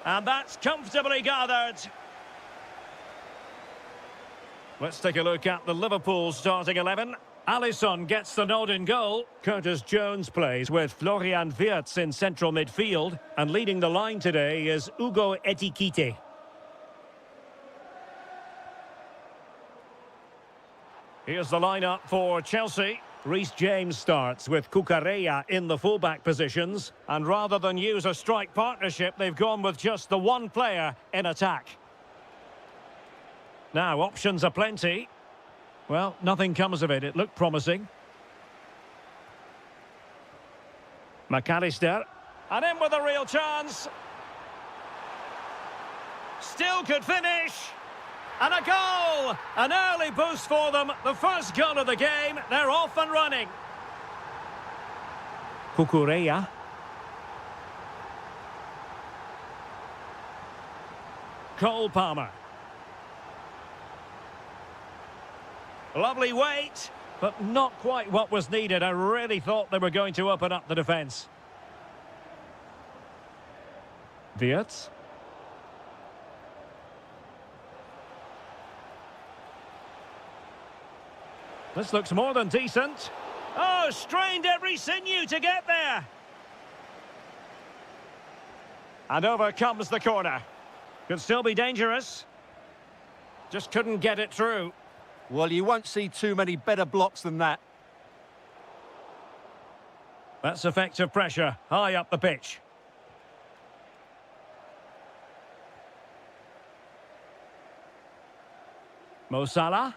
A: And that's comfortably gathered. Let's take a look at the Liverpool starting 11. Alisson gets the nod in goal. Curtis Jones plays with Florian Wirtz in central midfield. And leading the line today is Ugo Ekitike. Here's the lineup for Chelsea. Reece James starts with Cucurella in the fullback positions. And rather than use a strike partnership, they've gone with just the one player in attack. Now, options are plenty. Well, nothing comes of it. It looked promising. McAllister. And in with a real chance. Still could finish. And a goal! An early boost for them. The first goal of the game. They're off and running. Cucurella. Cole Palmer. Lovely weight, but not quite what was needed. I really thought they were going to open up the defence. Wirtz. This looks more than decent. Oh, strained every sinew to get there. And over comes the corner. Could still be dangerous. Just couldn't get it through.
B: Well, you won't see too many better blocks than that.
A: That's effective pressure, high up the pitch. Mo Salah.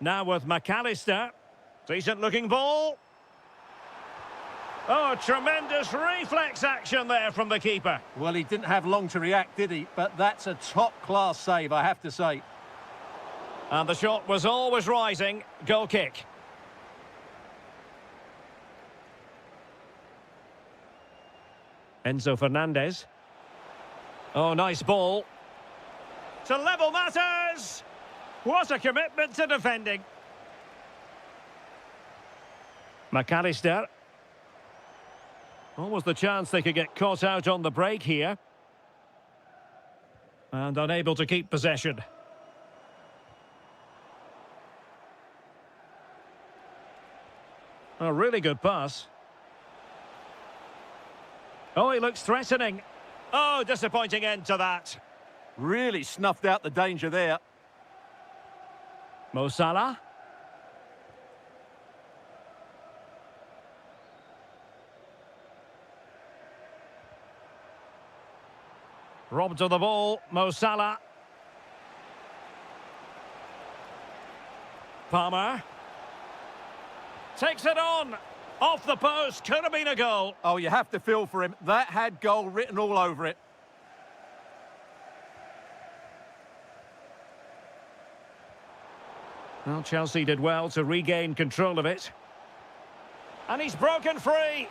A: Now with McAllister. Decent looking ball. Oh, tremendous reflex action there from the keeper.
B: Well, he didn't have long to react, did he? But that's a top-class save, I have to say.
A: And the shot was always rising. Goal kick. Enzo Fernandez. Oh, nice ball. To level matters. What a commitment to defending. McAllister. Almost the chance they could get caught out on the break here. And unable to keep possession. A really good pass. Oh, he looks threatening. Oh, disappointing end to that.
B: Really snuffed out the danger there.
A: Mo Salah. Robbed of the ball, Mo Salah. Palmer. Takes it on. Off the post. Could have been a goal.
B: Oh, you have to feel for him. That had goal written all over it.
A: Well, Chelsea did well to regain control of it. And he's broken free.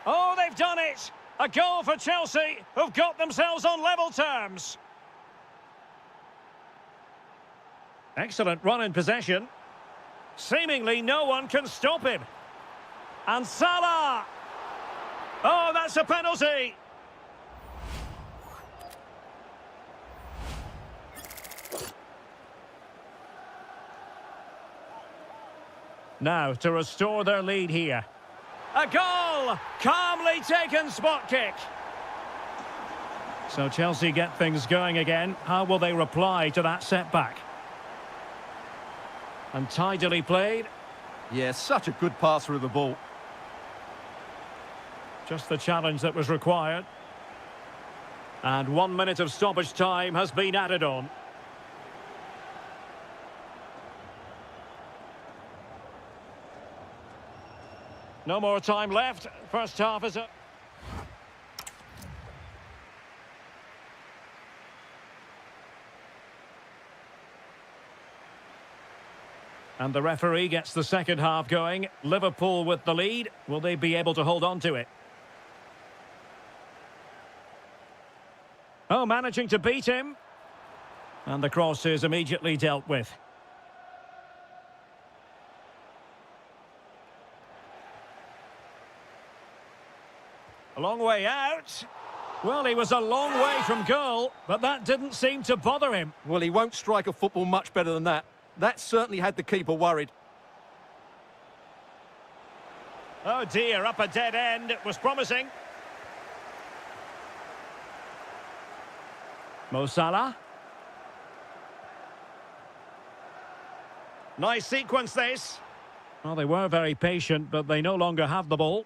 A: Oh, they've done it. A goal for Chelsea, who've got themselves on level terms. Excellent run in possession. Seemingly no one can stop him. And Salah! Oh, that's a penalty! Now to restore their lead here. A goal! Calmly taken spot kick. So Chelsea get things going again. How will they reply to that setback? And tidily played.
B: Yeah, such a good passer of the ball.
A: Just the challenge that was required. And 1 minute of stoppage time has been added on. No more time left. First half is up. And the referee gets the second half going. Liverpool with the lead. Will they be able to hold on to it? Oh, managing to beat him. And the cross is immediately dealt with. A long way out. Well, he was a long way from goal, but that didn't seem to bother him.
B: Well, he won't strike a football much better than that. That certainly had the keeper worried.
A: Oh dear, up a dead end. It was promising. Mo Salah. Nice sequence, this. Well, they were very patient, but they no longer have the ball.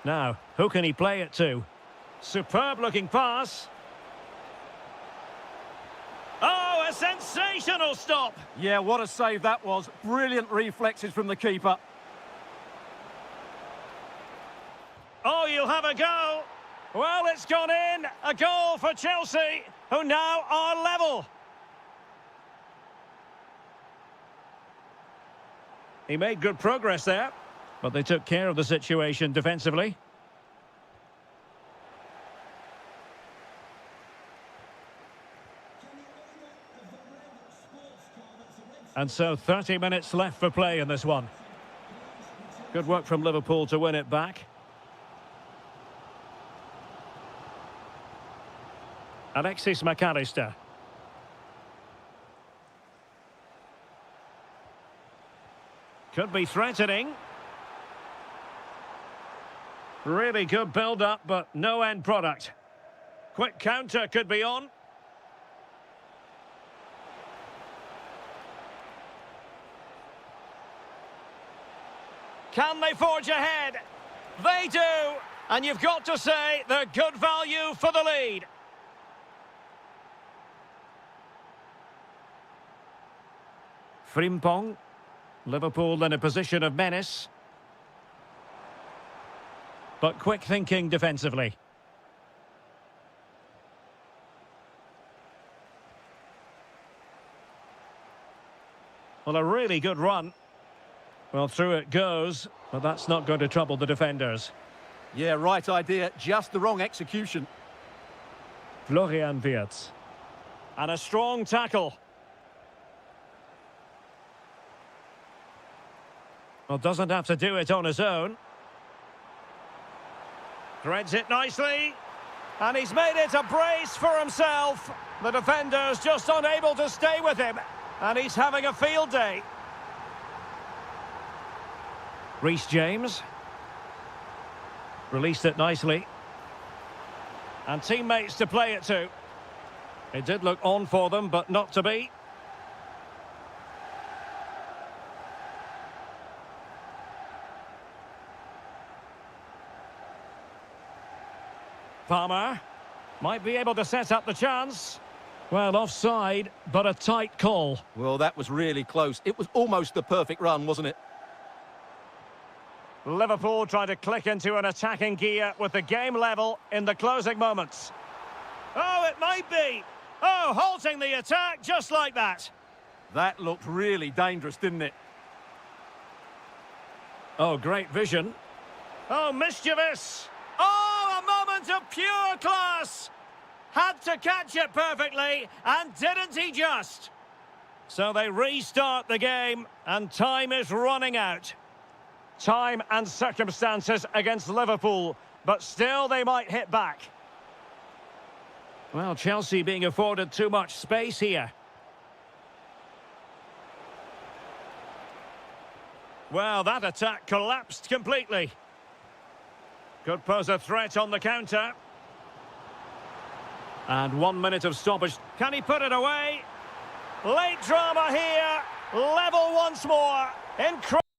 A: Now, who can he play it to? Superb-looking pass. Oh, a sensational stop!
B: Yeah, what a save that was. Brilliant reflexes from the keeper.
A: Oh, you'll have a go. Well, it's gone in. A goal for Chelsea, who now are level. He made good progress there, but they took care of the situation defensively. And so 30 minutes left for play in this one. Good work from Liverpool to win it back. Alexis McAllister. Could be threatening. Really good build-up, but no end product. Quick counter could be on. Can they forge ahead? They do! And you've got to say they're good value for the lead. Frimpong. Liverpool in a position of menace. But quick thinking defensively. Well, a really good run. Well, through it goes, but that's not going to trouble the defenders.
B: Yeah, right idea, just the wrong execution.
A: Florian Wirtz. And a strong tackle. Well, doesn't have to do it on his own. Threads it nicely. And he's made it a brace for himself. The defender's just unable to stay with him. And he's having a field day. Reece James. Released it nicely. And teammates to play it to. It did look on for them, but not to be. Palmer might be able to set up the chance. Well, offside, but a tight call.
B: Well, that was really close. It was almost the perfect run, wasn't it?
A: Liverpool trying to click into an attacking gear with the game level in the closing moments. Oh, it might be. Oh, halting the attack just like that.
B: That looked really dangerous, didn't it?
A: Oh, great vision. Oh, mischievous. Oh, a moment of pure class. Had to catch it perfectly, and didn't he just? So they restart the game, and time is running out. Time and circumstances against Liverpool, but still they might hit back. Well, Chelsea being afforded too much space here. Well, that attack collapsed completely. Could pose a threat on the counter. And 1 minute of stoppage. Can he put it away? Late drama here. Level once more. Incredible.